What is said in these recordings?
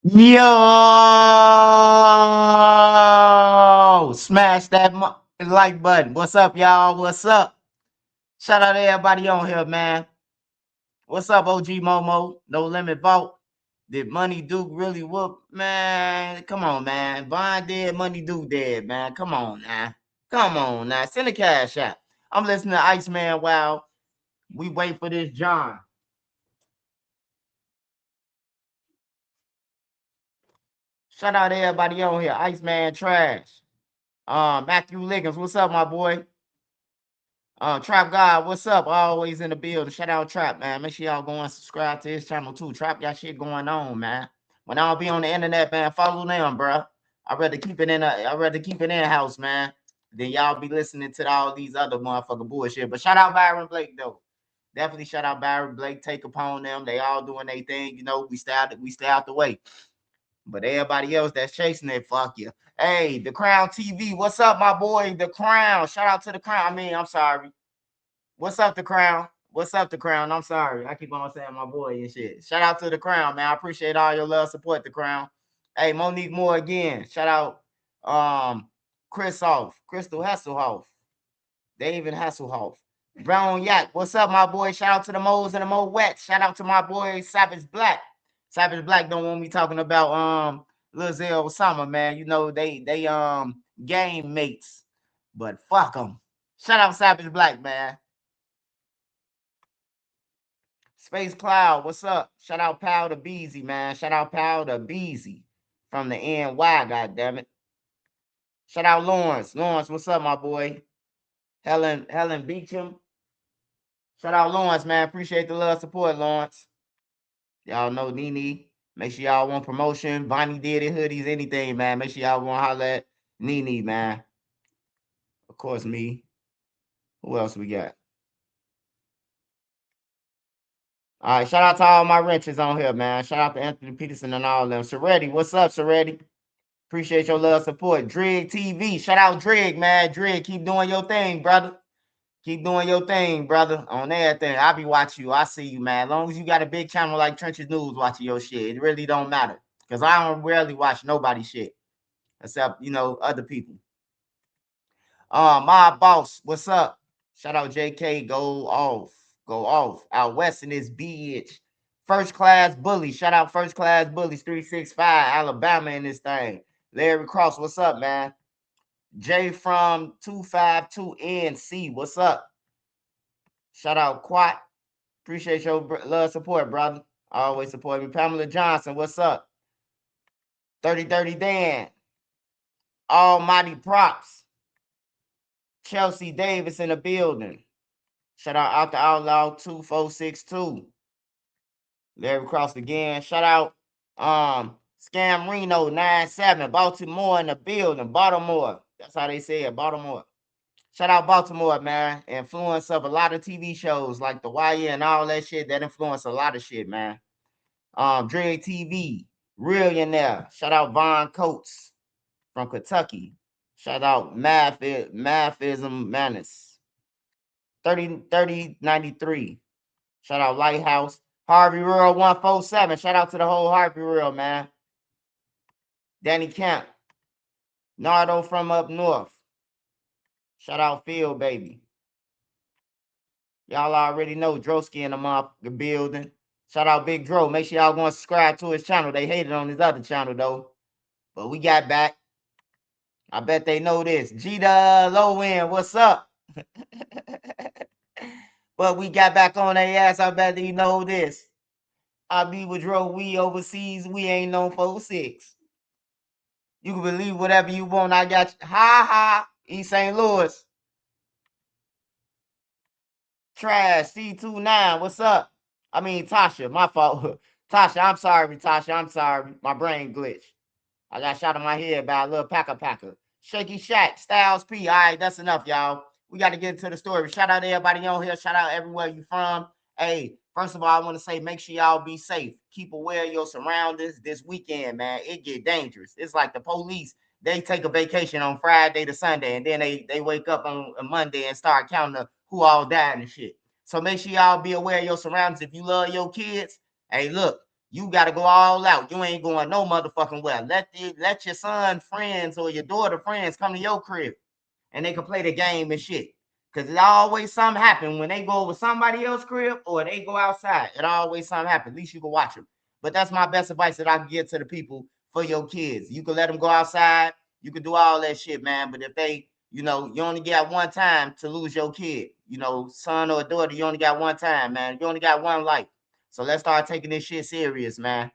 Yo, smash that like button. What's up, y'all? What's up? Shout out to everybody on here, man. What's up, OG Momo? No Limit Vault. Did Money Duke really whoop? Man, come on, man. Vine dead, Money Duke dead, man. Come on now. Come on now. Send a cash out. I'm listening to Iceman while we wait for this John. Shout out to everybody on here. Iceman Trash. Matthew Liggins, what's up, my boy? Trap God, what's up? Always in the building. Shout out Trap, man. Make sure y'all go and subscribe to his channel too. Trap got shit going on, man. When I don't be on the internet, man, follow them, bro. I'd rather keep it in house, man. Then y'all be listening to all these other motherfucking bullshit. But shout out Byron Blake though. Definitely shout out Byron Blake. Take upon them. They all doing their thing. You know, we stay out the way. But everybody else that's chasing it, fuck you. Hey, the Crown TV. What's up, my boy? The Crown. Shout out to the Crown. I'm sorry. What's up, the Crown? What's up, the Crown? I'm sorry. I keep on saying my boy and shit. Shout out to the Crown, man. I appreciate all your love, support, the Crown. Hey, Monique Moore again. Shout out Chris Hoff, Crystal Hasselhoff, David Hasselhoff. Brown Yak. What's up, my boy? Shout out to the Moles and the Mo Wet. Shout out to my boy Savage Black. Savage Black don't want me talking about Lil Zell Osama, man. You know they game mates. But fuck them. Shout out Savage Black, man. Space Cloud, what's up? Shout out Pal to Beezy, man. Shout out Pal to Beezy from the NY, goddammit. Shout out Lawrence. Lawrence, what's up, my boy? Helen Beecham. Shout out Lawrence, man. Appreciate the love support, Lawrence. Y'all know Nene. Make sure y'all want promotion. Bonnie did it, hoodies, anything, man. Make sure y'all want to holler at Nene, man. Of course, me. Who else we got? All right, shout out to all my wrenches on here, man. Shout out to Anthony Peterson and all of them. Seretti, what's up, Seretti? Appreciate your love support. Drig TV. Shout out Drig, man. Drig, keep doing your thing, brother. Keep doing your thing, brother. On everything. I be watching you. I see you, man. As long as you got a big channel like Trenches News watching your shit, it really don't matter. Because I don't rarely watch nobody's shit. Except, other people. My boss, what's up? Shout out JK. Go off. Go off. Out west in this bitch. First class bully. Shout out first class bullies 365 Alabama in this thing. Larry Cross, what's up, man? J from 252NC, what's up? Shout out Quat. Appreciate your love support, brother. Always support me. Pamela Johnson, what's up? 3030 Dan. Almighty Props. Chelsea Davis in the building. Shout out the Outlaw 2462. Larry Cross again. Shout out Scam Reno 97. Baltimore in the building. Baltimore. That's how they say it. Baltimore. Shout out Baltimore, man. Influence of a lot of TV shows like The Wire and all that shit. That influence a lot of shit, man. Drag TV, Realionaire. Shout out Von Coates from Kentucky. Shout out Mathism Menace. 3093. Shout out Lighthouse. Harvey Rural 147. Shout out to the whole Harvey Rural, man. Danny Camp. Nardo from up north. Shout out Phil, baby. Y'all already know Drosky in the building. Shout out Big Dro. Make sure y'all go and subscribe to his channel. They hated on his other channel, though. But we got back. I bet they know this. Gita Low End, what's up? But we got back on their ass. I bet they know this. I be with Dro. We overseas. We ain't no 4-6. You can believe whatever you want. I got you. Ha ha. East St. Louis. Trash. C29. What's up? Tasha. My fault. Tasha, I'm sorry, Tasha. I'm sorry. My brain glitched. I got shot in my head by a little packer. Shaky Shack. Styles P. All right, that's enough, y'all. We got to get into the story. Shout out to everybody on here. Shout out everywhere you from. Hey, first of all, I want to say make sure y'all be safe. Keep aware of your surroundings this weekend, man. It get dangerous. It's like the police. They take a vacation on Friday to Sunday, and then they wake up on a Monday and start counting who all died and shit. So make sure y'all be aware of your surroundings. If you love your kids, hey, look, You got to go all out. You ain't going no motherfucking well. Let your son friends or your daughter friends come to your crib and they can play the game and shit. Cause it always something happen when they go over somebody else's crib or they go outside. It always something happen. At least you can watch them. But that's my best advice that I can give to the people for your kids. You can let them go outside. You can do all that shit, man. But if they, you only got one time to lose your kid. Son or daughter, you only got one time, man. You only got one life. So let's start taking this shit serious, man.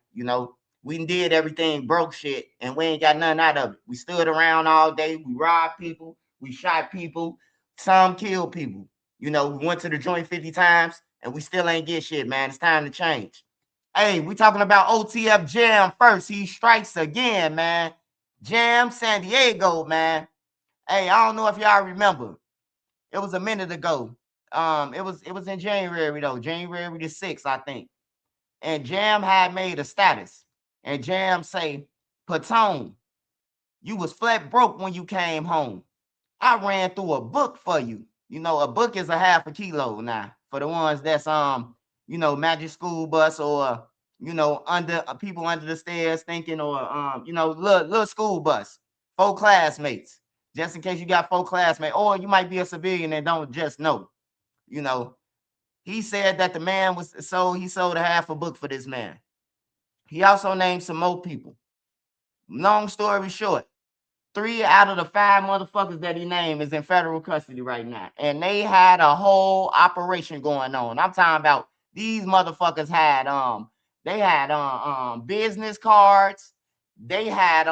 We did everything broke shit and we ain't got nothing out of it. We stood around all day. We robbed people. We shot people. Some killed people. We went to the joint 50 times and we still ain't get shit, man. It's time to change. Hey, we talking about OTF Jam first. He strikes again, man. Jam San Diego, man. Hey, I don't know if y'all remember. It was a minute ago. It was in January though, January the 6th, I think. And Jam had made a status. And Jam say, Patone, you was flat broke when you came home. I ran through a book for you. A book is a half a kilo now for the ones that's magic school bus or under people under the stairs thinking or little school bus, 4 classmates. Just in case you got 4 classmates, or you might be a civilian and don't just know. He said that the man he sold a half a book for this man. He also named some more people. Long story short, 3 out of the 5 motherfuckers that he named is in federal custody right now. And they had a whole operation going on. I'm talking about these motherfuckers had business cards. They had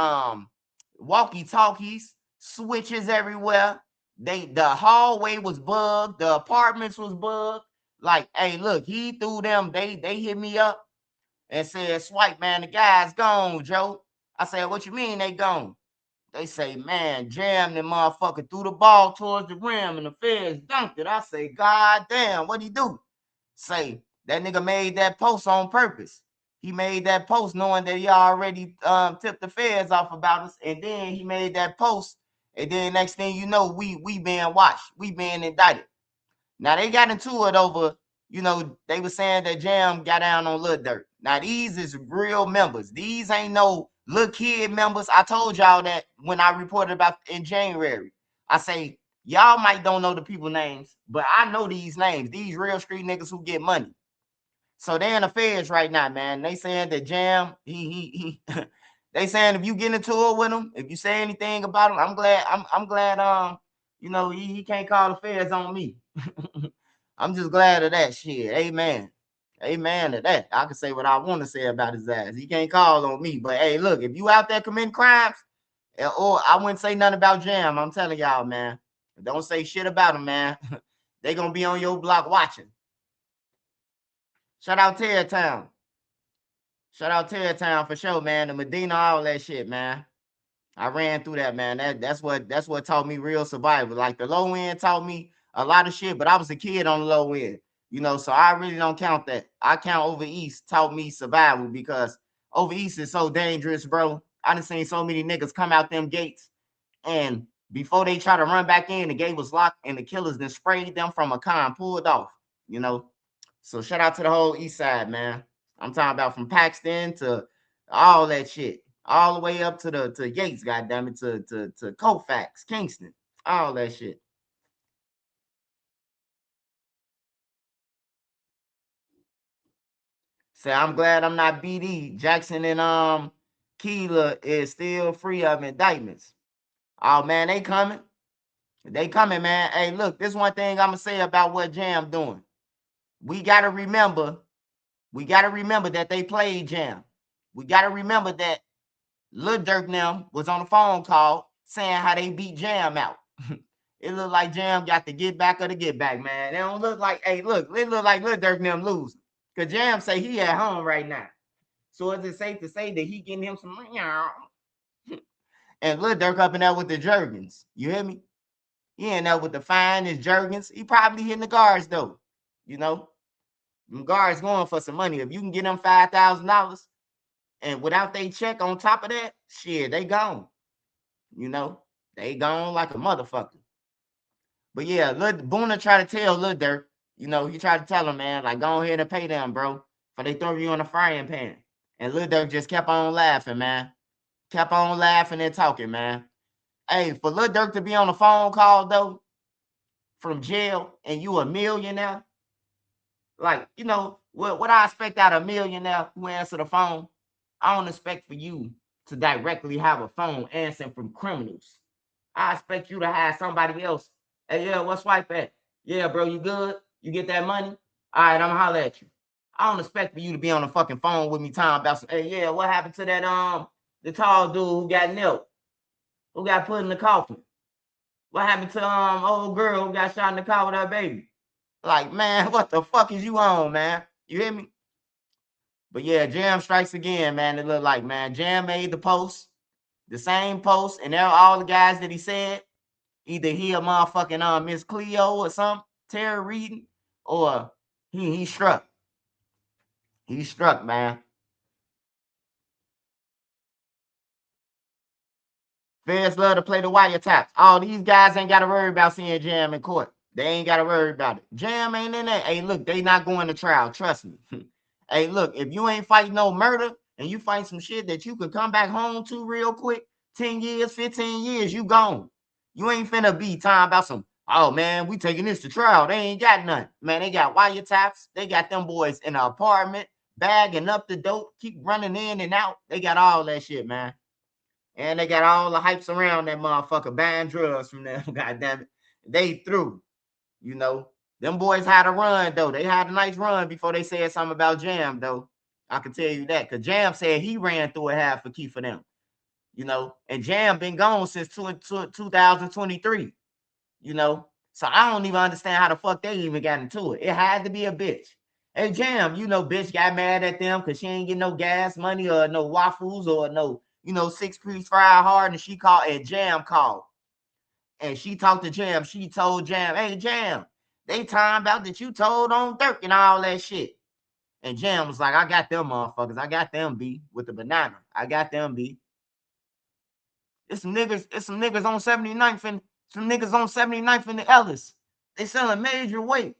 walkie-talkies, switches everywhere. The hallway was bugged, the apartments was bugged. Like, hey, look, he threw them, they hit me up and said, Swipe, man, the guy's gone, Joe. I said, what you mean they gone? They say, man, Jam the motherfucker threw the ball towards the rim and the feds dunked it. I say, God damn, what'd he do? Say, that nigga made that post on purpose. He made that post knowing that he already tipped the feds off about us. And then he made that post. And then next thing you know, we being watched. We being indicted. Now they got into it over, they were saying that Jam got down on Lil Durk. Now these is real members. These ain't no little kid members. I told y'all that when I reported about in January. I say, y'all might don't know the people names, but I know these names. These real street niggas who get money. So they in the feds right now, man. They saying that Jam, he they saying if you get into it with him, if you say anything about him, I'm glad he can't call the feds on me. I'm just glad of that shit. Amen. Amen to that. I can say what I want to say about his ass. He can't call on me. But hey, look, if you out there committing crimes, or I wouldn't say nothing about Jam. I'm telling y'all, man. Don't say shit about him, man. They gonna be on your block watching. Shout out Terry Town. Shout out Terry Town for sure, man. The Medina, all that shit, man. I ran through that, man. That's what taught me real survival. Like the low end taught me a lot of shit, but I was a kid on the low end, so I really don't count that. I count over east taught me survival because over east is so dangerous, bro. I done seen so many niggas come out them gates and before they try to run back in, the gate was locked and the killers then sprayed them from a car and pulled off, So shout out to the whole east side, man. I'm talking about from Paxton to all that shit all the way up to Yates, goddamn it, to Colfax, Kingston, all that shit. Say, I'm glad I'm not BD. Jackson and Keela is still free of indictments. Oh man, they coming. They coming, man. Hey, look, this one thing I'm gonna say about what Jam doing. We gotta remember, that they played Jam. We gotta remember that Lil Durk now was on the phone call saying how they beat Jam out. It looked like Jam got the get back of the get back, man. It don't look like, hey, look, it look like Lil Durk them losing. Cause Jam say he at home right now. So is it safe to say that he getting him some money? And Lil Durk up in there with the Jergens. You hear me? He in there with the finest Jergens. He probably hitting the guards though. Them guards going for some money. If you can get them $5,000 and without they check on top of that, shit, they gone. They gone like a motherfucker. But yeah, Boona tried to tell Lil Durk, he tried to tell him, man, like, go ahead and pay them, bro, for they throw you in a frying pan. And Lil Durk just kept on laughing, man. Kept on laughing and talking, man. Hey, for Lil Durk to be on a phone call though from jail and you a millionaire, like, you know, what I expect out of a millionaire who answer the phone, I don't expect for you to directly have a phone answering from criminals. I expect you to have somebody else. Hey, yeah, what's swipe at? Yeah, bro, you good? You get that money? All right, I'm gonna holler at you. I don't expect for you to be on the fucking phone with me talking about some, hey, yeah, what happened to that the tall dude who got nailed, who got put in the coffin? What happened to old girl who got shot in the car with her baby? Like, man, what the fuck is you on, man? You hear me? But yeah, Jam strikes again, man. It looked like, man, Jam made the post, the same post, and all the guys that he said, either he a motherfucking Miss Cleo or something, Terry Reading, or he struck. He struck, man. Feds love to play the wiretaps. All these guys ain't got to worry about seeing Jam in court. They ain't got to worry about it. Jam ain't in there. Hey, look, they not going to trial. Trust me. Hey, look, if you ain't fighting no murder and you fight some shit that you could come back home to real quick, 10 years, 15 years, you gone. You ain't finna be talking about some, oh man, we taking this to trial. They ain't got nothing. Man, they got wiretaps. They got them boys in an apartment, bagging up the dope, keep running in and out. They got all that shit, man. And they got all the hypes around that motherfucker buying drugs from them. God damn it. They through, you know. Them boys had a run, though. They had a nice run before they said something about Jam, though. I can tell you that. Because Jam said he ran through a half a key for them, you know. And Jam been gone since 2023, you know. So I don't even understand how the fuck they even got into it. It had to be a bitch. Hey, Jam, you know, bitch got mad at them because she ain't get no gas money or no waffles or no, you know, 6-piece fried hard. And she called, and Jam called. And she talked to Jam. She told Jam, hey, Jam, they time about that you told on Dirk and all that shit. And Jam was like, I got them motherfuckers. I got them, B, with the banana. I got them, B. It's some niggas on 79th and some niggas on 79th and the Ellis. They selling major weight.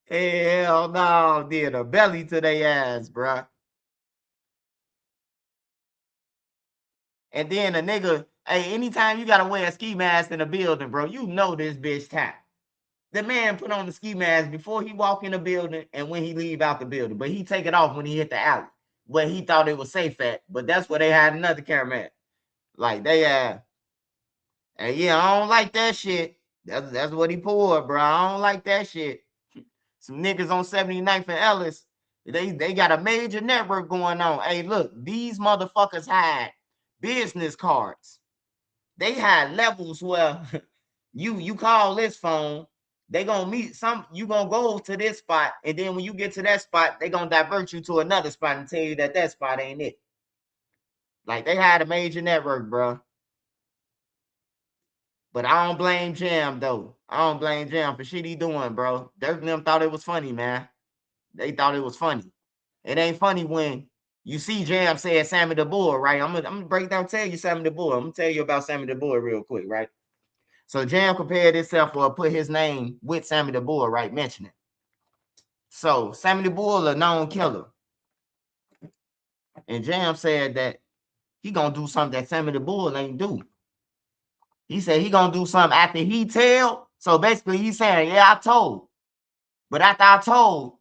Hell no, did a belly to their ass, bruh. And then a nigga, hey, anytime you gotta wear a ski mask in a building, bro, you know this bitch tapped. The man put on the ski mask before he walk in the building and when he leave out the building, but he take it off when he hit the alley where he thought it was safe at. But that's where they had another cameraman. Like they and yeah, I don't like that shit. That's what he pulled, bro. I don't like that shit. Some niggas on 79th and Ellis, they got a major network going on. Hey, look, these motherfuckers had business cards. They had levels where you call this phone, they gonna meet some, you gonna go to this spot, and then when you get to that spot, they gonna divert you to another spot and tell you that that spot ain't it. Like they had a major network, bro. But I don't blame Jam though. I don't blame Jam for shit he doing, bro. Dirk and them thought it was funny, man. They thought it was funny. It ain't funny when you see Jam say Sammy the Bull, right? I'm gonna break down, tell you Sammy the Bull. I'm gonna tell you about Sammy the Bull real quick, right? So Jam compared himself or put his name with Sammy the Bull, right? Mentioning. So Sammy the Bull, a known killer. And Jam said that he gonna do something that Sammy the Bull ain't do. He said he gonna do something after he tell. So basically he's saying, yeah, I told. But after I told,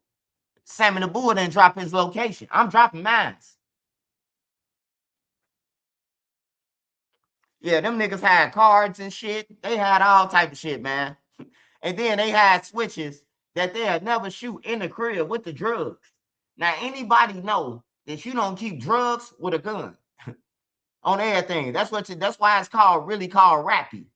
Sammy the Bull didn't drop his location. I'm dropping mine. Yeah, them niggas had cards and shit. They had all type of shit, man. And then they had switches that they'd never shoot in the crib with the drugs. Now, anybody know that you don't keep drugs with a gun on everything. That's why it's really called rappy.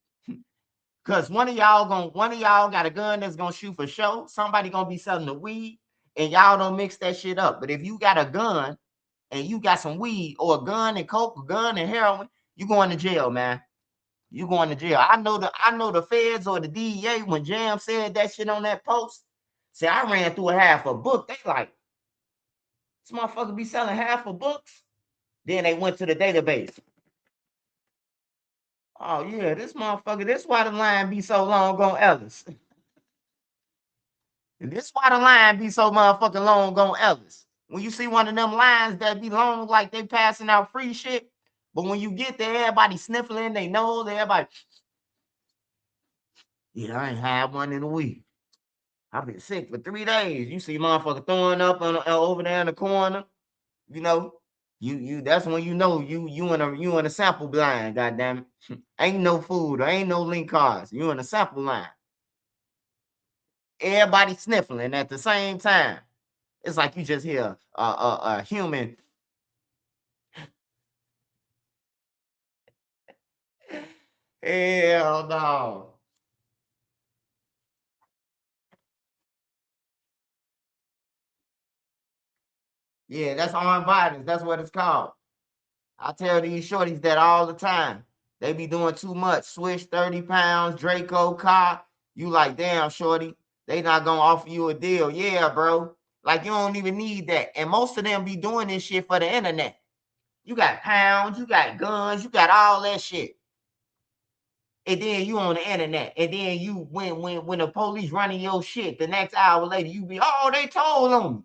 Cause one of y'all got a gun that's gonna shoot for show. Somebody gonna be selling the weed, and y'all don't mix that shit up. But if you got a gun and you got some weed or a gun and coke, a gun and heroin, you going to jail, man. You going to jail. I know the feds or the DEA when Jam said that shit on that post. Say I ran through a half a book. They like, this motherfucker be selling half of books. Then they went to the database. Oh yeah, this motherfucker. This why the line be so long on Ellis. And this why the line be so motherfucking long on Ellis. When you see one of them lines that be long like they passing out free shit, but when you get there, everybody sniffling, they know everybody. Yeah, I ain't had one in a week. I've been sick for 3 days. You see motherfucker throwing up over there in the corner, you know. You that's when you know you in a sample line, goddamn it. Ain't no food, or ain't no link cards. You in a sample line. Everybody sniffling at the same time. It's like you just hear a human. Hell no. Yeah, that's armed violence. That's what it's called. I tell these shorties that all the time. They be doing too much. Swish 30 pounds, Draco car. You like, damn, shorty. They not gonna offer you a deal. Yeah, bro. Like you don't even need that. And most of them be doing this shit for the internet. You got pounds, you got guns, you got all that shit. And then you on the internet. And then you when the police running your shit, the next hour later, you be, oh, they told on me.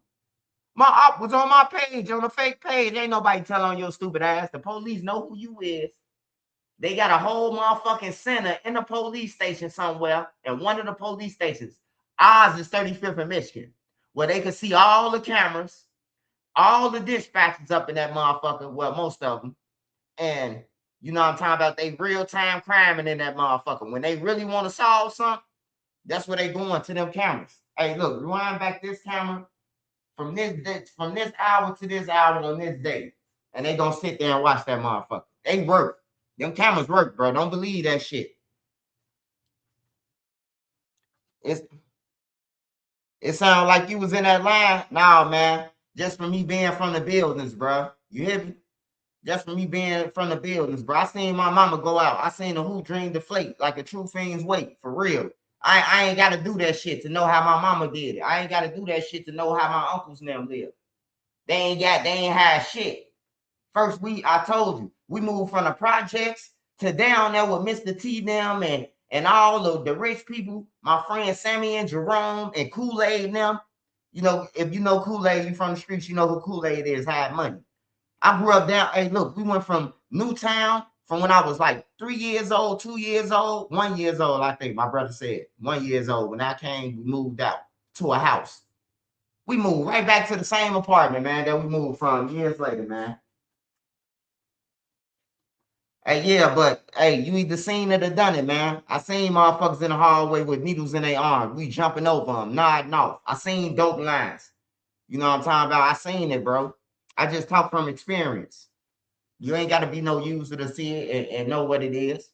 My op was on my page, on the fake page. Ain't nobody telling on your stupid ass. The police know who you is. They got a whole motherfucking center in the police station somewhere, and one of the police stations, ours is 35th in Michigan, where they can see all the cameras, all the dispatches up in that motherfucker, well, most of them. And you know what I'm talking about? They real-time criming in that motherfucker. When they really want to solve something, that's where they going to them cameras. Hey, look, rewind back this camera from this hour to this hour on this day. And they gonna sit there and watch that motherfucker. They work. Them cameras work, bro. Don't believe that shit. It's it sounds like you was in that line. Nah, man. Just for me being from the buildings, bro. You hear me? Just for me being from the buildings, bro. I seen my mama go out. I seen the who dream deflate like a true fiend's weight, for real. I ain't gotta do that shit to know how my mama did it. I ain't gotta do that shit to know how my uncles and them live. They ain't had shit. First, I told you, we moved from the projects to down there with Mr. T them and all of the rich people, my friends Sammy and Jerome and Kool-Aid and them. You know, if you know Kool-Aid, you from the streets, you know who Kool-Aid is, had money. I grew up down, hey, look, we went from Newtown from when I was like 3 years old, 2 years old, 1 years old, I think my brother said. 1 years old. When I came, we moved out to a house. We moved right back to the same apartment, man, that we moved from years later, man. Hey, yeah, but hey, you either seen it or done it, man. I seen motherfuckers in the hallway with needles in their arms. We jumping over them, nodding off. I seen dope lines. You know what I'm talking about? I seen it, bro. I just talk from experience. You ain't got to be no user to see it and know what it is.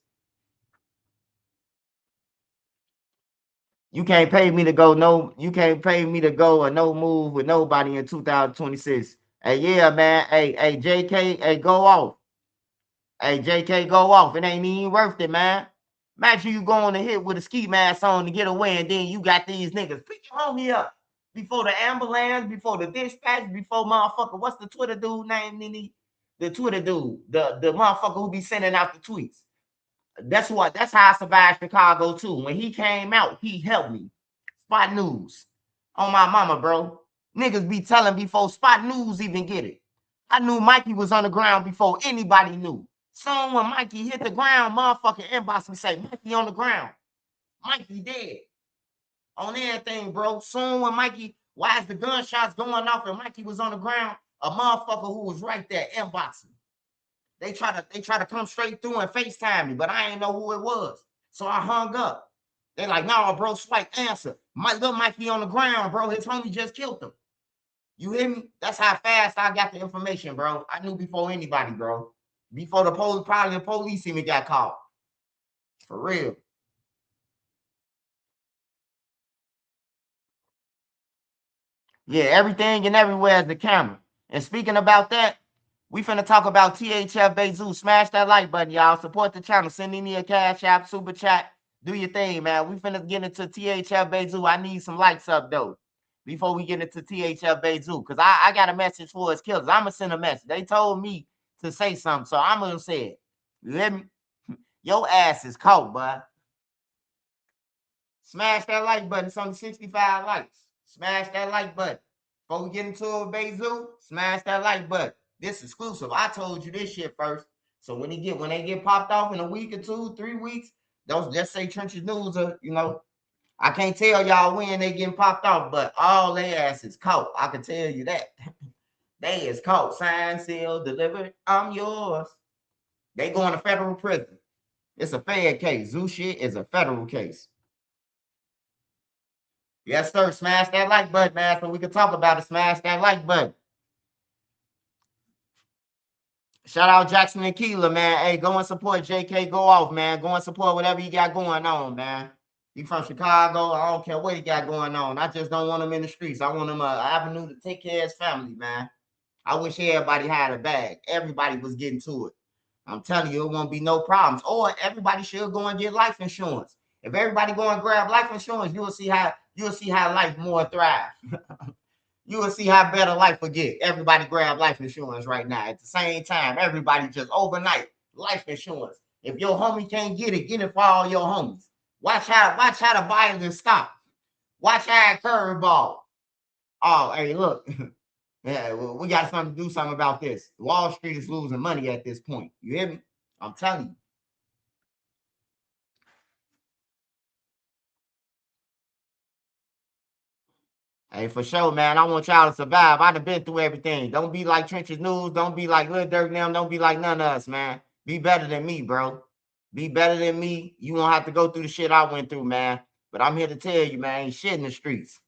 You can't pay me to go no. You can't pay me to go or no move with nobody in 2026. Hey, yeah, man. Hey, JK. Hey, go off. Hey, JK, go off. It ain't even worth it, man. Imagine you going to hit with a ski mask on to get away, and then you got these niggas. Pick your homie up before the ambulance, before the dispatch, before motherfucker. What's the Twitter dude name, Nini? The Twitter dude, the motherfucker who be sending out the tweets. That's how I survived Chicago too. When he came out, he helped me. Spot News. On my mama, bro. Niggas be telling before Spot News even get it. I knew Mikey was on the ground before anybody knew. Soon when Mikey hit the ground, motherfucking inbox me say, Mikey on the ground. Mikey dead. On everything, bro. Soon when Mikey, why is the gunshots going off and Mikey was on the ground? A motherfucker who was right there inboxing. They try to come straight through and FaceTime me, but I ain't know who it was. So I hung up. They like, nah, bro, swipe answer. My little Mikey on the ground, bro. His homie just killed him. You hear me? That's how fast I got the information, bro. I knew before anybody, bro. Before the police, probably the police even got called. For real. Yeah, everything and everywhere is the camera. And speaking about that, we finna talk about THF Bayzoo. Smash that like button, y'all. Support the channel. Send me a cash app, super chat. Do your thing, man. We finna get into THF Bayzoo. I need some likes up, though, before we get into THF Bayzoo. Because I got a message for his killers. I'm going to send a message. They told me to say something, so I'm going to say it. You hear me? Your ass is caught, bud. Smash that like button. It's only 65 likes. Smash that like button. Before we get into it with Bayzoo, smash that like button. This exclusive. I told you this shit first. So when they get popped off in a week or 2, 3 weeks, those just say Trenches News are, I can't tell y'all when they getting popped off, but all their ass is caught. I can tell you that. They is caught. Signed, sealed, delivered. I'm yours. They going to federal prison. It's a Fed case. Zoo shit is a federal case. Yes, sir. Smash that like button, man, so we can talk about it. Smash that like button. Shout out Jackson and Keeler, man. Hey, go and support JK. Go off, man. Go and support whatever you got going on, man. He from Chicago. I don't care what he got going on. I just don't want him in the streets. I want him an avenue to take care of his family, man. I wish everybody had a bag. Everybody was getting to it. I'm telling you, it won't be no problems. Or everybody should go and get life insurance. If everybody go and grab life insurance, you will see how life more thrive. You will see how better life will get. Everybody grab life insurance right now. At the same time, everybody just overnight life insurance. If your homie can't get it for all your homies. Watch how the violence stop. Watch how it curveball. Oh, hey, look. Yeah, well, we got something to do something about this. Wall Street is losing money at this point. You hear me? I'm telling you. Hey, for sure, man. I want y'all to survive. I done been through everything. Don't be like Trenches News. Don't be like Lil Durk and them. Don't be like none of us, man. Be better than me, bro. Be better than me. You won't have to go through the shit I went through, man. But I'm here to tell you, man, ain't shit in the streets.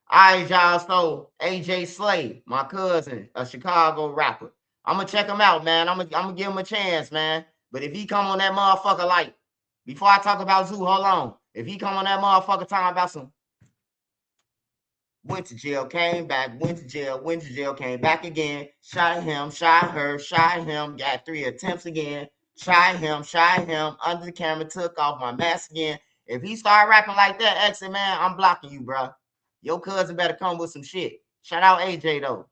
All right, y'all. So AJ Slay, my cousin, a Chicago rapper. I'm gonna check him out, man. I'm gonna give him a chance, man. But if he come on that motherfucker, like, before I talk about Zoo, hold on. If he come on that motherfucker talking about some went to jail, came back, went to jail, came back again, shot him, shot her, shot him, got 3 attempts again, shot him, under the camera, took off my mask again. If he start rapping like that, exit man, I'm blocking you, bro. Your cousin better come with some shit. Shout out AJ though.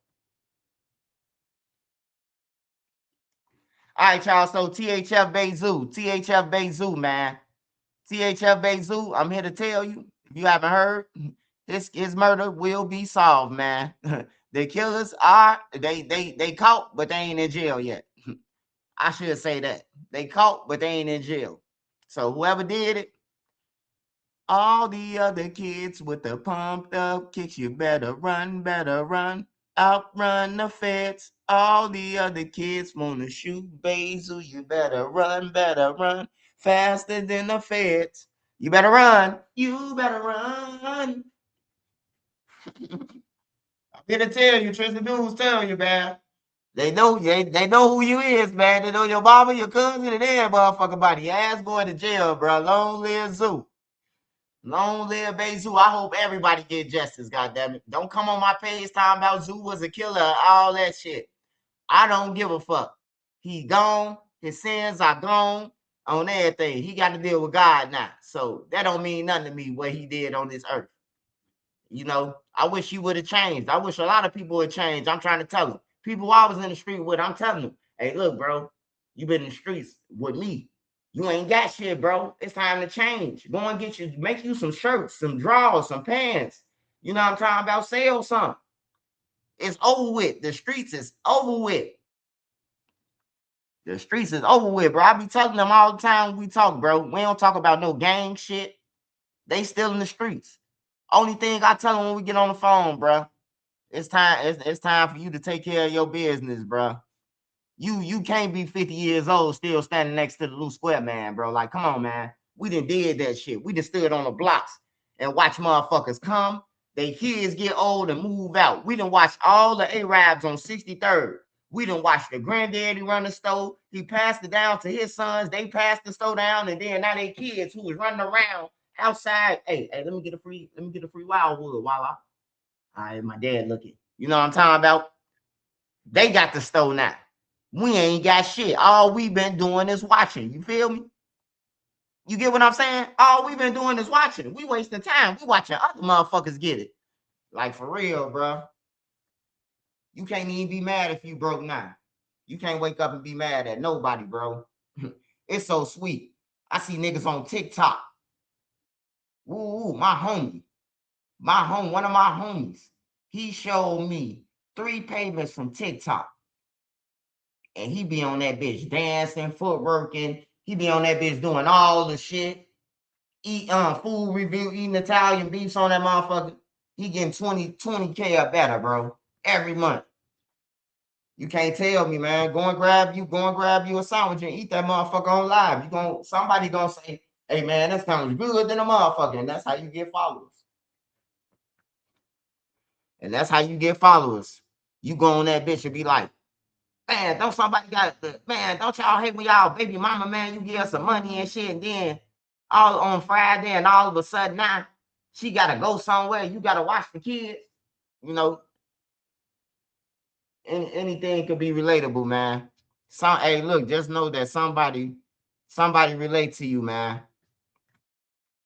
All right, y'all. So THF Bayzoo, man. THF Bayzoo, I'm here to tell you, if you haven't heard, his murder will be solved, man. The killers are they caught, but they ain't in jail yet. I should say that. They caught, but they ain't in jail. So whoever did it, all the other kids with the pumped up kicks, you better run, outrun the feds. All the other kids wanna shoot Basil, you better run, faster than the feds. You better run, I'm here to tell you, Tristan News tell you, man. They know who you is, man. They know your mama, your cousin, and every motherfucker body. Your ass going to jail, bro. Long live Zoo. Long live Bayzoo. I hope everybody get justice, goddammit. Don't come on my page talking about Zoo was a killer, all that shit. I don't give a fuck. He gone. His sins are gone on everything. He got to deal with God now. So that don't mean nothing to me what he did on this earth. I wish he would have changed. I wish a lot of people would change. I'm trying to tell them. People I was in the street with, I'm telling them, hey, look, bro, you been in the streets with me. You ain't got shit, bro. It's time to change. Go and make you some shirts, some drawers, some pants. You know what I'm talking about? Sell something. It's over with. The streets is over with. The streets is over with, bro. I be telling them all the time we talk, bro. We don't talk about no gang shit. They still in the streets. Only thing I tell them when we get on the phone, bro, it's time. It's time for you to take care of your business, bro. You can't be 50 years old still standing next to the little square man, bro. Like, come on, man. We done did that shit. We done stood on the blocks and watch motherfuckers come. They kids get old and move out. We done watch all the Arabs on 63rd. We done watched the granddaddy run the store. He passed it down to his sons. They passed the store down, and then now they kids who was running around outside. Hey, let me get a free wildwood while I. All right, my dad looking. You know what I'm talking about? They got the store now. We ain't got shit. All we been doing is watching. You feel me? You get what I'm saying? All we been doing is watching. We wasting time. We watching other motherfuckers get it. Like for real, bro. You can't even be mad if you broke now. You can't wake up and be mad at nobody, bro. It's so sweet. I see niggas on TikTok. Ooh, my homie. One of my homies, he showed me 3 payments from TikTok. And he be on that bitch dancing, footworking. He be on that bitch doing all the shit. Eat food review, eating Italian beefs on that motherfucker. He getting 20K or better, bro. Every month. You can't tell me, man. Go and grab you a sandwich and eat that motherfucker on live. Somebody gonna say, hey man, that sounds good than a motherfucker. And that's how you get followers. And that's how you get followers. You go on that bitch and be like, man, don't y'all hate when y'all baby mama, man, you give her some money and shit, and then all on Friday, and all of a sudden now she gotta go somewhere, you gotta watch the kids. You know, anything could be relatable, man. Hey, look, just know that somebody relate to you, man.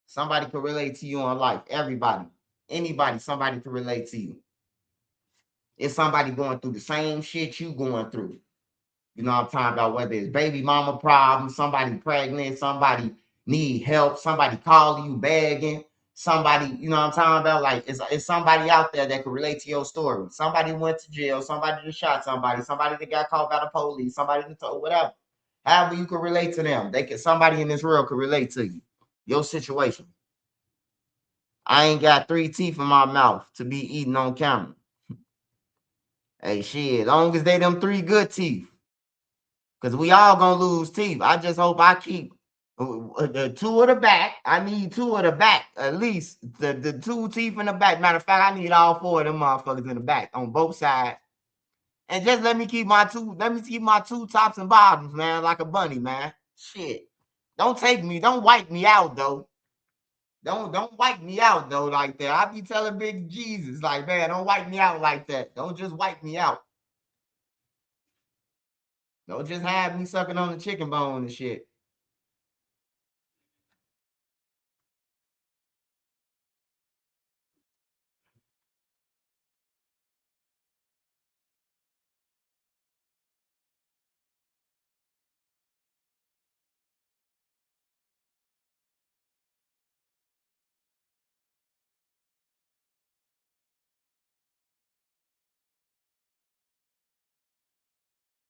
Somebody could relate to you on life. Everybody, anybody, somebody could relate to you. It's somebody going through the same shit you going through. You know what I'm talking about? Whether it's baby mama problems, somebody pregnant, somebody need help, somebody calling you begging, somebody, you know what I'm talking about? Like it's somebody out there that can relate to your story. Somebody went to jail, somebody that shot somebody that got caught by the police, somebody that told whatever. However you can relate to them. Somebody in this world could relate to you. Your situation. I ain't got 3 teeth in my mouth to be eating on camera. Hey shit, long as they them 3 good teeth. Because we all gonna lose teeth. I just hope I keep the 2 of the back. I need 2 of the back, at least. The 2 teeth in the back. Matter of fact, I need all 4 of them motherfuckers in the back on both sides. And just let me keep my 2 tops and bottoms, man, like a bunny, man. Shit. Don't wipe me out though. Don't wipe me out though like that. I be telling Big Jesus, like, man, don't wipe me out like that. Don't just wipe me out. Don't just have me sucking on the chicken bone and shit.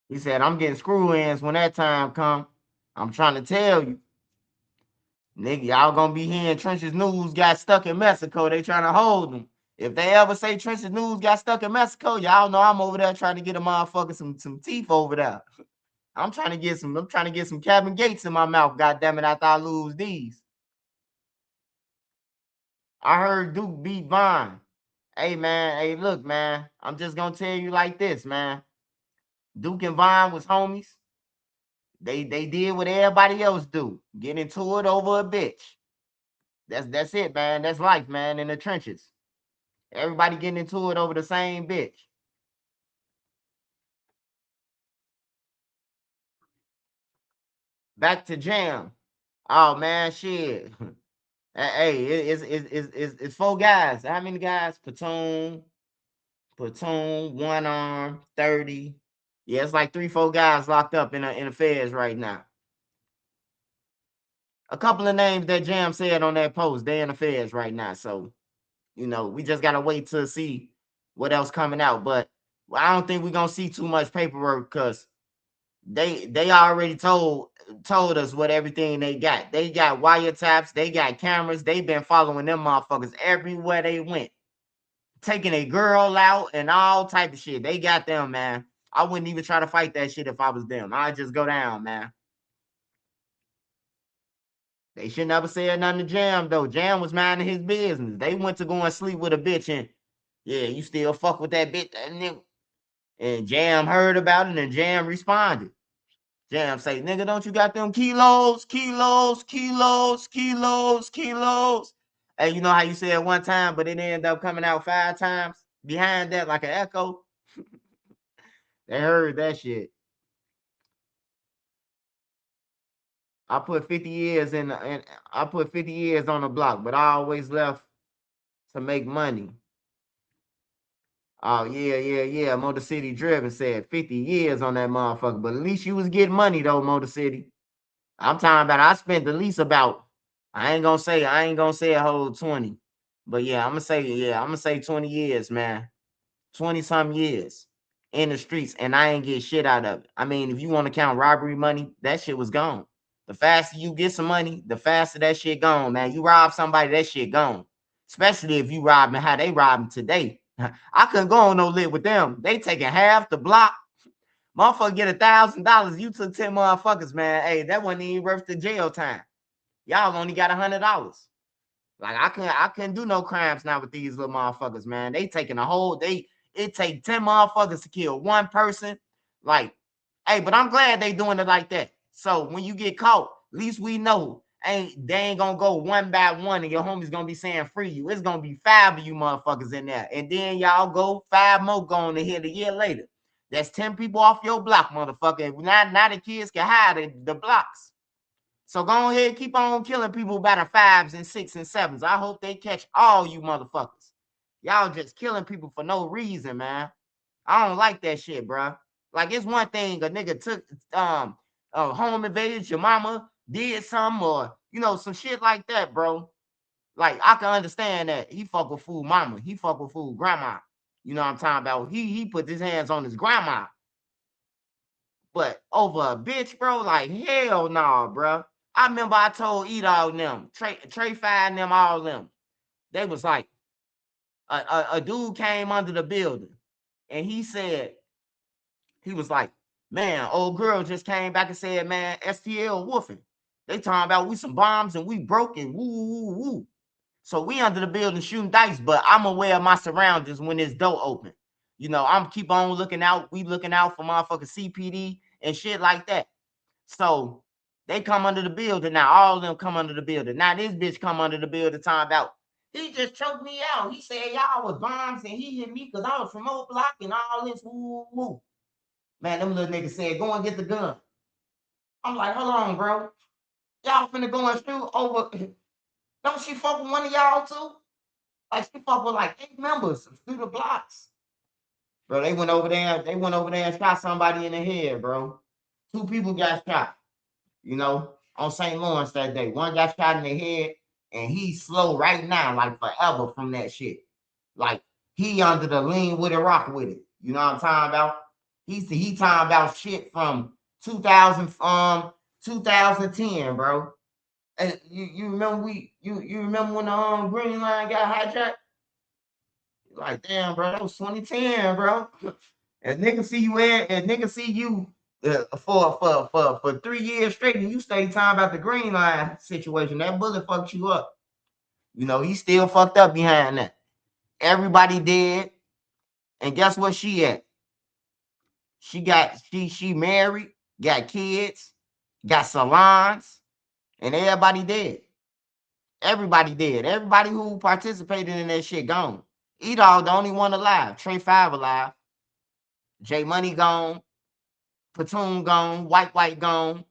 He said, I'm getting screw ins when that time come. I'm trying to tell you. Nigga, y'all gonna be hearing Trench's News got stuck in Mexico. They trying to hold them. If they ever say Trench's News got stuck in Mexico, y'all know I'm over there trying to get a motherfucker some teeth over there. I'm trying to get some Kevin Gates in my mouth, goddamn it, after I lose these. I heard Duke beat Vine. Hey man, hey look, man. I'm just gonna tell you like this, man. Duke and Vine was homies. They did what everybody else do. Get into it over a bitch. That's it, man. That's life, man, in the trenches. Everybody getting into it over the same bitch. Back to Jam. Oh man, shit. Hey, it's 4 guys. How many guys? Platoon, one arm, 30. Yeah, it's like 3, 4 guys locked up in the feds right now. A couple of names that Jam said on that post, they in the feds right now. So, we just gotta wait to see what else coming out. But I don't think we're gonna see too much paperwork because they already told us what everything they got. They got wiretaps, they got cameras, they been following them motherfuckers everywhere they went, taking a girl out and all type of shit. They got them, man. I wouldn't even try to fight that shit if I was them. I'd just go down, man. They should never said nothing to Jam though. Jam was minding his business. They went to go and sleep with a bitch and yeah, you still fuck with that bitch, and Jam heard about it and Jam responded. Jam say, nigga, don't you got them kilos? And you know how you said one time, but it ended up coming out 5 times behind that like an echo? They heard that shit. I put 50 years and I put 50 years on the block, but I always left to make money. Oh yeah. Motor City Driven said 50 years on that motherfucker, but at least you was getting money though, Motor City. I'm talking about I spent at least about I ain't gonna say a whole 20, But yeah, I'm gonna say 20 years, man. 20 some years in the streets, and I ain't get shit out of it. I mean, if you want to count robbery money, that shit was gone. The faster you get some money, the faster that shit gone, man. You rob somebody, that shit gone. Especially if you rob them how they rob them today. I couldn't go on no lit with them. They taking half the block. Motherfucker get $1,000. You took 10 motherfuckers, man. Hey, that wasn't even worth the jail time. Y'all only got $100. Like I couldn't do no crimes now with these little motherfuckers, man. They taking a whole it take 10 motherfuckers to kill one person. Like, hey, but I'm glad they doing it like that. So when you get caught, at least we know they ain't gonna go one by one and your homie's gonna be saying free you. It's gonna be 5 of you motherfuckers in there. And then y'all go 5 more going to hit a year later. That's 10 people off your block, motherfucker. Now the kids can hide the blocks. So go ahead and keep on killing people by the 5s and 6s and 7s. I hope they catch all you motherfuckers. Y'all just killing people for no reason, man. I don't like that shit, bro. Like, it's one thing a nigga took home invaded your mama, did something, or some shit like that, bro. Like, I can understand that. He fuck with fool mama. He fuck with fool grandma. You know what I'm talking about? He put his hands on his grandma. But over a bitch, bro, like, hell no, nah, bro. I remember I told E-Dog them, Trey Five them, all them. They was like, a dude came under the building and he said, he was like, man, old girl just came back and said, man, STL woofing. They talking about we some bombs and we broken. Woo, woo, woo. So we under the building shooting dice, but I'm aware of my surroundings when this door open. I'm keep on looking out. We looking out for motherfucking CPD and shit like that. So they come under the building now. All of them come under the building. Now this bitch come under the building talking about, he just choked me out. He said y'all was bombs and he hit me because I was from old block and all this. Woo, woo. Man, them little niggas said, go and get the gun. I'm like, hold on, bro. Y'all finna go and shoot over. Don't she fuck with one of y'all too? Like, she fuck with like 8 members through the blocks. Bro, they went over there. They went over there and shot somebody in the head, bro. 2 people got shot. On St. Lawrence that day. One got shot in the head, and he's slow right now, like forever from that shit. Like, he under the lean with it, rock with it. You know what I'm talking about? He talking about shit from 2010, bro. And you remember you remember when the Green Line got hijacked? Like, damn, bro, that was 2010, bro. And nigga see you and nigga see you for 3 years straight, and you stay talking about the Green Line situation. That bullet fucked you up. He still fucked up behind that. Everybody dead, and guess what she at? She married, got kids, got salons, and everybody dead. Everybody dead. Everybody who participated in that shit gone. E-Dog the only one alive. Trey Five alive. J Money gone. Platoon gone. White gone.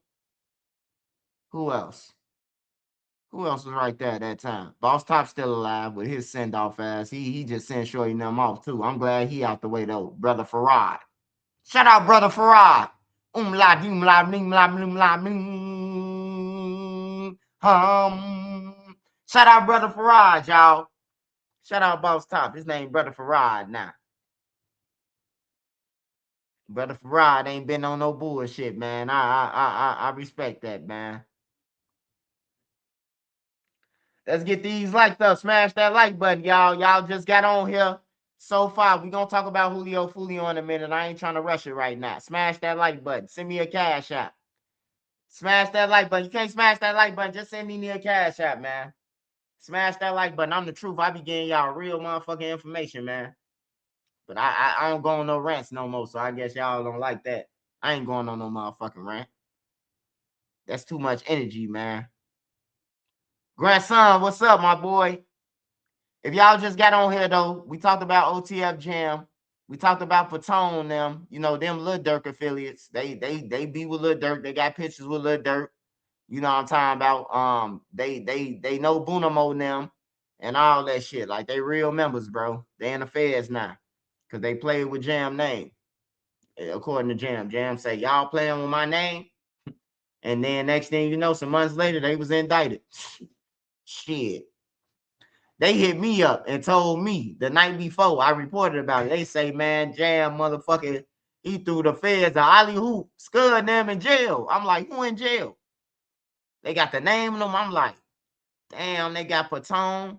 Who else? Who else was right there at that time? Boss Top still alive with his send off ass. He just sent Shorty them off too. I'm glad he out the way though. Brother Farad. Shout out, brother Farad. Shout out, brother Farad, y'all. Shout out, Boss Top. His name Brother Farad now. Brother Farad ain't been on no bullshit, man. I respect that, man. Let's get these likes up. Smash that like button, y'all. Y'all just got on here so far. We're going to talk about Julio Fulio in a minute. I ain't trying to rush it right now. Smash that like button. Send me a cash app. Smash that like button. You can't smash that like button. Just send me a cash app, man. Smash that like button. I'm the truth. I be getting y'all real motherfucking information, man. But I don't go on no rants no more, so I guess y'all don't like that. I ain't going on no motherfucking rant. That's too much energy, man. Grandson, what's up, my boy? If y'all just got on here though, we talked about OTF Jam. We talked about Patone them, them Lil Durk affiliates. They be with Lil Durk. They got pictures with Lil Durk. You know what I'm talking about? They know Bunamo them and all that shit. Like, they real members, bro. They in the feds now. Cause they played with Jam name. According to Jam. Jam say, y'all playing with my name. And then next thing you know, some months later, they was indicted. Shit. They hit me up and told me the night before I reported about it. They say, man, Jam motherfucker, he threw the feds an alley hoop, scud them in jail. I'm like, who in jail? They got the name of them. I'm like, damn, they got Patone.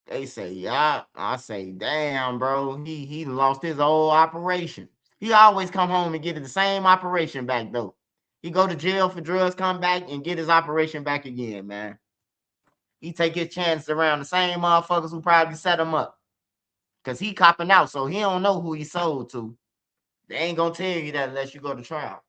They say, yeah. I say, damn, bro, he lost his whole operation. He always come home and get the same operation back, though. He go to jail for drugs, come back, and get his operation back again, man. He take his chances around the same motherfuckers who probably set him up. Because he copping out, so he don't know who he sold to. They ain't going to tell you that unless you go to trial.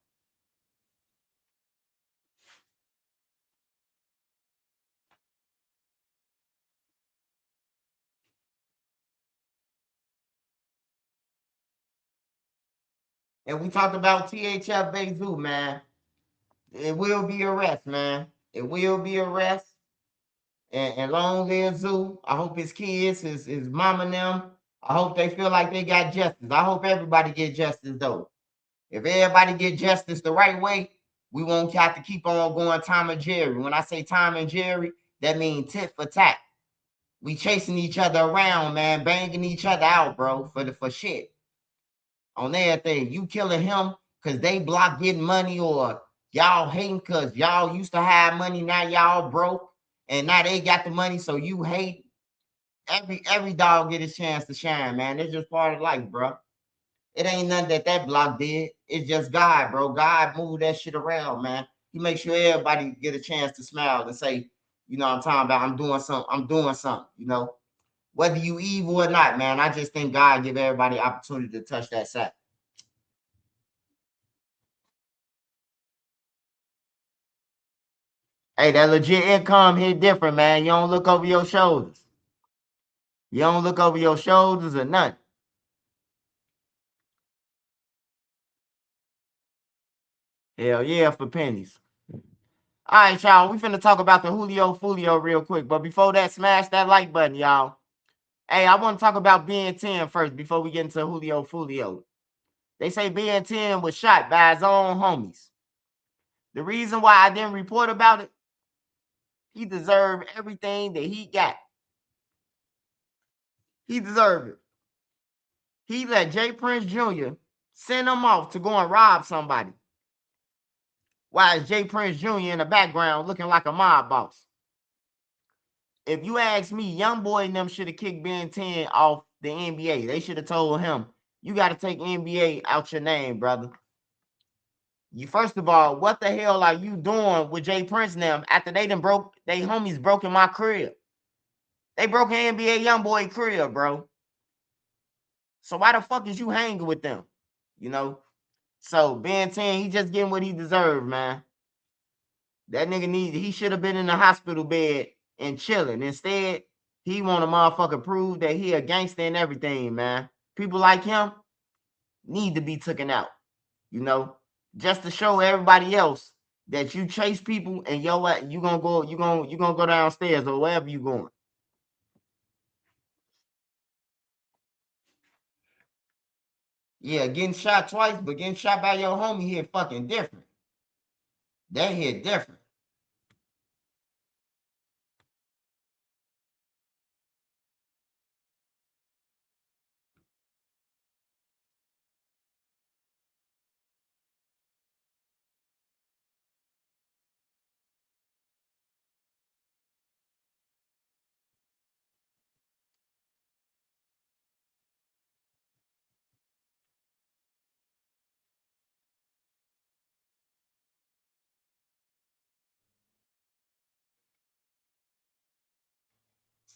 And we talked about THF Bayzoo, man. It will be arrest, man. It will be arrest. And long live Zoo. I hope his kids, his mom and them, I hope they feel like they got justice. I hope everybody get justice, though. If everybody get justice the right way, we won't have to keep on going Tom and Jerry. When I say Tom and Jerry, that means tit for tat. We chasing each other around, man, banging each other out, bro, for shit. On everything. You killing him because they block getting money, or y'all hating because y'all used to have money, now y'all broke, and now they got the money, so you hate. Every dog get his chance to shine, man. It's just part of life, bro. It ain't nothing that block did. It's just God, bro. God moved that shit around, man. He makes sure everybody get a chance to smile and say, you know what I'm talking about, I'm doing something, you know. Whether you evil or not, man, I just think God give everybody opportunity to touch that sack. Hey, that legit income hit different, man. You don't look over your shoulders. You don't look over your shoulders or nothing. Hell yeah, for pennies. All right, y'all. We finna talk about the Julio Fulio real quick. But before that, smash that like button, y'all. Hey, I want to talk about Ben 10 first before we get into Julio Fulio. They say Ben 10 was shot by his own homies. The reason why I didn't report about it, he deserved everything that he got. He deserved it. He let Jay Prince Jr. send him off to go and rob somebody. Why is Jay Prince Jr. in the background looking like a mob boss? If you ask me, Young Boy and them should have kicked Ben 10 off the NBA. They should have told him, you got to take NBA out your name, brother. You first of all, what the hell are you doing with Jay Prince and them after they homies broke in my crib? They broke an NBA Young Boy crib, bro. So why the fuck is you hanging with them? You know? So Ben 10, he just getting what he deserved, man. That nigga he should have been in the hospital bed and chilling. Instead, he want a motherfucker prove that he a gangster and everything, man. People like him need to be taken out, you know, just to show everybody else that you chase people and you gonna go downstairs or wherever you going. Yeah, getting shot twice, but getting shot by your homie hit fucking different. That hit different.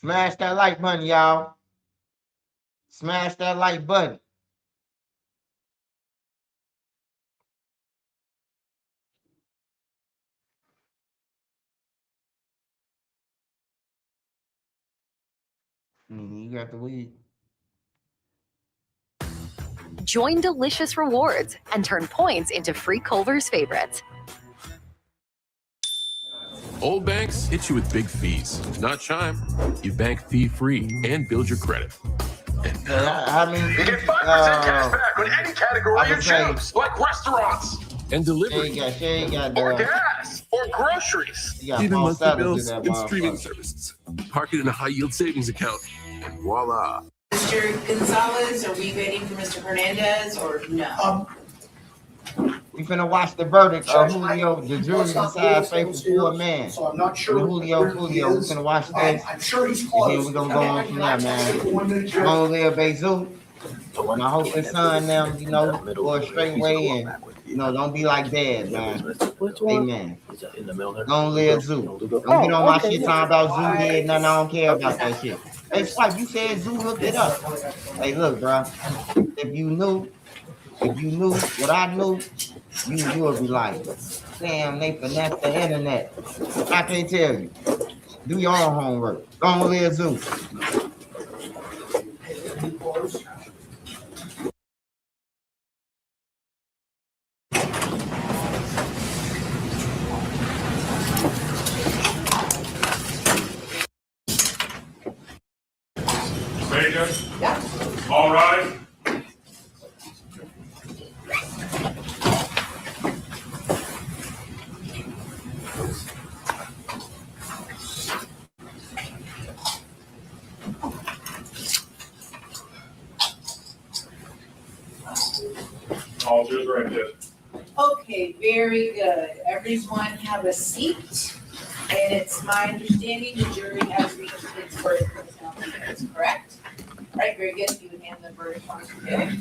Smash that like button, y'all. Smash that like button. You got the weed. Join Delicious Rewards and turn points into free Culver's favorites. Old banks hit you with big fees. Not Chime. You bank fee-free and build your credit. And I mean, you get 5% cash back on any category you choose, like restaurants and delivery or gas or groceries. You got Even Paul monthly Sellers in bills that and streaming motherfucker. services. Park it in a high-yield savings account, and voila. Mr. Gonzalez, are we waiting for Mr. Hernandez or no? We finna watch the verdict of Judge, Julio. The jury Let's not decides rule faithful things for a here, man. So I'm not sure And Julio, where he we is. finna watch this. I'm sure he's And close. then we're gonna go on from there, man. Long live Bayzoo. And I hope his son them, go a straight way and don't be like dad, man. Amen. Long live Zoo. Don't get on my shit talking about Zoo did nothing. I don't care about that shit. Hey, Swipe, you said Zoo hooked it up. Hey, look, bro. If you knew what I knew, you would be like, damn, they finessed the internet. I can't tell you. Do your own homework. Long live Zoo. Major? Yeah. All right. All yours right there. Okay, very good. Everyone have a seat. And it's my understanding the jury has reached its verdict. That's correct? All right, very good. You would hand the verdict on. Okay.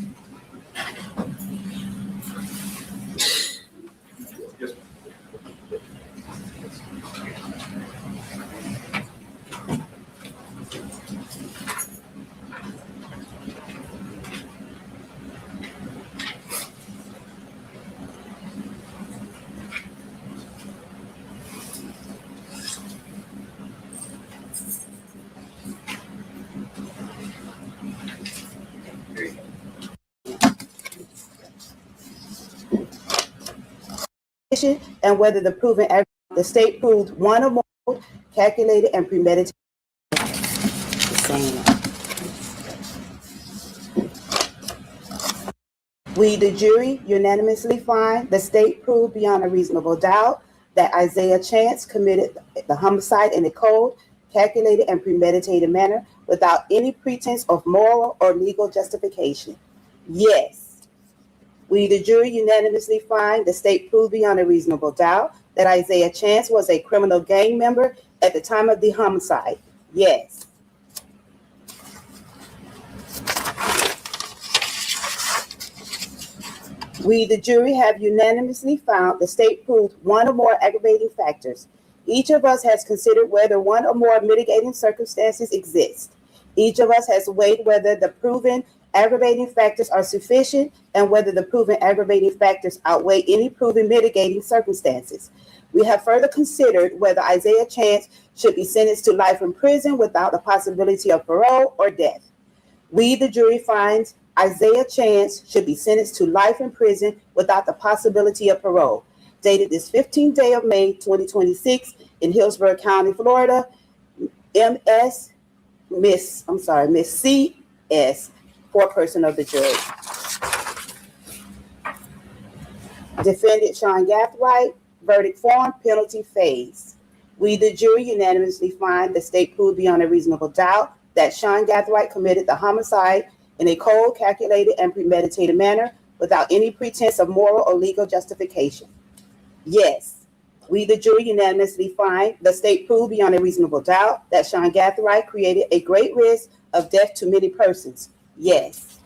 Yes. And whether the state proved one or more calculated and premeditated. We, the jury, unanimously find the state proved beyond a reasonable doubt that Isaiah Chance committed the homicide in a cold, calculated, and premeditated manner without any pretense of moral or legal justification. Yes. We, the jury, unanimously find the state proved beyond a reasonable doubt that Isaiah Chance was a criminal gang member at the time of the homicide. Yes. We, the jury, have unanimously found the state proved one or more aggravating factors. Each of us has considered whether one or more mitigating circumstances exist. Each of us has weighed whether the proven aggravating factors are sufficient and whether the proven aggravating factors outweigh any proven mitigating circumstances. We have further considered whether Isaiah Chance should be sentenced to life in prison without the possibility of parole or death. We, the jury, finds Isaiah Chance should be sentenced to life in prison without the possibility of parole. Dated this 15th day of May, 2026 in Hillsborough County, Florida, Miss C.S., foreperson of the jury. Defendant Sean Gathright, verdict form, penalty phase. We, the jury, unanimously find the state proved beyond a reasonable doubt that Sean Gathright committed the homicide in a cold, calculated, and premeditated manner without any pretense of moral or legal justification. Yes. We, the jury, unanimously find the state proved beyond a reasonable doubt that Sean Gathright created a great risk of death to many persons. Yes.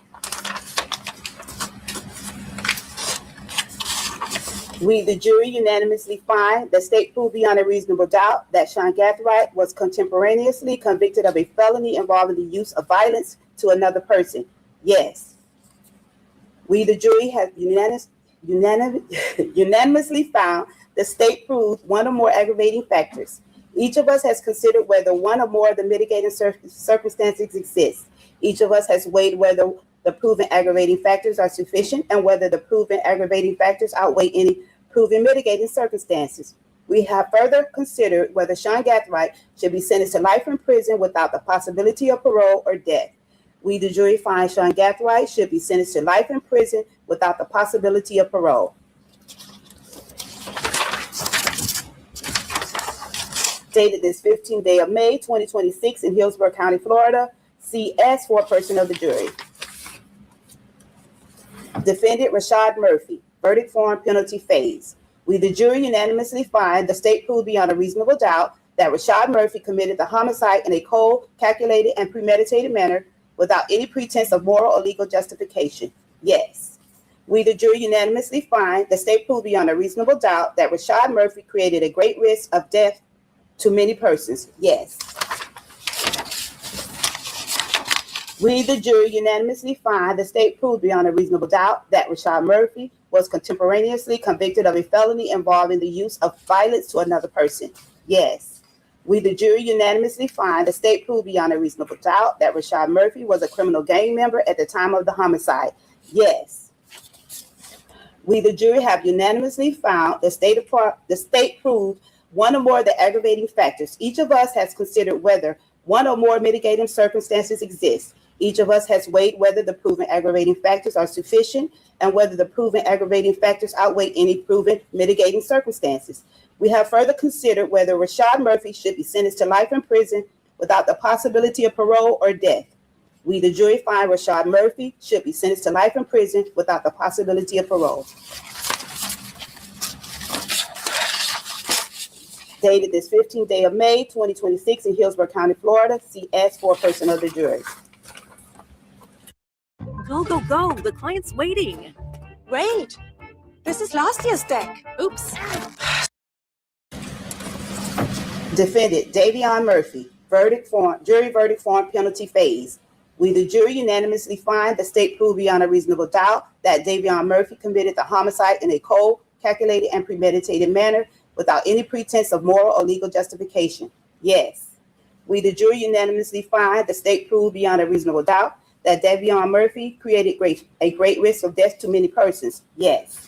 We, the jury, unanimously find the state proved beyond a reasonable doubt that Sean Gathright was contemporaneously convicted of a felony involving the use of violence to another person. Yes. We, the jury, have unanimously found the state proved one or more aggravating factors. Each of us has considered whether one or more of the mitigating circumstances exist. Each of us has weighed whether the proven aggravating factors are sufficient and whether the proven aggravating factors outweigh any proven mitigating circumstances. We have further considered whether Sean Gathright should be sentenced to life in prison without the possibility of parole or death. We, the jury, find Sean Gathright should be sentenced to life in prison without the possibility of parole. Dated this 15th day of May, 2026 in Hillsborough County, Florida. CS for a person of the jury. Defendant Rashad Murphy. Verdict form, penalty phase. We, the jury, unanimously find the state proved beyond a reasonable doubt that Rashad Murphy committed the homicide in a cold, calculated, and premeditated manner without any pretense of moral or legal justification. Yes. We, the jury, unanimously find the state proved beyond a reasonable doubt that Rashad Murphy created a great risk of death to many persons. Yes. We, the jury, unanimously find the state proved beyond a reasonable doubt that Rashad Murphy was contemporaneously convicted of a felony involving the use of violence to another person. Yes. We, the jury, unanimously find the state proved beyond a reasonable doubt that Rashad Murphy was a criminal gang member at the time of the homicide. Yes. We, the jury, have unanimously found the state proved one or more of the aggravating factors. Each of us has considered whether one or more mitigating circumstances exist. Each of us has weighed whether the proven aggravating factors are sufficient and whether the proven aggravating factors outweigh any proven mitigating circumstances. We have further considered whether Rashad Murphy should be sentenced to life in prison without the possibility of parole or death. We, the jury, find Rashad Murphy should be sentenced to life in prison without the possibility of parole. Dated this 15th day of May, 2026 in Hillsborough County, Florida. CS for a person of the jury. Go, go, go. The client's waiting. Wait, this is last year's deck. Oops. Defendant Davion Murphy. Jury verdict form, penalty phase. We, the jury, unanimously find the state proved beyond a reasonable doubt that Davion Murphy committed the homicide in a cold, calculated, and premeditated manner without any pretense of moral or legal justification. Yes. We, the jury, unanimously find the state proved beyond a reasonable doubt that Davion Murphy created a great risk of death to many persons. Yes.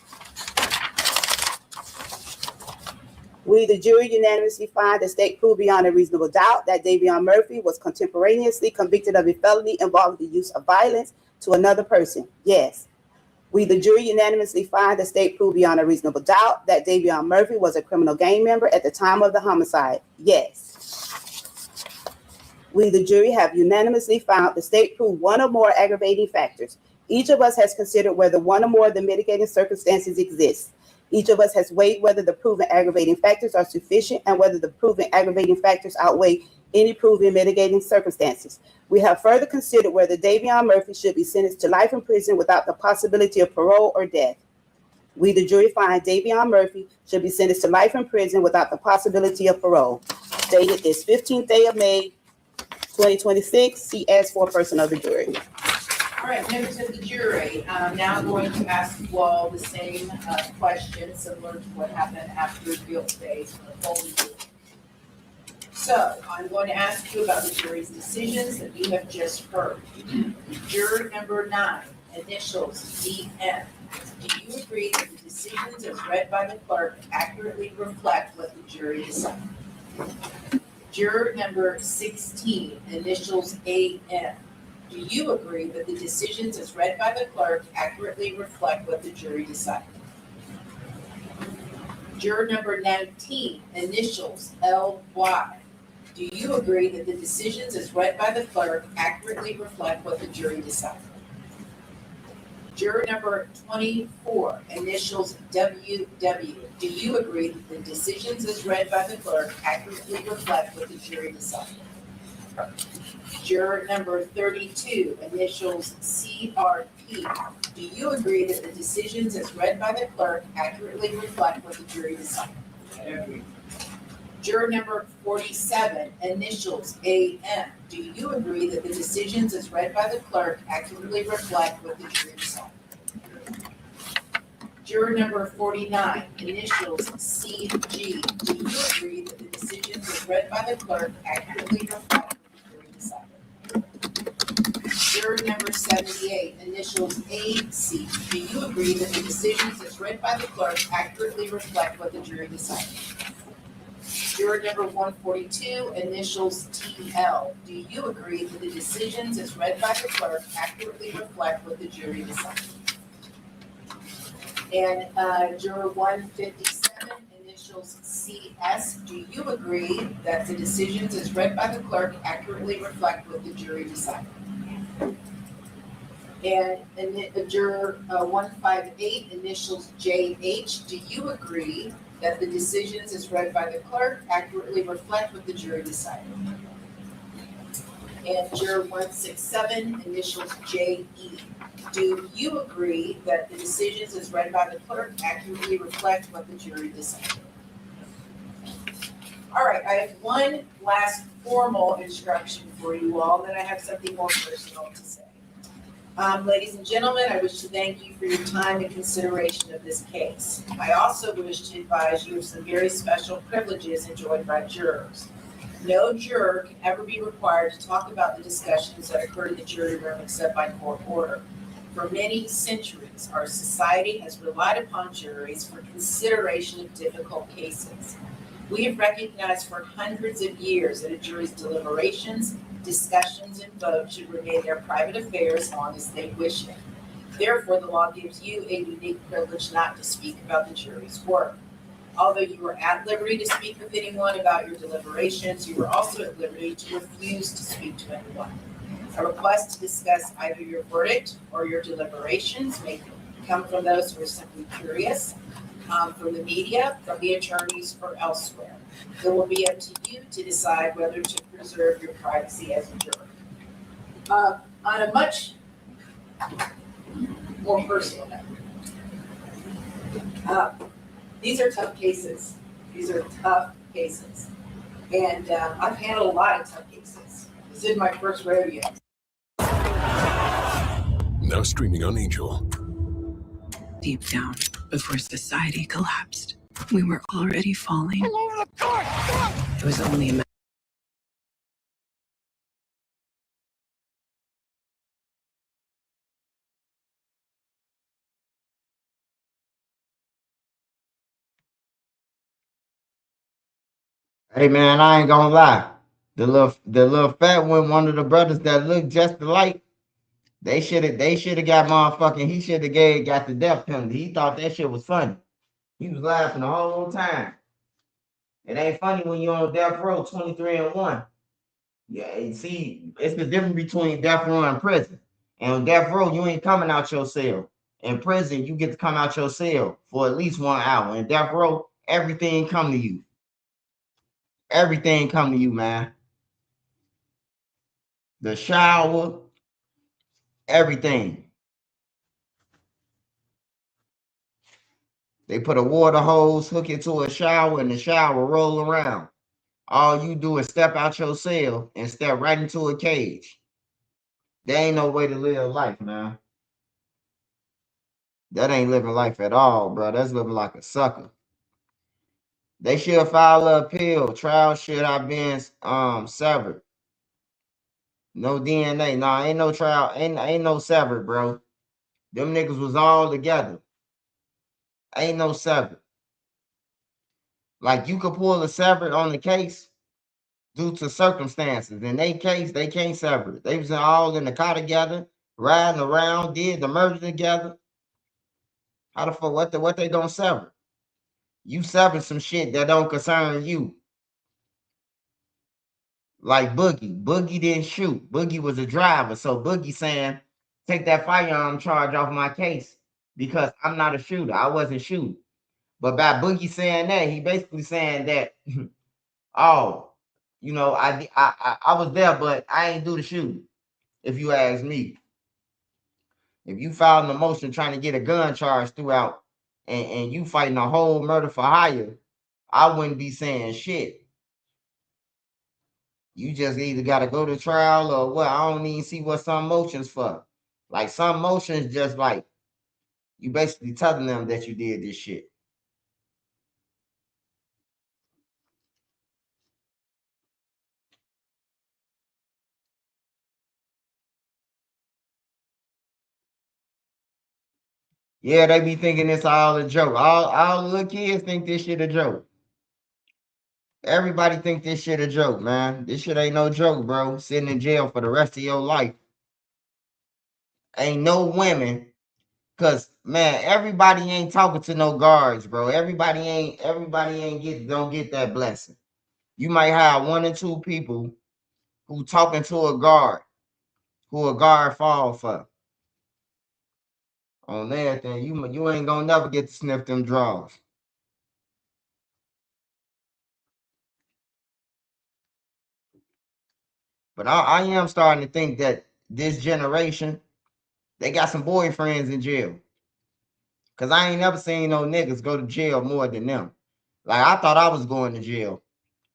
We, the jury, unanimously find the state proved beyond a reasonable doubt that Davion Murphy was contemporaneously convicted of a felony involving the use of violence to another person. Yes. We, the jury, unanimously find the state proved beyond a reasonable doubt that Davion Murphy was a criminal gang member at the time of the homicide. Yes. We, the jury, have unanimously found the state proved one or more aggravating factors. Each of us has considered whether one or more of the mitigating circumstances exist. Each of us has weighed whether the proven aggravating factors are sufficient and whether the proven aggravating factors outweigh any proven mitigating circumstances. We have further considered whether Davion Murphy should be sentenced to life in prison without the possibility of parole or death. We, the jury, find Davion Murphy should be sentenced to life in prison without the possibility of parole. Dated this 15th day of May, 2026, CS for a person of the jury. All right, members of the jury, now going to ask you all the same question, similar to what happened after guilt phase for the whole jury. So I'm going to ask you about the jury's decisions that you have just heard. Juror number 9, initials DM. Do you agree that the decisions as read by the clerk accurately reflect what the jury decided? Juror number 16, initials AM. Do you agree that the decisions as read by the clerk accurately reflect what the jury decided? Juror number 19, initials LY. Do you agree that the decisions as read by the clerk accurately reflect what the jury decided? Juror number 24, initials WW. Do you agree that the decisions as read by the clerk accurately reflect what the jury decided? Juror number 32, initials CRP. Do you agree that the decisions as read by the clerk accurately reflect what the jury decided? Juror number 47, initials AM. Do you agree that the decisions as read by the clerk accurately reflect what the jury decided? Juror number 49, initials CG. Do you agree that the decisions as read by the clerk accurately reflect what the jury decided? Juror number 78, initials AC. Do you agree that the decisions as read by the clerk accurately reflect what the jury decided? Juror number 142, initials TL. Do you agree that the decisions as read by the clerk accurately reflect what the jury decided? And juror 157, initials CS, do you agree that the decisions as read by the clerk accurately reflect what the jury decided? And juror 158, initials JH, do you agree that the decisions as read by the clerk accurately reflect what the jury decided? And juror 167, initials JE, do you agree that the decisions as read by the clerk accurately reflect what the jury decided? All right, I have one last formal instruction for you all, then I have something more personal to say. Ladies and gentlemen, I wish to thank you for your time and consideration of this case. I also wish to advise you of some very special privileges enjoyed by jurors. No juror can ever be required to talk about the discussions that occurred in the jury room except by court order. For many centuries, our society has relied upon juries for consideration of difficult cases. We have recognized for hundreds of years that a jury's deliberations, discussions, and votes should remain their private affairs as long as they wish it. Therefore, the law gives you a unique privilege not to speak about the jury's work. Although you are at liberty to speak with anyone about your deliberations, you are also at liberty to refuse to speak to anyone. A request to discuss either your verdict or your deliberations may come from those who are simply curious, from the media, from the attorneys, or elsewhere. It will be up to you to decide whether to preserve your privacy as a juror. On a much more personal note, these are tough cases. These are tough cases. And I've handled a lot of tough cases. This is my first rodeo. Now streaming on Angel. Deep down, before society collapsed, we were already falling. All over the court! It was only a matter. Hey man, I ain't gonna lie. The little fat one of the brothers that looked just alike, they should have got motherfucking, he should have got the death penalty. He thought that shit was funny. He was laughing the whole time. It ain't funny when you're on death row 23-1. Yeah, see, it's the difference between death row and prison. And on death row, you ain't coming out your cell. In prison, you get to come out your cell for at least 1 hour. In death row, everything come to you. Everything come to you, man. The shower, everything. They put a water hose, hook it to a shower, and the shower roll around. All you do is step out your cell and step right into a cage. There ain't no way to live life, man. That ain't living life at all, bro. That's living like a sucker. They should file an appeal. Trial should have been severed. No DNA. No, ain't no trial. Ain't no severed, bro. Them niggas was all together. Ain't no severed. Like you could pull a severed on the case due to circumstances. In their case, they can't sever it. They was all in the car together, riding around, did the murder together. How the fuck what they gonna sever? You severed some shit that don't concern you. Like Boogie. Boogie didn't shoot. Boogie was a driver. So Boogie saying, take that firearm charge off my case because I'm not a shooter. I wasn't shooting. But by Boogie saying that, he basically saying that, oh, you know, I was there, but I ain't do the shooting, if you ask me. If you filed an motion trying to get a gun charge throughout and you fighting a whole murder for hire, I wouldn't be saying shit. You just either got to go to trial or what. I don't even see what some motions for. Like some motions just like you basically telling them that you did this shit. Yeah, they be thinking it's all a joke. All the little kids think this shit a joke. Everybody think this shit a joke, man. This shit ain't no joke, bro. Sitting in jail for the rest of your life. Ain't no women Cause man, everybody ain't talking to no guards, bro. Everybody ain't don't get that blessing. You might have 1 or 2 people who talking to a guard, who a guard fall for. On everything, you ain't gonna never get to sniff them draws. But I am starting to think that this generation, they got some boyfriends in jail. Cause I ain't never seen no niggas go to jail more than them. Like I thought I was going to jail.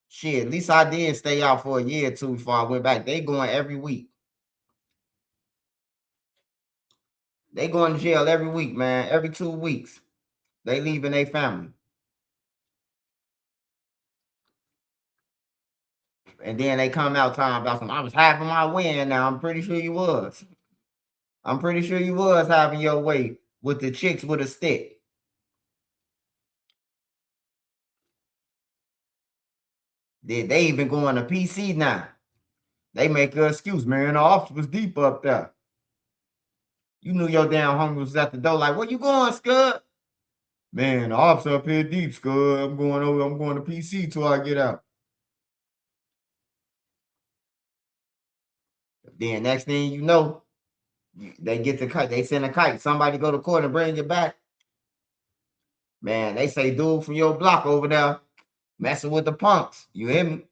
Shit, at least I did stay out for a year or 2 before I went back. They going every week. They going to jail every week, man. Every 2 weeks. They leaving their family. And then they come out talking about some, I was having my win now. I'm pretty sure you was. I'm pretty sure you was having your way with the chicks with a stick. They even going to PC now. They make an excuse, man. The officer was deep up there. You knew your damn homie was at the door. Like, where you going, Scud? Man, the officer up here deep, Scud. I'm going to PC till I get out. Then next thing you know, they get the kite. They send a kite. Somebody go to court and bring it back. Man, they say dude from your block over there messing with the punks. You hear me?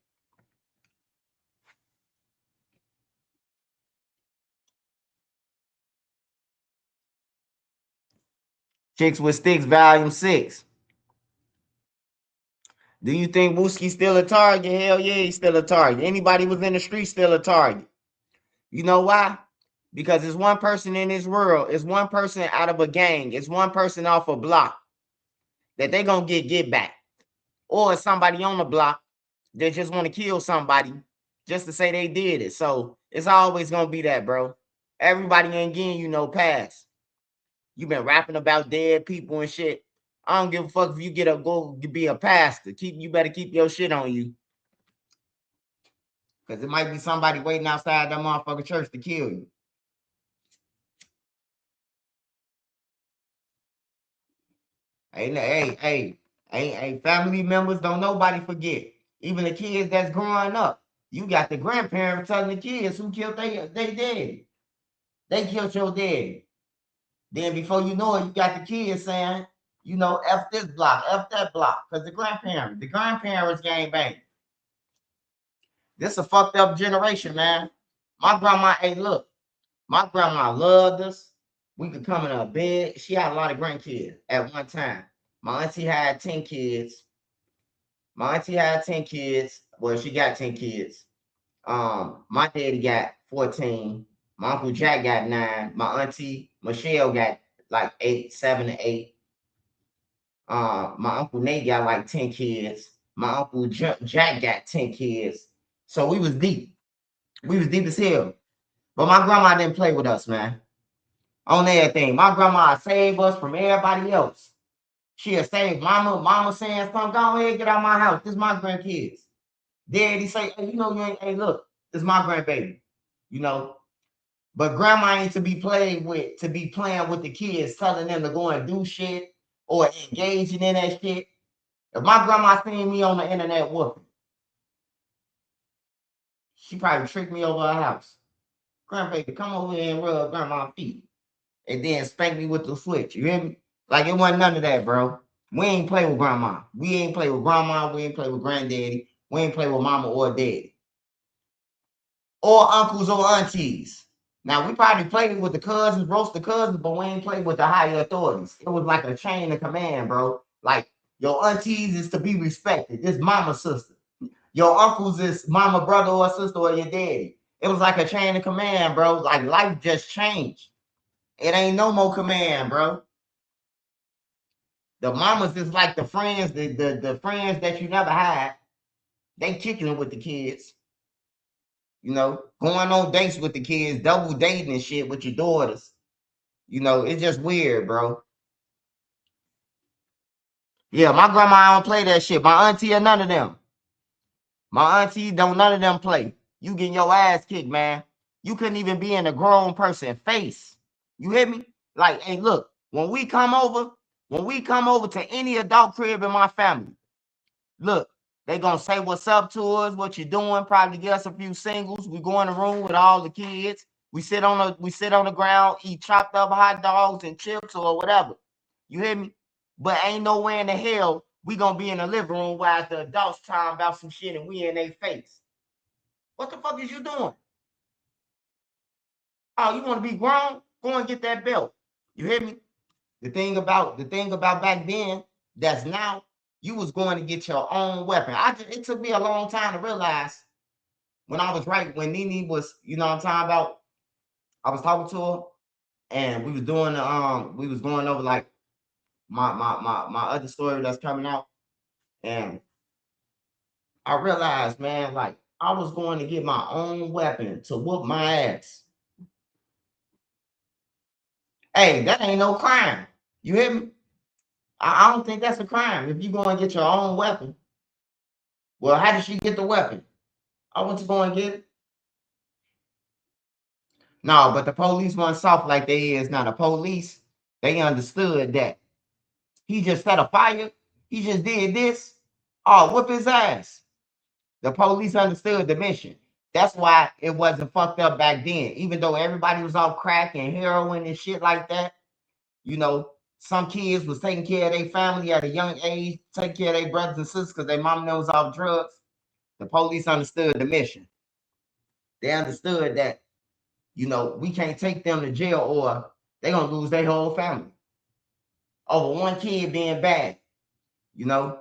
Chicks with Sticks, Volume 6. Do you think Wooski still a target? Hell yeah, he's still a target. Anybody was in the street still a target. You know why? Because it's one person in this world. It's one person out of a gang. It's one person off a block that they gonna get back. Or somebody on the block that just want to kill somebody just to say they did it. So it's always gonna be that, bro. Everybody ain't getting you no pass. You been rapping about dead people and shit. I don't give a fuck if you go be a pastor. You better keep your shit on you. Cause it might be somebody waiting outside that motherfucking church to kill you. Hey, family members, don't nobody forget. Even the kids that's growing up. You got the grandparents telling the kids who killed they daddy. They killed your daddy. Then before you know it, you got the kids saying, you know, F this block, F that block. Because the grandparents gang bang. This a fucked up generation, man. My grandma, hey, look, my grandma loved us. We could come in her bed. She had a lot of grandkids at one time. My auntie had 10 kids. Well, she got 10 kids. My daddy got 14. My Uncle Jack got 9. My auntie Michelle got like 7 to 8. My Uncle Nate got like 10 kids. My Uncle Jack got 10 kids. So we was deep. We was deep as hell. But my grandma didn't play with us, man. On everything. My grandma saved us from everybody else. She'll save mama saying something, go ahead, get out of my house. This is my grandkids. Daddy say, hey, you know, you ain't, hey, look, this is my grandbaby. You know. But grandma ain't to be playing with the kids, telling them to go and do shit or engaging in that shit. If my grandma seen me on the internet whooping, she probably tricked me over her house. Grandbaby, come over here and rub grandma's feet. And then spank me with the switch. You hear me? Like it wasn't none of that, bro. We ain't play with grandma. We ain't play with grandma. We ain't play with granddaddy. We ain't play with mama or daddy. Or uncles or aunties. Now, we probably played with the cousins, roast the cousins, but we ain't played with the higher authorities. It was like a chain of command, bro. Like, your aunties is to be respected. This mama sister. Your uncles is mama, brother, or sister, or your daddy. It was like a chain of command, bro. Like, life just changed. It ain't no more command, bro. The mamas is like the friends, the friends that you never had. They kicking it with the kids. You know, going on dates with the kids, double dating and shit with your daughters. You know, it's just weird, bro. Yeah, my grandma don't play that shit. My auntie or none of them. My auntie don't none of them play. You getting your ass kicked, man. You couldn't even be in a grown person face. You hear me? Like, hey, look, When we come over to any adult crib in my family, look, they gonna say what's up to us, what you doing, probably get us a few singles. We go in the room with all the kids. We sit on the ground, eat chopped up hot dogs and chips or whatever. You hear me? But ain't nowhere in the hell we gonna be in the living room while the adults talking about some shit and we in their face. What the fuck is you doing? Oh, you want to be grown? Go and get that belt. You hear me? The thing about back then, that's now, you was going to get your own weapon. It took me a long time to realize when Nene was, you know what I'm talking about, I was talking to her and we was doing we was going over like my other story that's coming out, and I realized, man, like I was going to get my own weapon to whoop my ass. Hey, that ain't no crime. You hear me? I don't think that's a crime if you go and get your own weapon. Well, how did she get the weapon? I went to go and get it. No, but the police weren't soft like they is now. The police, they understood that he just set a fire. He just did this. Oh, whoop his ass. The police understood the mission. That's why it wasn't fucked up back then. Even though everybody was off crack and heroin and shit like that, you know, some kids was taking care of their family at a young age, taking care of their brothers and sisters because their mom was off drugs. The police understood the mission. They understood that, you know, we can't take them to jail or they're going to lose their whole family over one kid being bad, you know.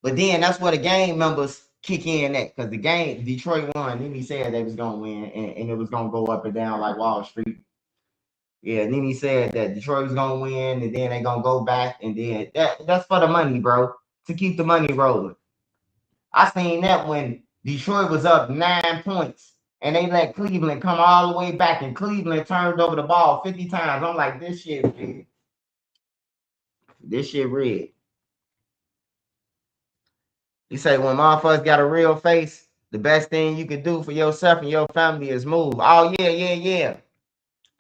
But then that's where the gang members kick in at, because the game, Detroit won. Nene said they was going to win and it was going to go up and down like Wall Street. Yeah, Nene said that Detroit was going to win and then they're going to go back, and then that's for the money, bro, to keep the money rolling. I seen that when Detroit was up 9 points and they let Cleveland come all the way back, and Cleveland turned over the ball 50 times. I'm like, this shit rigged. This shit rigged. He say when motherfuckers got a real face, the best thing you can do for yourself and your family is move. Oh, yeah.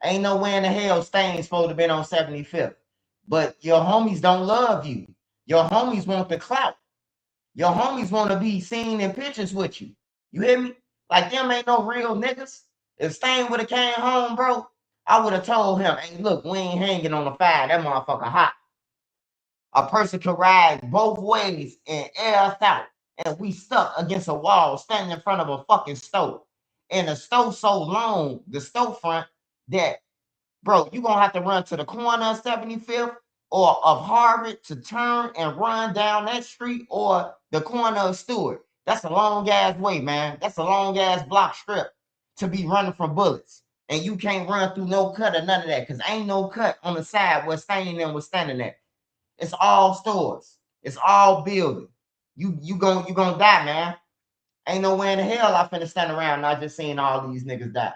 Ain't nowhere in the hell Stain's supposed to been on 75th. But your homies don't love you. Your homies want the clout. Your homies want to be seen in pictures with you. You hear me? Like, them ain't no real niggas. If Stain would have came home, bro, I would have told him, hey, look, we ain't hanging on the fire. That motherfucker hot. A person could ride both ways and air us out, and we stuck against a wall standing in front of a fucking stove. And the stove so long, the storefront, that, bro, you gonna have to run to the corner of 75th or of Harvard to turn and run down that street, or the corner of Stewart. That's a long ass way, man. That's a long ass block strip to be running from bullets. And you can't run through no cut or none of that, because ain't no cut on the side where Stain them was standing at. It's all stores. It's all building. You gonna die, man. Ain't nowhere in the hell I finna stand around not just seeing all these niggas die.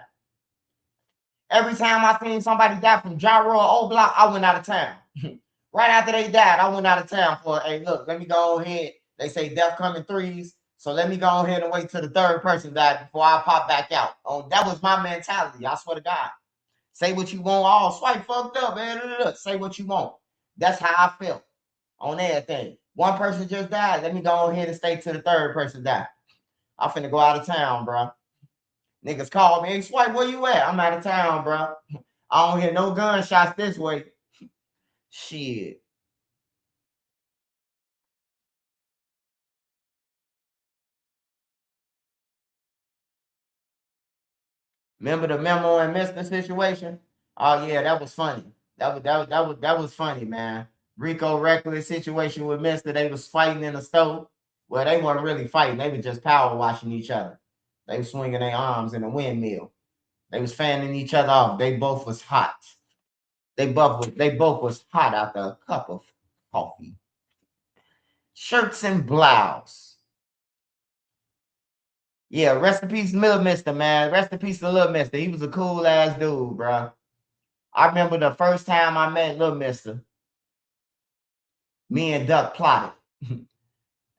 Every time I seen somebody die from Gyro or O Block, I went out of town. Right after they died, I went out of town for, hey, look, let me go ahead. They say death come in threes, so let me go ahead and wait till the third person died before I pop back out. Oh, that was my mentality. I swear to God. Say what you want. All swipe fucked up, man. Say what you want. That's how I felt on everything. One person just died. Let me go ahead and stay till the third person died. I'm finna go out of town, bro. Niggas call me, hey, Swipe, where you at? I'm out of town, bro. I don't hear no gunshots this way. Shit. Remember the memo and Mr. situation? Oh yeah, that was funny. That was funny, man. Rico Reckless situation with Mr. They was fighting in the stove. Well, they weren't really fighting. They were just power washing each other. They was swinging their arms in a windmill. They was fanning each other off. They both was hot. They both was hot after a cup of coffee. Shirts and blouse. Yeah, rest in peace, Little Mister, man. Rest in peace to Little Mister. He was a cool ass dude, bro. I remember the first time I met Little Mister. Me and Duck plotted.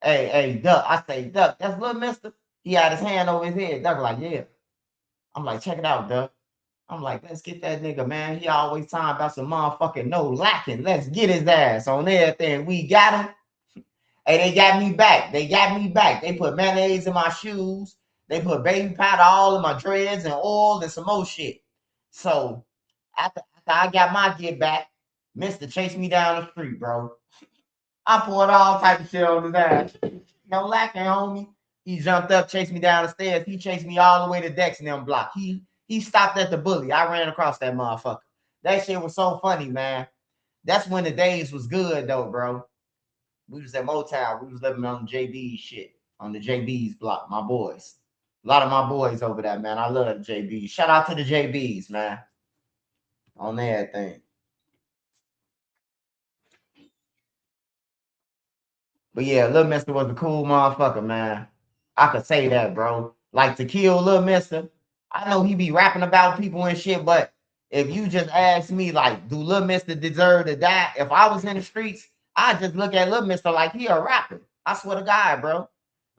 Hey, Duck. I say, Duck, that's Little Mister. He had his hand over his head. Duck like, yeah. I'm like, check it out, Duck. I'm like, let's get that nigga, man. He always talking about some motherfucking no lacking. Let's get his ass on everything. We got him. Hey, they got me back. They got me back. They put mayonnaise in my shoes. They put baby powder all in my dreads and oil and some more shit. So after I got my get back, Mister chased me down the street, bro. I poured all type of shit on his ass. No lacking, homie. He jumped up, chased me down the stairs. He chased me all the way to Dex and them block. He stopped at the bully. I ran across that motherfucker. That shit was so funny, man. That's when the days was good though, bro. We was at Motown. We was living on the JB's shit. On the JB's block, my boys. A lot of my boys over there, man. I love the JB's. Shout out to the JB's, man. On everything. But yeah, Lil Mister was a cool motherfucker, man. I could say that, bro. Like to kill Lil Mister. I know he be rapping about people and shit, but if you just ask me, like, do Lil Mister deserve to die? If I was in the streets, I just look at Lil Mister like he a rapper. I swear to God, bro.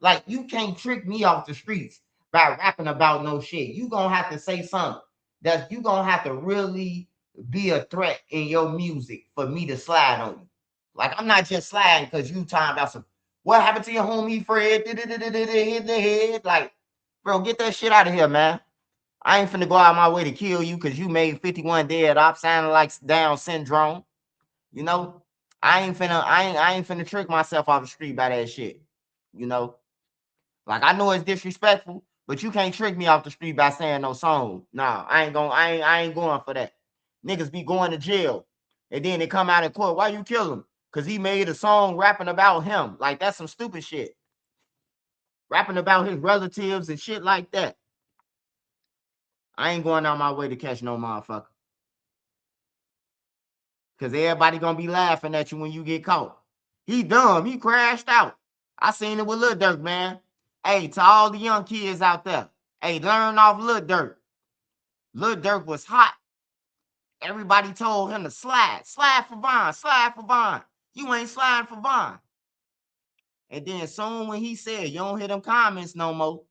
Like, you can't trick me off the streets by rapping about no shit. You gonna have to say something that you gonna have to really be a threat in your music for me to slide on you. Like, I'm not just sliding because you talking about some what happened to your homie Fred? Hit the head. Like, bro, get that shit out of here, man. I ain't finna go out my way to kill you because you made 51 dead off sounding like Down syndrome. You know, I ain't finna trick myself off the street by that shit. You know, like I know it's disrespectful, but you can't trick me off the street by saying no song. Nah, I ain't going for that. Niggas be going to jail. And then they come out in court. Why you kill him? Because he made a song rapping about him. Like that's some stupid shit. Rapping about his relatives and shit like that. I ain't going out my way to catch no motherfucker. Because everybody gonna be laughing at you when you get caught. He dumb. He crashed out. I seen it with Lil Durk, man. Hey, to all the young kids out there. Hey, learn off Lil Durk. Lil Durk was hot. Everybody told him to slide. Slide for Vaughn. Slide for Vaughn. You ain't sliding for Vaughn. And then soon when he said, you don't hear them comments no more.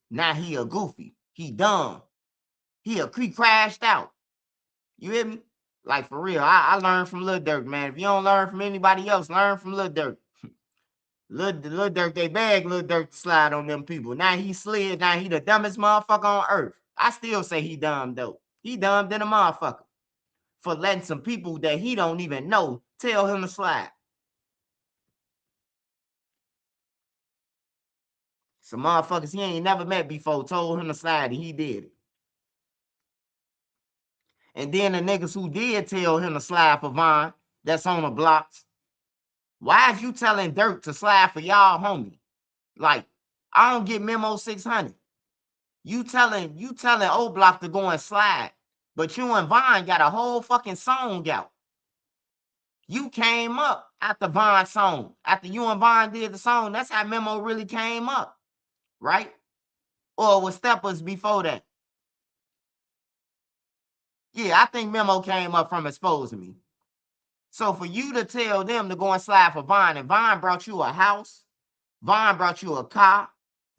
Now he a goofy. He dumb. He crashed out. You hear me? Like for real. I learned from Lil Durk, man. If you don't learn from anybody else, learn from Lil Durk. Lil Durk, they bag Lil Durk to slide on them people. Now he slid. Now he the dumbest motherfucker on earth. I still say he dumb though. He dumb than a motherfucker for letting some people that he don't even know tell him to slide. Some motherfuckers he ain't never met before told him to slide and he did it. And then the niggas who did tell him to slide for Vaughn, that's on the blocks. Why is you telling Dirk to slide for y'all homie? Like, I don't get Memo 600. You telling O Block to go and slide, but you and Vaughn got a whole fucking song out. You came up after Vaughn's song. After you and Vaughn did the song, that's how Memo really came up, right? Or was Steppers before that? Yeah, I think Memo came up from exposing me. So for you to tell them to go and slide for Vaughn, and Vaughn brought you a house, Vaughn brought you a car,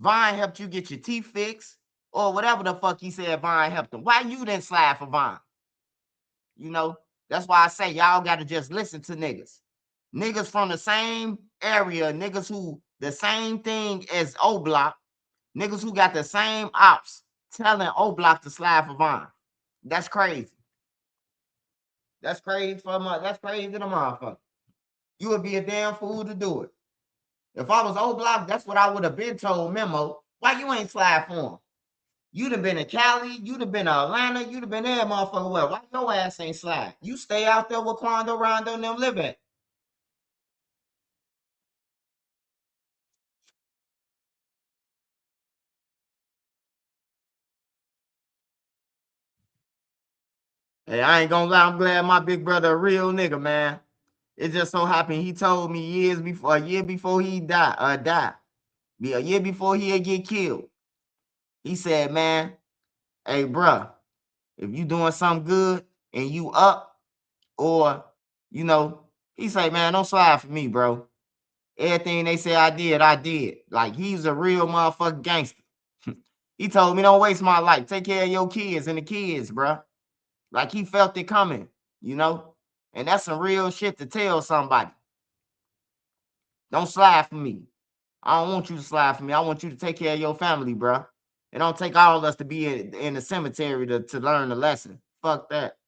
Vaughn helped you get your teeth fixed, or whatever the fuck he said Vaughn helped him. Why you didn't slide for Vaughn? You know, that's why I say y'all got to just listen to niggas. Niggas from the same area, niggas who the same thing as O Block, niggas who got the same ops telling O Block to slide for Vaughn. That's crazy. That's crazy that's crazy to the motherfucker. You would be a damn fool to do it. If I was O Block, that's what I would have been told Memo. Why you ain't slide for him? You'd have been in Cali, you'd have been in Atlanta, you'd have been there, motherfucker. Well, why your ass ain't slide? You stay out there with Quando, Rondo, and them live at. Hey, I ain't gonna lie, I'm glad my big brother a real nigga, man. It just so happened he told me a year before he died. A year before he'd get killed. He said, man, hey, bruh, if you doing something good and you up, or, you know, he say, man, don't slide for me, bro. Everything they say I did. Like, he's a real motherfucking gangster. He told me, don't waste my life. Take care of your kids and the kids, bruh. Like he felt it coming, you know? And that's some real shit to tell somebody. Don't slide for me. I don't want you to slide for me. I want you to take care of your family, bruh. It don't take all of us to be in the cemetery to learn the lesson. Fuck that.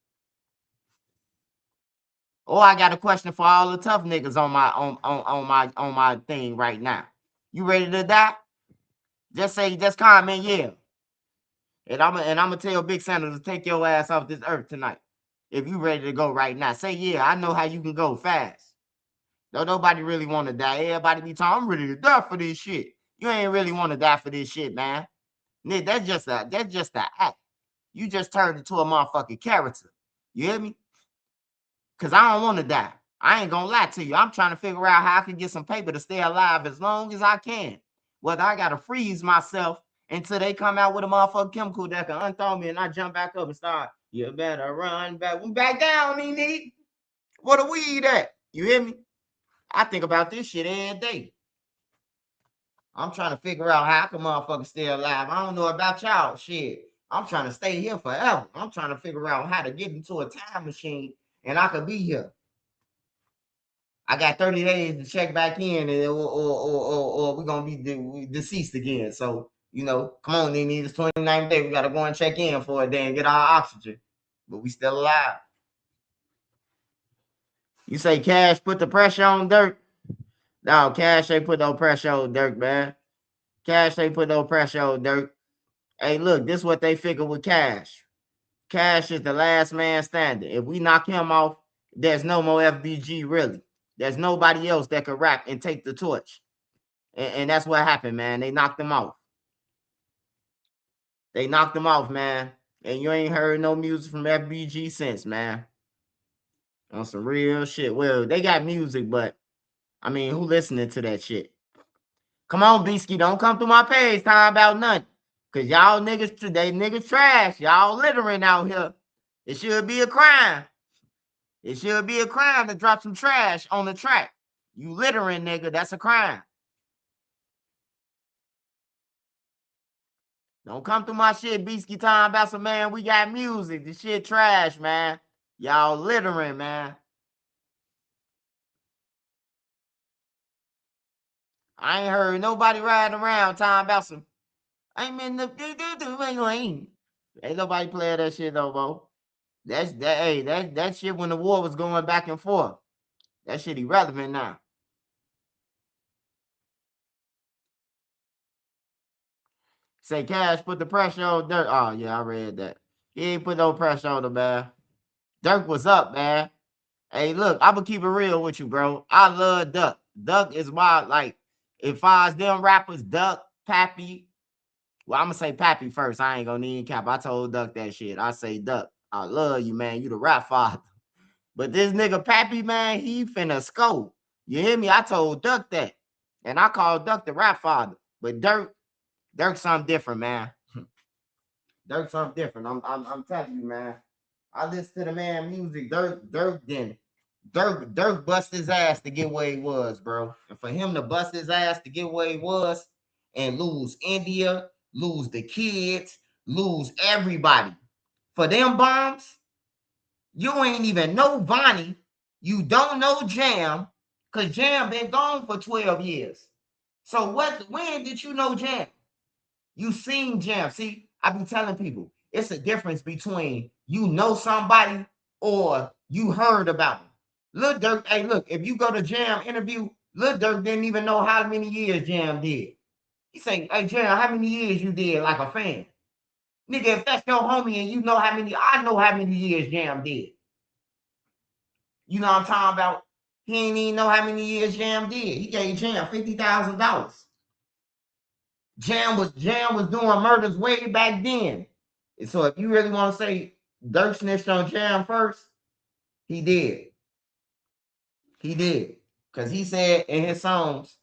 Or I got a question for all the tough niggas on my thing right now. You ready to die? Just comment, yeah. And I'm gonna tell Big Santa to take your ass off this earth tonight. If you ready to go right now, say yeah. I know how you can go fast. Don't nobody really want to die. Everybody be talking, I'm ready to die for this shit. You ain't really want to die for this shit, man. Nigga, that's just a act. You just turned into a motherfucking character. You hear me? Cause I don't want to die. I ain't gonna lie to you. I'm trying to figure out how I can get some paper to stay alive as long as I can. Whether I gotta freeze myself until they come out with a motherfucking chemical that can unthaw me and I jump back up and start. You better run back. We back down, Nene. Where the weed at? You hear me? I think about this shit every day. I'm trying to figure out how I can motherfucker stay alive. I don't know about y'all. Shit. I'm trying to stay here forever. I'm trying to figure out how to get into a time machine and I could be here. I got 30 days to check back in, and or we're gonna be deceased again. So, you know, come on, they need this 29th day. We gotta go and check in for a day and get our oxygen. But we still alive. You say Cash put the pressure on Dirk? No, Cash ain't put no pressure on Dirk, man. Cash ain't put no pressure on Dirk. Hey, look, this is what they figure with Cash. Cash is the last man standing. If we knock him off, there's no more FBG, really. There's nobody else that could rap and take the torch. And that's what happened, man. They knocked him off. They knocked him off, man. And you ain't heard no music from FBG since, man. On some real shit. Well, they got music, but I mean, who listening to that shit? Come on, Beastie, don't come through my page talking about nothing. Cause y'all niggas trash. Y'all littering out here. It should be a crime. It should be a crime to drop some trash on the track. You littering, nigga. That's a crime. Don't come through my shit, Beastie, talking about some, man, we got music. This shit trash, man. Y'all littering, man. I ain't heard nobody riding around talking about some, I'm in the ain't nobody playing that shit no more. That shit when the war was going back and forth. That shit irrelevant now. Say Cash put the pressure on Dirk. Oh yeah, I read that. He ain't put no pressure on him, man. Dirk was up, man. Hey, look, I'm gonna keep it real with you, bro. I love Duck. Duck is my, like, if I was them rappers, Duck, Pappy. Well, I'm gonna say Pappy first. I ain't gonna need cap. I told Duck that shit. I say Duck. I love you, man. You the rap father. But this nigga Pappy, man, he finna scope. You hear me? I told Duck that. And I called Duck the rap father. But Dirk's something different, man. Dirk's something different. I'm telling you, man. I listen to the man music. Dirk bust his ass to get where he was, bro. And for him to bust his ass to get where he was and lose India, lose the kids, lose everybody. For them bombs, you ain't even know Vonnie. You don't know Jam, because Jam been gone for 12 years. So when did you know Jam? You seen Jam. See, I be telling people, it's a difference between you know somebody or you heard about them. Lil Durk, hey, look, if you go to Jam interview, Lil Durk didn't even know how many years Jam did. He say, hey, Jam, how many years you did like a fan? Nigga, if that's your homie and you know how many, I know how many years Jam did. You know what I'm talking about? He ain't even know how many years Jam did. He gave Jam $50,000. Jam was doing murders way back then. And so if you really want to say Durk snitched on Jam first, he did. He did. Because he said in his songs,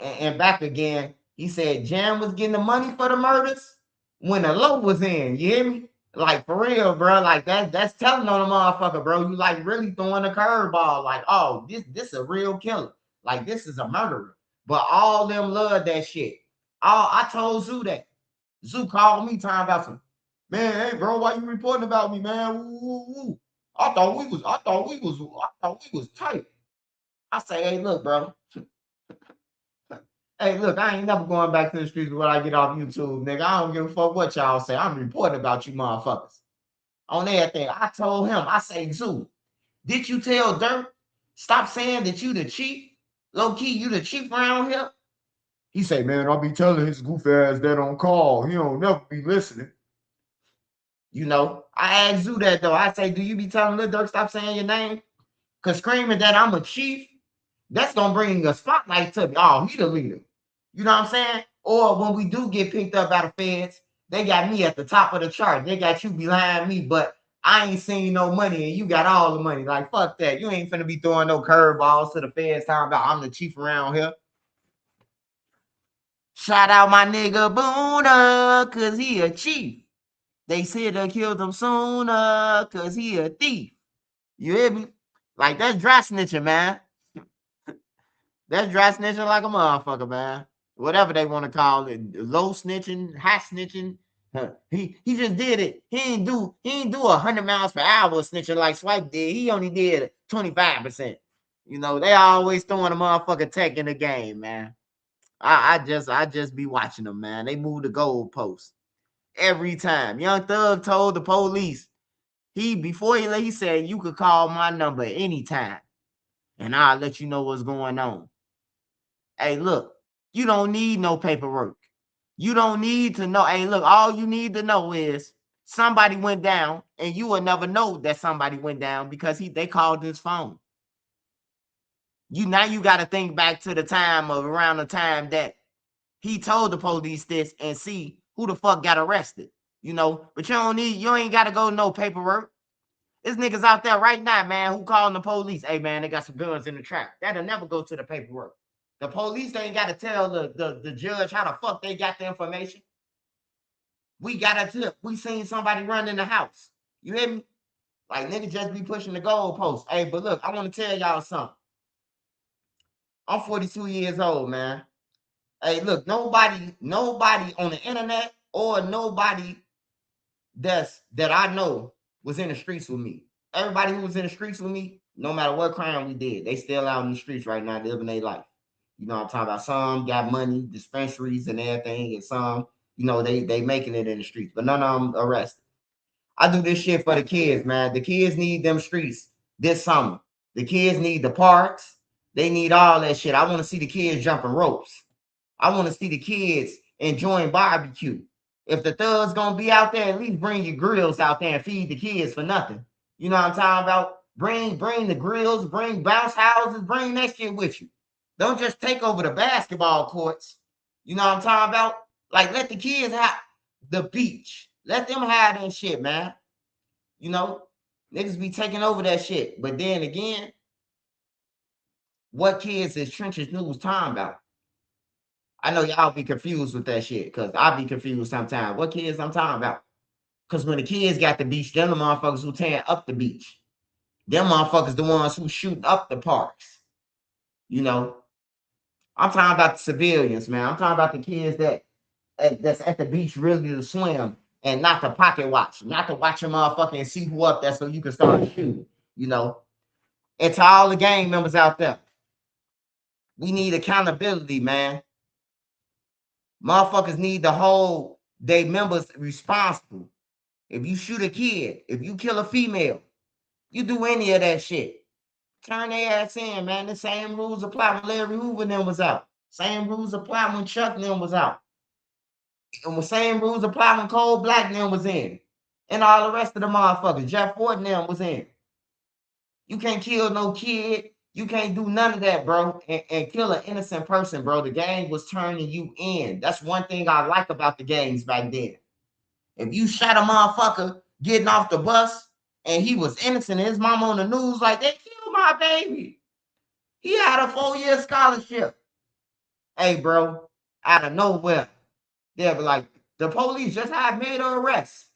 and back again, he said Jam was getting the money for the murders when the low was in. You hear me? Like, for real, bro. Like, that's telling on a motherfucker, bro. You like really throwing a curveball. Like, oh, this a real killer. Like, this is a murderer. But all them love that shit. I told Zoo that. Zoo called me talking about some, man, hey bro, why you reporting about me, man? Woo, woo, woo. I thought we was tight. I say, hey, look, bro. Hey, look, I ain't never going back to the streets when I get off YouTube, nigga. I don't give a fuck what y'all say. I'm reporting about you motherfuckers. On everything. I told him, I say, Zoo, did you tell Dirt? Stop saying that you the chief. Low key, you the chief around here. He say, man, I'll be telling his goof ass that on call. He don't never be listening. You know, I asked Zoo that though. I say, do you be telling Lil Durk stop saying your name? Cause screaming that I'm a chief, that's gonna bring a spotlight to me. Oh, he the leader. You know what I'm saying? Or when we do get picked up by the feds, they got me at the top of the chart. They got you behind me, but I ain't seen no money and you got all the money. Like, fuck that. You ain't finna be throwing no curveballs to the feds talking about I'm the chief around here. Shout out my nigga Boona, cause he a chief. They said I killed him sooner, cause he a thief. You hear me? Like, that's dry snitching, man. That's dry snitching like a motherfucker, man. Whatever they want to call it, low snitching, high snitching. He just did it. He ain't do 100 miles per hour snitching like Swipe did. He only did 25%. You know, they always throwing a motherfucker tech in the game, man. I just be watching them, man. They move the goalposts every time. Young Thug told the police before he said you could call my number anytime, and I'll let you know what's going on. Hey, look, you don't need no paperwork. You don't need to know. Hey, look, all you need to know is somebody went down, and you will never know that somebody went down because they called his phone. You got to think back to the time of around the time that he told the police this and see who the fuck got arrested. You know, but you ain't got to go no paperwork. There's niggas out there right now, man, who calling the police. Hey, man, they got some guns in the trap. That'll never go to the paperwork. The police ain't got to tell the judge how the fuck they got the information. We got a tip. We seen somebody run in the house. You hear me? Like, niggas just be pushing the goalposts. Hey, but look, I want to tell y'all something. I'm 42 years old, man. Hey, look, nobody on the internet or nobody that I know was in the streets with me. Everybody who was in the streets with me, no matter what crime we did, they still out in the streets right now living their life. You know what I'm talking about? Some got money, dispensaries and everything, and some, you know, they making it in the streets, but none of them arrested. I do this shit for the kids, man. The kids need them streets this summer. The kids need the parks. They need all that shit. I want to see the kids jumping ropes. I want to see the kids enjoying barbecue. If the thugs gonna be out there, at least bring your grills out there and feed the kids for nothing. You know what I'm talking about? Bring the grills, bring bounce houses, bring that shit with you. Don't just take over the basketball courts. You know what I'm talking about? Like, let the kids have the beach. Let them have that shit, man. You know, niggas be taking over that shit. But then again, what kids is Trenches News talking about? I know y'all be confused with that shit, because I be confused sometimes. What kids I'm talking about? Because when the kids got the beach, them the motherfuckers who tearing up the beach. Them motherfuckers the ones who shooting up the parks. You know, I'm talking about the civilians, man. I'm talking about the kids that's at the beach really to swim and not to pocket watch, not to watch a motherfucker and see who up there so you can start shooting, you know. And to all the gang members out there, we need accountability, man. Motherfuckers need to hold their members responsible. If you shoot a kid, if you kill a female, you do any of that shit, turn their ass in, man. The same rules apply when Larry Hoover and them was out. Same rules apply when Chuck and them was out. And the same rules apply when Cole Black and them was in. And all the rest of the motherfuckers. Jeff Ford and them was in. You can't kill no kid. You can't do none of that, bro, and kill an innocent person, bro. The gang was turning you in. That's one thing I like about the gangs back then. If you shot a motherfucker getting off the bus and he was innocent, and his mama on the news like, they killed my baby. He had a 4-year scholarship. Hey, bro, out of nowhere, they'll be like, the police just had made an arrest.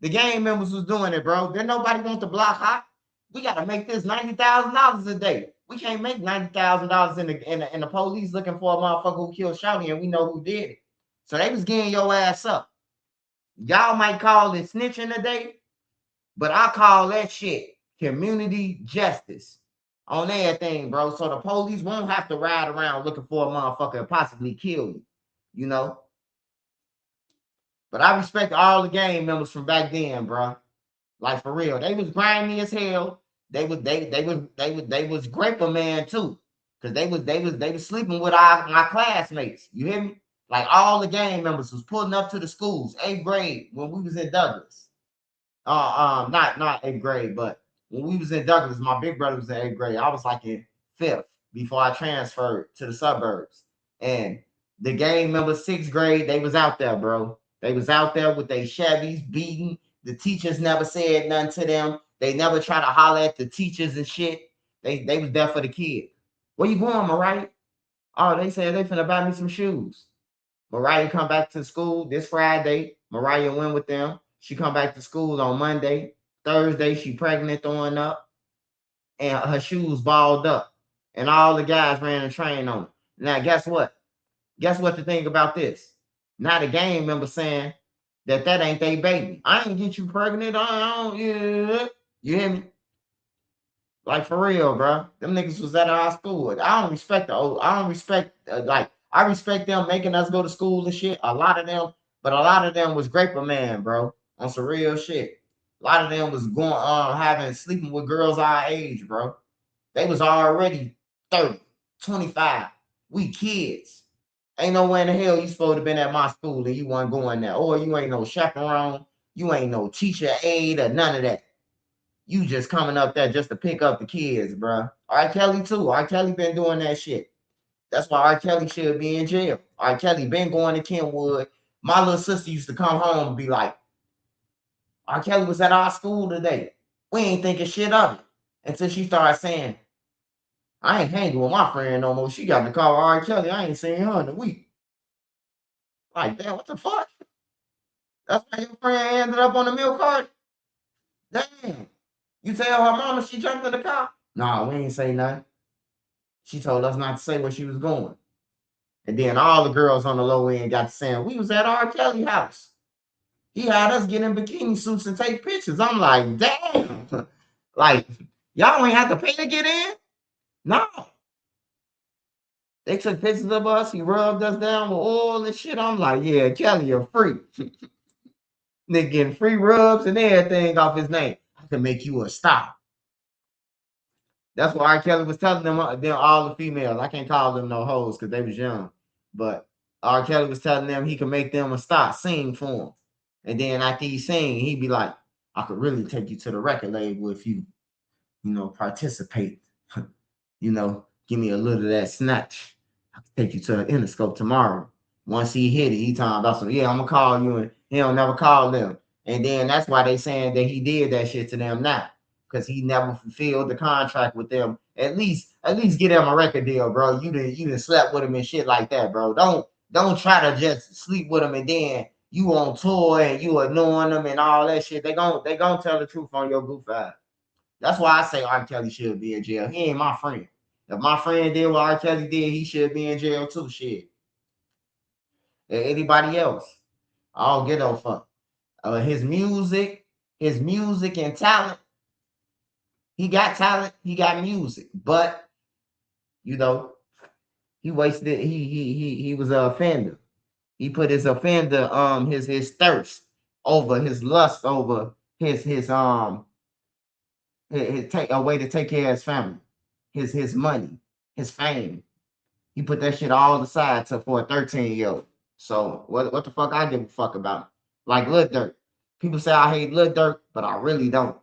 The gang members was doing it, bro. Then nobody want the block hot. We got to make this $90,000 a day. We can't make $90,000 in the police looking for a motherfucker who killed Shouty, and we know who did it. So they was getting your ass up. Y'all might call it snitching today, but I call that shit community justice on everything, bro. So the police won't have to ride around looking for a motherfucker and possibly kill you, you know? But I respect all the gang members from back then, bro. Like for real. They was grimy as hell. They was graper man too. Cause they was sleeping with my classmates. You hear me? Like all the gang members was pulling up to the schools, 8th grade when we was in Douglas. Not 8th grade, but when we was in Douglas, my big brother was in 8th grade. I was like in 5th before I transferred to the suburbs. And the gang members 6th grade, they was out there, bro. They was out there with their Chevys beating. The teachers never said nothing to them. They never try to holler at the teachers and shit. They was there for the kid. Where you going, Mariah? Oh, they said they finna buy me some shoes. Mariah come back to school this Friday. Mariah went with them. She come back to school on Monday. Thursday, she pregnant, throwing up, and her shoes balled up. And all the guys ran a train on her. Now, guess what? Guess what the thing about this? Now the gang member saying that ain't they baby. I ain't get you pregnant. I don't, yeah. You hear me? Like for real, bro. Them niggas was at our school. I don't respect I respect them making us go to school and shit. A lot of them, but a lot of them was graper man, bro. On some real shit. A lot of them was going having sleeping with girls our age, bro. They was already 30, 25. We kids. Ain't nowhere in the hell you supposed to been at my school and you wasn't going there. Or you ain't no chaperone, you ain't no teacher aide or none of that. You just coming up there just to pick up the kids, bro. R. Kelly too. R. Kelly been doing that shit. That's why R. Kelly should be in jail. R. Kelly been going to Kenwood. My little sister used to come home and be like, R. Kelly was at our school today. We ain't thinking shit of it. Until she started saying, I ain't hanging with my friend no more. She got to call R. Kelly. I ain't seen her in a week. Like, damn, what the fuck? That's why your friend ended up on the milk cart? Damn. You tell her mama she jumped in the car? Nah, we ain't say nothing. She told us not to say where she was going. And then all the girls on the low end got to saying, we was at R. Kelly house. He had us get in bikini suits and take pictures. I'm like, damn. Like, y'all ain't have to pay to get in? No. They took pictures of us. He rubbed us down with oil and shit. I'm like, yeah, Kelly, you're free. Nigga getting free rubs and everything off his name. I can make you a star. That's what R. Kelly was telling them all the females. I can't call them no hoes because they was young. But R. Kelly was telling them he could make them a star, sing for him. And then after he sing, he'd be like, I could really take you to the record label if you participate. Give me a little of that snatch. I could take you to the Interscope tomorrow. Once he hit it, he talking about some, yeah, I'm going to call you. And he don't never call them. And then that's why they saying that he did that shit to them now. Because he never fulfilled the contract with them. At least get them a record deal, bro. You done slept with him and shit like that, bro. Don't try to just sleep with him and then you on tour and you ignoring them and all that shit. They gon' tell the truth on your goof ass. That's why I say R. Kelly should be in jail. He ain't my friend. If my friend did what R. Kelly did, he should be in jail too. Shit. And anybody else, I don't get no fuck. His music and talent. He got talent, he got music, but he wasted. He was an offender. He put his offender his thirst over his lust over his take a way to take care of his family, his money, his fame. He put that shit all aside for a 13-year-old. So what the fuck I give a fuck about? Like Lil Durk. People say I hate Lil Durk, but I really don't.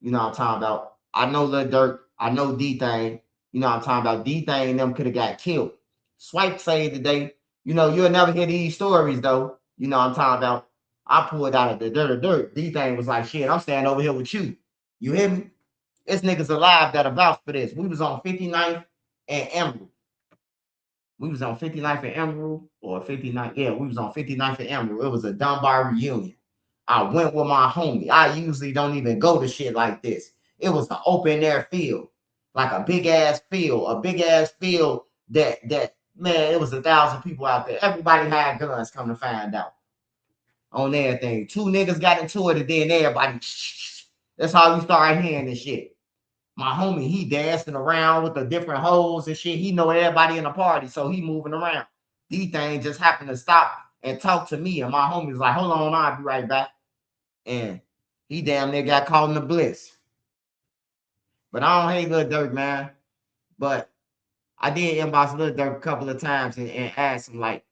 You know what I'm talking about? I know Lil Durk. I know D-Thing. You know what I'm talking about? D-Thing and them could have got killed. Swipe saved today. You'll never hear these stories, though. You know what I'm talking about? I pulled out of the dirt. D-Thing was like, shit, I'm standing over here with you. You hear me? It's niggas alive that are vouch for this. We was on 59th and Emerald. We was on 59th and Emerald or 59th. Yeah, we was on 59th and Emerald. It was a Dunbar reunion. I went with my homie. I usually don't even go to shit like this. It was an open air field, like a big ass field that man, it was 1,000 people out there. Everybody had guns, come to find out. on everything. Two niggas got into it, and then everybody. That's how you start hearing this shit. My homie, he dancing around with the different hoes and shit. He know everybody in the party, so he moving around. These things just happened to stop and talk to me, and my homie's like, "Hold on, I'll be right back." And he damn near got caught in the bliss. But I don't hate Lil Durk, man. But I did inbox Lil Durk a couple of times and ask him like,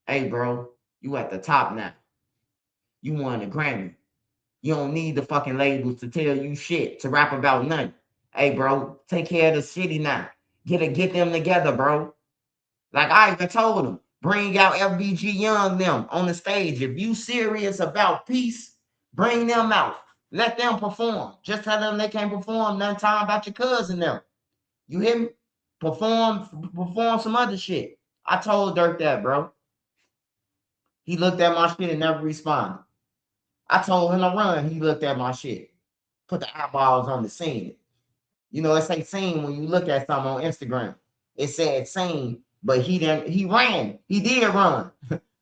"Hey, bro, you at the top now. You won a Grammy. You don't need the fucking labels to tell you shit, to rap about nothing. Hey, bro, take care of the city now. Get them together, bro." Like I even told him, bring out FBG Young them on the stage. If you serious about peace, bring them out. Let them perform. Just tell them they can't perform none time about your cousin them. You hear me? Perform some other shit. I told Dirk that, bro. He looked at my shit and never responded. I told him to run. He looked at my shit. Put the eyeballs on the scene. You know, it say seen when you look at something on Instagram. It said seen, but he didn't. He ran. He did run.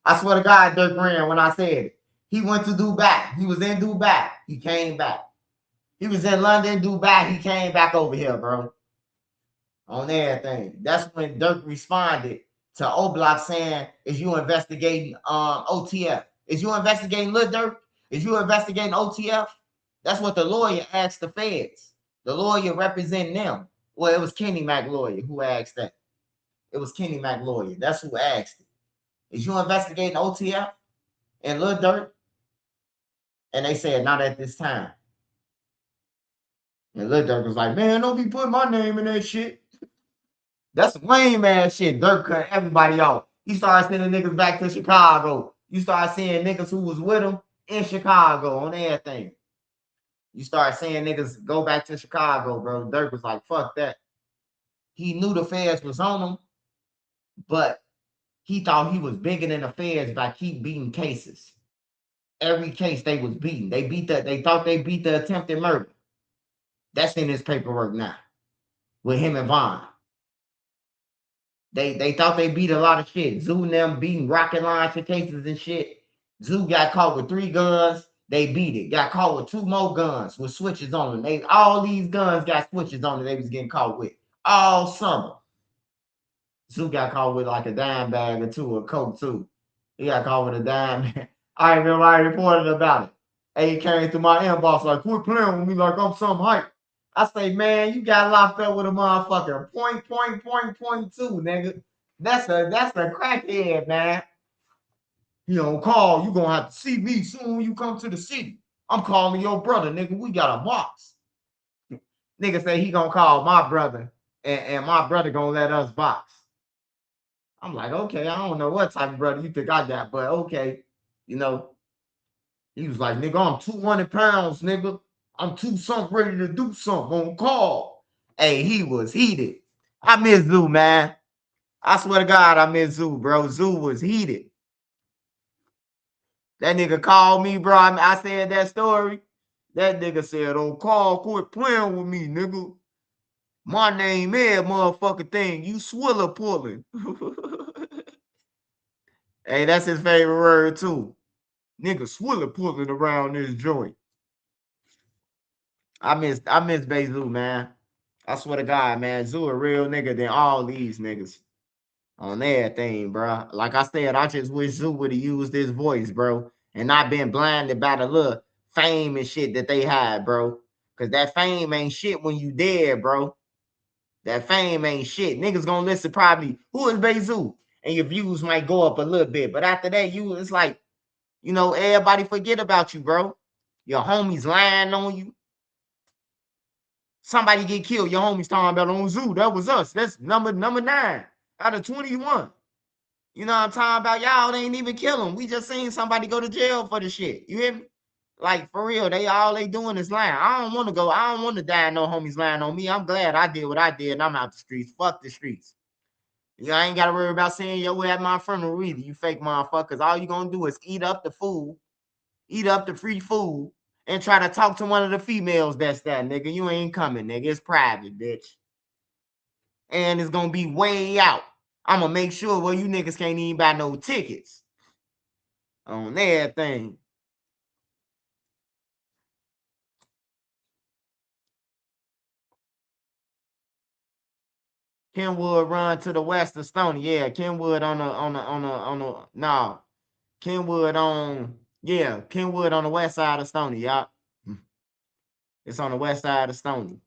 I swear to God, Dirk ran when I said it. He went to Dubai. He was in Dubai. He came back. He was in London, Dubai. He came back over here, bro. On everything. That's when Dirk responded to O-Block saying, "Is you investigating OTF? Is you investigating Lil Durk? Is you investigating OTF?" That's what the lawyer asked the feds. The lawyer representing them. Well, it was Kenny Mac lawyer who asked that. It was Kenny Mac lawyer. That's who asked it. Is you investigating OTF and Lil Durk? And they said, not at this time. And Lil Durk was like, "Man, don't be putting my name in that shit." That's lame ass shit. Dirk cut everybody off. He started sending niggas back to Chicago. You start seeing niggas who was with him in Chicago on everything. You start seeing niggas go back to Chicago, bro. Dirk was like, fuck that. He knew the feds was on him, but he thought he was bigger than the feds by keep beating cases. Every case they was beating. They thought they beat the attempted murder. That's in his paperwork now. With him and Vaughn. They thought they beat a lot of shit. Zoo and them beating rocket launcher cases and shit. Zoo got caught with 3 guns. They beat it. Got caught with 2 more guns with switches on them. All these guns got switches on them they was getting caught with. All summer. Zoo got caught with like a dime bag or 2 of coke too. He got caught with a dime bag. I remember I reported about it. And he came through my inbox like, "Quit playing with me like I'm some hype." I say, "Man, you got locked up with a motherfucker. .2, nigga. That's a crackhead, man. He don't call. You gonna have to see me soon when you come to the city. I'm calling your brother, nigga. We got a box." Nigga say he gonna call my brother, and my brother gonna let us box. I'm like, okay, I don't know what type of brother you think I got, but okay, you know. He was like, "Nigga, I'm 200 pounds, nigga. I'm too something ready to do something on call." Hey, he was heated. I miss Zoo, man. I swear to God, I miss Zoo, bro. Zoo was heated. That nigga called me, bro. I said that story. That nigga said, "Oh, call, quit playing with me, nigga. My name is motherfucking thing. You swiller pulling." Hey, that's his favorite word, too. Nigga swiller pulling around this joint. I miss Bayzoo, man. I swear to God, man. Zoo a real nigga than all these niggas on everything, bro. Like I said, I just wish Zoo would have used his voice, bro, and not been blinded by the little fame and shit that they had, bro. Cause that fame ain't shit when you dead, bro. That fame ain't shit. Niggas gonna listen probably, "Who is Bayzoo?" And your views might go up a little bit. But after that, it's like, everybody forget about you, bro. Your homies lying on you. Somebody get killed. Your homies talking about on Zoo. That was us. That's number 9 out of 21. You know what I'm talking about? Y'all ain't even kill him. We just seen somebody go to jail for the shit. You hear me? Like, for real, all they doing is lying. I don't want to go. I don't want to die. No homies lying on me. I'm glad I did what I did, and I'm out the streets. Fuck the streets. I ain't got to worry about saying yo at my funeral either. You fake motherfuckers. All you gonna do is eat up the food, eat up the free food, and try to talk to one of the females that's that, nigga. You ain't coming, nigga. It's private, bitch. And it's gonna be way out. I'm gonna make sure, well, you niggas can't even buy no tickets. on everything. Kenwood run to the west of Stony. Yeah, Kenwood on the no. Kenwood on Kenwood on the west side of Stony, y'all. It's on the west side of Stony.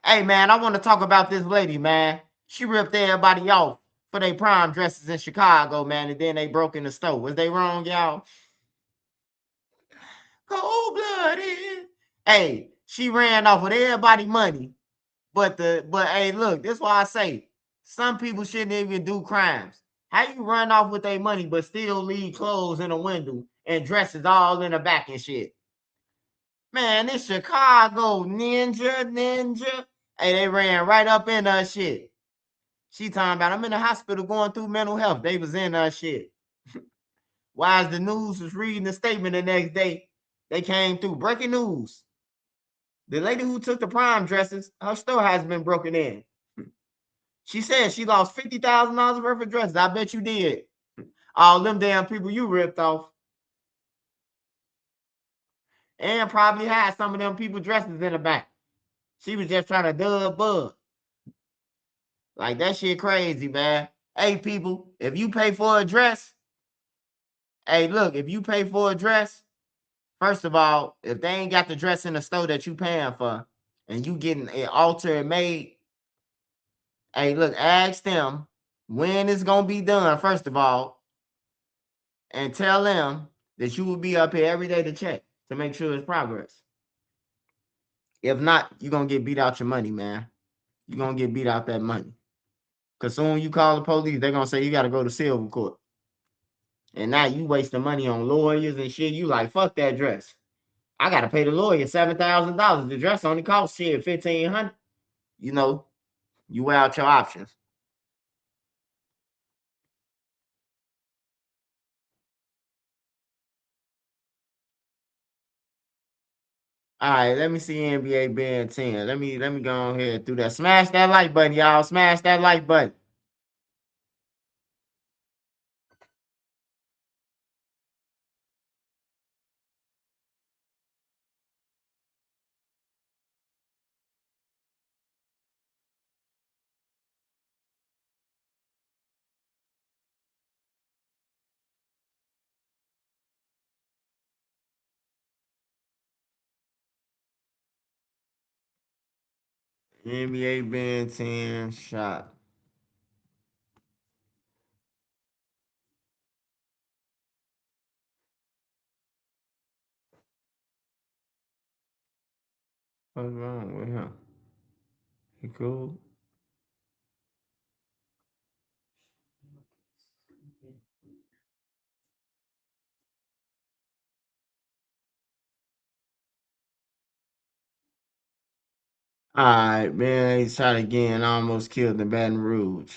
Hey man, I want to talk about this lady, man. She ripped everybody off for their prom dresses in Chicago, man, and then they broke in the store. Was they wrong, y'all? Cold-blooded. Hey, she ran off with everybody money. But hey, look, this is why I say some people shouldn't even do crimes. How you run off with their money but still leave clothes in a window and dresses all in the back and shit? Man, it's Chicago, ninja. Hey, they ran right up in her shit. She talking about, I'm in the hospital going through mental health. They was in her shit. Why is the news was reading the statement the next day? They came through. Breaking news. The lady who took the prom dresses, her store has been broken in. She said she lost $50,000 worth of dresses. I bet you did. All them damn people you ripped off. And probably had some of them people dresses in the back. She was just trying to dub bug. Like, that shit crazy, man. Hey, people, if you pay for a dress, hey, look, if you pay for a dress, first of all, if they ain't got the dress in the store that you paying for, and you getting it altered and made, hey, look, ask them when it's going to be done, first of all, and tell them that you will be up here every day to check to make sure it's progress. If not, you're going to get beat out your money, man. You're going to get beat out that money. Because soon you call the police, they're going to say you got to go to Silver Court. And now you wasting money on lawyers and shit. You like, fuck that dress. I got to pay the lawyer $7,000. The dress only costs shit $1,500. You know, you weigh out your options. All right, let me see NBA Ben 10. Let me go on here and do that. Smash that like button, y'all. Smash that like button. NBA Ben 10 shot. What's wrong with him? He cool? All right, man. He shot again. Almost killed in Baton Rouge.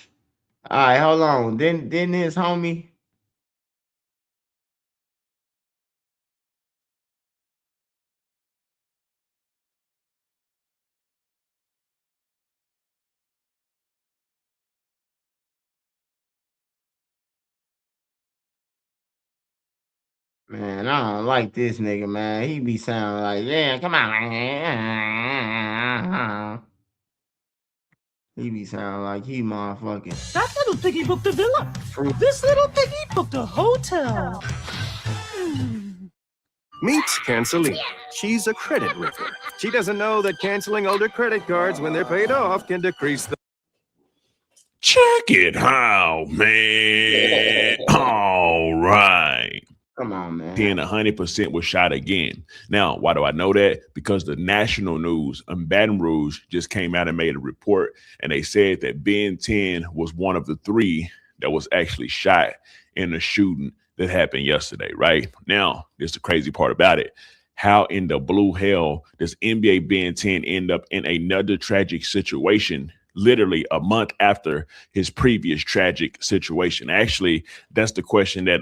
All right, hold on. Didn't his homie? Man, I don't like this nigga, man. He be sounding like, yeah, come on. He be sounding like he motherfucking. That little piggy booked a villa. This little piggy booked a hotel. Meet Cancelee. She's a credit ripper. She doesn't know that canceling older credit cards when they're paid off can decrease the... Check it out, man. All right. Come on, man. 100% was shot again. Now, why do I know that? Because the national news in Baton Rouge just came out and made a report, and they said that Ben 10 was one of the 3 that was actually shot in a shooting that happened yesterday, right? Now, this is the crazy part about it. How in the blue hell does NBA Ben 10 end up in another tragic situation literally a month after his previous tragic situation? Actually, that's the question that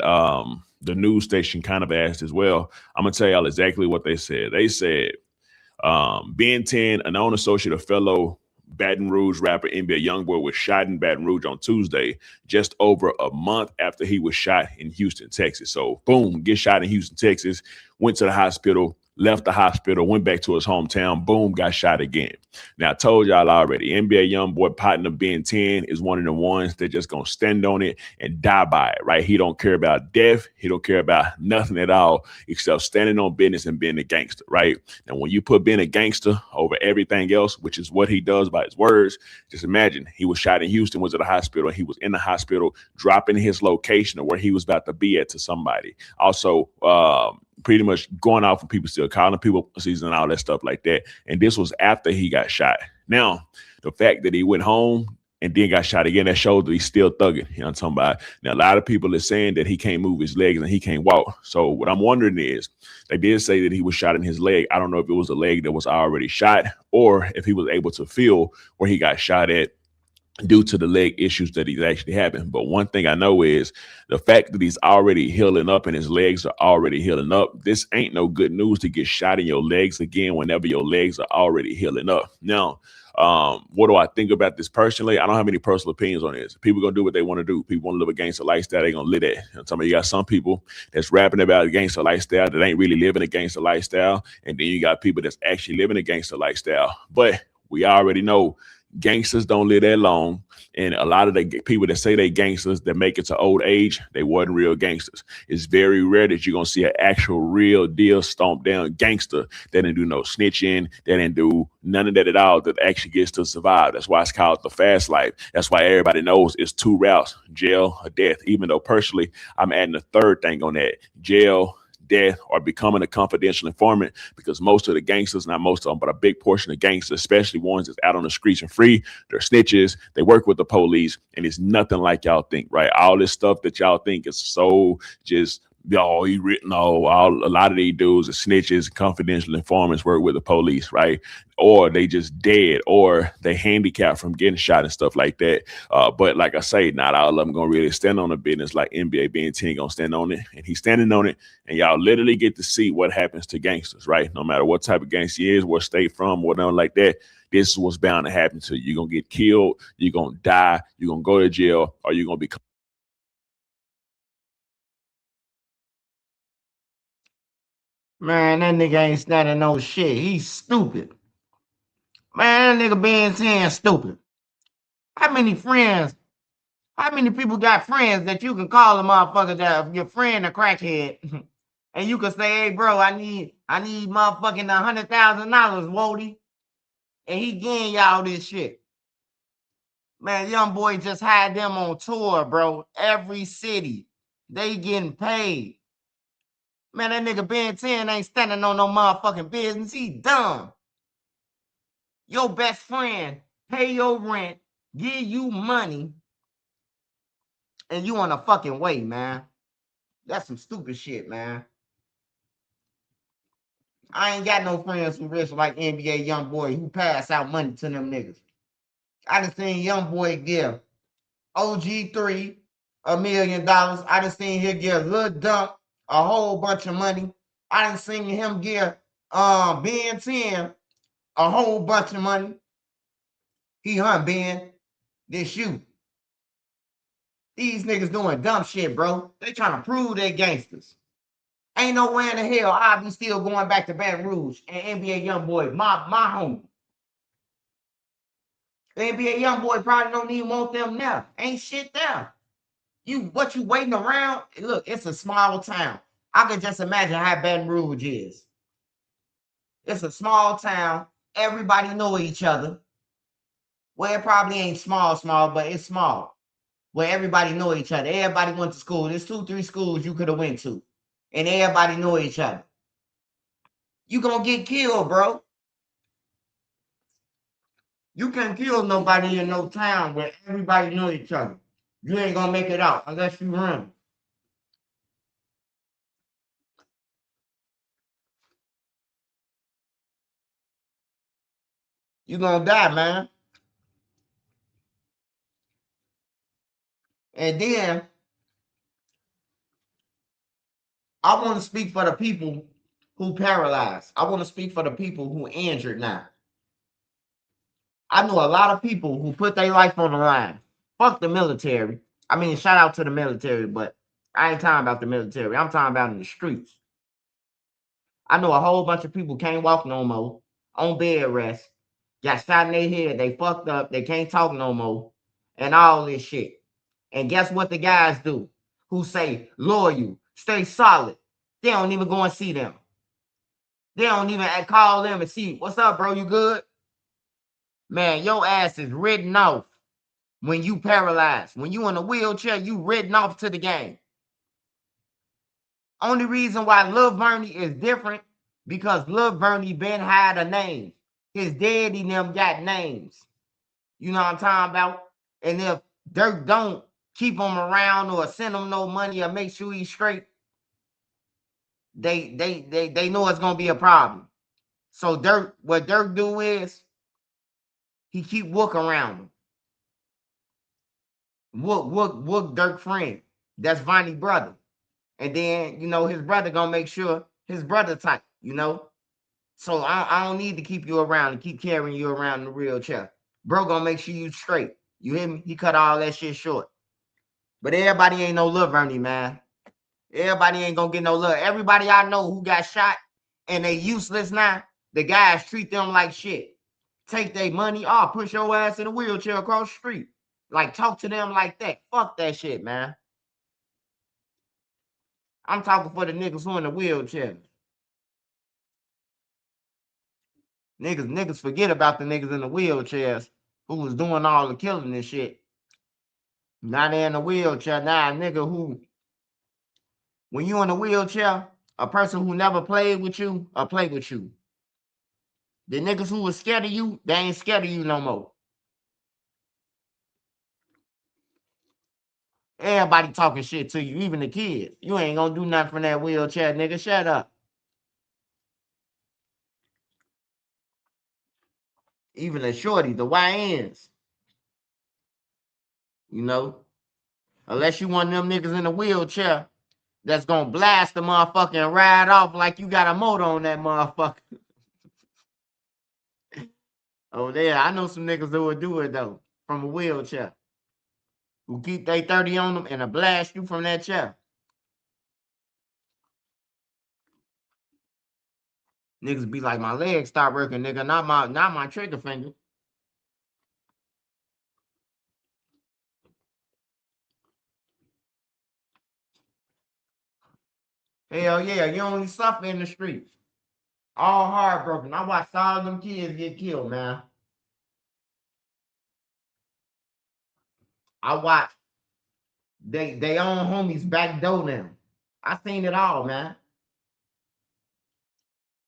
the news station kind of asked as well. I'm going to tell y'all exactly what they said. They said, Ben 10, a known associate of fellow Baton Rouge rapper NBA YoungBoy was shot in Baton Rouge on Tuesday, just over a month after he was shot in Houston, Texas. So boom, get shot in Houston, Texas, went to the hospital, left the hospital, went back to his hometown, boom, got shot again. Now, I told y'all already, NBA YoungBoy partner Ben 10 is one of the ones that just gonna stand on it and die by it, right? He don't care about death. He don't care about nothing at all except standing on business and being a gangster, right? And when you put being a gangster over everything else, which is what he does by his words, just imagine he was shot in Houston, was at the hospital, and he was in the hospital dropping his location of where he was about to be at to somebody. Also, pretty much going off of people still calling people season and all that stuff like that. And this was after he got shot. Now, the fact that he went home and then got shot again, that shows that he's still thugging. You know what I'm talking about? Now, a lot of people are saying that he can't move his legs and he can't walk. So what I'm wondering is, they did say that he was shot in his leg. I don't know if it was a leg that was already shot or if he was able to feel where he got shot at due to the leg issues that he's actually having. But one thing I know is the fact that he's already healing up and his legs are already healing up. This ain't no good news to get shot in your legs again whenever your legs are already healing up. Now, what do I think about this personally? I don't have any personal opinions on this. People gonna do what they want to do. People want to live a gangster lifestyle. They gonna live that. I'm talking about, you got some people that's rapping about a gangster lifestyle that ain't really living a gangster lifestyle, and then you got people that's actually living a gangster lifestyle. But we already know gangsters don't live that long, and a lot of the people that say they gangsters that make it to old age, they wasn't real gangsters. It's very rare that you're gonna see an actual real deal stomp down gangster that didn't do no snitching, that didn't do none of that at all, that actually gets to survive. That's why it's called the fast life. That's why everybody knows it's two routes: jail or death. Even though personally I'm adding a third thing on that: jail, death, or becoming a confidential informant, because most of the gangsters, not most of them, but a big portion of gangsters, especially ones that's out on the streets and free, they're snitches, they work with the police, and it's nothing like y'all think, right? All this stuff that y'all think is so just, y'all, he written a lot of these dudes are snitches, confidential informants, work with the police, right? Or they just dead, or they handicapped from getting shot and stuff like that. But like I say, not all of them gonna really stand on the business like NBA Ben 10 gonna stand on it, and he's standing on it, and y'all literally get to see what happens to gangsters, right? No matter what type of gangster he is, what state from, whatever like that, this is what's bound to happen to you. You're gonna get killed, you're gonna die, you're gonna go to jail, or you're gonna become. Man, that nigga ain't standing no shit. He's stupid. Man, that nigga Ben 10 stupid. How many people got friends that you can call a motherfucker that your friend a crackhead and you can say, hey bro, I need motherfucking $100,000, Wody. And he getting y'all this shit. Man, young boy just had them on tour, bro. Every city. They getting paid. Man, that nigga Ben 10 ain't standing on no motherfucking business. He dumb. Your best friend pay your rent, give you money, and you on a fucking way, man. That's some stupid shit, man. I ain't got no friends who rich like NBA YoungBoy who pass out money to them niggas. I done seen YoungBoy give OG3 $1 million. I done seen him give Lil Dump a whole bunch of money. I done seen him give Ben 10 a whole bunch of money. He hunt Ben. This you. These niggas doing dumb shit, bro. They trying to prove they gangsters. Ain't no way in the hell I'll be still going back to Baton Rouge and NBA YoungBoy, my homie. The NBA YoungBoy probably don't even want them now. Ain't shit there. What you waiting around? Look, it's a small town. I can just imagine how Baton Rouge is. It's a small town. Everybody know each other. Well, it probably ain't small, but it's small. Where everybody know each other. Everybody went to school. There's 2-3 schools you could have went to. And everybody know each other. You gonna get killed, bro. You can't kill nobody in no town where everybody know each other. You ain't gonna make it out unless you run. You gonna die, man. And then I want to speak for the people who paralyzed. I want to speak for the people who injured now. I know a lot of people who put their life on the line. Fuck the military. I mean, shout out to the military, but I ain't talking about the military. I'm talking about in the streets. I know a whole bunch of people can't walk no more, on bed rest, got shot in their head, they fucked up, they can't talk no more, and all this shit. And guess what the guys do who say, loyal, stay solid? They don't even go and see them. They don't even call them and see, what's up, bro, you good? Man, your ass is written off when you paralyzed. When you in a wheelchair, you written off to the game. Only reason why Lil Vernie is different because Lil Vernie been had a name. His daddy and them got names. You know what I'm talking about? And if Dirk don't keep him around or send him no money or make sure he's straight, they know it's gonna be a problem. So what Dirk do is he keep Wook around him. Wook Dirk friend. That's Vonnie brother. And then, you know, his brother gonna make sure his brother tight, you know? So I don't need to keep you around and keep carrying you around in the wheelchair. Bro gonna make sure you straight. You hear me? He cut all that shit short. But everybody ain't no Lil Vernie, man. Everybody ain't gonna get no love. Everybody I know who got shot and they useless now, the guys treat them like shit. Take their money, push your ass in a wheelchair across the street. Like, talk to them like that. Fuck that shit, man. I'm talking for the niggas who in the wheelchair. Niggas forget about the niggas in the wheelchairs who was doing all the killing and shit. Now they in the wheelchair. Now a nigga who, when you in a wheelchair, a person who never played with you or play with you. The niggas who was scared of you, they ain't scared of you no more. Everybody talking shit to you, even the kids. You ain't gonna do nothing from that wheelchair, nigga. Shut up. Even the shorties, the YNs. You know? Unless you one of them niggas in a wheelchair that's gonna blast the motherfucker and ride off like you got a motor on that motherfucker. Oh, there. I know some niggas who would do it, though, from a wheelchair. Who keep they 30 on them and blast you from that chair. Niggas be like, my legs stop working, nigga, not my trigger finger. Hell yeah, you only suffer in the streets. All heartbroken. I watched all them kids get killed, man. I watched they own homies back door them. I seen it all, man.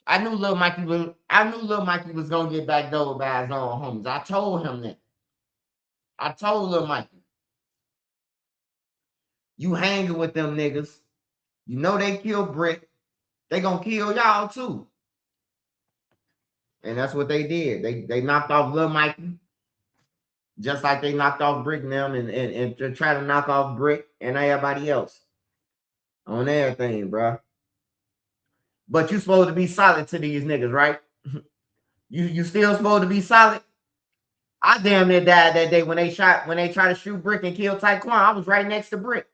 I knew Lil Mikey was gonna get back door by his own homies. I told him that. I told Lil Mikey, you hanging with them niggas. You know they kill Brick. They gonna kill y'all too. And that's what they did. They knocked off Lil Mikey. Just like they knocked off Brick and them and to try to knock off Brick and everybody else. On everything, bro. But you supposed to be solid to these niggas, right? You still supposed to be solid? I damn near died that day when they tried to shoot Brick and kill Taekwon. I was right next to Brick.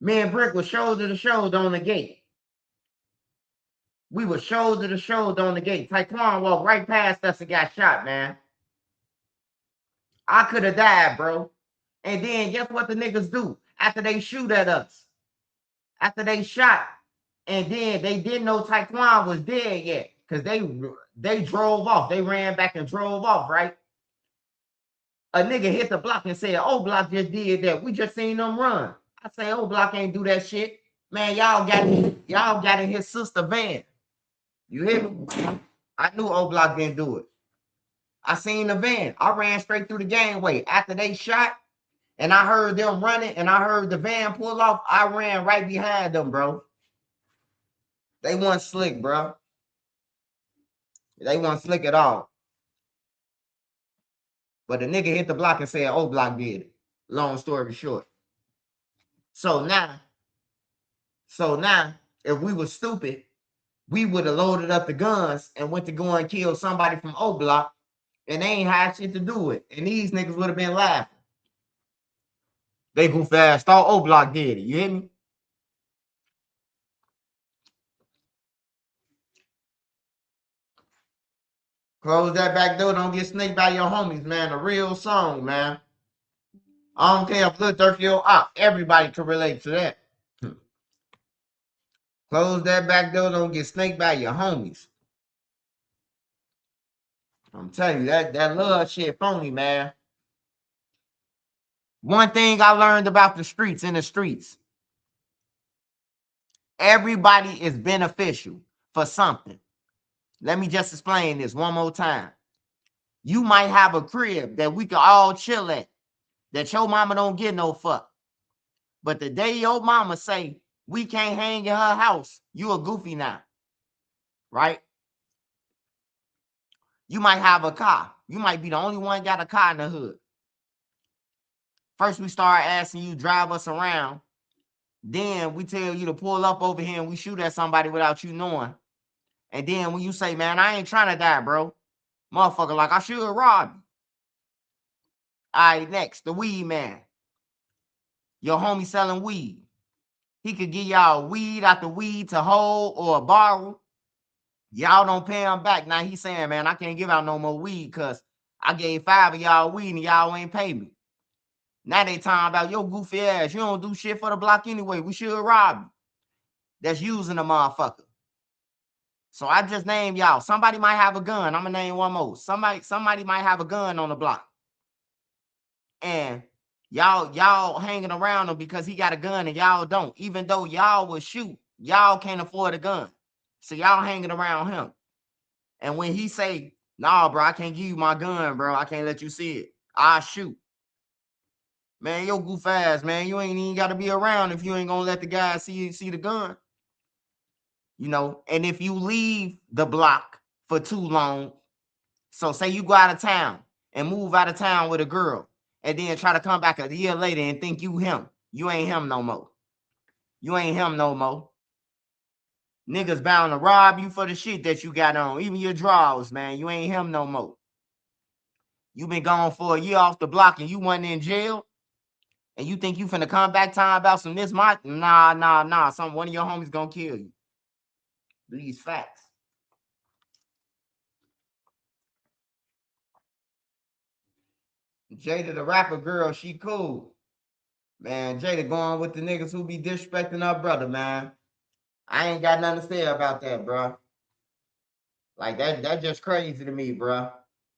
Me and Brick was shoulder to shoulder on the gate. We were shoulder to shoulder on the gate. Taekwon walked right past us and got shot, man. I could have died, bro. And then guess what the niggas do after they shoot at us? After they shot, and then they didn't know Taekwon was dead yet because they drove off. They ran back and drove off, right? A nigga hit the block and said, "Oh, Block just did that. We just seen them run." I say, "Oh, Block ain't do that shit, man. Y'all got in his sister van. You hear me? I knew O Block didn't do it. I seen the van. I ran straight through the gangway after they shot." And I heard them running, and I heard the van pull off. I ran right behind them, bro. They weren't slick, bro. They weren't slick at all. But the nigga hit the block and said, "Oh, Block did it." Long story short. So now, if we were stupid, we would have loaded up the guns and went to go and kill somebody from O Block And they ain't had shit to do with it. And these niggas would have been laughing. They goof ass thought O Block did it. You hear me? Close that back door. Don't get snaked by your homies, man. A real song, man. I don't care if Lil Durk or Op. Everybody can relate to that. Close that back door. Don't get snaked by your homies. I'm telling you, that love shit phony, man. One thing I learned about the streets, everybody is beneficial for something. Let me just explain this one more time. You might have a crib that we can all chill at, that your mama don't get no fuck. But the day your mama say, we can't hang in her house, you a goofy now, right? You might have a car. You might be the only one got a car in the hood. First, we start asking you drive us around. Then we tell you to pull up over here and we shoot at somebody without you knowing. And then when you say, man, I ain't trying to die, bro. Motherfucker, like I should rob you. All right, next, the weed man. Your homie selling weed. He could give y'all weed out the weed to hold or borrow. Y'all don't pay him back. Now he's saying, man, I can't give out no more weed because I gave 5 of y'all weed and y'all ain't pay me. Now they talking about your goofy ass. You don't do shit for the block anyway. We should rob you. That's using the motherfucker. So I just named y'all. Somebody might have a gun. I'm gonna name one more. Somebody might have a gun on the block. And y'all hanging around him because he got a gun and y'all don't. Even though y'all will shoot, y'all can't afford a gun. So y'all hanging around him. And when he say, nah, bro, I can't give you my gun, bro. I can't let you see it. I'll shoot. Man, yo goof ass, man. You ain't even got to be around if you ain't going to let the guy see the gun. You know, and if you leave the block for too long, so say you go out of town and move out of town with a girl and then try to come back a year later and think you him. You ain't him no more. You ain't him no more. Niggas bound to rob you for the shit that you got on. Even your drawers, man. You ain't him no more. You been gone for a year off the block and you wasn't in jail. And you think you finna come back time about some this month? Nah. One of your homies gonna kill you. These facts. Jada, the rapper girl, she cool. Man, Jada going with the niggas who be disrespecting our brother, man. I ain't got nothing to say about that, bro. Like, that just crazy to me, bro.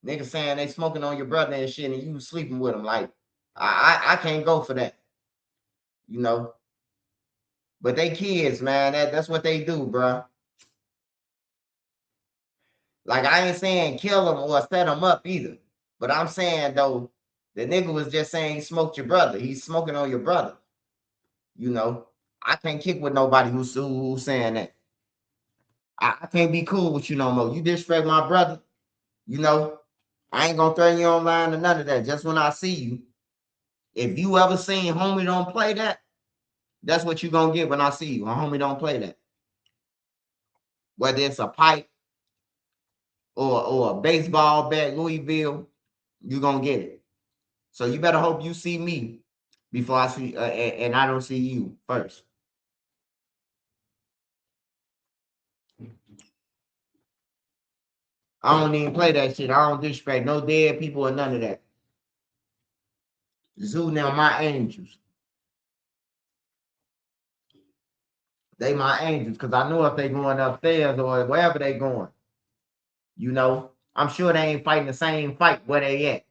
Niggas saying they smoking on your brother and shit and you sleeping with him. Like, I can't go for that. You know? But they kids, man. That's what they do, bro. Like, I ain't saying kill them or set them up either. But I'm saying, though, the nigga was just saying he smoked your brother. He's smoking on your brother. You know? I can't kick with nobody who's saying that. I can't be cool with you no more. You disrespect my brother, you know, I ain't gonna throw you online or none of that. Just when I see you, if you ever seen homie don't play that, that's what you gonna get when I see you. A homie don't play that. Whether it's a pipe or a baseball bat, Louisville, you gonna get it. So you better hope you see me before I see, and I don't see you first. I don't even play that shit. I don't disrespect no dead people or none of that. Zoo now my angels. They my angels because I know if they going upstairs or wherever they going, you know, I'm sure they ain't fighting the same fight where they at.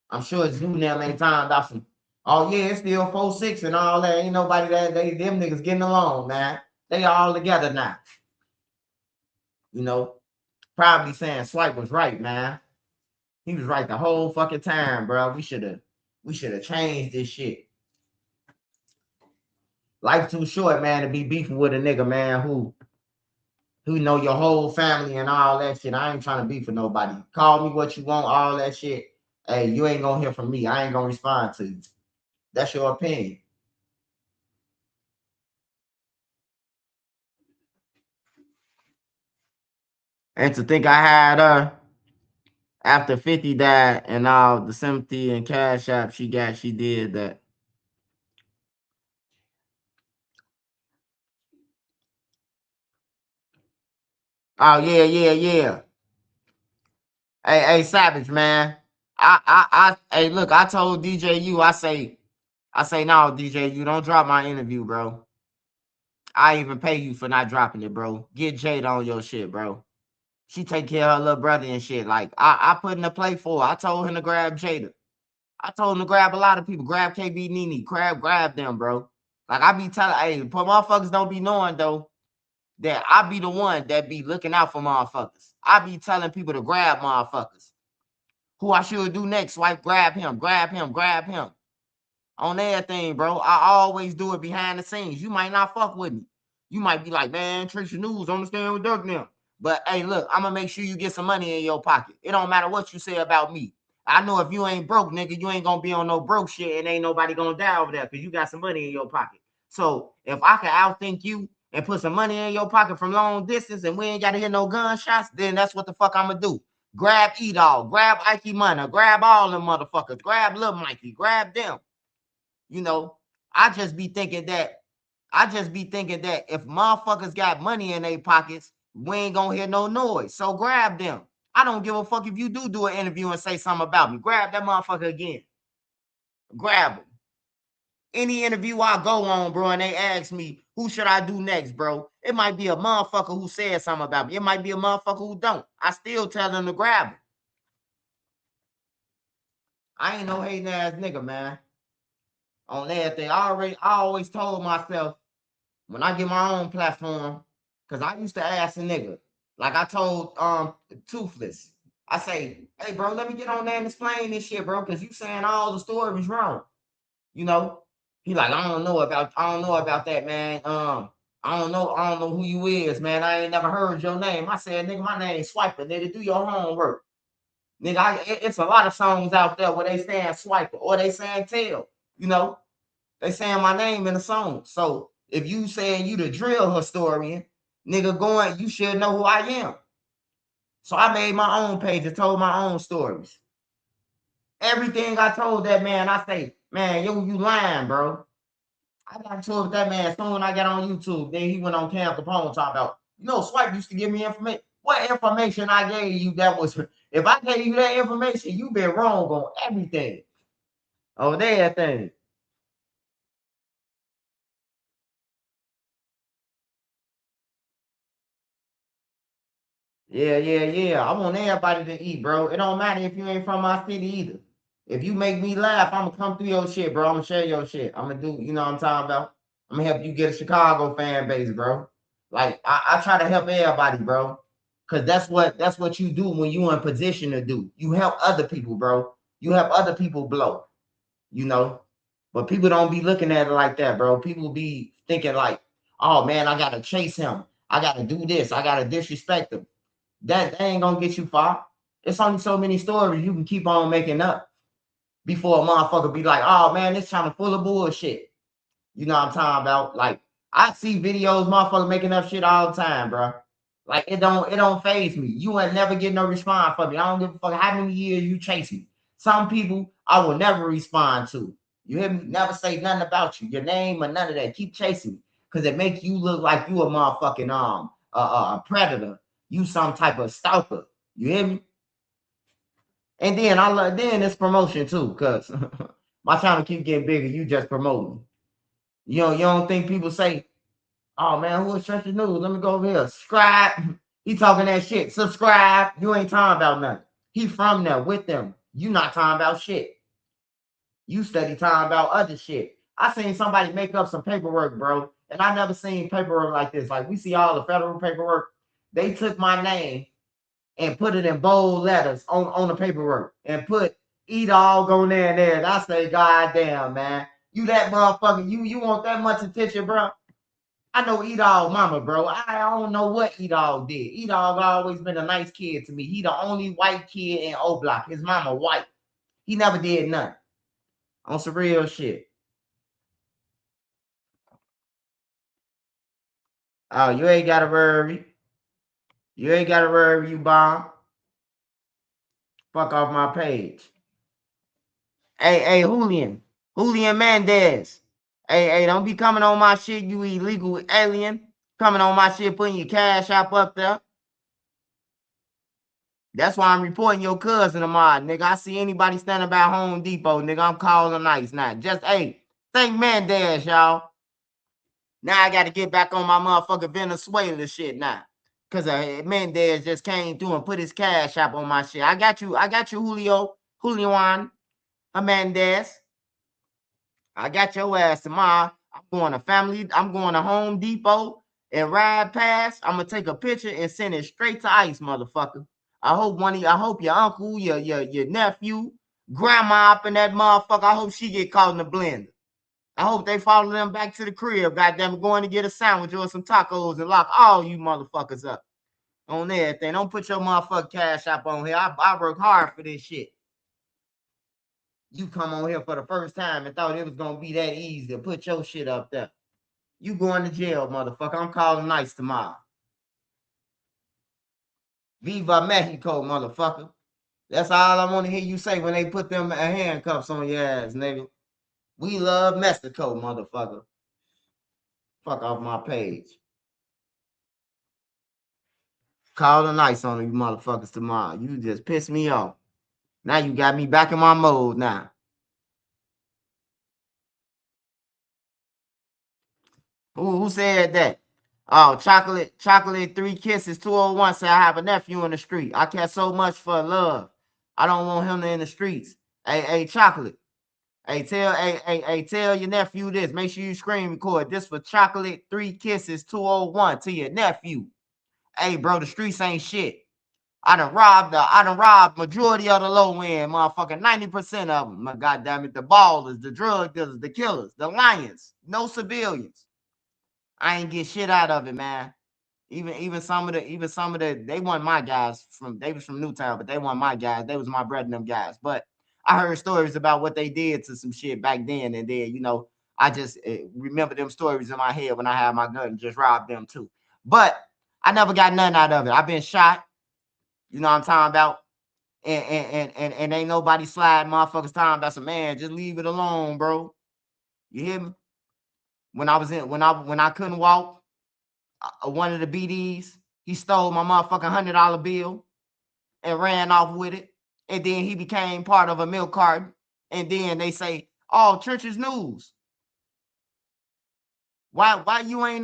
I'm sure Zoo now ain't talking about some, oh yeah, it's still 4-6 and all that. Ain't nobody them niggas getting along, man. They all together now. You know, probably saying Swipe was right, man. He was right the whole fucking time, bro. We should have changed this shit. Life's too short, man, to be beefing with a nigga, man, who know your whole family and all that shit. I ain't trying to beef for nobody. Call me what you want, all that shit. Hey, you ain't gonna hear from me. I ain't gonna respond to you. That's your opinion. And to think I After 50 died and all the sympathy and cash app she got, she did that. Oh yeah. Hey, Savage, man. Hey, look, I told DJU, I say, no, DJU, don't drop my interview, bro. I even pay you for not dropping it, bro. Get Jada on your shit, bro. She take care of her little brother and shit. Like, I put in a play for her. I told him to grab Jada. I told him to grab a lot of people. Grab KB Nene. Grab them, bro. Like, I be telling, hey, motherfuckers don't be knowing, though, that I be the one that be looking out for motherfuckers. I be telling people to grab motherfuckers. Who I should do next? Swipe, grab him. On everything, bro. I always do it behind the scenes. You might not fuck with me. You might be like, man, Trisha News, understand with Dirk now. But hey, look, I'm gonna make sure you get some money in your pocket. It don't matter what you say about me. I know if you ain't broke, nigga, you ain't gonna be on no broke shit and ain't nobody gonna die over there because you got some money in your pocket. So if I can outthink you and put some money in your pocket from long distance and we ain't gotta hear no gunshots, then that's what the fuck I'm gonna do. Grab E-Dog, grab Ike Money, grab all them motherfuckers, grab Lil Mikey, grab them. You know, I just be thinking that if motherfuckers got money in their pockets, we ain't gonna hear no noise. So grab them. I don't give a fuck if you do an interview and say something about me. Grab that motherfucker again. Grab them. Any interview I go on, bro, and they ask me, who should I do next, bro? It might be a motherfucker who said something about me. It might be a motherfucker who don't. I still tell them to grab him. I ain't no hating ass nigga, man. On everything. I always told myself, when I get my own platform, because I used to ask a nigga, like I told Toothless, I say, hey bro, let me get on there and explain this shit, bro, because you saying all the stories wrong. You know? He like, I don't know about that, man. I don't know who you is, man. I ain't never heard your name. I said, nigga, my name Swiper, nigga, do your homework. Nigga, it's a lot of songs out there where they saying Swiper or they saying Tail, you know? They saying my name in the song. So if you saying you the drill historian, nigga going, you should know who I am. So I made my own page and told my own stories. Everything I told that man, I say, man, yo, you lying, bro. I got to with that man soon I got on YouTube. Then he went on Cam Capone talking about, Swipe used to give me information. What information I gave you that was, if I gave you that information, you been wrong on everything. On everything. Yeah. I want everybody to eat, bro. It don't matter if you ain't from my city either. If you make me laugh, I'm gonna come through your shit, bro. I'm gonna share your shit. I'm gonna do, you know what I'm talking about? I'm gonna help you get a Chicago fan base, bro. Like I try to help everybody, bro. Cause that's what you do when you in position to do. You help other people, bro. You help other people blow, you know. But people don't be looking at it like that, bro. People be thinking like, oh man, I gotta chase him. I gotta do this. I gotta disrespect him. That ain't gonna get you far. It's only so many stories you can keep on making up before a motherfucker be like, oh man, this channel full of bullshit. You know what I'm talking about? Like, I see videos, motherfuckers making up shit all the time, bro. Like, it don't phase me. You ain't never get no response from me. I don't give a fuck how many years you chase me. Some people I will never respond to. You hear me? Never say nothing about you, your name or none of that. Keep chasing me. Cause it makes you look like you a motherfucking a predator. You some type of stalker. You hear me? And then then it's promotion too, cause my channel keep getting bigger. You just promoting. You don't think people say, oh man, who is Stretcher News? Let me go over here. Subscribe. He talking that shit. Subscribe. You ain't talking about nothing. He from there with them. You not talking about shit. You study talking about other shit. I seen somebody make up some paperwork, bro. And I never seen paperwork like this. Like we see all the federal paperwork. They took my name and put it in bold letters on the paperwork and put E-Dog on there and there. And I say, God damn, man. You that motherfucker, you want that much attention, bro? I know E-Dog mama, bro. I don't know what E-Dog did. E-Dog always been a nice kid to me. He the only white kid in O-Block. His mama white. He never did nothing. On some real shit. Oh, you ain't gotta worry. You ain't gotta worry, you bomb. Fuck off my page. Hey, Julian Mendez. Hey, don't be coming on my shit, you illegal alien. Coming on my shit, putting your cash app up there. That's why I'm reporting your cousin of mine, nigga. I see anybody standing by Home Depot, nigga. I'm calling them nice now. Just, hey, thank Mendez, y'all. Now I got to get back on my motherfucking Venezuela shit now. Because Mendez just came through and put his cash app on my shit. I got you, Julian Mendez. I got your ass tomorrow. I'm going to Home Depot and ride past. I'm gonna take a picture and send it straight to ICE, motherfucker. I hope your uncle, your nephew, grandma up in that motherfucker. I hope she get caught in the blender. I hope they follow them back to the crib. Goddamn, going to get a sandwich or some tacos and lock all you motherfuckers up on everything. Don't put your motherfucking cash app on here. I work hard for this shit. You come on here for the first time and thought it was gonna be that easy to put your shit up there. You going to jail, motherfucker. I'm calling nice tomorrow. Viva Mexico, motherfucker. That's all I want to hear you say when they put them handcuffs on your ass, nigga. We love Mexico, motherfucker. Fuck off my page. Calling nice on you motherfuckers tomorrow. You just pissed me off. Now you got me back in my mode now. Who said that? Oh, chocolate 3 kisses 201 said I have a nephew in the street. I care so much for love. I don't want him in the streets. Hey, chocolate. Hey, tell your nephew this. Make sure you screen record this for chocolate 3 kisses 201 to your nephew. Hey, bro, the streets ain't shit. I done robbed majority of the low end, motherfucking 90% of them. My goddamn it, the ballers, the drug dealers, the killers, the lions, no civilians. I ain't get shit out of it, man. Even some of the they weren't my guys they was from Newtown, but they weren't my guys. They was my brethren, them guys. But I heard stories about what they did to some shit back then, and then I just remember them stories in my head when I had my gun and just robbed them too. But I never got nothing out of it. I've been shot. You know what I'm talking about? And ain't nobody sliding motherfuckers talking about some man. Just leave it alone, bro. You hear me? When I couldn't walk, one of the BDs, he stole my motherfucking $100 bill and ran off with it. And then he became part of a milk carton. And then they say, "Oh, Church's news. Why you ain't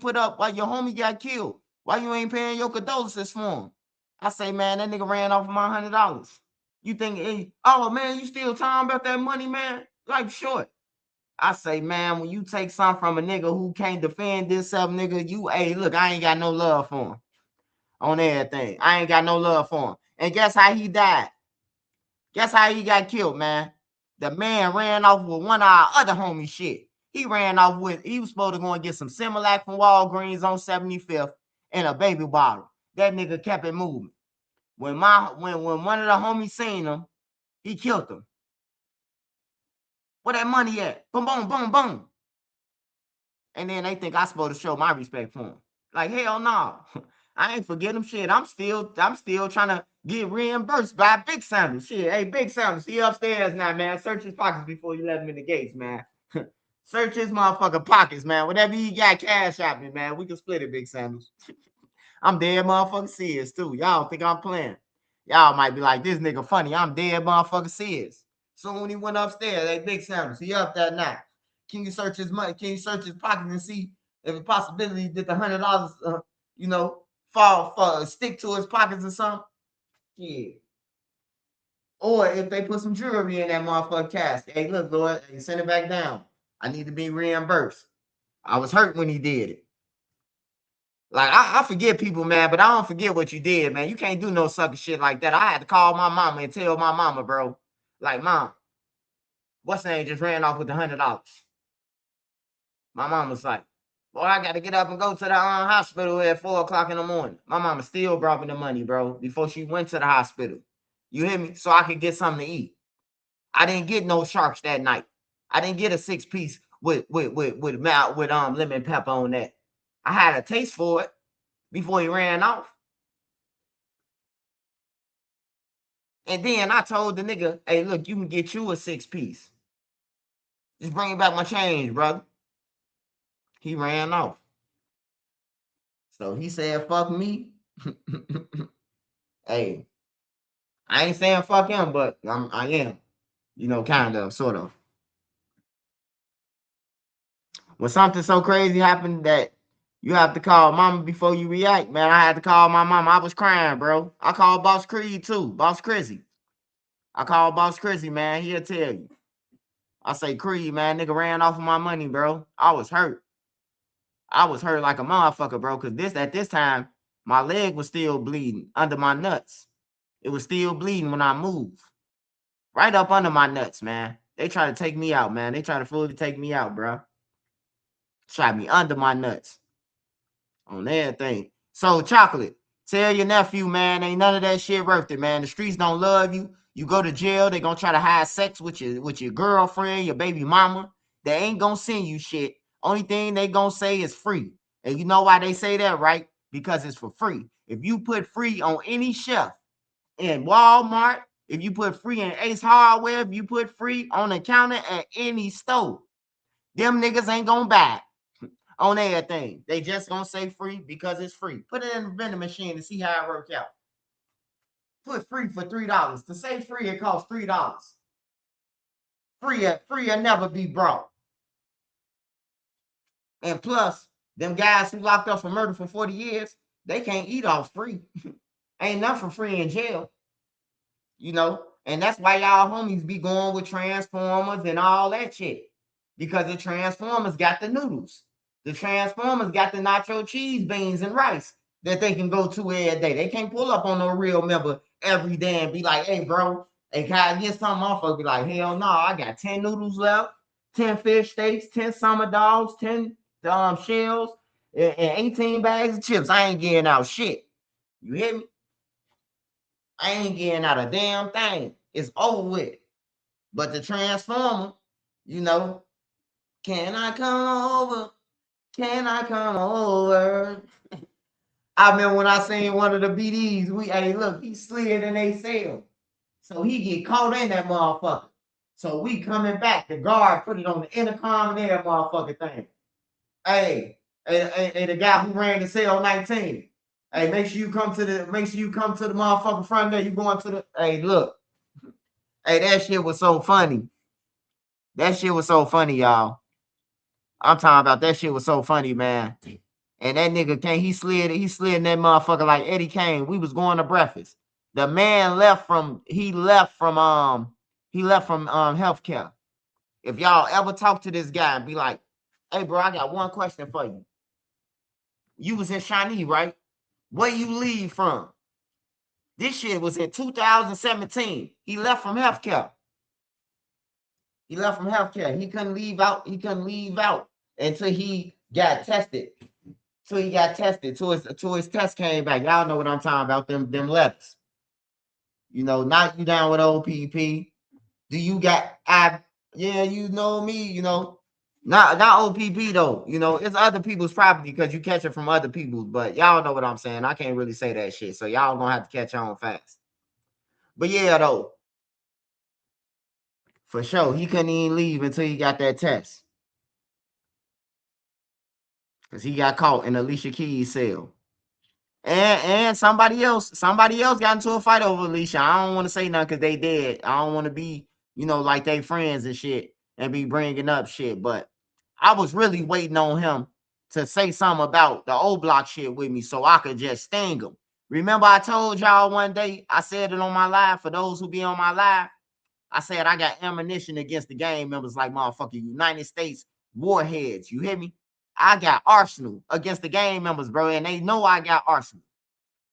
put up why your homie got killed? Why you ain't paying your condolences for him?" I say, man, that nigga ran off my $100. You think, hey, oh man, you still talking about that money, man? Life short. I say, man, when you take something from a nigga who can't defend himself, nigga, hey, look, I ain't got no love for him on everything. I ain't got no love for him. And guess how he died? Guess how he got killed, man? The man ran off with one of our other homie shit. He was supposed to go and get some Similac from Walgreens on 75th and a baby bottle. That nigga kept it moving. When one of the homies seen him, he killed him. Where that money at? Boom, boom, boom, boom. And then they think I supposed to show my respect for him. Like, hell no. I ain't forget him shit. I'm still trying to get reimbursed by Big Sanders. Shit, hey, Big Sanders, he upstairs now, man. Search his pockets before you let him in the gates, man. Search his motherfucking pockets, man. Whatever he got, cash out me, man. We can split it, Big Sanders. I'm dead motherfucking serious, too. Y'all don't think I'm playing. Y'all might be like, this nigga funny. I'm dead motherfucking serious. So when he went upstairs, hey, Big Sanders, he up that night. Can you search his money? Can you search his pockets and see if a possibility that the $100, stick to his pockets or something? Yeah. Or if they put some jewelry in that motherfucking casket. Hey, look, Lord, hey, send it back down. I need to be reimbursed. I was hurt when he did it. Like, I forget people, man, but I don't forget what you did, man. You can't do no sucker shit like that. I had to call my mama and tell my mama, bro. Like, Mom, what's the name just ran off with the $100? My mom was like, boy, I got to get up and go to the hospital at 4 o'clock in the morning. My mama still brought me the money, bro, before she went to the hospital. You hear me? So I could get something to eat. I didn't get no sharks that night. I didn't get a 6-piece with lemon pepper on that. I had a taste for it before he ran off. And then I told the nigga, hey, look, you can get you a 6-piece. Just bring back my change, brother. He ran off. So he said, fuck me. Hey, I ain't saying fuck him, but I am. You know, kind of, sort of. When something so crazy happened that you have to call mama before you react, man, I had to call my mama. I was crying, bro. I called Boss Creed, too. Boss Chrissy. I called Boss Chrissy, man. He'll tell you. I say, Creed, man, nigga ran off of my money, bro. I was hurt. I was hurt like a motherfucker, bro, because at this time, my leg was still bleeding under my nuts. It was still bleeding when I moved. Right up under my nuts, man. They try to take me out, man. They try to fully take me out, bro. Shot me under my nuts. On everything. So, Chocolate, tell your nephew, man, ain't none of that shit worth it, man. The streets don't love you. You go to jail, they gonna try to have sex with your girlfriend, your baby mama. They ain't gonna send you shit. Only thing they gonna say is free. And you know why they say that, right? Because it's for free. If you put free on any shelf in Walmart, if you put free in Ace Hardware, if you put free on the counter at any store, them niggas ain't gonna buy it on everything. They just gonna say free because it's free. Put it in the vending machine and see how it works out. Put free for $3. To say free, it costs $3. Free will never be brought. And plus, them guys who locked up for murder for 40 years, they can't eat off free. Ain't nothing free in jail. You know, and that's why y'all homies be going with Transformers and all that shit. Because the Transformers got the noodles. The Transformers got the nacho cheese, beans, and rice that they can go to every day. They can't pull up on no real member every day and be like, hey, bro, hey, can I get something off of? Be like, hell no, I got 10 noodles left, 10 fish steaks, 10 summer dogs, 10 shells, and 18 bags of chips. I ain't getting out shit. You hear me? I ain't getting out a damn thing. It's over with. But the Transformer, you know, can I come over? Can I come over? I remember when I seen one of the BDs, hey, look, he slid in a cell. So he get caught in that motherfucker. So we coming back. The guard put it on the intercom and that motherfucking thing. Hey, the guy who ran the cell 19. Hey, make sure you come to the motherfucking front there. You going to the, hey, look. Hey, that shit was so funny. That shit was so funny, y'all. I'm talking about that shit was so funny, man. And that nigga came, he slid in that motherfucker like Eddie Kane. We was going to breakfast. The man left from healthcare. If y'all ever talk to this guy and be like, hey bro, I got one question for you. You was in Shawnee, right? Where you leave from? This shit was in 2017. He left from healthcare. He couldn't leave out. Until he got tested. Till his test came back. Y'all know what I'm talking about. Them letters. You know, not you down with OPP. Do you got yeah, you know me, you know. Not OPP though. You know, it's other people's property because you catch it from other people's, but y'all know what I'm saying. I can't really say that shit. So y'all gonna have to catch on fast. But yeah, though. For sure. He couldn't even leave until he got that test. Because he got caught in Alicia Keys' cell. And somebody else got into a fight over Alicia. I don't want to say nothing because they dead. I don't want to be, you know, like they friends and shit and be bringing up shit. But I was really waiting on him to say something about the O Block shit with me so I could just sting him. Remember I told y'all one day, I said it on my live, for those who be on my live, I said I got ammunition against the gang members like motherfucking United States warheads. You hear me? I got arsenal against the gang members, bro, and they know I got arsenal.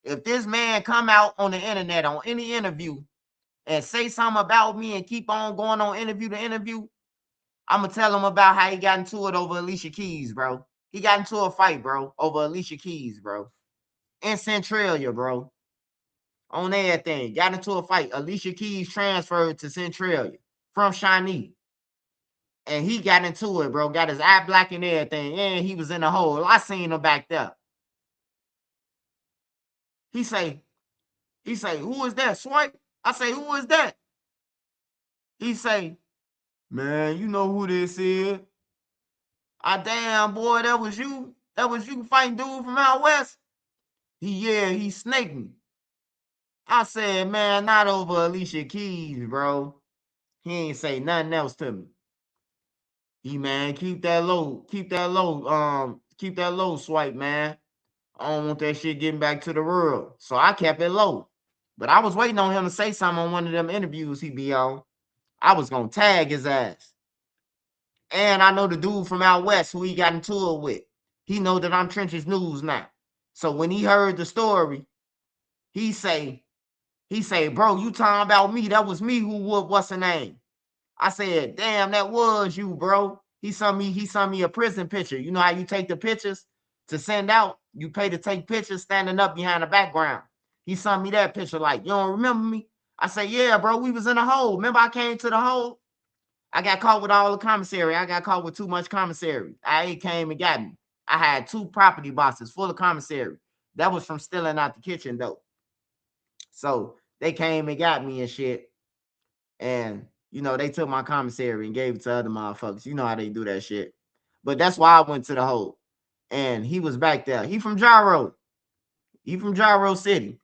If this man come out on the internet on any interview and say something about me and keep on going on interview to interview, I'm going to tell him about how he got into it over Alicia Keys, bro. He got into a fight, bro, over Alicia Keys, bro. In Centralia, bro. On everything. Got into a fight. Alicia Keys transferred to Centralia from Shawnee. And he got into it, bro. Got his eye black and everything. And he was in the hole. I seen him back there. He say, who is that? Swipe? I say, who is that? He say, man, you know who this is. Damn, boy, that was you. That was you fighting dude from out west. He snaked me. I said, man, not over Alicia Keys, bro. He ain't say nothing else to me. Man, keep that low, swipe, man. I don't want that shit getting back to the world. So I kept it low. But I was waiting on him to say something on one of them interviews he be on. I was gonna tag his ass. And I know the dude from out west who he got into it with. He know that I'm Trenches News now. So when he heard the story, he say, bro, you talking about me? That was me who would what's her name? I said, damn, that was you, bro. He sent me a prison picture. You know how you take the pictures to send out? You pay to take pictures standing up behind the background. He sent me that picture like, you don't remember me? I said, yeah, bro, we was in a hole. Remember I came to the hole? I got caught with all the commissary. I got caught with too much commissary. IA came and got me. I had 2 property boxes full of commissary. That was from stealing out the kitchen, though. So they came and got me and shit. And, they took my commissary and gave it to other motherfuckers. You know how they do that shit. But that's why I went to the hole. And he was back there. He from Gyro. He from Gyro City.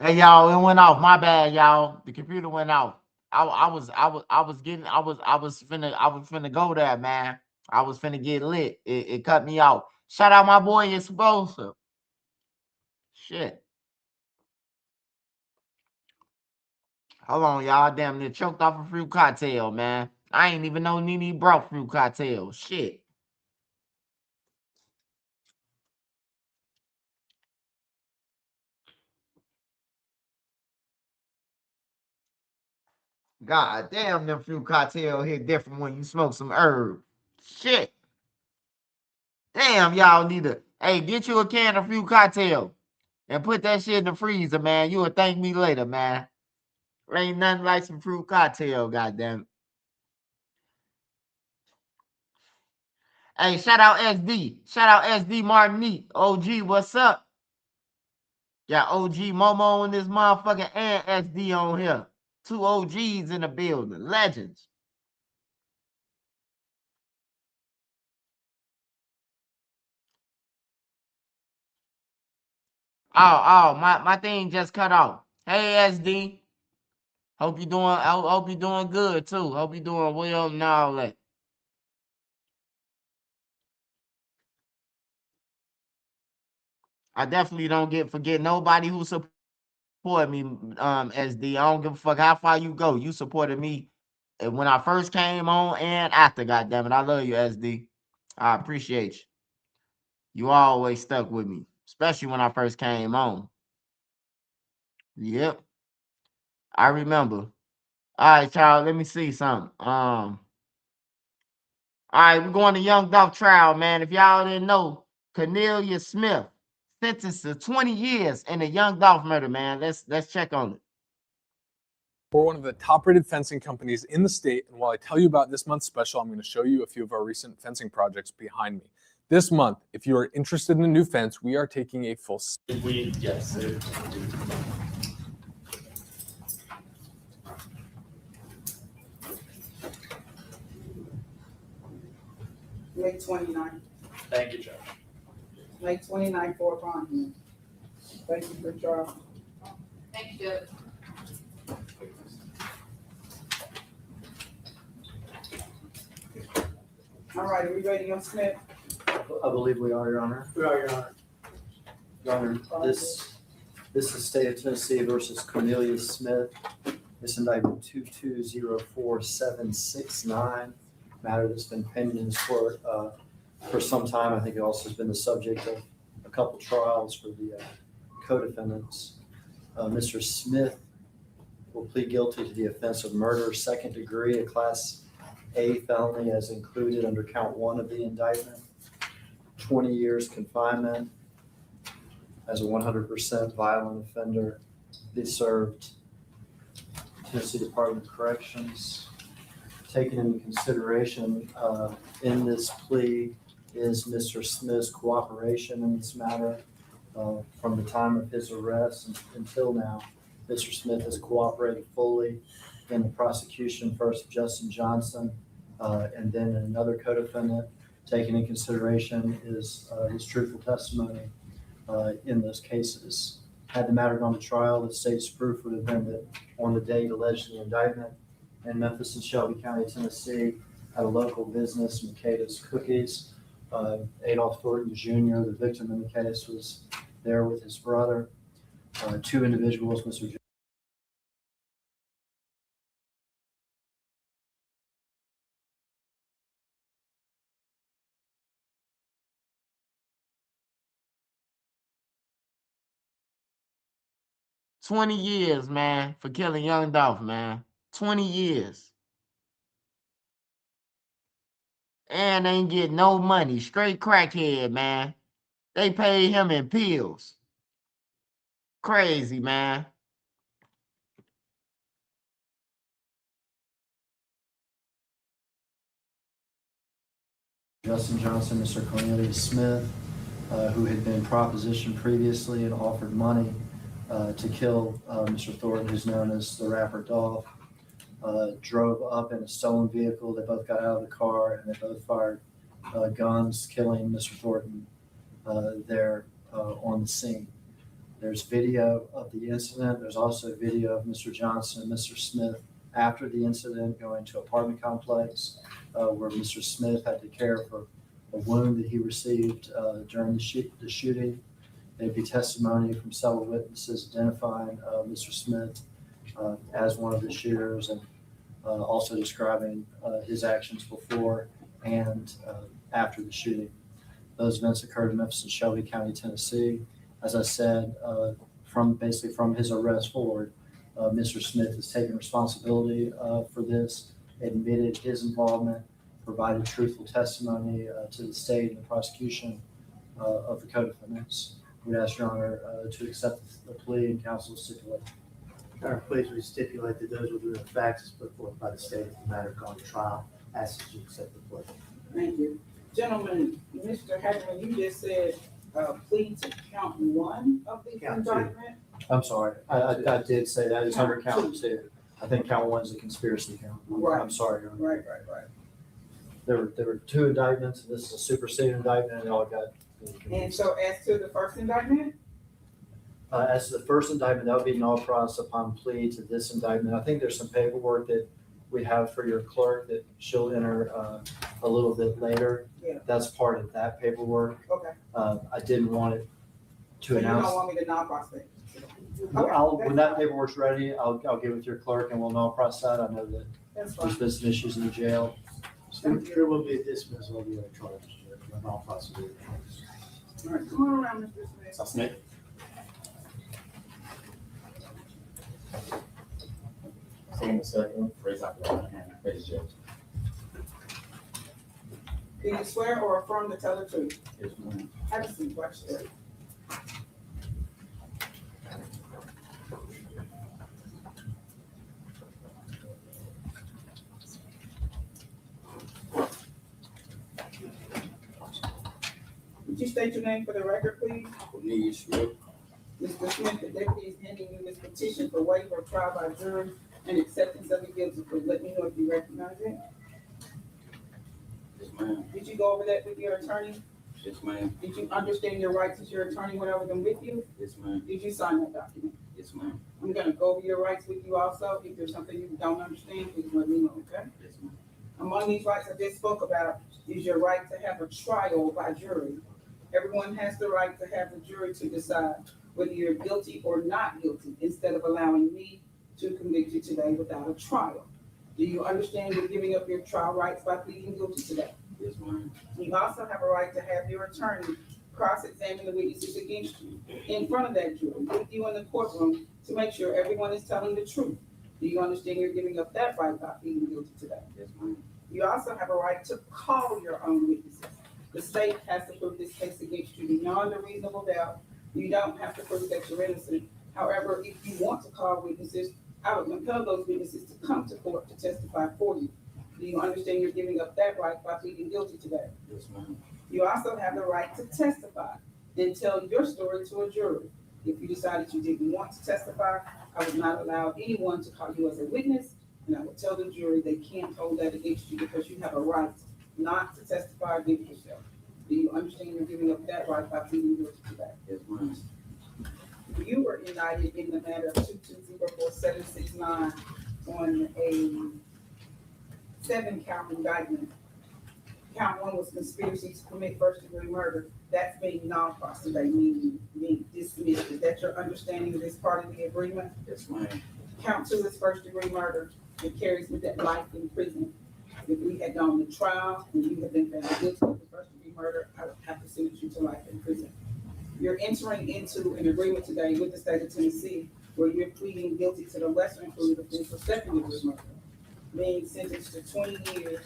Hey y'all, it went off. My bad, y'all. The computer went off. I was finna go there, man. I was finna get lit. It cut me off. Shout out my boy Explosive. Shit. Hold on, y'all. Damn near choked off a fruit cocktail, man. I ain't even know Nene brought fruit cocktail. Shit. God damn, them fruit cocktail hit different when you smoke some herb. Shit. Damn, y'all need to, hey, get you a can of fruit cocktail and put that shit in the freezer, man. You will thank me later, man. Ain't nothing like some fruit cocktail, goddamn. Hey, shout out SD. Shout out SD Martinique. OG, what's up? Got OG Momo in this motherfucker and SD on here. 2 OGs in the building. Legends. Oh, my thing just cut off. Hey, SD. Hope you doing good too. Hope you doing well and all that. I definitely don't forget nobody who supported me, SD. I don't give a fuck how far you go. You supported me when I first came on and after, goddammit. I love you, SD. I appreciate you. You always stuck with me, especially when I first came on. Yep, I remember. All right, child, let me see something. All right, we're going to Young Dolph trial, man. If y'all didn't know, Cornelia Smith sentenced to 20 years in the Young Dolph murder, man. Let's check on it. We're one of the top-rated fencing companies in the state, and while I tell you about this month's special, I'm going to show you a few of our recent fencing projects behind me. This month, if you are interested in a new fence, we are taking a full... Yes. May 29. Thank you, Judge. May 29 for a bond. Thank you for trial. Thank you, Judge. All right, are we ready on Smith? I believe we are, Your Honor. We are, Your Honor. Your Honor, this is State of Tennessee versus Cornelia Smith. This indictment 2204769, matter that's been pending in this court for some time. I think it also has been the subject of a couple trials for the co-defendants. Mr. Smith will plead guilty to the offense of murder, second degree, a Class A felony as included under count 1 of the indictment. 20 years confinement as a 100% violent offender. He served Tennessee Department of Corrections. Taken into consideration in this plea is Mr. Smith's cooperation in this matter. From the time of his arrest until now, Mr. Smith has cooperated fully in the prosecution, first of Justin Johnson, and then another co-defendant. Taken in consideration is his truthful testimony in those cases. Had the matter gone to trial, the state's proof would have been that on the date alleged in the indictment in Memphis and Shelby County, Tennessee, at a local business, Makeda's Cookies, Adolph Thornton Jr., the victim in the case, was there with his brother. 2 individuals, Mr. 20 years, man, for killing Young Dolph, man. 20 years. And they ain't get no money. Straight crackhead, man. They paid him in pills. Crazy, man. Justin Johnson, Mr. Cornelius Smith, who had been propositioned previously and offered money to kill Mr. Thornton, who's known as the Rapper Dolph, drove up in a stolen vehicle. They both got out of the car and they both fired guns, killing Mr. Thornton there on the scene. There's video of the incident. There's also video of Mr. Johnson and Mr. Smith after the incident going to an apartment complex where Mr. Smith had to care for wound that he received during the shooting. There'd be testimony from several witnesses identifying Mr. Smith as one of the shooters, and also describing his actions before and after the shooting. Those events occurred in Memphis and Shelby County, Tennessee. As I said, from his arrest forward, Mr. Smith has taken responsibility for this, admitted his involvement, provided truthful testimony to the state and the prosecution of the co-defendants. We'd ask Your Honor to accept the plea and counsel stipulate. Our please, we stipulate that those were the facts as put forth by the state of the matter going to trial. Ask that you accept the plea. Thank you. Gentlemen, Mr. Hackman, you just said plea to count one of the indictment? I'm sorry, I did say that. It's under count two. I think count one is a conspiracy count. Right. I'm sorry, Your Honor. Right. There were two indictments, and this is a superseding indictment, and it all got. And so as to the first indictment? As to the first indictment, that would be null pros upon plea to this indictment. I think there's some paperwork that we have for your clerk that she'll enter a little bit later. Yeah. That's part of that paperwork. Okay. I didn't want it to So announce. you don't want me to non-prospect? When that paperwork's ready, I'll get with your clerk and we'll null pros that. I know that That's fine. there's been some issues in the jail. There will be a dismissal of the other charges, not possibly. All right, come on around, Mr. Smith. Smith. Stand a second, raise up your right hand, face the judge. Do you swear or affirm to tell the truth? Yes, ma'am. Have some questions. Would you state your name for the record, please? Cornelius Smith. Mr. Smith, the deputy is handing you this petition for waiver of trial by jury and acceptance of the guilty plea. Let me know if you recognize it. Yes, ma'am. Did you go over that with your attorney? Yes, ma'am. Did you understand your rights as your attorney went over them with you? Yes, ma'am. Did you sign that document? Yes, ma'am. I'm gonna go over your rights with you also. If there's something you don't understand, please let me know, okay? Yes, ma'am. Among these rights I just spoke about is your right to have a trial by jury. Everyone has the right to have the jury to decide whether you're guilty or not guilty, instead of allowing me to convict you today without a trial. Do you understand you're giving up your trial rights by pleading guilty today? Yes, ma'am. You also have a right to have your attorney cross-examine the witnesses against you in front of that jury, with you in the courtroom, to make sure everyone is telling the truth. Do you understand you're giving up that right by pleading guilty today? Yes, ma'am. You also have a right to call your own witnesses. The state has to prove this case against you beyond a reasonable doubt. You don't have to prove that you're innocent. However, if you want to call witnesses, I would compel those witnesses to come to court to testify for you. Do you understand you're giving up that right by pleading guilty today? Yes, ma'am. You also have the right to testify and tell your story to a jury. If you decided you didn't want to testify, I would not allow anyone to call you as a witness, and I would tell the jury they can't hold that against you because you have a right not to testify against yourself. Do you understand you're giving up that right by pleading guilty today? Yes, ma'am. You were indicted in the matter of 2204769 on a 7-count indictment. Count 1 was conspiracy to commit first-degree murder. That's being non-pros today, meaning being dismissed. Is that your understanding of this part of the agreement? Yes, ma'am. Count 2 is first-degree murder. It carries with that life in prison. If we had gone to trial and you had been found guilty of first-degree murder, I would have to sentence you to life in prison. You're entering into an agreement today with the state of Tennessee where you're pleading guilty to the lesser included offense of second-degree murder, being sentenced to 20 years,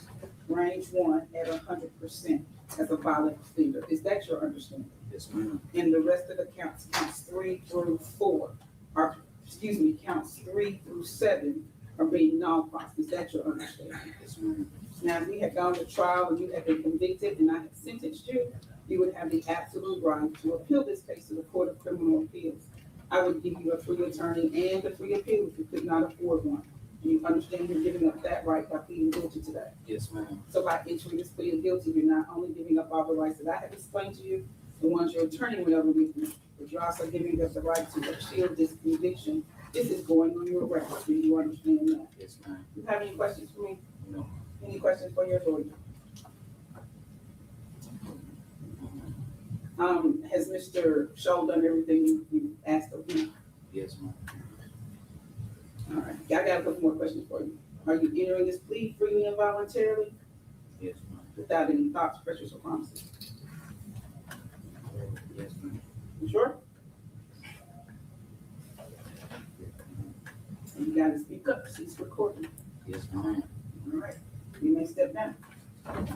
range 1 at 100% as a violent offender. Is that your understanding? Yes, ma'am. And the rest of the counts 3 through 4, or excuse me, counts 3 through 7 are being non-pros. Is that your understanding? Yes, ma'am. Now, if we had gone to trial and you had been convicted and I had sentenced you, you would have the absolute right to appeal this case to the Court of Criminal Appeals. I would give you a free attorney and a free appeal if you could not afford one. Do you understand you're giving up that right by pleading guilty today? Yes, ma'am. So by entering this plea of guilty, you're not only giving up all the rights that I have explained to you, the ones your attorney went over with you, but you're also giving us the right to appeal this conviction. This is going on your record. Do you understand that? Yes, ma'am. You have any questions for me? No. Any questions for your lawyer? Has Mr. Shaw done everything you asked of him? Yes, ma'am. All right, I got a couple more questions for you. Are you entering this plea freely and voluntarily Yes, ma'am. without any thoughts, pressures, or promises? Yes, ma'am. You sure? And you gotta speak up, cease recording. Yes, ma'am. All right, you may step down.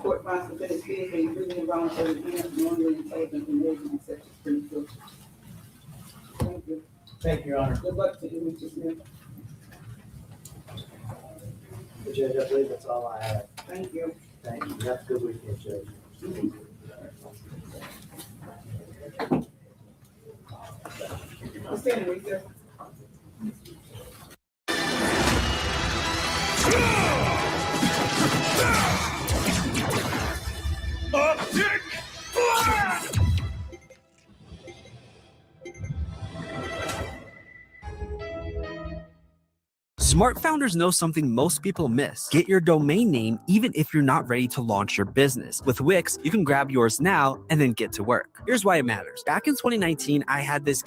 Court finds defendant guilty being freely and voluntarily and knowingly intelligent and willfully accepts his plea guilty. Thank you. Thank you, Your Honor. Good luck to you, Mr. Smith. Judge, I believe that's all I have. Thank you. Thank you. Have a good weekend, Judge. Let's stand in recess. Smart founders know something most people miss. Get your domain name even if you're not ready to launch your business. With Wix, you can grab yours now and then get to work. Here's why it matters. Back in 2019, I had this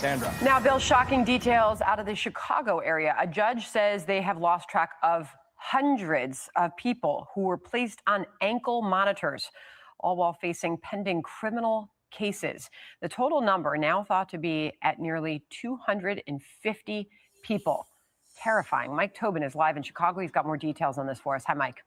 Sandra. Now, Bill, shocking details out of the Chicago area. A judge says they have lost track of hundreds of people who were placed on ankle monitors, all while facing pending criminal cases. The total number now thought to be at nearly 250 people. Terrifying. Mike Tobin is live in Chicago. He's got more details on this for us. Hi, Mike.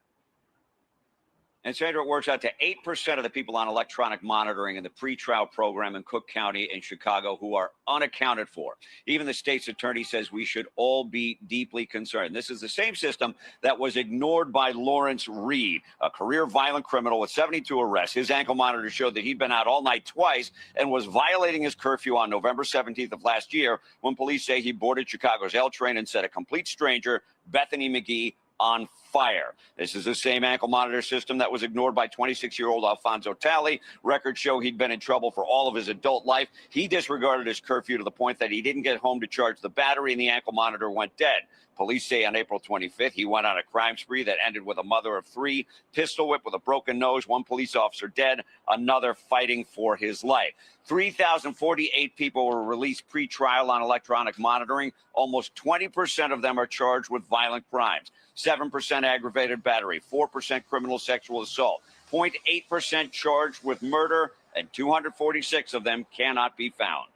And Sandra, it works out to 8% of the people on electronic monitoring in the pretrial program in Cook County in Chicago who are unaccounted for. Even the state's attorney says we should all be deeply concerned. This is the same system that was ignored by Lawrence Reed, a career violent criminal with 72 arrests. His ankle monitor showed that he'd been out all night twice and was violating his curfew on November 17th of last year when police say he boarded Chicago's L train and set a complete stranger, Bethany McGee, on fire. This is the same ankle monitor system that was ignored by 26-year-old Alfonso Talley. Records show he'd been in trouble for all of his adult life. He disregarded his curfew to the point that he didn't get home to charge the battery and the ankle monitor went dead. Police say on April 25th, he went on a crime spree that ended with a mother of three, pistol whip with a broken nose, one police officer dead, another fighting for his life. 3,048 people were released pre-trial on electronic monitoring. Almost 20% of them are charged with violent crimes. 7% aggravated battery, 4% criminal sexual assault, 0.8% charged with murder, and 246 of them cannot be found.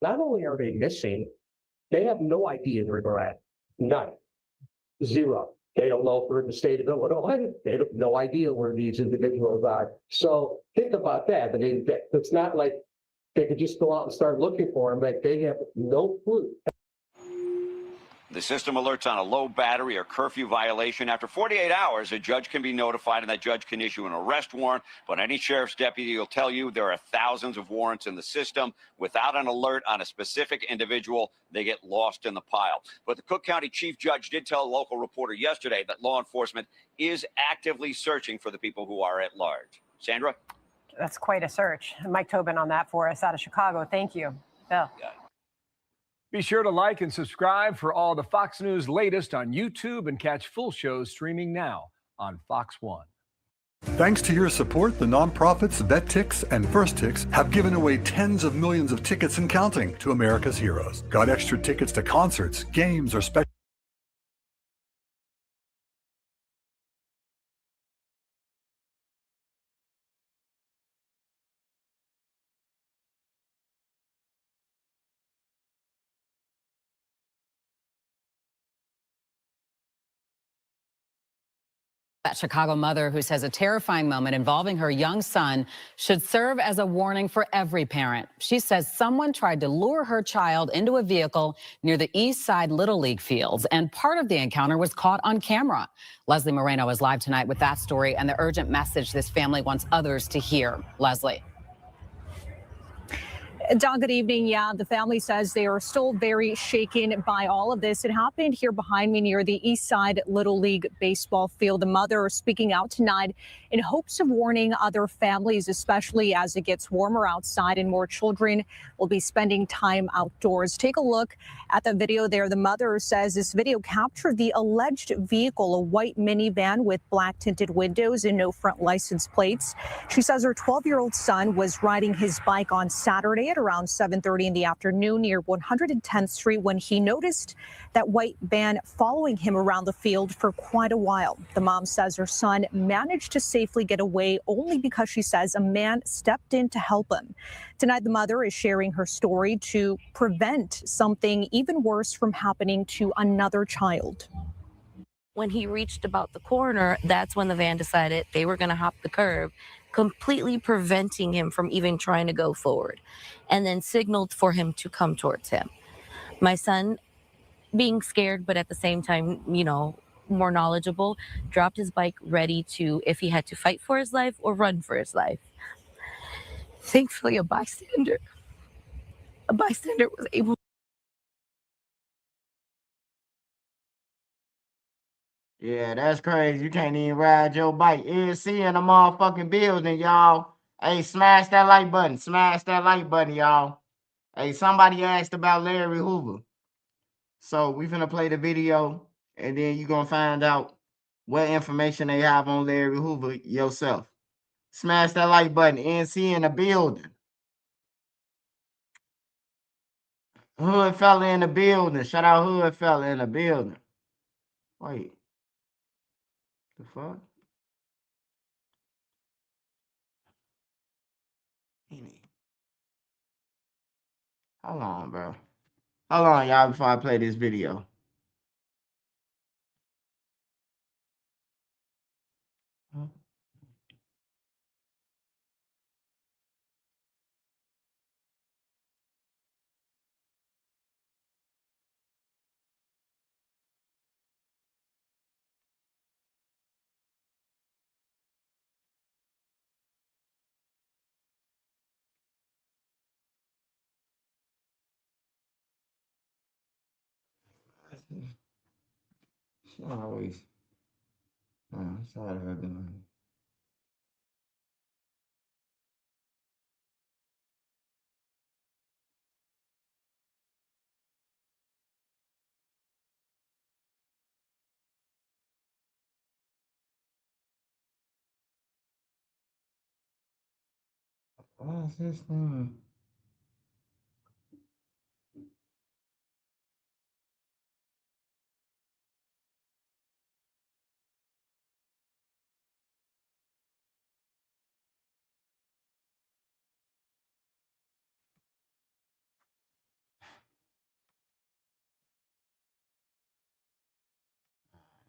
Not only are they missing, they have no idea where they're at. None. Zero. They don't know if we're in the state of Illinois. They have no idea where these individuals are. So think about that. I mean, it's not like they could just go out and start looking for them, but they have no clue. The system alerts on a low battery or curfew violation. After 48 hours, a judge can be notified, and that judge can issue an arrest warrant. But any sheriff's deputy will tell you there are thousands of warrants in the system. Without an alert on a specific individual, they get lost in the pile. But the Cook County chief judge did tell a local reporter yesterday that law enforcement is actively searching for the people who are at large. Sandra? That's quite a search. Mike Tobin on that for us out of Chicago. Thank you, Bill. Yeah. Be sure to like and subscribe for all the Fox News latest on YouTube and catch full shows streaming now on Fox One. Thanks to your support, the nonprofits VetTix and FirstTix have given away tens of millions of tickets and counting to America's heroes. Got extra tickets to concerts, games, or special That Chicago mother who says a terrifying moment involving her young son should serve as a warning for every parent. She says someone tried to lure her child into a vehicle near the East Side Little League fields, and part of the encounter was caught on camera. Leslie Moreno is live tonight with that story and the urgent message this family wants others to hear. Leslie. Don, good evening. Yeah, the family says they are still very shaken by all of this. It happened here behind me near the East Side Little League baseball field. The mother is speaking out tonight in hopes of warning other families, especially as it gets warmer outside and more children will be spending time outdoors. Take a look at the video there. The mother says this video captured the alleged vehicle, a white minivan with black tinted windows and no front license plates. She says her 12-year-old son was riding his bike on Saturday at around 7:30 in the afternoon near 110th Street when he noticed that white van following him around the field for quite a while. The mom says her son managed to safely get away only because she says a man stepped in to help him. Tonight, the mother is sharing her story to prevent something even worse from happening to another child. When he reached about the corner, that's when the van decided they were going to hop the curb, completely preventing him from even trying to go forward, and then signaled for him to come towards him. My son, being scared, but at the same time, more knowledgeable, dropped his bike ready to, if he had to fight for his life or run for his life. Thankfully, a bystander was able. Yeah, that's crazy. You can't even ride your bike. ESC in a motherfucking building, y'all. Hey, smash that like button. Smash that like button, y'all. Hey, somebody asked about Larry Hoover. So we finna play the video, and then you gonna find out what information they have on Larry Hoover yourself. Smash that like button. NC in the building. Hood fella in the building. Shout out Hood fella in the building. Wait. The fuck? Hold on, bro. Hold on, y'all, before I play this video. She always. I'm tired of her doing it. Why is this thing?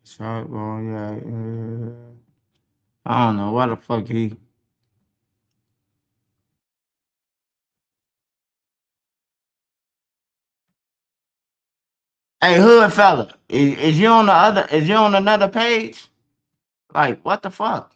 Shot, well, yeah. I don't know why the fuck he. Hey, Hood fella, is you on the other? Is you on another page? Like, what the fuck?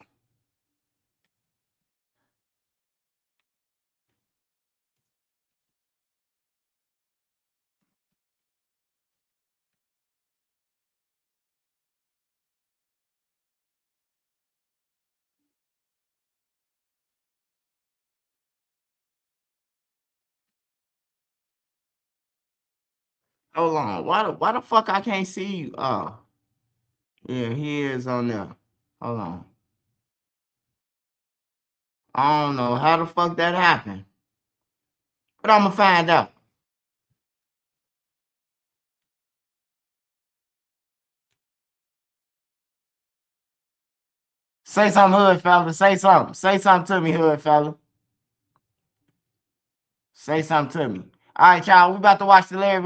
Hold on. Why the fuck I can't see you? Oh, yeah, he is on there. Hold on. I don't know how the fuck that happened, but I'm gonna find out. Say something, hood fella. Say something. Say something to me, hood fella. Say something to me. All right, y'all. We about to watch the Larry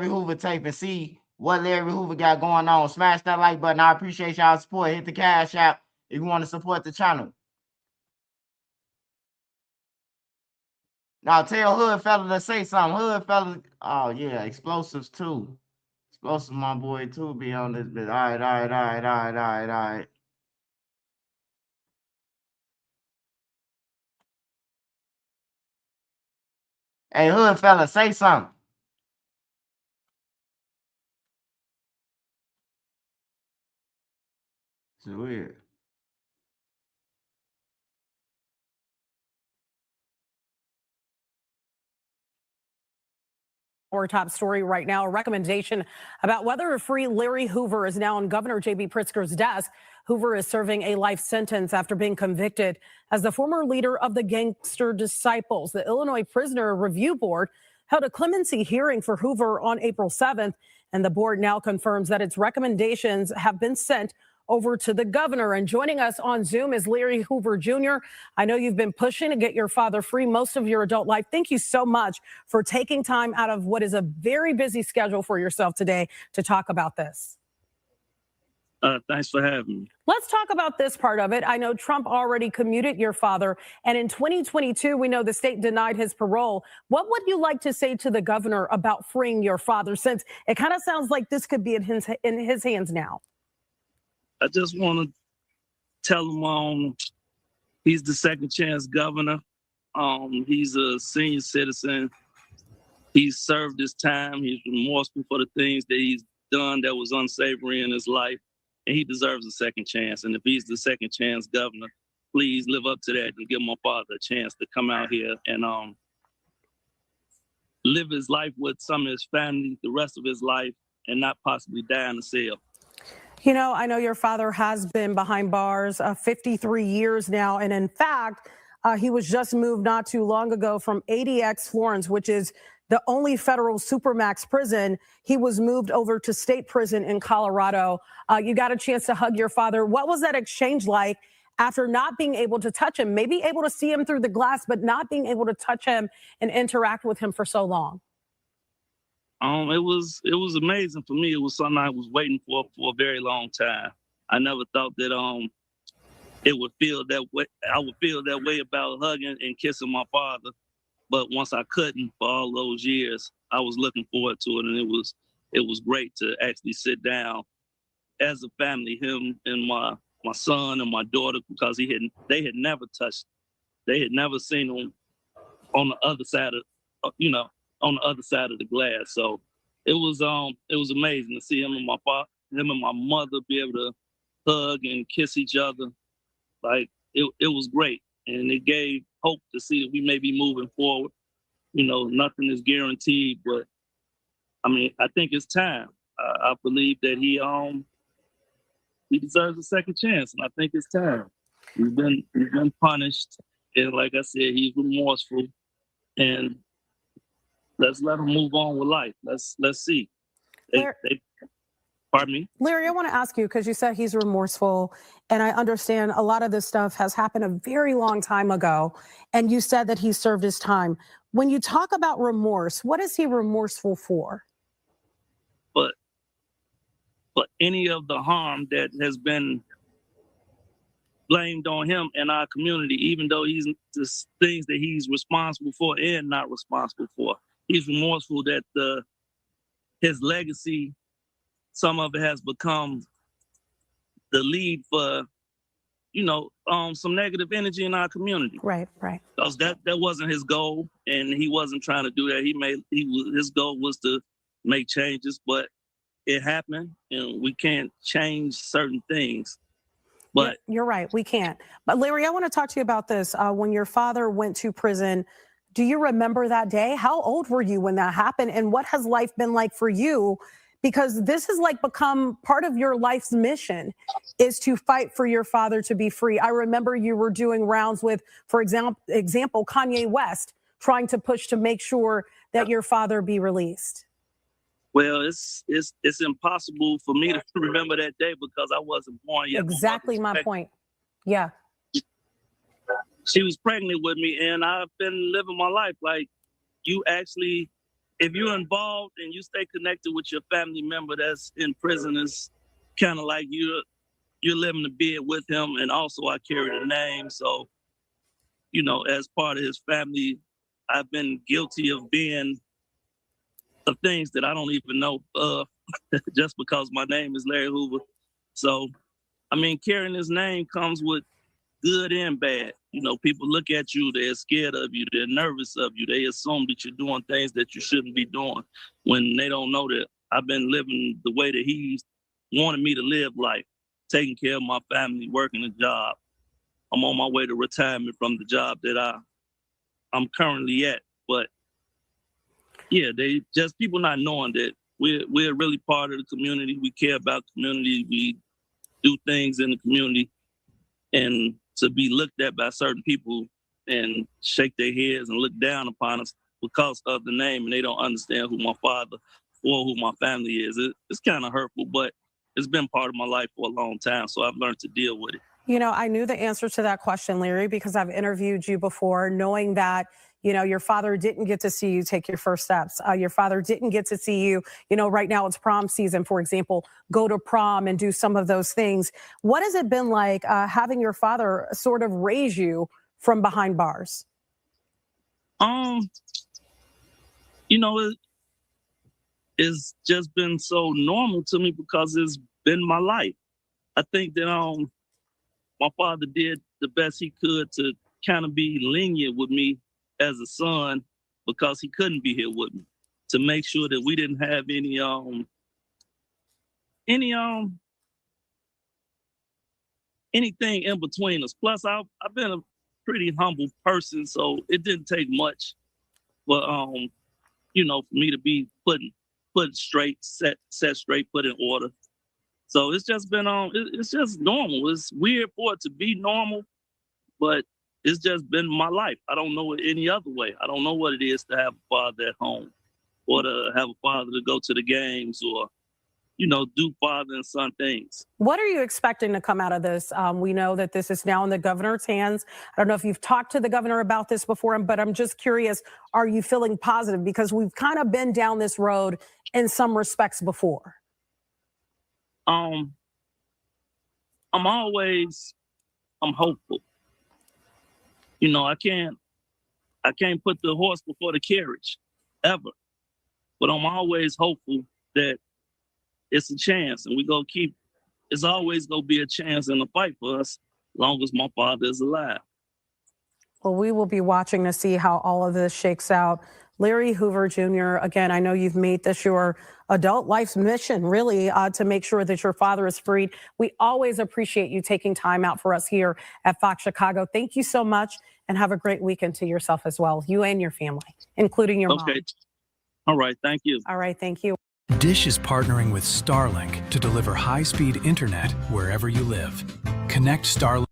Hoover tape and see what Larry Hoover got going on. Smash that like button. I appreciate y'all's support. Hit the Cash App if you want to support the channel. Now tell hood fella to say something. Hood fella. Oh yeah, explosives too. Explosives, my boy too. Be on this bit. All right. Hey, hood fella, say something. It's weird. Our top story right now, a recommendation about whether a free Larry Hoover is now on Governor J.B. Pritzker's desk. Hoover is serving a life sentence after being convicted as the former leader of the Gangster Disciples. The Illinois Prisoner Review Board held a clemency hearing for Hoover on April 7th, and the board now confirms that its recommendations have been sent over to the governor. And joining us on Zoom is Larry Hoover Jr. I know you've been pushing to get your father free most of your adult life. Thank you so much for taking time out of what is a very busy schedule for yourself today to talk about this. Thanks for having me. Let's talk about this part of it. I know Trump already commuted your father, and in 2022, we know the state denied his parole. What would you like to say to the governor about freeing your father, since it kind of sounds like this could be in his hands now? I just want to tell him he's the second chance governor. He's a senior citizen. He's served his time. He's remorseful for the things that he's done that was unsavory in his life, and he deserves a second chance. And if he's the second chance governor, please live up to that and give my father a chance to come out here and live his life with some of his family the rest of his life and not possibly die in a cell. You know, I know your father has been behind bars 53 years now. And in fact, he was just moved not too long ago from ADX Florence, which is the only federal supermax prison. He was moved over to state prison in Colorado. You got a chance to hug your father. What was that exchange like after not being able to touch him, maybe able to see him through the glass, but not being able to touch him and interact with him for so long? It was amazing for me. It was something I was waiting for a very long time. I never thought that it would feel that way. I would feel that way about hugging and kissing my father. But once I couldn't for all those years, I was looking forward to it, and it was great to actually sit down as a family, him and my son and my daughter, because they had never touched, they had never seen him on the other side of on the other side of the glass. So it was amazing to see him and my mother be able to hug and kiss each other. Like it was great, and it gave hope to see that we may be moving forward. You know, nothing is guaranteed, but I mean, I think it's time. I believe that he deserves a second chance, and I think it's time. He's been punished, and like I said, he's remorseful, and let's let him move on with life. Let's see. Pardon me? Larry, I want to ask you, because you said he's remorseful, and I understand a lot of this stuff has happened a very long time ago, and you said that he served his time. When you talk about remorse, what is he remorseful for? But any of the harm that has been blamed on him and our community, even though he's the things that he's responsible for and not responsible for. He's remorseful that his legacy, some of it has become the lead for, some negative energy in our community. Right. Because that wasn't his goal, and he wasn't trying to do that. His goal was to make changes, but it happened, and we can't change certain things. But you're right, we can't. But Larry, I want to talk to you about this. When your father went to prison, do you remember that day? How old were you when that happened? And what has life been like for you because this has like become part of your life's mission, is to fight for your father to be free. I remember you were doing rounds with, for example, Kanye West, trying to push to make sure that your father be released. Well, it's impossible for me to remember that day because I wasn't born yet. Exactly my point. Yeah. She was pregnant with me, and I've been living my life like you actually, if you're involved and you stay connected with your family member that's in prison, it's kind of like you're living the bid with him. And also I carry the name. So, you know, as part of his family, I've been guilty of things that I don't even know just because my name is Larry Hoover. So, I mean, carrying his name comes with good and bad. You know, people look at you, they're scared of you, they're nervous of you, they assume that you're doing things that you shouldn't be doing when they don't know that I've been living the way that he's wanted me to live life, taking care of my family, working a job. I'm on my way to retirement from the job that I'm currently at. But yeah, they just people not knowing that we're really part of the community. We care about the community. We do things in the community, and to be looked at by certain people and shake their heads and look down upon us because of the name, and they don't understand who my father or who my family is. It's kind of hurtful, but it's been part of my life for a long time, so I've learned to deal with it. You know, I knew the answer to that question, Larry, because I've interviewed you before, knowing that, you know, your father didn't get to see you take your first steps. Your father didn't get to see you, you know, right now it's prom season, for example, go to prom and do some of those things. What has it been like having your father sort of raise you from behind bars? You know, it's just been so normal to me because it's been my life. I think that my father did the best he could to kind of be lenient with me as a son because he couldn't be here with me, to make sure that we didn't have anything in between us. Plus, I've been a pretty humble person, so it didn't take much for you know, for me to be put straight, set straight, put in order. So it's just been it's just normal. It's weird for it to be normal, but it's just been my life. I don't know it any other way. I don't know what it is to have a father at home, or to have a father to go to the games, or, you know, do father and son things. What are you expecting to come out of this? We know that this is now in the governor's hands. I don't know if you've talked to the governor about this before, but I'm just curious, are you feeling positive? Because we've kind of been down this road in some respects before. I'm hopeful. You know, I can't put the horse before the carriage, ever. But I'm always hopeful that it's a chance, and it's always gonna be a chance in the fight for us, as long as my father is alive. Well, we will be watching to see how all of this shakes out. Larry Hoover Jr., again, I know you've made this your adult life's mission, really, to make sure that your father is freed. We always appreciate you taking time out for us here at Fox Chicago. Thank you so much, and have a great weekend to yourself as well, you and your family, including your mom. Okay. All right. Thank you. All right. Thank you. Dish is partnering with Starlink to deliver high-speed internet wherever you live. Connect Starlink.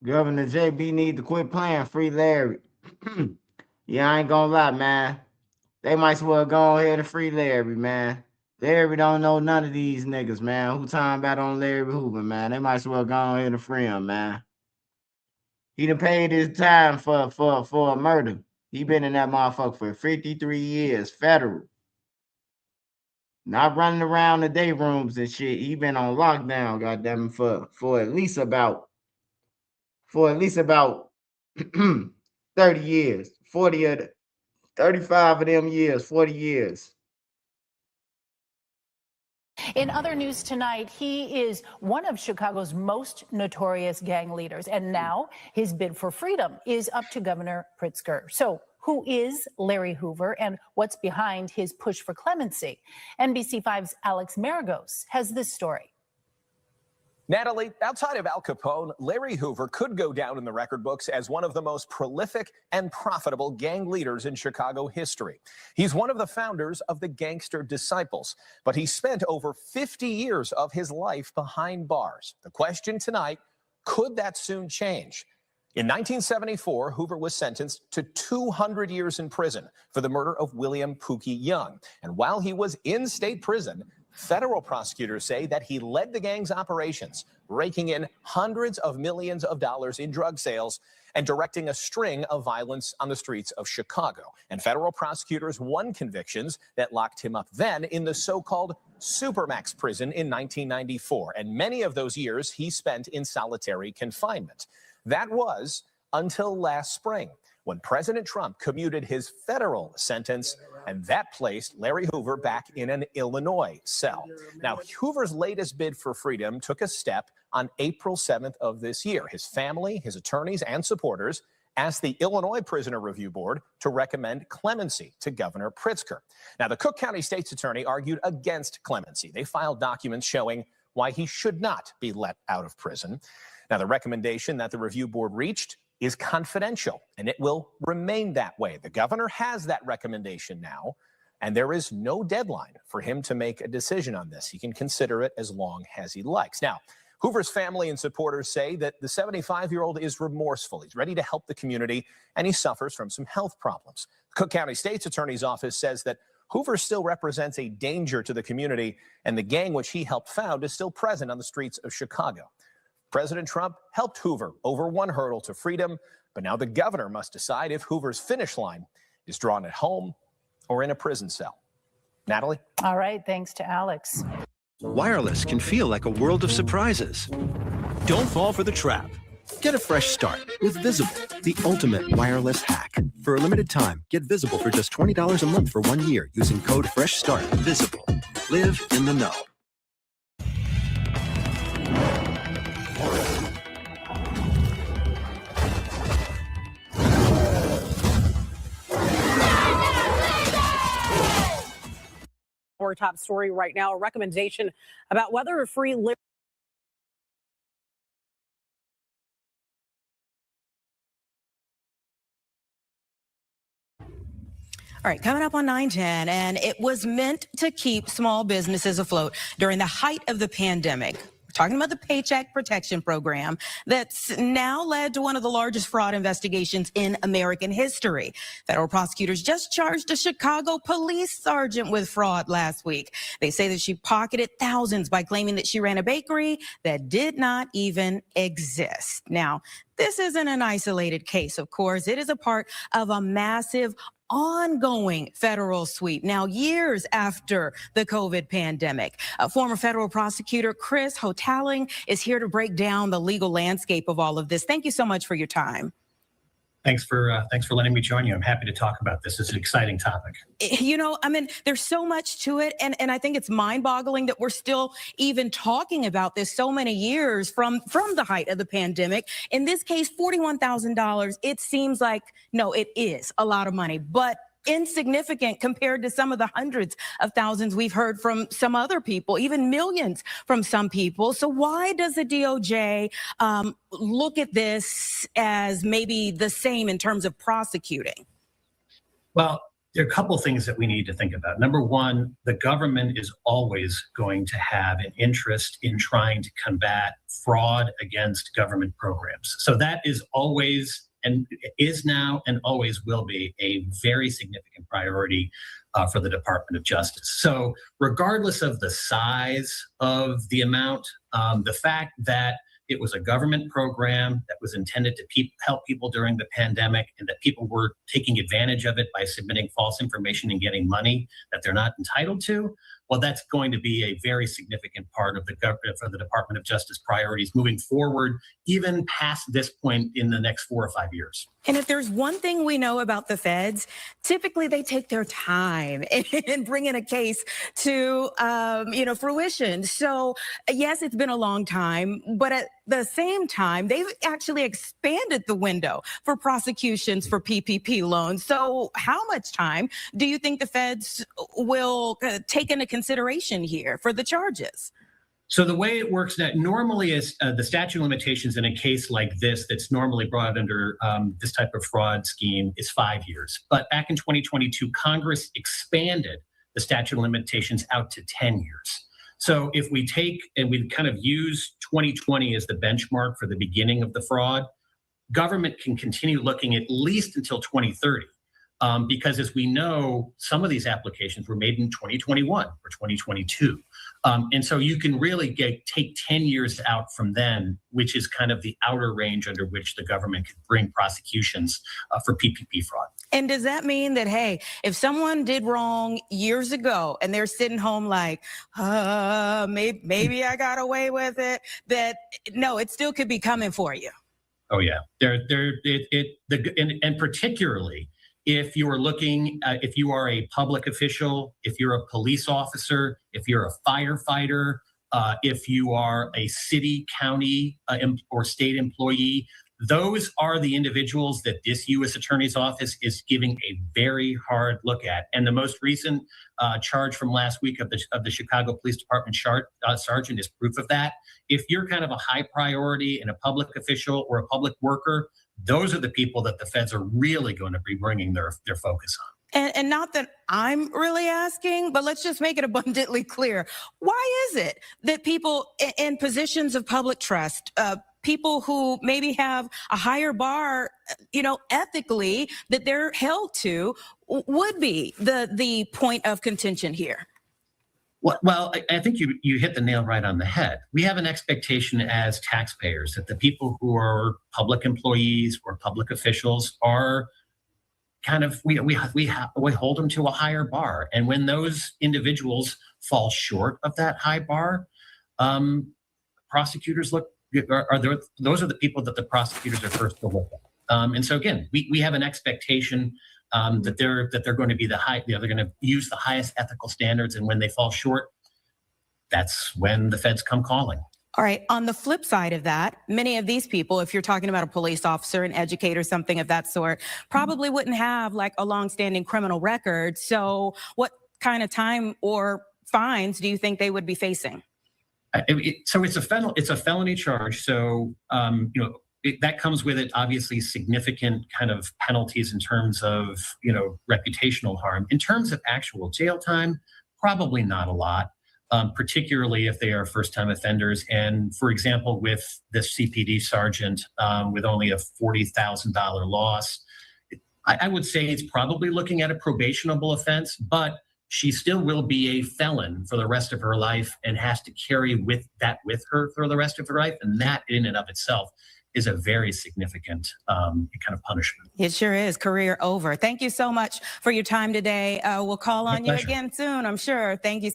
Governor JB need to quit playing free Larry. Yeah, I ain't gonna lie, man. They might as well go ahead and free Larry, man. Larry don't know none of these niggas, man. Who talking about on Larry Hoover, man? They might as well go ahead and free him, man. He done paid his time for a murder. He been in that motherfucker for 53 years, federal. Not running around the day rooms and shit. He been on lockdown, goddamn, for at least about 30 years, 35 of them years, 40 years. In other news tonight, he is one of Chicago's most notorious gang leaders, and now his bid for freedom is up to Governor Pritzker. So Who is Larry Hoover and what's behind his push for clemency? NBC5's Alex Maragos has this story. Natalie, outside of Al Capone, Larry Hoover could go down in the record books as one of the most prolific and profitable gang leaders in Chicago history. He's one of the founders of the Gangster Disciples, but he spent over 50 years of his life behind bars. The question tonight, could that soon change? In 1974, Hoover was sentenced to 200 years in prison for the murder of William Pookie Young. And while he was in state prison, federal prosecutors say that he led the gang's operations, raking in hundreds of millions of dollars in drug sales and directing a string of violence on the streets of Chicago. And federal prosecutors won convictions that locked him up then in the so-called Supermax prison in 1994. And many of those years he spent in solitary confinement. That was until last spring, when President Trump commuted his federal sentence, and that placed Larry Hoover back in an Illinois cell. Now, Hoover's latest bid for freedom took a step on April 7th of this year. His family, his attorneys, and supporters asked the Illinois Prisoner Review Board to recommend clemency to Governor Pritzker. Now, the Cook County State's Attorney argued against clemency. They filed documents showing why he should not be let out of prison. Now, the recommendation that the review board reached is confidential, and it will remain that way. The governor has that recommendation now, and there is no deadline for him to make a decision on this. He can consider it as long as he likes. Now, Hoover's family and supporters say that the 75-year-old is remorseful. He's ready to help the community, and he suffers from some health problems. The Cook County State's Attorney's Office says that Hoover still represents a danger to the community, and the gang which he helped found is still present on the streets of Chicago. President Trump helped Hoover over one hurdle to freedom, but now the governor must decide if Hoover's finish line is drawn at home or in a prison cell. Natalie? All right, thanks to Alex. Wireless can feel like a world of surprises. Don't fall for the trap. Get a fresh start with Visible, the ultimate wireless hack. For a limited time, get Visible for just $20 a month for 1 year using code FRESHSTART. Visible. Live in the know. Our top story right now, a recommendation about whether a free All right, coming up on 910, and it was meant to keep small businesses afloat during the height of the pandemic. We're talking about the Paycheck Protection Program that's now led to one of the largest fraud investigations in American history. Federal prosecutors just charged a Chicago police sergeant with fraud last week. They say that she pocketed thousands by claiming that she ran a bakery that did not even exist. Now, this isn't an isolated case, of course. It is a part of a massive ongoing federal sweep. Now, years after the COVID pandemic, former federal prosecutor Chris Hotaling is here to break down the legal landscape of all of this. Thank you so much for your time. Thanks for letting me join you. I'm happy to talk about this. It's an exciting topic. You know, I mean, there's so much to it. And I think it's mind-boggling that we're still even talking about this so many years from the height of the pandemic. In this case, $41,000, it seems like, no, it is a lot of money, but insignificant compared to some of the hundreds of thousands we've heard from some other people, even millions from some people. So why does the DOJ look at this as maybe the same in terms of prosecuting? Well, there are a couple of things that we need to think about. Number one, the government is always going to have an interest in trying to combat fraud against government programs. So that is always and is now and always will be a very significant priority for the Department of Justice. So regardless of the size of the amount, the fact that it was a government program that was intended to help people during the pandemic and that people were taking advantage of it by submitting false information and getting money that they're not entitled to, well, that's going to be a very significant part of the government for the Department of Justice priorities moving forward, even past this point in the next 4 or 5 years. And if there's one thing we know about the feds, typically they take their time in bringing a case to, fruition. So yes, it's been a long time, but at the same time, they've actually expanded the window for prosecutions for PPP loans. So how much time do you think the feds will take into consideration here for the charges? So the way it works that normally is the statute of limitations in a case like this that's normally brought under this type of fraud scheme is 5 years. But back in 2022, Congress expanded the statute of limitations out to 10 years. So if we take and we kind of use 2020 as the benchmark for the beginning of the fraud, government can continue looking at least until 2030. Because as we know, some of these applications were made in 2021 or 2022. And so you can really take 10 years out from then, which is kind of the outer range under which the government can bring prosecutions for PPP fraud. And does that mean that, hey, if someone did wrong years ago and they're sitting home like, maybe I got away with it, that no, it still could be coming for you? Oh, yeah. And particularly, if you are looking, if you are a public official, if you're a police officer, if you're a firefighter, if you are a city, county, or state employee, those are the individuals that this U.S. Attorney's Office is giving a very hard look at. And the most recent charge from last week of the Chicago Police Department sergeant is proof of that. If you're kind of a high priority and a public official or a public worker, those are the people that the feds are really going to be bringing their focus on. And not that I'm really asking, but let's just make it abundantly clear. Why is it that people in positions of public trust, people who maybe have a higher bar, ethically that they're held to, would be the point of contention here? Well, I think you hit the nail right on the head. We have an expectation as taxpayers that the people who are public employees or public officials are kind of, we hold them to a higher bar. And when those individuals fall short of that high bar, prosecutors those are the people that the prosecutors are first to look at. And so again, we have an expectation that they're going to be they're going to use the highest ethical standards, and when they fall short, that's when the feds come calling. All right. On the flip side of that, many of these people, if you're talking about a police officer, an educator, something of that sort, probably wouldn't have like a longstanding criminal record. So what kind of time or fines do you think they would be facing? So it's a felony charge. So that comes with it, obviously, significant kind of penalties in terms of, reputational harm. In terms of actual jail time, probably not a lot, particularly if they are first-time offenders. And for example, with the CPD sergeant with only a $40,000 loss, I would say it's probably looking at a probationable offense, but she still will be a felon for the rest of her life and has to carry with her for the rest of her life. And that in and of itself is a very significant kind of punishment. It sure is. Career over. Thank you so much for your time today. We'll call on you again soon, I'm sure. Thank you.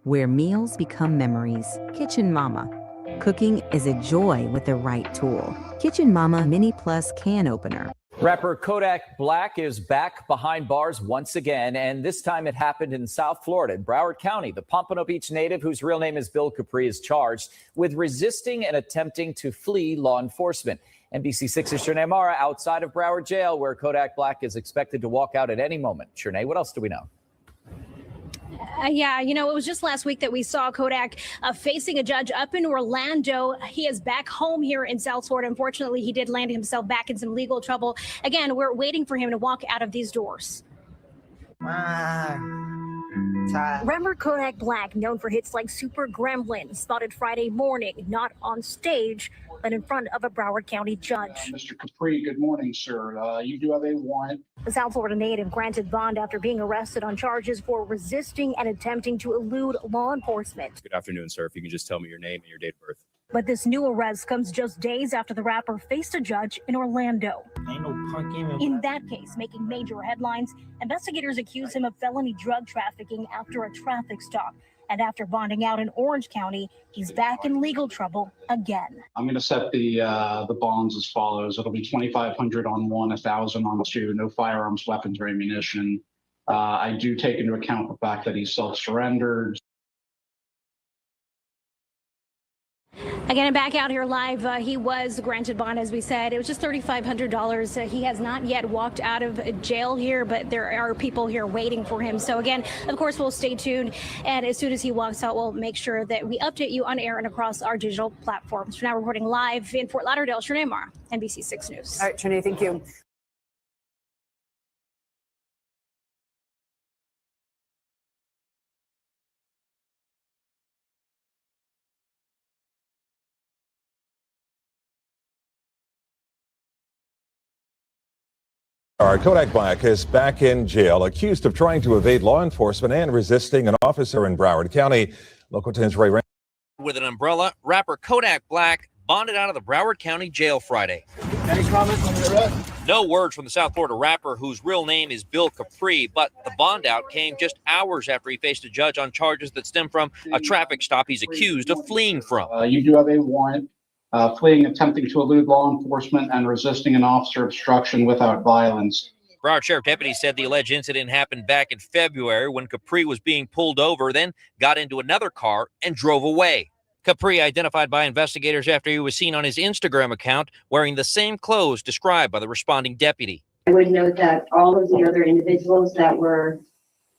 Where meals become memories. Kitchen Mama. Cooking is a joy with the right tool. Kitchen Mama Mini Plus Can Opener. Rapper Kodak Black is back behind bars once again, and this time it happened in South Florida, in Broward County. The Pompano Beach native, whose real name is Bill Capri, is charged with resisting and attempting to flee law enforcement. NBC6's Shernay Mara outside of Broward Jail, where Kodak Black is expected to walk out at any moment. Shernay, what else do we know? Yeah, it was just last week that we saw Kodak facing a judge up in Orlando. He is back home here in South Florida. Unfortunately, he did land himself back in some legal trouble. Again, we're waiting for him to walk out of these doors. Rapper Kodak Black, known for hits like Super Gremlin, spotted Friday morning, not on stage, but in front of a Broward County judge. Mr. Capri, good morning, sir. You do have a warrant. The South Florida native granted bond after being arrested on charges for resisting and attempting to elude law enforcement. Good afternoon, sir. If you can just tell me your name and your date of birth. But this new arrest comes just days after the rapper faced a judge in Orlando. In that case, making major headlines, investigators accuse him of felony drug trafficking after a traffic stop. And after bonding out in Orange County, he's back in legal trouble again. I'm going to set the bonds as follows. It'll be $2,500 on one, $1,000 on two, no firearms, weapons, or ammunition. I do take into account the fact that he self-surrendered. Again, and back out here live, he was granted bond, as we said. It was just $3,500. He has not yet walked out of jail here, but there are people here waiting for him. So again, of course, we'll stay tuned. And as soon as he walks out, we'll make sure that we update you on air and across our digital platforms. For now, reporting live in Fort Lauderdale, Shanae Marr, NBC 6 News. All right, Shanae, thank you. Our Kodak Black is back in jail, accused of trying to evade law enforcement and resisting an officer in Broward County. Local 10's Ray Rand. With an umbrella, rapper Kodak Black bonded out of the Broward County jail Friday. Any comments on the arrest? No words from the South Florida rapper, whose real name is Bill Capri, but the bond out came just hours after he faced a judge on charges that stem from a traffic stop he's accused of fleeing from. You do have a warrant. Fleeing, attempting to elude law enforcement, and resisting an officer obstruction without violence. Broward Sheriff deputies said the alleged incident happened back in February when Capri was being pulled over, then got into another car and drove away. Capri identified by investigators after he was seen on his Instagram account wearing the same clothes described by the responding deputy. I would note that all of the other individuals that were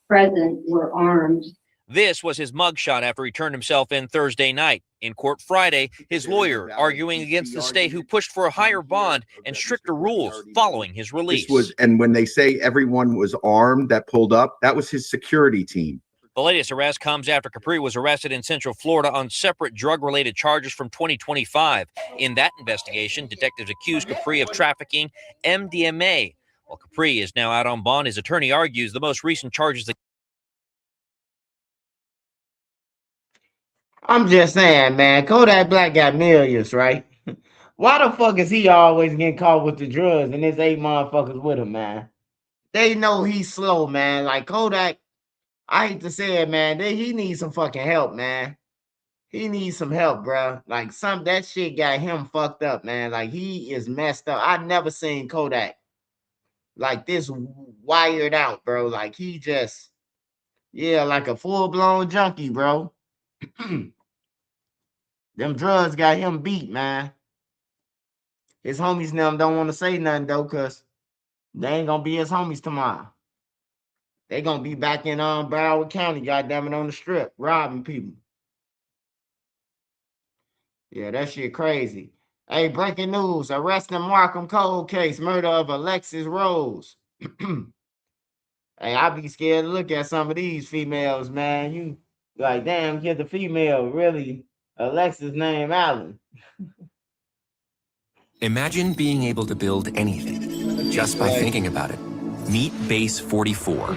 present were armed. This was his mugshot after he turned himself in Thursday night. In court Friday, his lawyer arguing against the state who pushed for a higher bond and stricter rules following his release. And when they say everyone was armed that pulled up, that was his security team. The latest arrest comes after Capri was arrested in Central Florida on separate drug-related charges from 2025. In that investigation, detectives accused Capri of trafficking MDMA. While Capri is now out on bond, his attorney argues the most recent charges that I'm just saying, man, Kodak Black got millions, right? Why the fuck is he always getting caught with the drugs and there's 8 motherfuckers with him, man? They know he's slow, man. Like Kodak, I hate to say it, man. He needs some fucking help, man. He needs some help, bro. Like that shit got him fucked up, man. Like he is messed up. I never seen Kodak like this wired out, bro. Like he just, yeah, like a full-blown junkie, bro. Them drugs got him beat, man. His homies now don't want to say nothing though, cause they ain't gonna be his homies tomorrow. They gonna be back in Broward County, goddamn it, on the strip, robbing people. Yeah, that shit crazy. Hey, breaking news: arresting Markham cold case, murder of Alexis Rose. Hey, I be scared to look at some of these females, man. You like, damn, get the female, really, Alexis name Allen. Imagine being able to build anything just by thinking about it. Meet Base 44,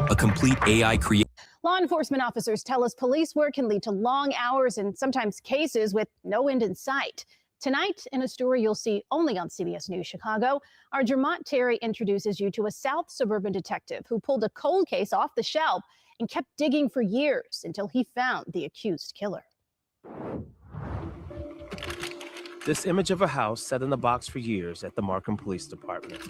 a complete AI creation. Law enforcement officers tell us police work can lead to long hours and sometimes cases with no end in sight. Tonight, in a story you'll see only on CBS News Chicago, our Jermont Terry introduces you to a South suburban detective who pulled a cold case off the shelf and kept digging for years until he found the accused killer. This image of a house sat in a box for years at the Markham Police Department.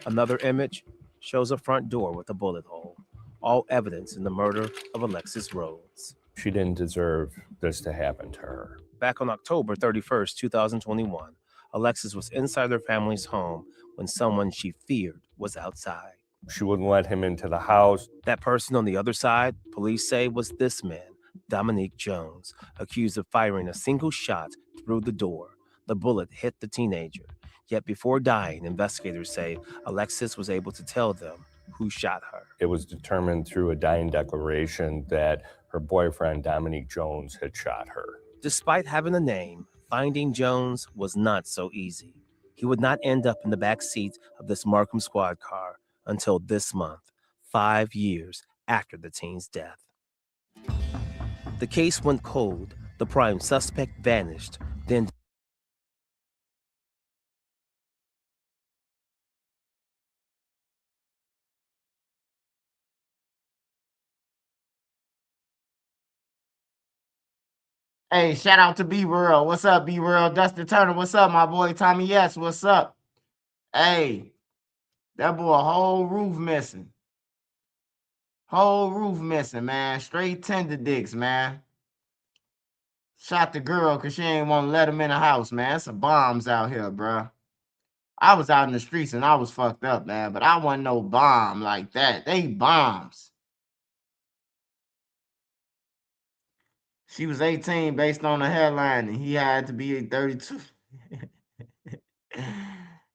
Another image shows a front door with a bullet hole, all evidence in the murder of Alexis Rhodes. She didn't deserve this to happen to her. Back on October 31st, 2021, Alexis was inside her family's home when someone she feared was outside. She wouldn't let him into the house. That person on the other side, police say, was this man, Dominique Jones, accused of firing a single shot through the door. The bullet hit the teenager. Yet before dying, investigators say Alexis was able to tell them who shot her. It was determined through a dying declaration that her boyfriend, Dominique Jones, had shot her. Despite having a name, finding Jones was not so easy. He would not end up in the back seat of this Markham squad car until this month, 5 years after the teen's death. The case went cold. The prime suspect vanished. then Hey, shout out to B World. What's up, B World? Dustin Turner. What's up, my boy? Tommy Yes. What's up? Hey, that boy whole roof missing. Whole roof missing, man. Straight tender dicks, man. Shot the girl because she ain't want to let him in the house, man. Some bombs out here, bro. I was out in the streets and I was fucked up, man. But I wasn't no bomb like that. They bombs. She was 18 based on the headline, and he had to be 32.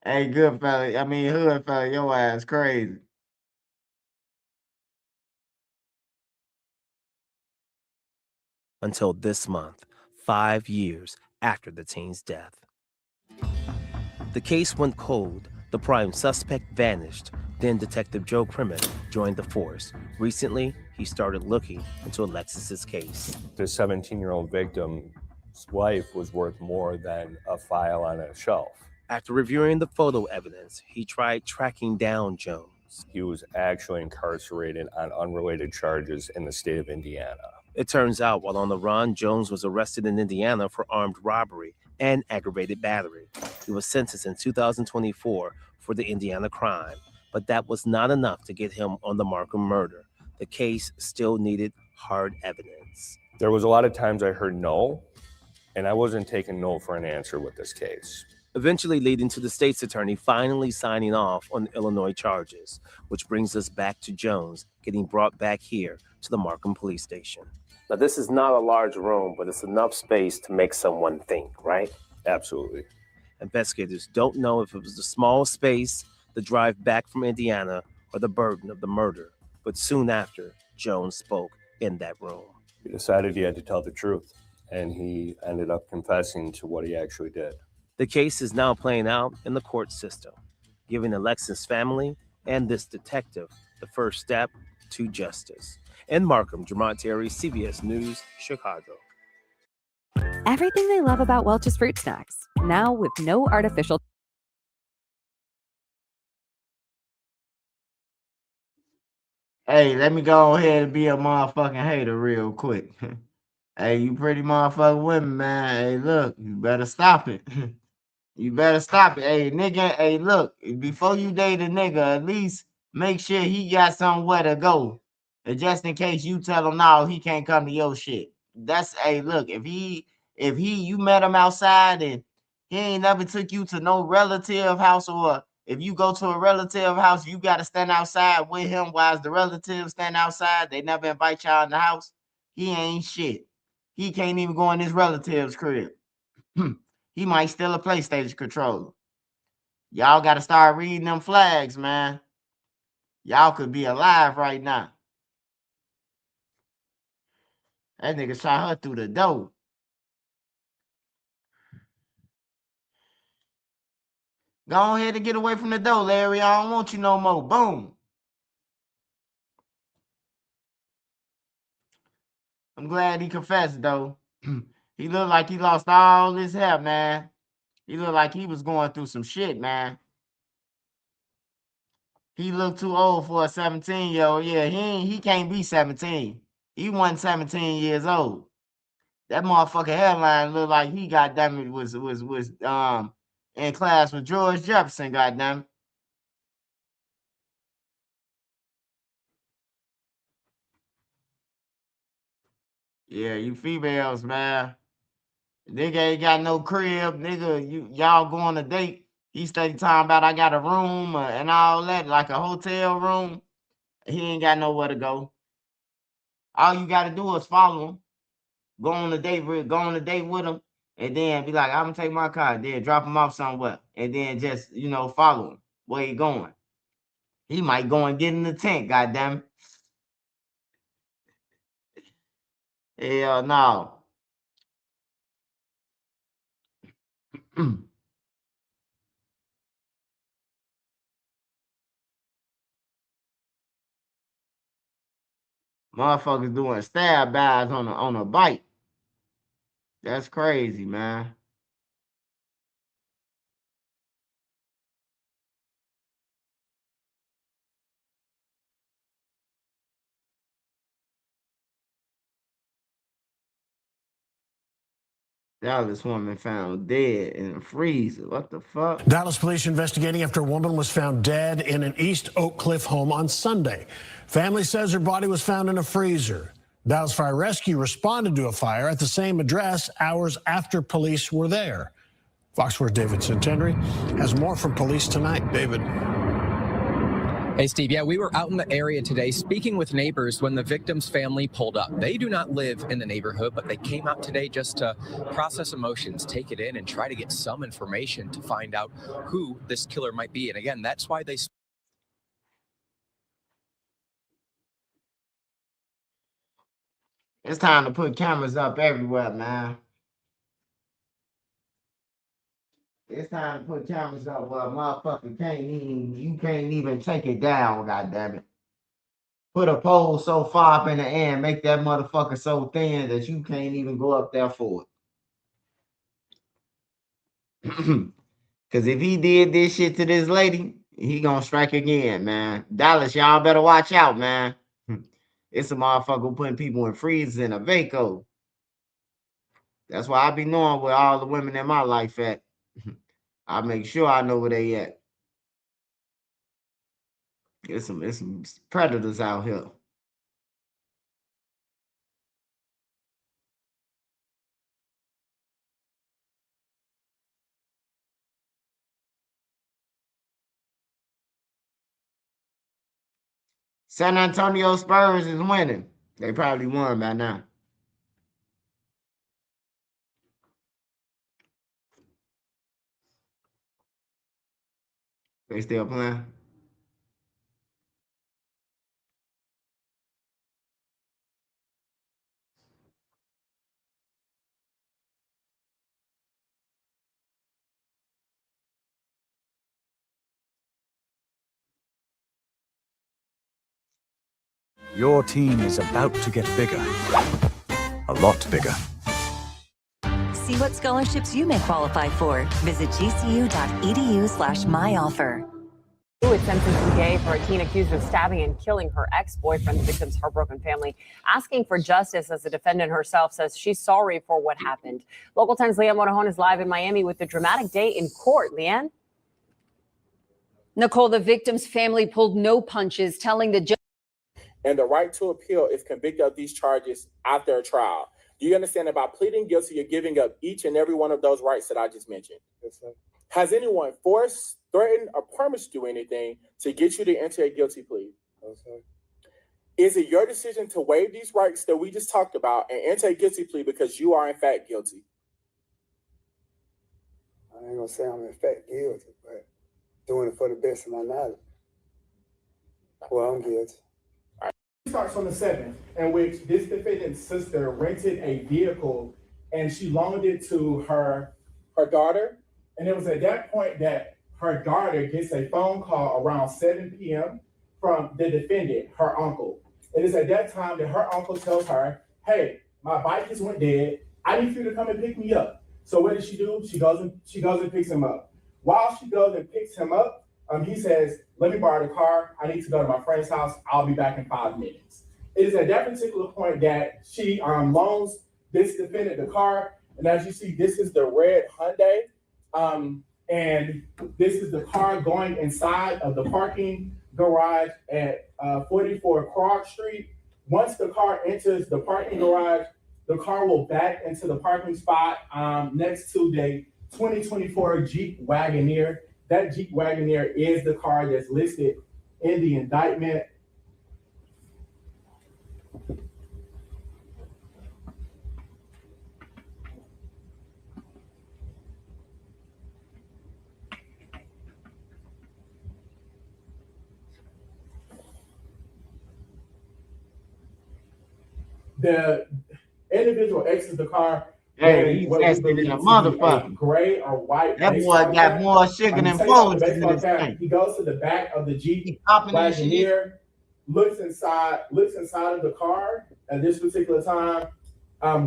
Hey, good fella. I mean, hood fella, your ass crazy. until this month, 5 years after the teen's death. The case went cold. The prime suspect vanished. Then Detective Joe Primmett joined the force. Recently, he started looking into Alexis's case. The 17-year-old victim's life was worth more than a file on a shelf. After reviewing the photo evidence, he tried tracking down Jones. He was actually incarcerated on unrelated charges in the state of Indiana. It turns out while on the run, Jones was arrested in Indiana for armed robbery and aggravated battery. He was sentenced in 2024 for the Indiana crime, but that was not enough to get him on the Markham murder. The case still needed hard evidence. There was a lot of times I heard no, and I wasn't taking no for an answer with this case. Eventually leading to the state's attorney finally signing off on the Illinois charges, which brings us back to Jones getting brought back here to the Markham police station. Now, this is not a large room, but it's enough space to make someone think, right? Absolutely. Investigators don't know if it was the small space, the drive back from Indiana, or the burden of the murder. But soon after, Jones spoke in that room. He decided he had to tell the truth, and he ended up confessing to what he actually did. The case is now playing out in the court system, giving Alexis' family and this detective the first step to justice. In Markham, Jermont Terry, CBS News, Chicago. Everything they love about Welch's Fruit Snacks, now with no artificial. Hey, let me go ahead and be a motherfucking hater real quick. Hey, you pretty motherfucking women, man. Hey, look, you better stop it. You better stop it. Hey, nigga, hey, look, before you date a nigga, at least make sure he got somewhere to go. And just in case you tell him no, he can't come to your shit. That's hey, look, if you met him outside and he ain't never took you to no relative house, or if you go to a relative house, you gotta stand outside with him while the relatives stand outside. They never invite y'all in the house. He ain't shit. He can't even go in his relative's crib. He might steal a PlayStation controller. Y'all got to start reading them flags, man. Y'all could be alive right now. That nigga shot her through the door. Go ahead and get away from the door, Larry. I don't want you no more. Boom. I'm glad he confessed, though. He looked like he lost all his hair, man. He looked like he was going through some shit, man. He looked too old for a 17-year-old. Yeah, he can't be 17. He wasn't 17 years old. That motherfucking hairline looked like he goddamn it was in class with George Jefferson, goddamn. Yeah, you females, man. Nigga ain't got no crib, nigga. Y'all go on a date. He steady talking about I got a room and all that, like a hotel room. He ain't got nowhere to go. All you gotta do is follow him. Go on a date with him, and then be like, I'm gonna take my car, then drop him off somewhere, and then just follow him where he going. He might go and get in the tent, goddamn. Hell no. Motherfuckers doing stab dives on a bike. That's crazy, man. Dallas woman found dead in a freezer. What the fuck? Dallas police investigating after a woman was found dead in an East Oak Cliff home on Sunday. Family says her body was found in a freezer. Dallas Fire Rescue responded to a fire at the same address hours after police were there. Fox 4's David Centenry has more from police tonight. David. Hey, Steve. Yeah, we were out in the area today speaking with neighbors when the victim's family pulled up. They do not live in the neighborhood, but they came out today just to process emotions, take it in, and try to get some information to find out who this killer might be. And again, that's why they... It's time to put cameras up everywhere, man. It's time to put cameras up where a motherfucker you can't even take it down, goddammit. Put a pole so far up in the air and make that motherfucker so thin that you can't even go up there for it. Because if he did this shit to this lady, he gonna strike again, man. Dallas, y'all better watch out, man. It's a motherfucker putting people in freezers in a Vaco. That's why I be knowing where all the women in my life at. I make sure I know where they at. It's some predators out here. San Antonio Spurs is winning. They probably won by now. They still playing? Your team is about to get bigger. A lot bigger. See what scholarships you may qualify for. Visit gcu.edu/myoffer. Was sentenced gay for a teen accused of stabbing and killing her ex-boyfriend. The victim's heartbroken family asking for justice, as the defendant herself says she's sorry for what happened. Local 10's Leanne Monajon is live in Miami with the dramatic day in court. Leanne? Nicole, the victim's family pulled no punches, telling the judge. And the right to appeal if convicted of these charges after a trial. Do you understand that by pleading guilty, you're giving up each and every one of those rights that I just mentioned? Yes, sir. Has anyone forced, threatened, or promised you anything to get you to enter a guilty plea? No, sir. Is it your decision to waive these rights that we just talked about and enter a guilty plea because you are in fact guilty? I ain't gonna say I'm in fact guilty, but doing it for the best of my knowledge. Well, I'm guilty. It starts on the 7th, in which this defendant's sister rented a vehicle and she loaned it to her daughter. And it was at that point that her daughter gets a phone call around 7 p.m. from the defendant, her uncle. It is at that time that her uncle tells her, hey, my bike just went dead. I need you to come and pick me up. So what does she do? She goes and picks him up. While she goes and picks him up, he says, let me borrow the car. I need to go to my friend's house. I'll be back in 5 minutes. It is at that particular point that she loans this defendant the car. And as you see, this is the red Hyundai. And this is the car going inside of the parking garage at 44 Krog Street. Once the car enters the parking garage, the car will back into the parking spot next to the 2024 Jeep Wagoneer. That Jeep Wagoneer is the car that's listed in the indictment. The individual exits the car. Hey, he's tested in a motherfucker. Gray or white. That boy got more sugar than Folds in this thing. He goes to the back of the Jeep Wagoneer, looks inside of the car. At this particular time,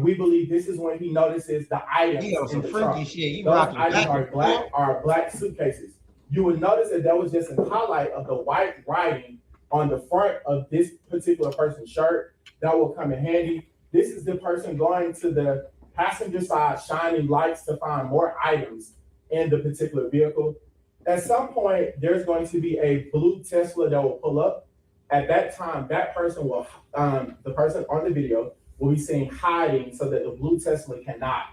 we believe this is when he notices the items in the trunk. Those items are black suitcases. You would notice that there was just a highlight of the white writing on the front of this particular person's shirt. That will come in handy. This is the person going to the passenger side shining lights to find more items in the particular vehicle. At some point, there's going to be a blue Tesla that will pull up. At that time, that person will, the person on the video will be seen hiding so that the blue Tesla cannot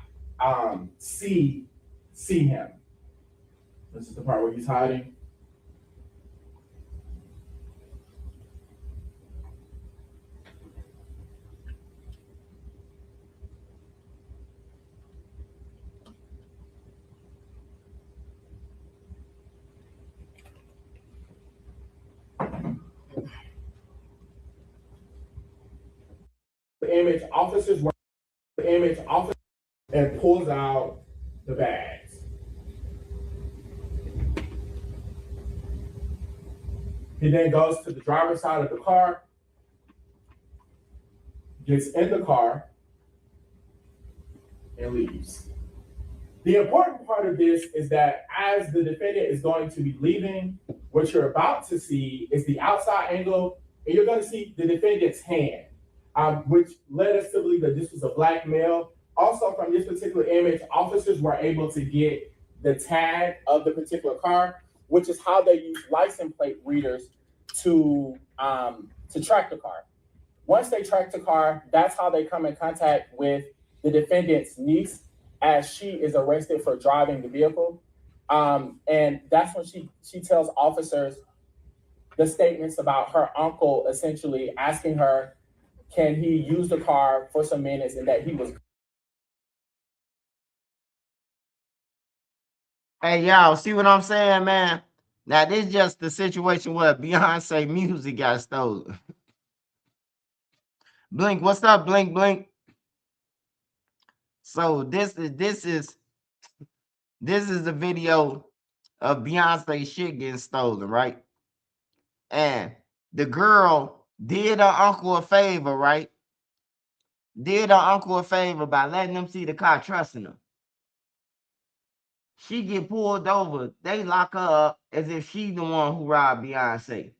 see him. This is the part where he's hiding. The image officers were and pulls out the bags. He then goes to the driver's side of the car, gets in the car, and leaves. The important part of this is that as the defendant is going to be leaving, what you're about to see is the outside angle, and you're going to see the defendant's hand, which led us to believe that this was a black male. Also, from this particular image, officers were able to get the tag of the particular car, which is how they use license plate readers to track the car. Once they track the car, that's how they come in contact with the defendant's niece as she is arrested for driving the vehicle. And that's when she tells officers the statements about her uncle essentially asking her, can he use the car for some minutes, and that he was. Hey, y'all, see what I'm saying, man? Now, this is just the situation where Beyonce music got stolen. Blink, what's up, Blink, Blink? So this is the video of Beyonce shit getting stolen, right? And the girl did her uncle a favor, right? Did her uncle a favor by letting them see the car, trusting her. She get pulled over. They lock her up as if she the one who robbed Beyonce.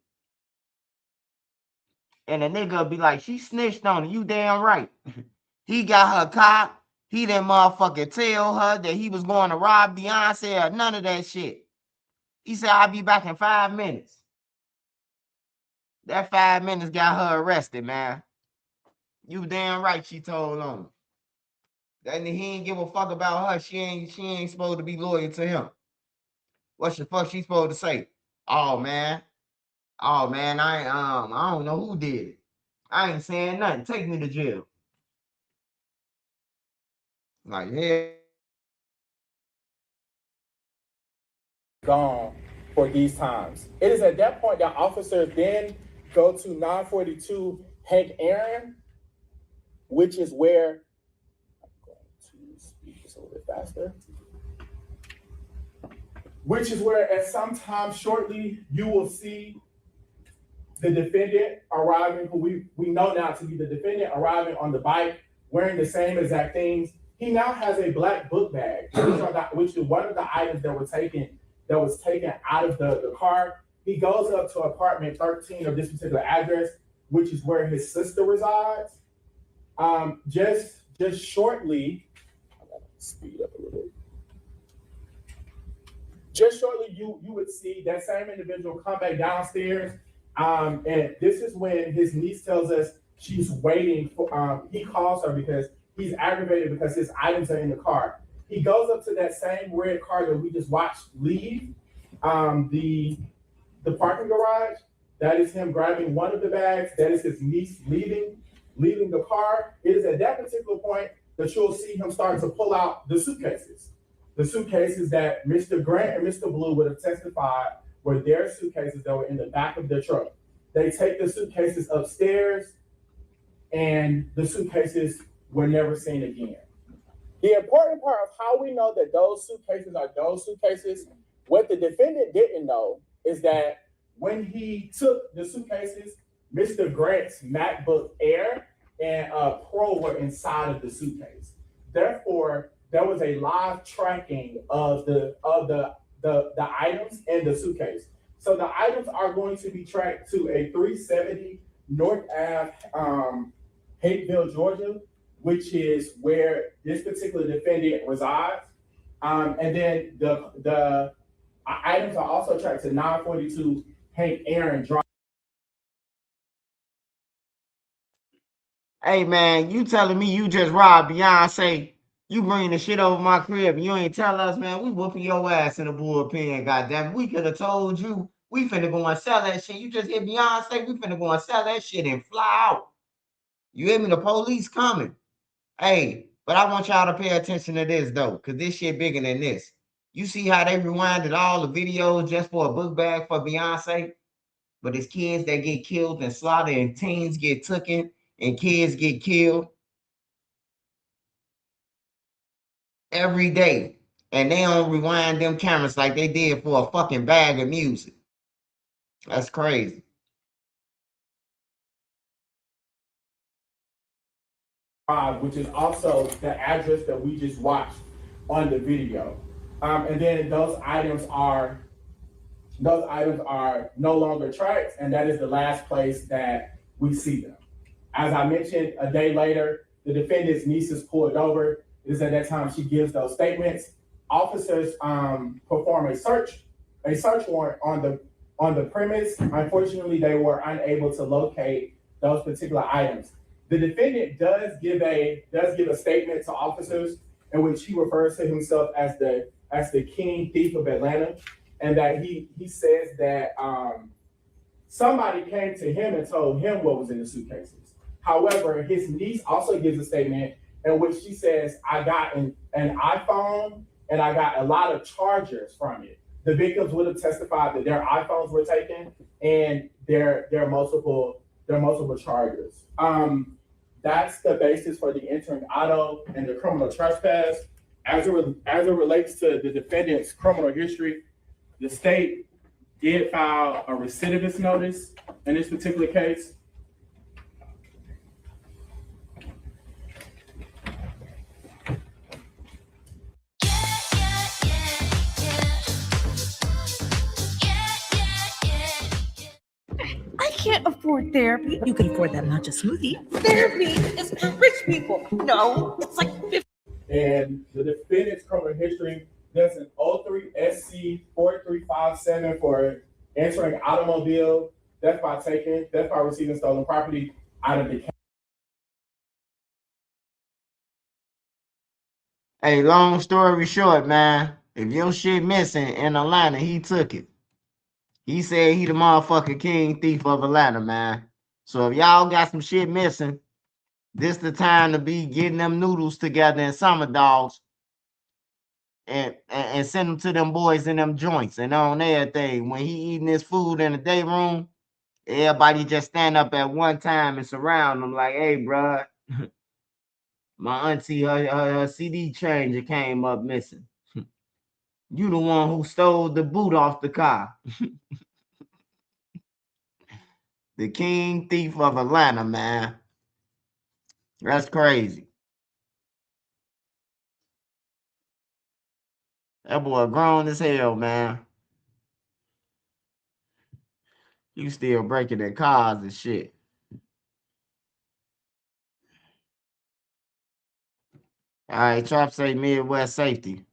And the nigga be like, she snitched on her. You damn right. He got her cop. He didn't motherfucking tell her that he was going to rob Beyonce or none of that shit. He said, I'll be back in 5 minutes. That 5 minutes got her arrested, man. You damn right she told on him. That he ain't give a fuck about her. She ain't supposed to be loyal to him. What the fuck she supposed to say? Oh man, I don't know who did it. I ain't saying nothing. Take me to jail. Like, yeah. Gone for these times. It is at that point that officers then go to 942 Hank Aaron, which is where I'm going to speak just a little bit faster. Which is where at some time shortly you will see the defendant arriving, who we know now to be the defendant, arriving on the bike, wearing the same exact things. He now has a black book bag, which is one of the items that was taken out of the car. He goes up to apartment 13 of this particular address, which is where his sister resides. Just shortly, I'm gonna speed up a little bit. Just shortly, you would see that same individual come back downstairs. And this is when his niece tells us she's waiting for, he calls her because he's aggravated because his items are in the car. He goes up to that same red car that we just watched leave the parking garage. That is him grabbing one of the bags. That is his niece leaving the car. It is at that particular point that you'll see him starting to pull out the suitcases. The suitcases that Mr. Grant and Mr. Blue would have testified were their suitcases that were in the back of the truck. They take the suitcases upstairs, and the suitcases were never seen again. The important part of how we know that those suitcases are those suitcases, what the defendant didn't know is that when he took the suitcases, Mr. Grant's MacBook Air and Pro were inside of the suitcase. Therefore, there was a live tracking of the items in the suitcase. So the items are going to be tracked to a 370 North Ave, Hateville, Georgia, which is where this particular defendant resides. And then the items are also tracked to 942 Hank Aaron Drive. Hey man, you telling me you just robbed Beyonce? You bring the shit over my crib. You ain't tell us, man. We whooping your ass in the bullpen. Goddamn, we could have told you. We finna go and sell that shit. You just hit Beyonce. We finna go and sell that shit and fly out. You hear me? The police coming. Hey, but I want y'all to pay attention to this though, cause this shit bigger than this. You see how they rewinded all the videos just for a book bag for Beyonce? But it's kids that get killed and slaughtered, and teens get taken, and kids get killed every day. And they don't rewind them cameras like they did for a fucking bag of music. That's crazy. Which is also the address that we just watched on the video. And then those items are no longer tracked, and that is the last place that we see them. As I mentioned, a day later, the defendant's niece is pulled over. It is at that time she gives those statements. Officers perform a search warrant on the premise. Unfortunately, they were unable to locate those particular items. The defendant does give a statement to officers in which he refers to himself as the king thief of Atlanta, and that he says that somebody came to him and told him what was in the suitcases. However, his niece also gives a statement in which she says, I got an iPhone and I got a lot of chargers from it. The victims would have testified that their iPhones were taken and their multiple chargers. That's the basis for the entering auto and the criminal trespass. As it relates to the defendant's criminal history, the state did file a recidivist notice in this particular case. I can't afford therapy. You can afford that matcha smoothie. Therapy is for rich people. No, it's like 50. And the defendant's criminal history, there's an 03 SC 4357 for entering automobile, theft by receiving stolen property out of the county. Hey, long story short, man, if your shit missing in Atlanta, he took it. He said he the motherfucking king thief of Atlanta, man. So if y'all got some shit missing, this the time to be getting them noodles together in summer dogs and send them to them boys in them joints and on everything. When he eating his food in the day room, everybody just stand up at one time and surround him like, hey, bruh, my auntie, her CD changer came up missing. You the one who stole the boot off the car. The king thief of Atlanta, man. That's crazy. That boy grown as hell, man. You still breaking their cars and shit. All right, Trap say Midwest safety.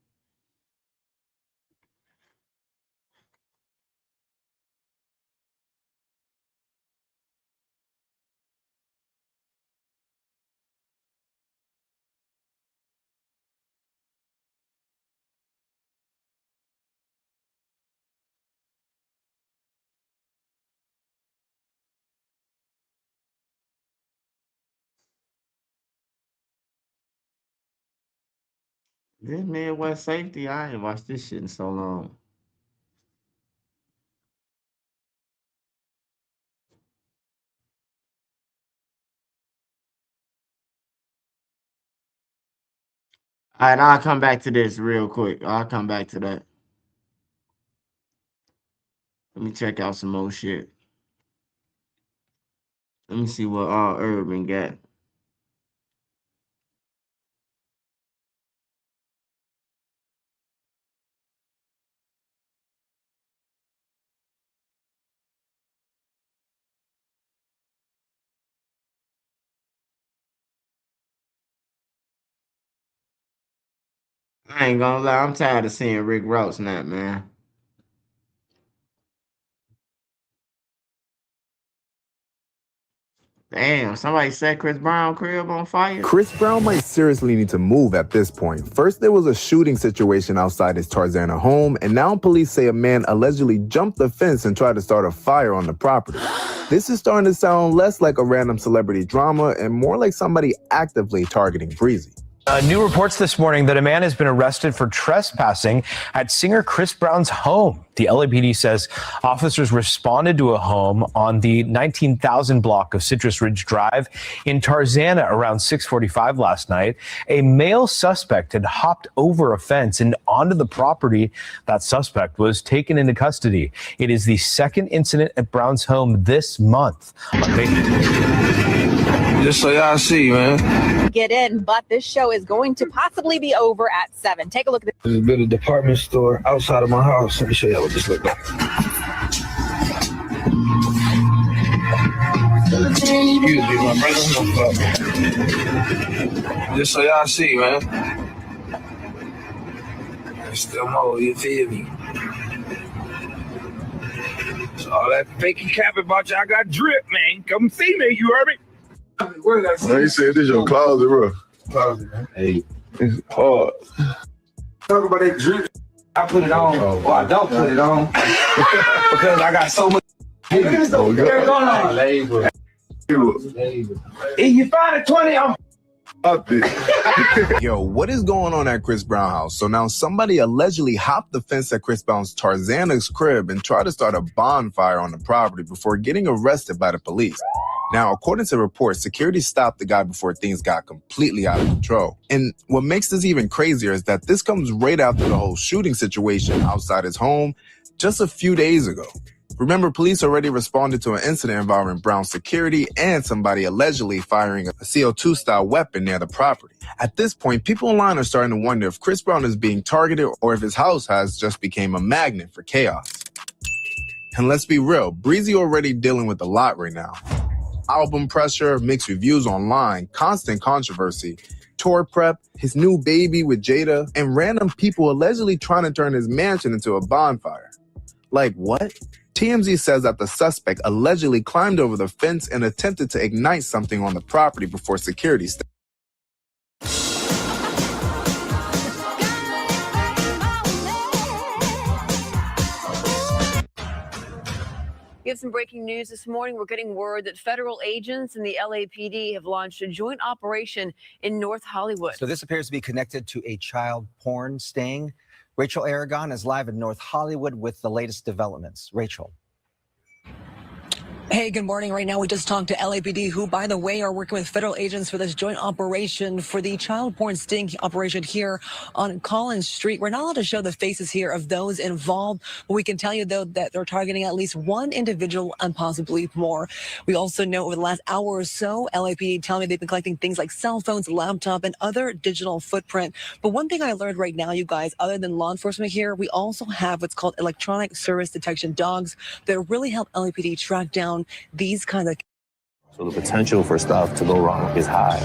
This Midwest safety, I ain't watched this shit in so long. All right, I'll come back to this real quick. I'll come back to that. Let me check out some more shit. Let me see what all Urban got. I ain't gonna lie, I'm tired of seeing Rick Ross now, man. Damn, somebody set Chris Brown crib on fire? Chris Brown might seriously need to move at this point. First, there was a shooting situation outside his Tarzana home, and now police say a man allegedly jumped the fence and tried to start a fire on the property. This is starting to sound less like a random celebrity drama and more like somebody actively targeting Breezy. New reports this morning that a man has been arrested for trespassing at singer Chris Brown's home. The LAPD says officers responded to a home on the 19,000 block of Citrus Ridge Drive in Tarzana around 6:45 last night. A male suspect had hopped over a fence and onto the property. That suspect was taken into custody. It is the second incident at Brown's home this month. Just so y'all see, man. Get in, but this show is going to possibly be over at 7. Take a look at this. There's a bit of department store outside of my house. Let me show y'all what this looks like. Excuse me, my brother. Just so y'all see, man. Still more, you feel me? So all that faking cap about y'all got drip, man. Come see me, you heard me? No, you said this your closet, bro. Closet, man. Hey, it's hard. Talk about that drip. I put it on, or I don't put it on, because I got so much. What's going on? Labor. If you find a 20, I'm up it. Yo, what is going on at Chris Brown house? So now somebody allegedly hopped the fence at Chris Brown's Tarzana's crib and tried to start a bonfire on the property before getting arrested by the police. Now, according to reports, security stopped the guy before things got completely out of control. And what makes this even crazier is that this comes right after the whole shooting situation outside his home just a few days ago. Remember, police already responded to an incident involving Brown's security and somebody allegedly firing a CO2-style weapon near the property. At this point, people online are starting to wonder if Chris Brown is being targeted or if his house has just become a magnet for chaos. And let's be real, Breezy already dealing with a lot right now. Album pressure, mixed reviews online, constant controversy, tour prep, his new baby with Jada, and random people allegedly trying to turn his mansion into a bonfire. Like what? TMZ says that the suspect allegedly climbed over the fence and attempted to ignite something on the property before security stepped. We have some breaking news this morning. We're getting word that federal agents and the LAPD have launched a joint operation in North Hollywood. So this appears to be connected to a child porn sting. Rachel Aragon is live in North Hollywood with the latest developments. Rachel. Hey, good morning. Right now, we just talked to LAPD, who, by the way, are working with federal agents for this joint operation for the child porn sting operation here on Collins Street. We're not allowed to show the faces here of those involved, but we can tell you, though, that they're targeting at least one individual and possibly more. We also know over the last hour or so, LAPD telling me they've been collecting things like cell phones, laptop, and other digital footprint. But one thing I learned right now, you guys, other than law enforcement here, we also have what's called electronic service detection dogs that really help LAPD track down these kind of. So the potential for stuff to go wrong is high.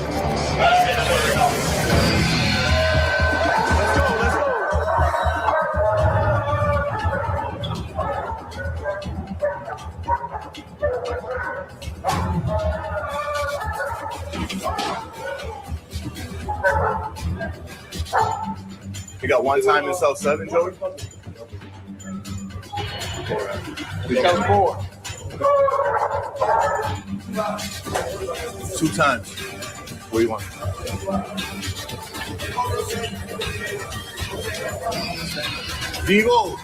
You got one time in cell 7, Joey? Cell 4. 2 times. What do you want? Vivo.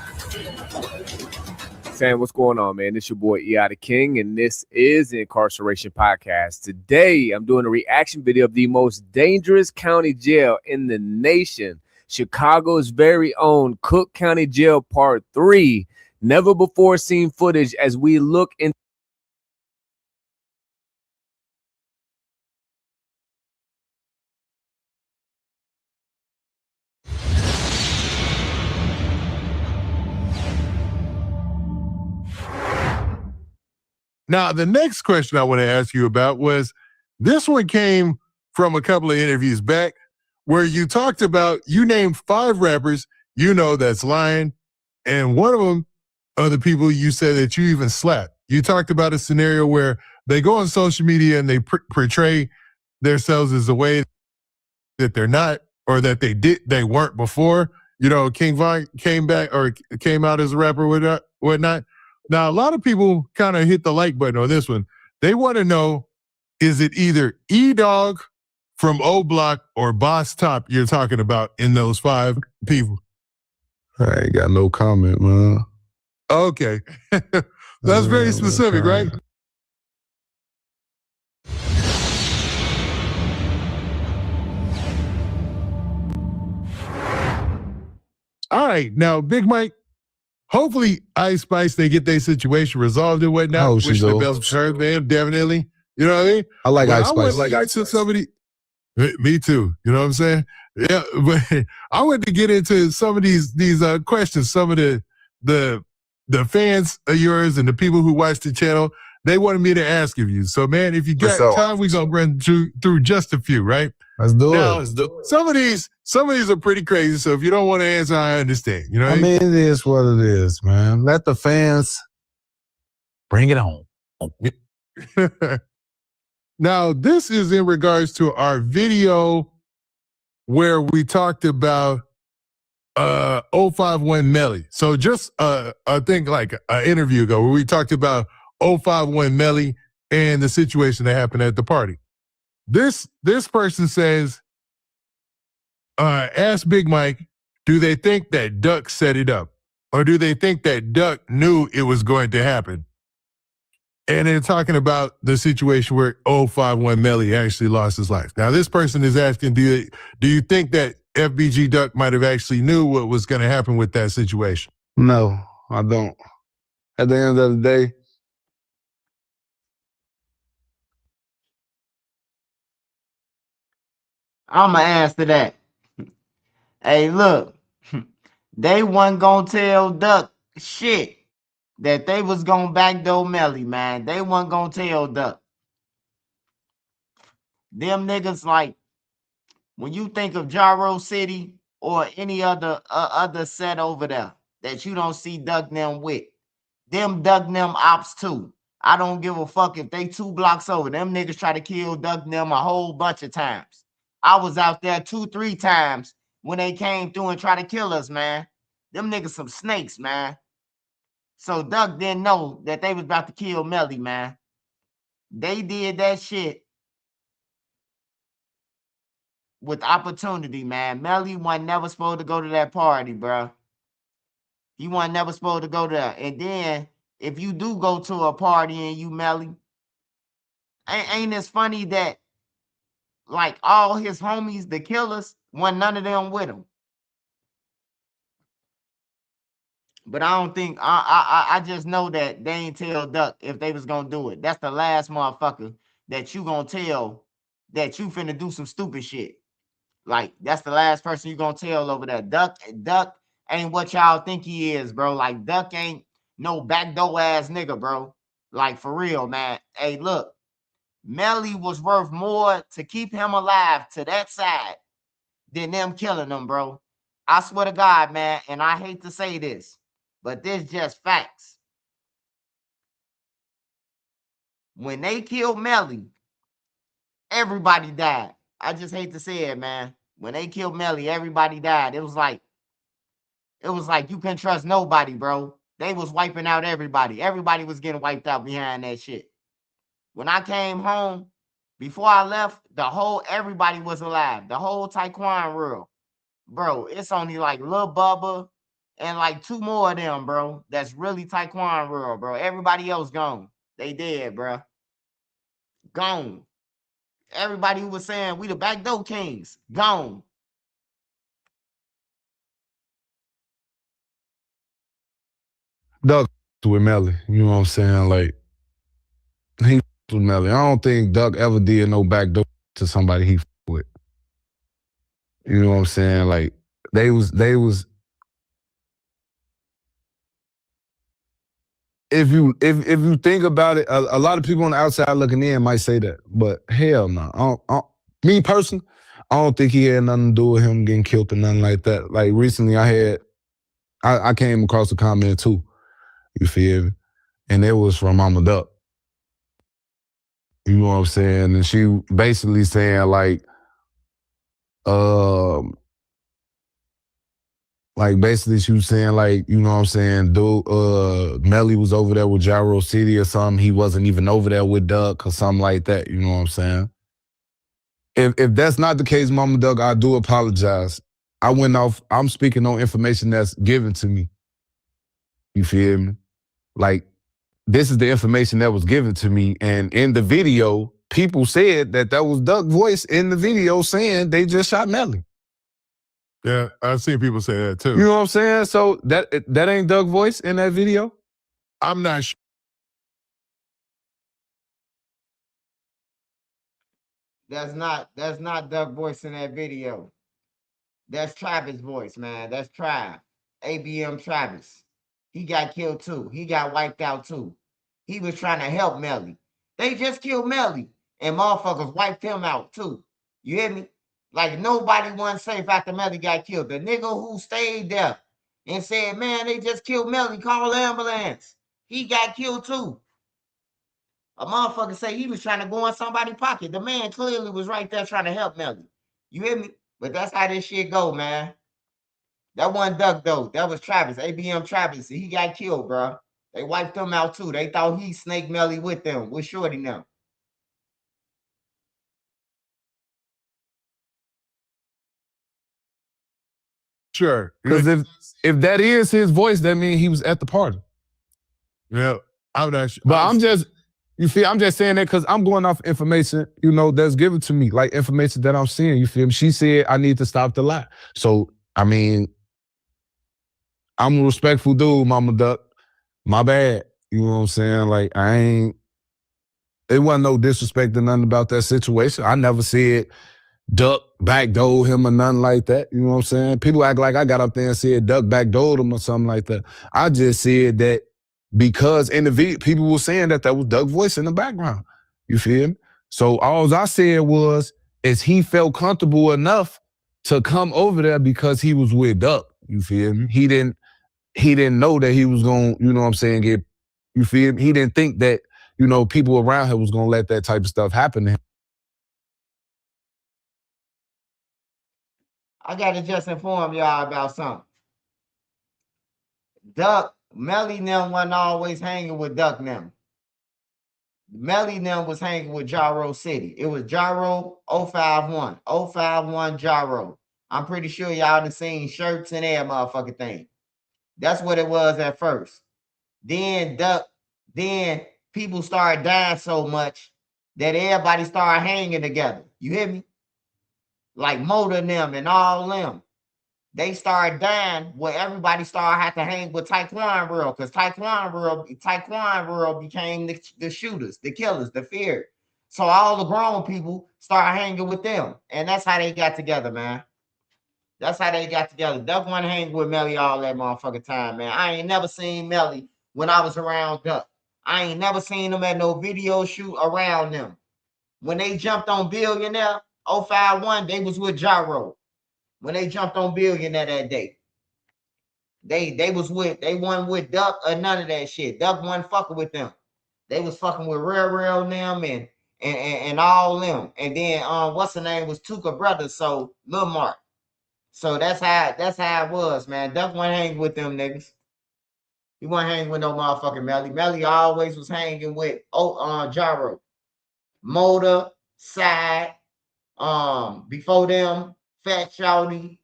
Sam, what's going on, man? This your boy Eada King, and this is the Incarceration Podcast. Today, I'm doing a reaction video of the most dangerous county jail in the nation, Chicago's very own Cook County Jail Part 3. Never before seen footage as we look into. Now, the next question I want to ask you about was, this one came from a couple of interviews back where you talked about, you named 5 rappers you know that's lying, and one of them are the people you said that you even slapped. You talked about a scenario where they go on social media and they portray themselves as a way that they're not, or that they weren't before. You know, King Von came back or came out as a rapper with whatnot. Now, a lot of people kind of hit the like button on this one. They want to know, is it either E-Dog from O Block or Boss Top you're talking about in those 5 people? I ain't got no comment, man. Okay. That's very specific, right? All right. Now, Big Mike, hopefully Ice Spice, they get their situation resolved and whatnot. Wish the best for her, man, definitely. You know what I mean? I like But Ice Spice. I took somebody. Me too. You know what I'm saying? Yeah, but I want to get into some of these questions. Some of the fans of yours and the people who watch the channel, they wanted me to ask of you. So, man, if you got time, we're gonna run through just a few, right? Let's do Now, it. some of these are pretty crazy. So if you don't want to answer, I understand. You know what I mean, it is what it is, man. Let the fans bring it home. Now, this is in regards to our video where we talked about 051 Melly. So just I think like an interview ago where we talked about 051 Melly and the situation that happened at the party. This person says, ask Big Mike, do they think that Duck set it up? Or do they think that Duck knew it was going to happen? And they're talking about the situation where 051 Melly actually lost his life. Now, this person is asking, do you think that FBG Duck might have actually knew what was going to happen with that situation? No, I don't. At the end of the day, I'm going to answer that. Hey, look, they wasn't going to tell Duck shit that they was going to backdoor Melly, man. They wasn't going to tell Duck. Them niggas, like, when you think of Jaro City or any other set over there that you don't see Duck them with, them Duck them ops too. I don't give a fuck if they 2 blocks over. Them niggas try to kill Duck them a whole bunch of times. I was out there 2-3 times when they came through and tried to kill us, man. Them niggas some snakes, man. So Duck didn't know that they was about to kill Melly, man. They did that shit with opportunity, man. Melly wasn't never supposed to go to that party, bro. He wasn't never supposed to go there. And then, if you do go to a party and you Melly, ain't it funny that, like, all his homies, the killers, wasn't none of them with him? But I don't think, I just know that they ain't tell Duck if they was gonna do it. That's the last motherfucker that you gonna tell that you finna do some stupid shit. Like, that's the last person you gonna tell over there. Duck ain't what y'all think he is, bro. Like, Duck ain't no backdoor ass nigga, bro. Like, for real, man. Hey, look, Melly was worth more to keep him alive to that side than them killing him, bro. I swear to God, man, and I hate to say this, but this just facts. When they killed Melly, everybody died. I just hate to say it, man. When they killed Melly, everybody died. It was like you couldn't trust nobody, bro. They was wiping out everybody. Everybody was getting wiped out behind that shit. When I came home, before I left, everybody was alive. The whole Taekwon world. Bro, it's only like Lil Bubba and like 2 more of them, bro. That's really Taekwon world, bro. Everybody else gone. They dead, bro. Gone. Everybody who was saying we the backdoor kings, gone. Duck with Melly. You know what I'm saying? Like, he with Melly. I don't think Duck ever did no backdoor to somebody he with. You know what I'm saying? Like, they was. If you think about it, a lot of people on the outside looking in might say that, but hell no. Me personally, I don't think he had nothing to do with him getting killed or nothing like that. Like recently I came across a comment too. You feel me? And it was from Mama Duck. You know what I'm saying? And she basically saying like basically she was saying like, you know what I'm saying, dude, Melly was over there with Gyro City or something. He wasn't even over there with Duck or something like that. You know what I'm saying? If that's not the case, Mama Duck, I do apologize. I'm speaking on information that's given to me. You feel me? Like, this is the information that was given to me. And in the video, people said that was Duck's voice in the video saying they just shot Melly. Yeah, I've seen people say that too. You know what I'm saying? So that ain't Duck's voice in that video? I'm not sure. That's not Doug's voice in that video. That's Travis' voice, man. That's Trav. ABM Travis. He got killed too. He got wiped out too. He was trying to help Melly. They just killed Melly. And motherfuckers wiped him out too. You hear me? Like nobody wasn't safe after Melly got killed. The nigga who stayed there and said, man, they just killed Melly. Call the ambulance. He got killed too. A motherfucker say he was trying to go in somebody's pocket. The man clearly was right there trying to help Melly. You hear me? But that's how this shit go, man. That wasn't Duck, though. That was Travis. ABM Travis. He got killed, bro. They wiped him out, too. They thought he snake Melly with them, with Shorty now. Sure. Because if that is his voice, that means he was at the party. Yeah, I'm not sure. But I'm just saying that because I'm going off information, you know, that's given to me, like information that I'm seeing, you feel me? She said I need to stop the lie. So, I mean, I'm a respectful dude, Mama Duck. My bad. You know what I'm saying? Like, it wasn't no disrespect or nothing about that situation. I never said Duck backdoored him or nothing like that. You know what I'm saying? People act like I got up there and said Duck backdoored him or something like that. I just said that because in the video, people were saying that was Duck's voice in the background. You feel me? So all I said was, is he felt comfortable enough to come over there because he was with Duck. You feel me? He didn't know that he was going, you know what I'm saying, you feel me? He didn't think that, you know, people around him was going to let that type of stuff happen to him. I got to just inform y'all about something. Duck, Melly them wasn't always hanging with Duck them. Melly them was hanging with Gyro City. It was Gyro 051. 051 Gyro. I'm pretty sure y'all done seen shirts and that motherfucking thing. That's what it was at first. Then people started dying so much that everybody started hanging together. You hear me? Like Motor and them and all them. They started dying where everybody started having to hang with Taekwon World because Taekwon World became the shooters, the killers, the fear. So all the grown people started hanging with them. And that's how they got together, man. That's how they got together. Duck wasn't hanging with Melly all that motherfucking time, man. I ain't never seen Melly when I was around Duck. I ain't never seen them at no video shoot around them. When they jumped on Billionaire 051, they was with Gyro. When they jumped on Billionaire that day. They wasn't with Duck or none of that shit. Duck wasn't fucking with them. They was fucking with Real and them and all them. And then what's the name was Tuka Brothers, so Lil Mark. So that's how it was, man. Duck wasn't hanging with them niggas. He wasn't hanging with no motherfucking Melly. Melly always was hanging with Gyro. Motor, Side, before them, Fat Shawty,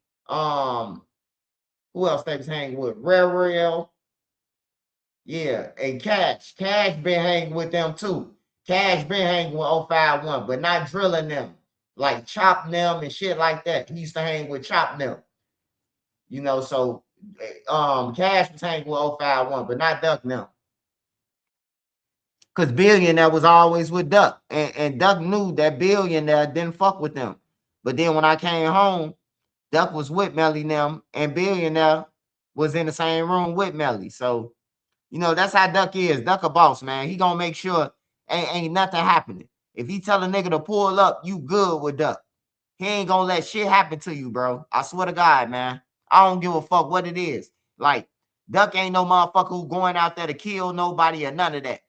who else they was hanging with? Real. Yeah, and Cash. Cash been hanging with them too. Cash been hanging with 051, but not drilling them. Like Chop them and shit like that. He used to hang with Chop them. You know, so Cash was hanging with 051, but not Duck now. Because Billionaire was always with Duck. And Duck knew that Billionaire didn't fuck with them. But then when I came home, Duck was with Melly them, and Billionaire was in the same room with Melly. So, you know, that's how Duck is. Duck a boss, man. He gonna make sure ain't nothing happening. If he tell a nigga to pull up, you good with Duck. He ain't gonna let shit happen to you, bro. I swear to God, man. I don't give a fuck what it is. Like, Duck ain't no motherfucker who going out there to kill nobody or none of that.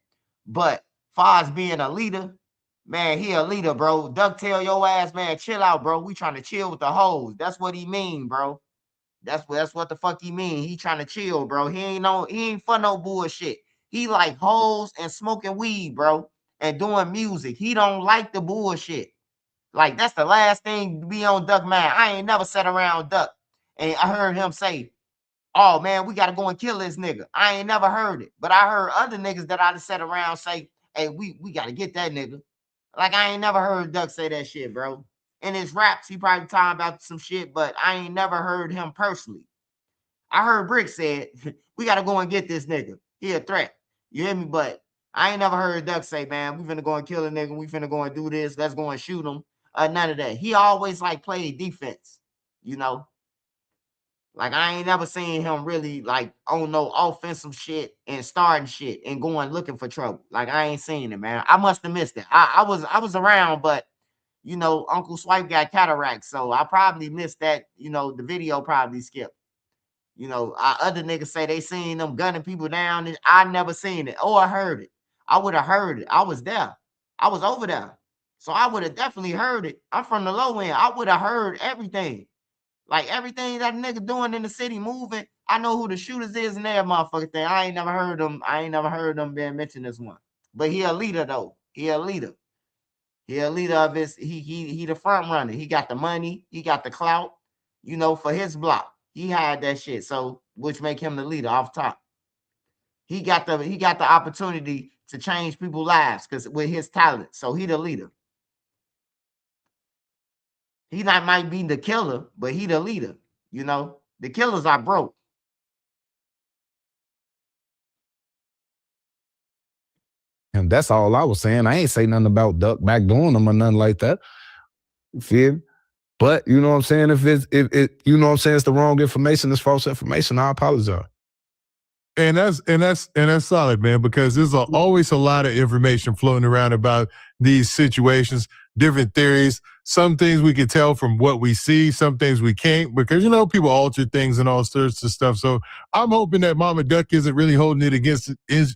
But far as being a leader, man, he a leader, bro. Duck tell your ass, man, chill out, bro. We trying to chill with the hoes. That's what he mean, bro. That's what the fuck he mean. He trying to chill, bro. He ain't for no bullshit. He like hoes and smoking weed, bro, and doing music. He don't like the bullshit. Like, that's the last thing to be on Duck mind. I ain't never sat around Duck and I heard him say, oh man, we gotta go and kill this nigga. I ain't never heard it. But I heard other niggas that I'd sat around say, hey, we gotta get that nigga. Like, I ain't never heard Duck say that shit, bro. In his raps, he probably talking about some shit, but I ain't never heard him personally. I heard Brick said, we gotta go and get this nigga. He a threat. You hear me? But I ain't never heard Duck say, man, we finna go and kill a nigga. We finna go and do this. Let's go and shoot him. None of that. He always like played defense, you know. Like, I ain't never seen him really like on no offensive shit and starting shit and going looking for trouble. Like, I ain't seen it, man. I must have missed it. I was around, but you know, Uncle Swipe got cataracts, so I probably missed that. You know, the video probably skipped. You know, other niggas say they seen them gunning people down, and I never seen it. Oh, I heard it. I would have heard it. I was there. I was over there. So I would have definitely heard it. I'm from the low end. I would have heard everything. Like, everything that nigga doing in the city moving. I know who the shooters is and that motherfucker thing. I ain't never heard them. I ain't never heard them being mentioned this one. But he a leader though. He a leader. He a leader of his, he the front runner. He got the money, he got the clout, you know, for his block. He had that shit. So which make him the leader off top. He got the opportunity to change people's lives because with his talent. So he the leader. He not might be the killer, but he the leader. You know, the killers are broke. And that's all I was saying. I ain't say nothing about Duck backdooring them or nothing like that. You feel me? But you know what I'm saying? If you know what I'm saying, it's the wrong information, it's false information, I apologize. And that's solid, man, because there's always a lot of information floating around about these situations, different theories. Some things we can tell from what we see, some things we can't, because, you know, people alter things and all sorts of stuff. So I'm hoping that Mama Duck isn't really holding it against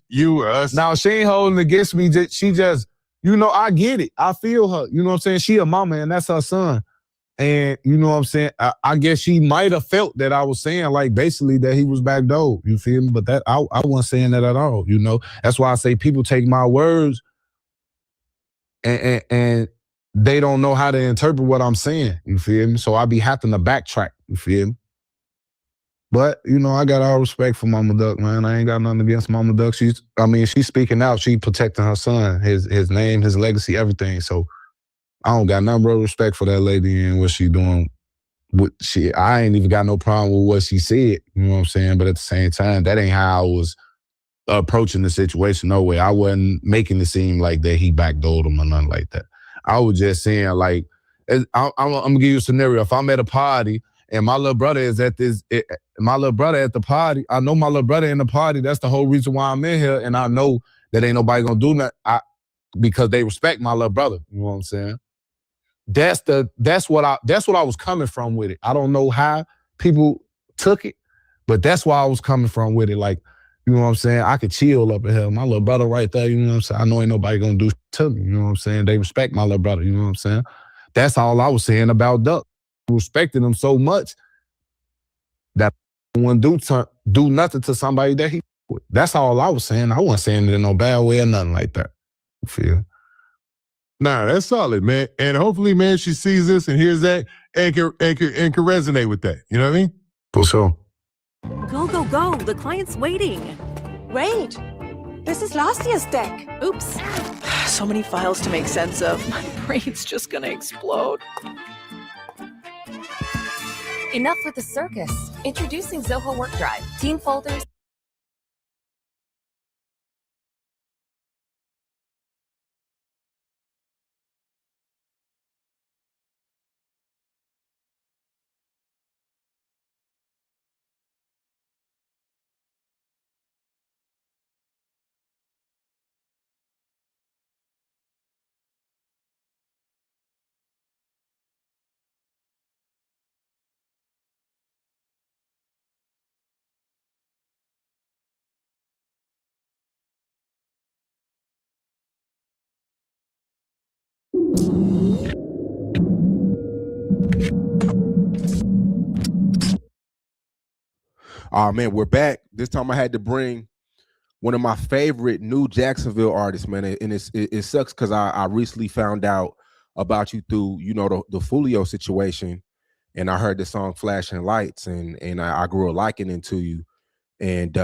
you or us. Now, she ain't holding it against me. She just, you know, I get it. I feel her. You know what I'm saying? She a mama and that's her son. And you know what I'm saying? I guess she might have felt that I was saying, like, basically that he was backdoored. You feel me? But that I wasn't saying that at all, you know? That's why I say people take my words and they don't know how to interpret what I'm saying. You feel me? So I be having to backtrack. You feel me? But, you know, I got all respect for Mama Duck, man. I ain't got nothing against Mama Duck. She's speaking out. She protecting her son, his name, his legacy, everything. So I don't got nothing but respect for that lady and what she doing. I ain't even got no problem with what she said. You know what I'm saying? But at the same time, that ain't how I was approaching the situation. No way. I wasn't making it seem like that he backdoored him or nothing like that. I was just saying, like, I'm gonna give you a scenario. If I'm at a party and my little brother is my little brother at the party, I know my little brother in the party. That's the whole reason why I'm in here, and I know that ain't nobody gonna do nothing because they respect my little brother. You know what I'm saying? That's what I was coming from with it. I don't know how people took it, but that's why I was coming from with it. Like, you know what I'm saying? I could chill up in here. My little brother right there, you know what I'm saying? I know ain't nobody gonna do to me, you know what I'm saying? They respect my little brother, you know what I'm saying? That's all I was saying about Duck. Respecting him so much that I wouldn't do nothing to somebody that he with. That's all I was saying. I wasn't saying it in no bad way or nothing like that. You feel? Nah, that's solid, man. And hopefully, man, she sees this and hears that and can resonate with that. You know what I mean? For sure. Go, go, go. The client's waiting. Wait, this is last year's deck. Oops. So many files to make sense of. My brain's just gonna explode. Enough with the circus. Introducing Zoho Work Drive. Team folders. Oh man, we're back. This time I had to bring one of my favorite new Jacksonville artists, man. And it sucks because I recently found out about you through, you know, the Fulio situation. And I heard the song Flashing Lights, and I grew a liking into you. And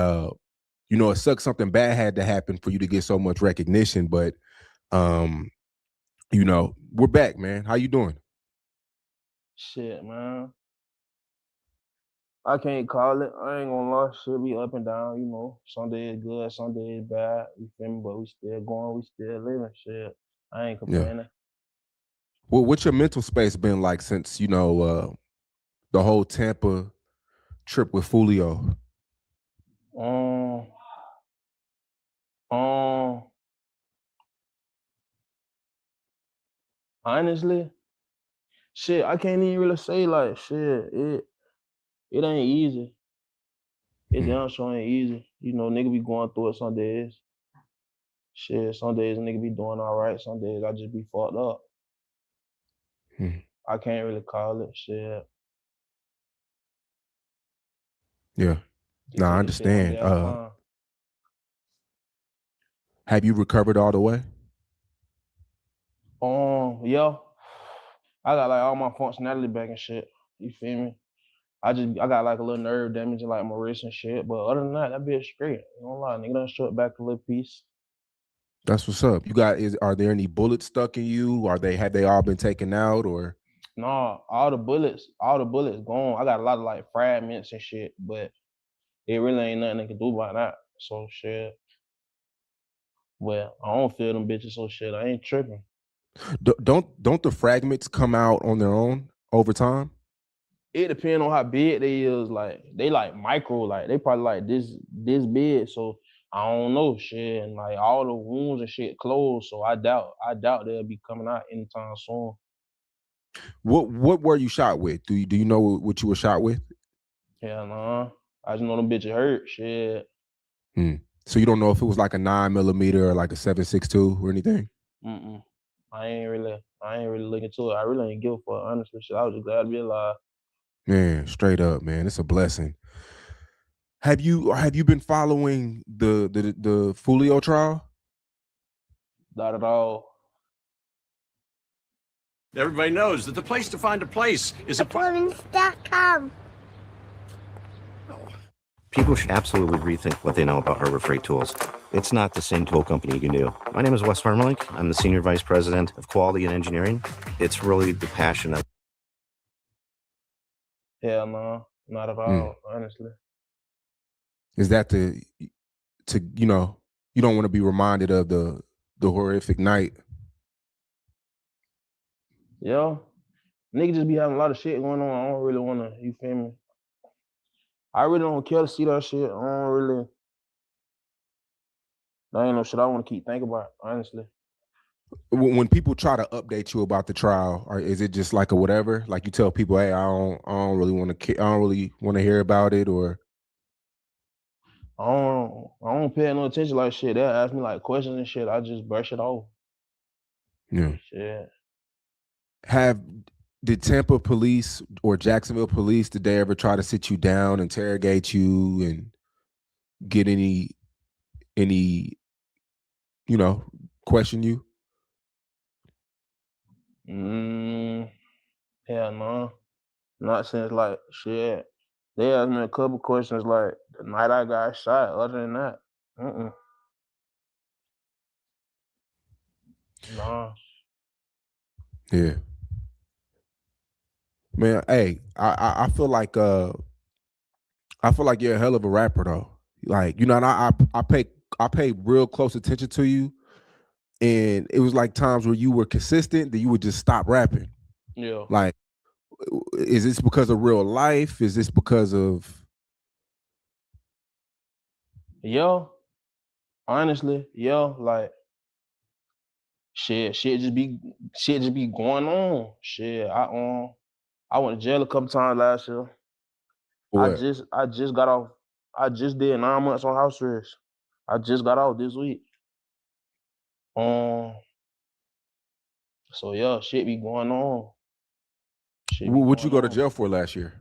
you know, it sucks something bad had to happen for you to get so much recognition. But you know, we're back, man. How you doing? Shit, man. I can't call it. I ain't gonna lie. Shit be up and down, you know. Some days good, some days bad. You feel me? But we still going, we still living. Shit. I ain't complaining. Well, what's your mental space been like since, you know, the whole Tampa trip with Fulio? Honestly, shit, I can't even really say like shit. It ain't easy. It damn sure ain't easy. You know, nigga be going through it some days. Shit, some days a nigga be doing all right. Some days I just be fucked up. I can't really call it shit. Yeah. No, I understand. Have you recovered all the way? Yeah. I got like all my functionality back and shit. You feel me? I got like a little nerve damage in like my wrist and shit. But other than that bitch straight. You don't lie, nigga done struck back a little piece. That's what's up. You got are there any bullets stuck in you? Have they all been taken out or? No, all the bullets gone. I got a lot of like fragments and shit, but it really ain't nothing they can do about that. So shit. Well, I don't feel them bitches, so shit, I ain't tripping. Don't the fragments come out on their own over time? It depends on how big they is. Like they like micro, like they probably like this big. So I don't know shit, and like all the wounds and shit closed. So I doubt they'll be coming out anytime soon. What were you shot with? Do you know what you were shot with? Hell no, I just know them bitches hurt. Shit. So you don't know if it was like a 9mm or like a 7.62 or anything? I ain't really looking to it. I really ain't give a fuck, honestly. Shit, I was just glad to be alive. Man, straight up, man, it's a blessing. Have you been following the Fulio trial? Not at all. Everybody knows that the place to find a place is Apartments.com. People should absolutely rethink what they know about Harbor Freight Tools. It's not the same tool company you can do. My name is Wes Farmerlink. I'm the Senior Vice President of Quality and Engineering. It's really the passion of... Hell no, not at all, honestly. Is that to you know, you don't want to be reminded of the horrific night? Yeah. Niggas just be having a lot of shit going on. I don't really want to, you feel me? I really don't care to see that shit. That ain't no shit I want to keep thinking about, honestly. When people try to update you about the trial, or is it just like a whatever? Like you tell people, hey, I don't really want to hear about it, or I don't pay no attention like shit. They'll ask me like questions and shit. I just brush it off. Yeah. Shit. Did Tampa police or Jacksonville police, did they ever try to sit you down, interrogate you, and get any, you know, question you? Hell no. Not since like shit. They asked me a couple questions like the night I got shot. Other than that, Nah. Yeah. Man, hey, I feel like you're a hell of a rapper though. Like, you know, and I pay real close attention to you. And it was like times where you were consistent, that you would just stop rapping. Yeah. Like, is this because of real life? Is this because of? Yeah. Honestly, yeah. Like shit just be going on. Shit, I went to jail a couple times last year. What? I just got off. I just did 9 months on house arrest. I just got off this week. So yeah, shit be going on. Shit be What'd you going go to on. jail for last year?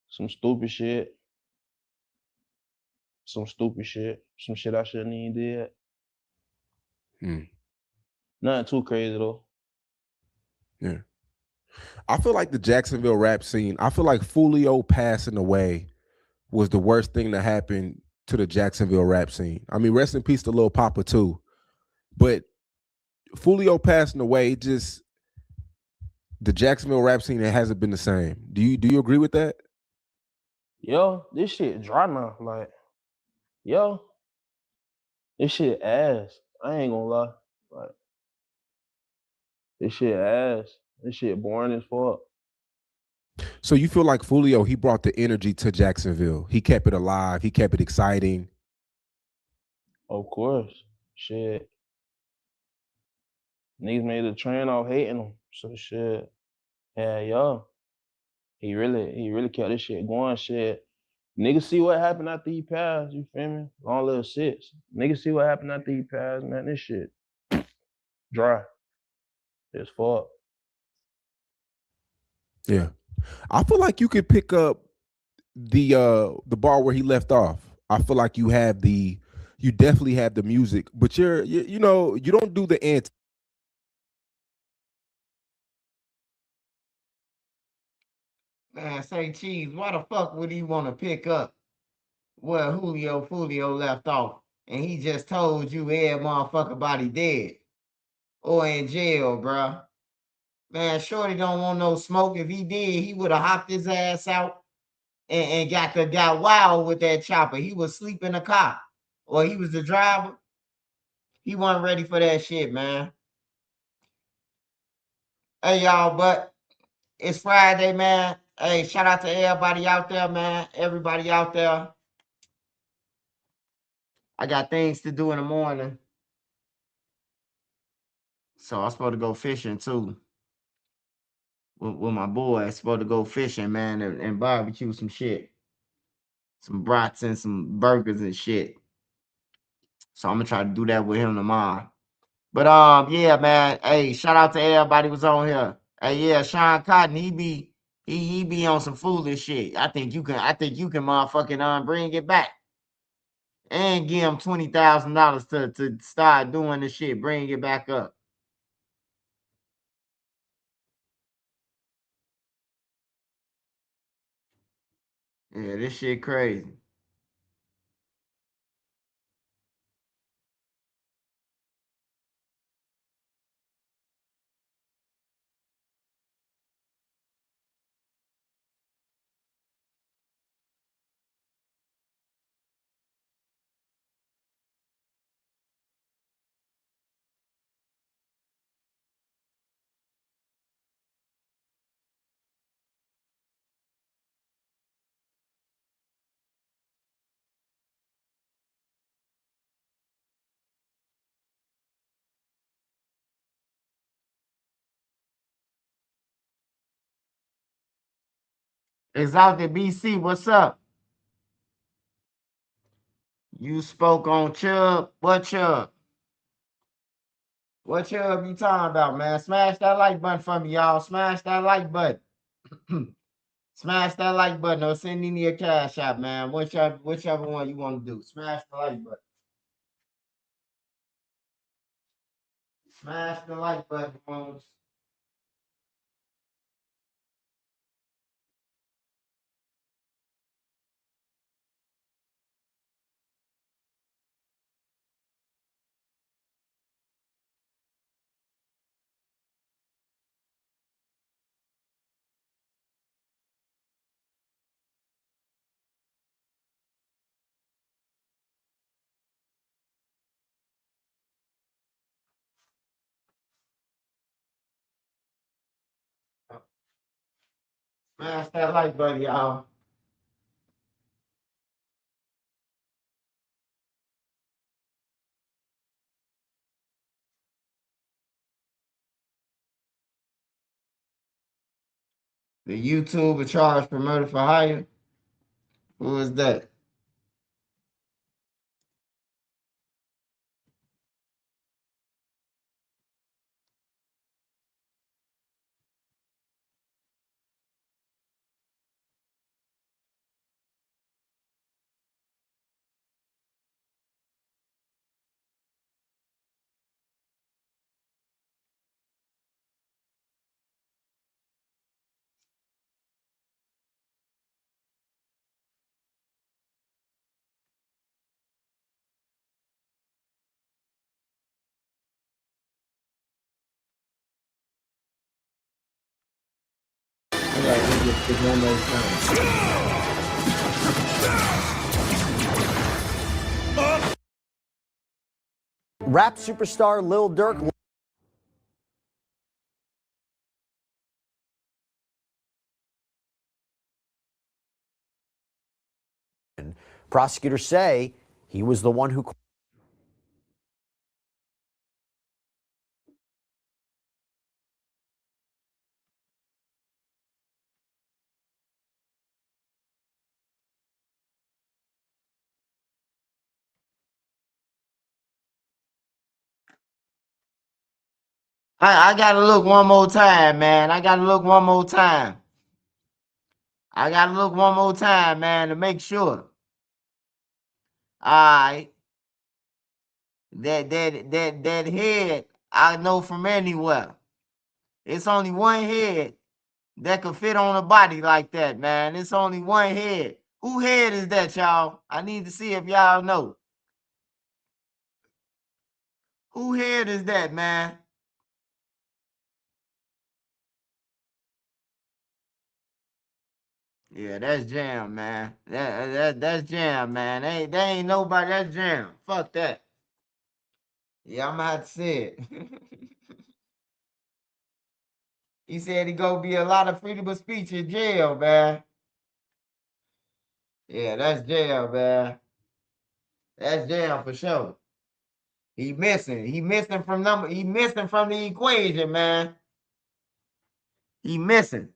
Some stupid shit. Some stupid shit. Some shit I shouldn't even did. Nothing too crazy though. Yeah. I feel like the Jacksonville rap scene, I feel like Fulio passing away was the worst thing that happened to the Jacksonville rap scene. I mean, rest in peace to Lil Papa too. But Fulio passing away, just the Jacksonville rap scene, it hasn't been the same. Do you agree with that? Yo, this shit dry now. Like, yo, this shit ass. I ain't gonna lie. Like, this shit ass. This shit boring as fuck. So you feel like Fulio, he brought the energy to Jacksonville. He kept it alive. He kept it exciting. Of course. Shit. Niggas made a trend off hating him. So shit. Yeah, yo. He really kept this shit going. Shit. Niggas see what happened after he passed, you feel me? Long little six. Niggas see what happened after he passed, man. This shit dry. As fuck. Yeah. I feel like you could pick up the bar where he left off. I feel like you definitely have the music, but you know, you don't do the anti. Man, say Cheese, why the fuck would he want to pick up where Fulio left off? And he just told you every motherfucker body dead or in jail, bruh. Man, Shorty don't want no smoke. If he did, he would have hopped his ass out and got wild with that chopper. He was asleep in the car. Or he was the driver. He wasn't ready for that shit, man. Hey, y'all, but it's Friday, man. Hey, shout out to everybody out there, man. Everybody out there. I got things to do in the morning. So I'm supposed to go fishing too. With my boy. I'm supposed to go fishing, man, and barbecue some shit. Some brats and some burgers and shit. So I'm gonna try to do that with him tomorrow. But yeah, man. Hey, shout out to everybody who's on here. Hey, yeah, Sean Cotton, he be on some foolish shit. I think you can motherfucking bring it back. And give him $20,000 to start doing the shit. Bring it back up. Yeah, this shit crazy. Exalted BC, what's up? You spoke on Chubb. What Chubb? What Chubb you talking about, man? Smash that like button for me, y'all. Smash that like button. Smash that like button or send me your cash out, man. Whichever one you want to do. Smash the like button. Smash the like button, folks. Smash that like button, y'all. The YouTuber charged for murder for hire. Who is that? like it's one of those times. Rap superstar Lil Durk. Prosecutors say he was the one who. I gotta look one more time, man. I gotta look one more time. I gotta look one more time, man, to make sure. Alright. That head, I know from anywhere. It's only one head that could fit on a body like that, man. It's only one head. Who head is that, y'all? I need to see if y'all know. Who head is that, man? Yeah, that's Jam, man. That's Jam, man. They ain't nobody. That's Jam. Fuck that. Yeah, I'm gonna have to say it. He said he gonna be a lot of freedom of speech in jail, man. Yeah, that's jail, man. That's jail for sure. He missing. He missing from number. He missing from the equation, man. He missing.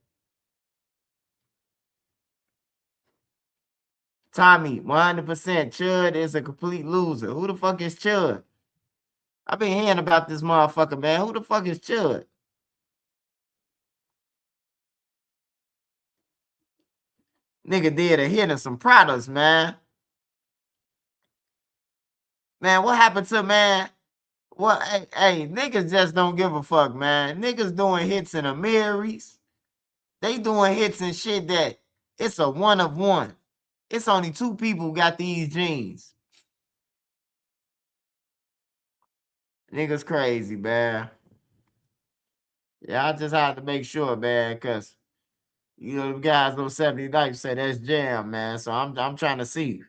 Tommy, 100%. Chud is a complete loser. Who the fuck is Chud? I've been hearing about this motherfucker, man. Who the fuck is Chud? Nigga did a hit of some products, man. Man, what happened to, man? Well, hey, niggas just don't give a fuck, man. Niggas doing hits in the Marys. They doing hits and shit that it's a one of one. It's only two people got these genes. Niggas crazy, man. Yeah, I just had to make sure, man, because you know the guys on 79 say that's Jam, man. So I'm trying to see.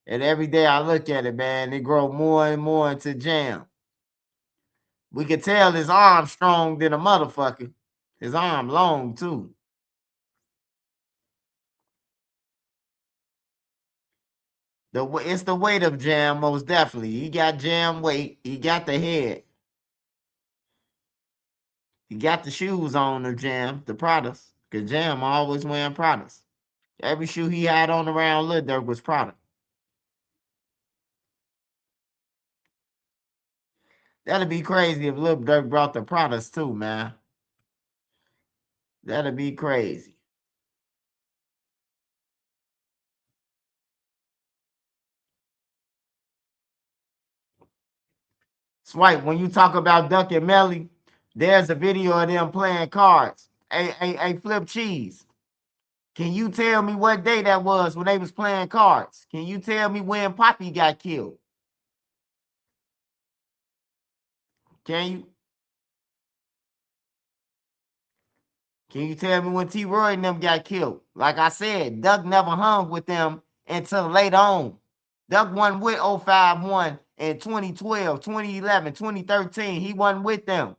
And every day I look at it, man, it grow more and more into Jam. We could tell his arm strong than a motherfucker. His arm long too. It's the weight of Jam, most definitely. He got Jam weight. He got the head. He got the shoes on of Jam, the Pradas. Because Jam always wearing Pradas. Every shoe he had on around Lil Durk was Prada. That'd be crazy if Lil Durk brought the Pradas too, man. That'd be crazy. Swipe, when you talk about Duck and Melly, there's a video of them playing cards. Hey, Flip Cheese. Can you tell me what day that was when they was playing cards? Can you tell me when Poppy got killed? Can you? Can you tell me when T. Roy and them got killed? Like I said, Duck never hung with them until later on. Duck wasn't with 051 in 2012, 2011, 2013. He wasn't with them.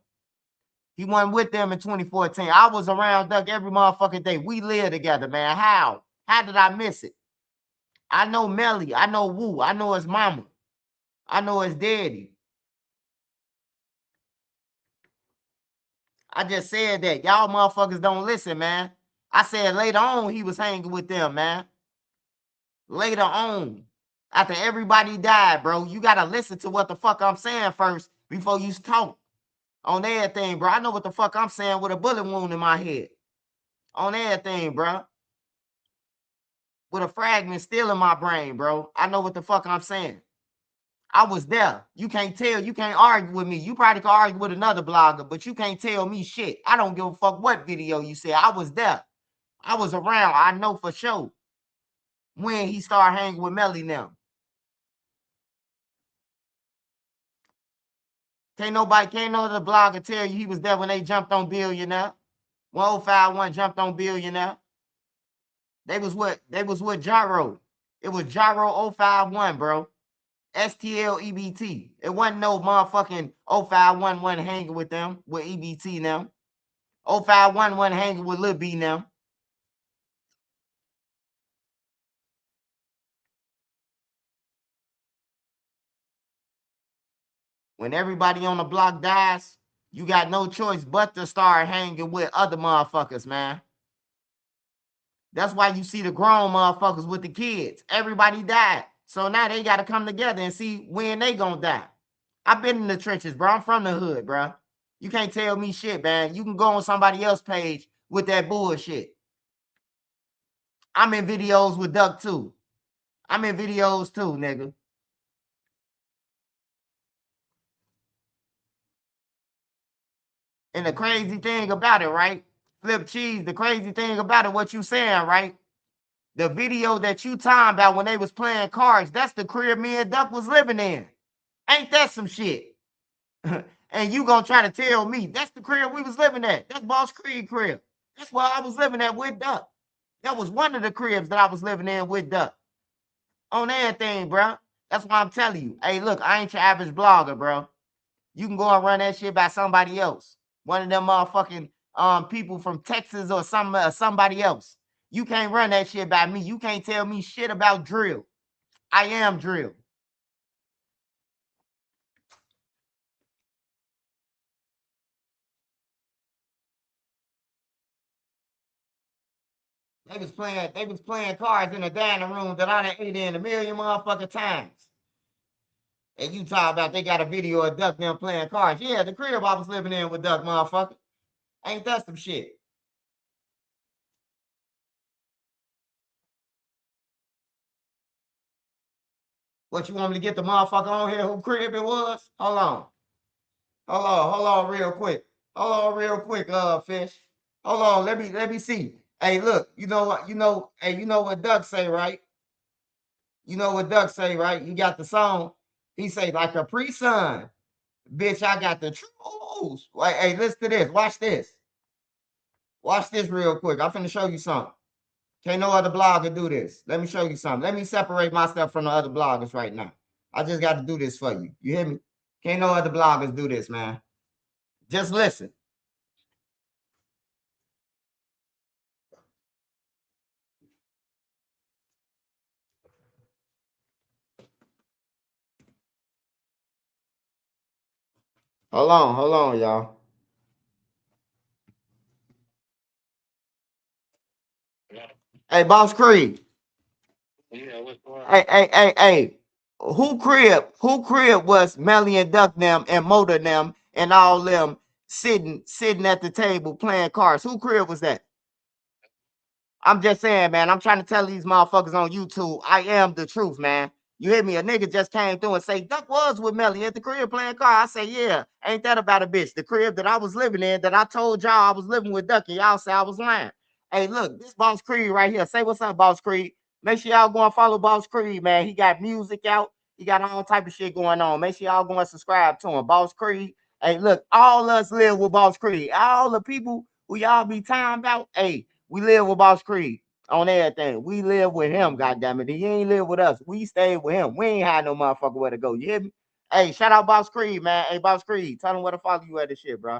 He wasn't with them in 2014. I was around Duck every motherfucking day. We lived together, man. How? How did I miss it? I know Melly. I know Woo. I know his mama. I know his daddy. I just said that. Y'all motherfuckers don't listen, man. I said later on he was hanging with them, man. Later on. After everybody died, bro. You gotta listen to what the fuck I'm saying first before you talk. On everything, bro. I know what the fuck I'm saying with a bullet wound in my head. On everything, bro. With a fragment still in my brain, bro. I know what the fuck I'm saying. I was there. You can't tell. You can't argue with me. You probably can argue with another blogger, but you can't tell me shit. I don't give a fuck what video you said. I was there. I was around. I know for sure when he started hanging with Melly now. Can't no other blogger tell you he was there when they jumped on Billionaire. When 051 jumped on Billionaire. They was with Gyro. It was Gyro 051, bro. STLEBT. It wasn't no motherfucking 051 wasn't hanging with them, with EBT now. 051 wasn't hanging with Lil B now. When everybody on the block dies, you got no choice but to start hanging with other motherfuckers, man. That's why you see the grown motherfuckers with the kids. Everybody died. So now they got to come together and see when they gonna die. I've been in the trenches, bro. I'm from the hood, bro. You can't tell me shit, man. You can go on somebody else's page with that bullshit. I'm in videos with Duck too. I'm in videos too, nigga. And the crazy thing about it, right? Flip cheese, the crazy thing about it, what you saying, right? The video that you talking about when they was playing cards, that's the crib me and Duck was living in. Ain't that some shit? And you gonna try to tell me that's the crib we was living at. That's Boss Creed crib. That's where I was living at with Duck. That was one of the cribs that I was living in with Duck. On everything, bro. That's why I'm telling you. Hey, look, I ain't your average blogger, bro. You can go and run that shit by somebody else. One of them motherfucking people from Texas or somebody else. You can't run that shit by me. You can't tell me shit about drill. I am drill. They was playing cards in the dining room that I done ate in a million motherfucking times. And you talk about they got a video of Duck them playing cards. Yeah, the crib I was living in with Duck, motherfucker. Ain't that some shit? What, you want me to get the motherfucker on here who crib it was? Hold on real quick. Fish. Hold on, let me see. Hey, look, you know what, hey, you know what Duck say, right? You know what Duck say, right? You got the song. He say, like a pre-sun. Bitch, I got the truth. Like, hey, listen to this. Watch this. Watch this real quick. I'm finna show you something. Can't no other blogger do this. Let me show you something. Let me separate myself from the other bloggers right now. I just got to do this for you. You hear me? Can't no other bloggers do this, man. Just listen. Hold on, y'all. Hey, Boss Creed. Hey. Who crib was Melly and Duck them and Motor them and all them sitting at the table playing cards? Who crib was that? I'm just saying, man. I'm trying to tell these motherfuckers on YouTube, I am the truth, man. You hear me? A nigga just came through and say, Duck was with Melly at the crib playing cards. I say, yeah, ain't that about a bitch? The crib that I was living in, that I told y'all I was living with Duck, and y'all say I was lying. Hey, look, this Boss Creed right here. Say what's up, Boss Creed. Make sure y'all go and follow Boss Creed, man. He got music out. He got all type of shit going on. Make sure y'all go and subscribe to him. Boss Creed. Hey, look, all us live with Boss Creed. All the people who y'all be talking about, hey, we live with Boss Creed on everything. We live with him, goddammit. He ain't live with us. We stayed with him. We ain't had no motherfucker where to go. You hear me? Hey, shout out Boss Creed, man. Hey, Boss Creed, tell him where to follow you at this shit, bro.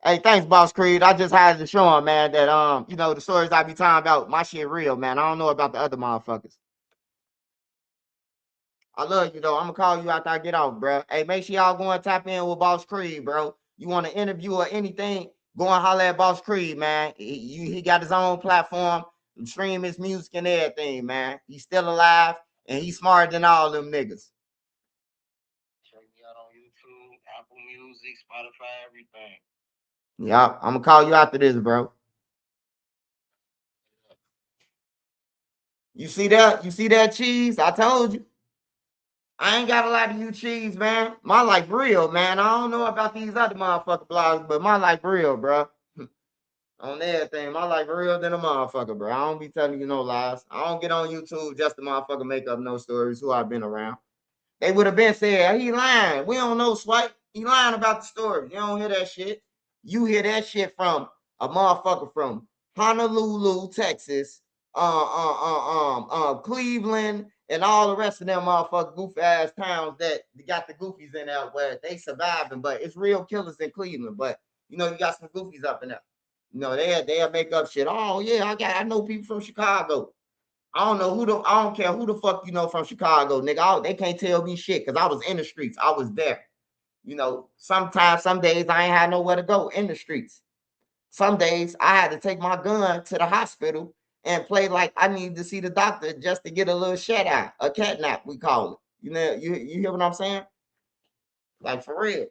Hey, thanks, Boss Creed. I just had to show him, man, that the stories I be talking about, my shit real, man. I don't know about the other motherfuckers. I love you though. I'm gonna call you after I get off, bro. Hey, make sure y'all go and tap in with Boss Creed, bro. You want an interview or anything? Go and holler at Boss Creed, man. He got his own platform, stream his music and everything, man. He's still alive and he's smarter than all them niggas. Check me out on YouTube, Apple Music, Spotify, everything. Yeah, I'm gonna call you after this, bro. You see that? You see that cheese? I told you. I ain't got a lot of you cheese, man. My life real, man. I don't know about these other motherfucker blogs, but my life real, bro. On everything, my life real than a motherfucker, bro. I don't be telling you no lies. I don't get on YouTube just to motherfucker make up no stories who I've been around. They would have been said, he lying. We don't know, Swipe. He lying about the story. You don't hear that shit. You hear that shit from a motherfucker from Honolulu, Texas, Cleveland, and all the rest of them motherfucking goofy ass towns that got the goofies in there where they surviving, but it's real killers in Cleveland. But you know, you got some goofies up in there. You know, they'll make up shit. Oh yeah, I know people from Chicago. I don't care who the fuck you know from Chicago, nigga. They can't tell me shit because I was in the streets. I was there. You know, sometimes, some days I ain't had nowhere to go in the streets. Some days I had to take my gun to the hospital and play like I need to see the doctor just to get a little shut eye, a cat nap, we call it. You know, you hear what I'm saying? Like for real.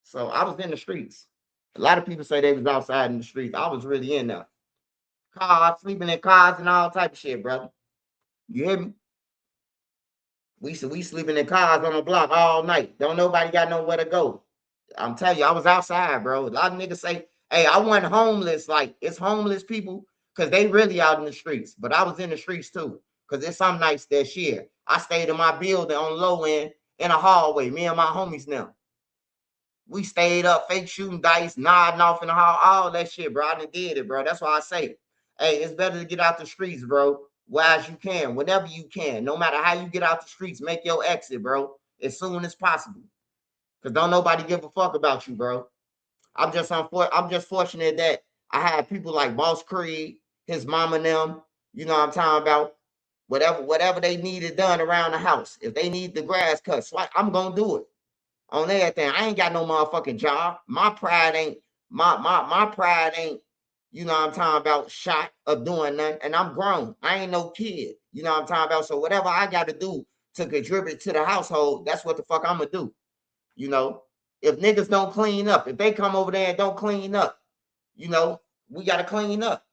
So I was in the streets. A lot of people say they was outside in the streets. I was really in there. Cars, sleeping in cars and all type of shit, brother. You hear me? We sleeping in cars on the block all night. Don't nobody got nowhere to go. I'm telling you, I was outside, bro. A lot of niggas say, hey, I wasn't homeless. Like, it's homeless people because they really out in the streets. But I was in the streets too. Because there's some nights that shit. I stayed in my building on low end in a hallway. Me and my homies now. We stayed up, fake shooting dice, nodding off in the hall, all that shit, bro. I done did it, bro. That's why I say, hey, it's better to get out the streets, bro. While as you can, whenever you can. No matter how you get out the streets, make your exit, bro, as soon as possible. Because don't nobody give a fuck about you, bro. I'm just fortunate that I had people like Boss Creed, his mama and them, you know what I'm talking about, whatever they needed done around the house. If they need the grass cut, so I'm gonna do it. On everything. I ain't got no motherfucking job. My pride ain't, my pride ain't, you know what I'm talking about, shot of doing nothing. And I'm grown. I ain't no kid. You know what I'm talking about? So whatever I gotta do to contribute to the household, that's what the fuck I'm gonna do. You know, if niggas don't clean up, if they come over there and don't clean up, you know, we got to clean up.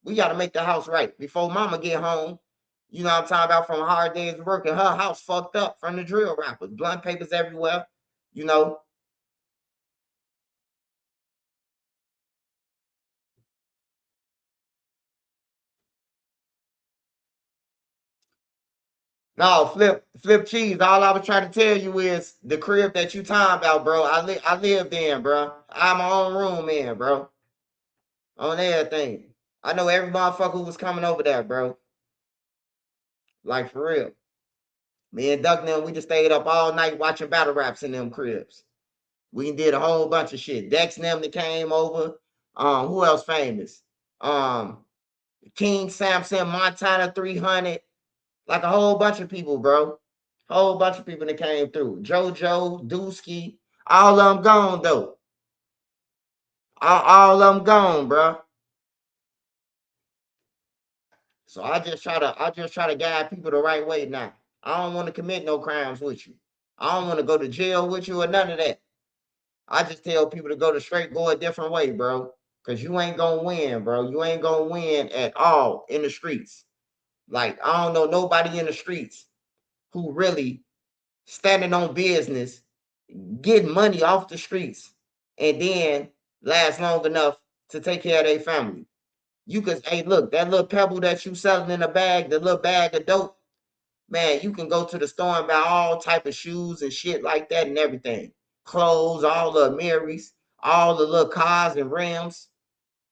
We got to make the house right before mama get home. You know what I'm talking about, from hard days of work, and her house fucked up from the drill rappers, blunt papers everywhere, you know. No, flip cheese. All I was trying to tell you is the crib that you talking about, bro. I lived in, bro. I had my own room in, bro. On everything. I know every motherfucker who was coming over there, bro. Like for real. Me and Duck and them, we just stayed up all night watching battle raps in them cribs. We did a whole bunch of shit. Dex and them that came over. Who else famous? King Samson, Montana 300. Like a whole bunch of people, bro. Whole bunch of people that came through. JoJo, Dusky, all of them gone though. All of them gone, bro. So I just try to guide people the right way now. I don't want to commit no crimes with you. I don't want to go to jail with you or none of that. I just tell people to go a different way, bro. Cause you ain't gonna win, bro. You ain't gonna win at all in the streets. Like, I don't know nobody in the streets who really standing on business, getting money off the streets, and then last long enough to take care of their family. You could, hey, look, that little pebble that you selling in a bag, the little bag of dope, man, you can go to the store and buy all type of shoes and shit like that and everything. Clothes, all the Marys, all the little cars and rims.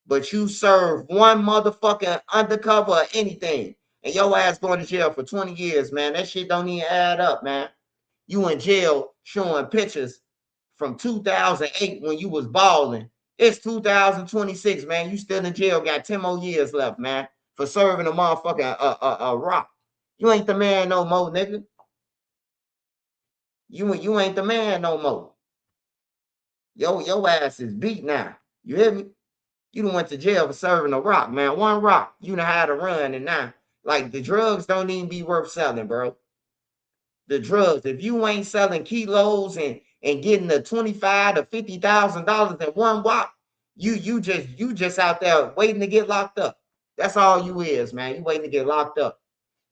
But you serve one motherfucking undercover or anything, and your ass going to jail for 20 years, man. That shit don't even add up, man. You in jail showing pictures from 2008 when you was balling. It's 2026, man. You still in jail, got 10 more years left, man, for serving a motherfucking a rock. You ain't the man no more, nigga. You ain't the man no more. Your ass is beat now. You hear me? You done went to jail for serving a rock, man. One rock. You done had to run, and now, like, the drugs don't even be worth selling, bro. The drugs. If you ain't selling kilos and getting the $25,000 to $50,000 in one rock, you just out there waiting to get locked up. That's all you is, man. You waiting to get locked up.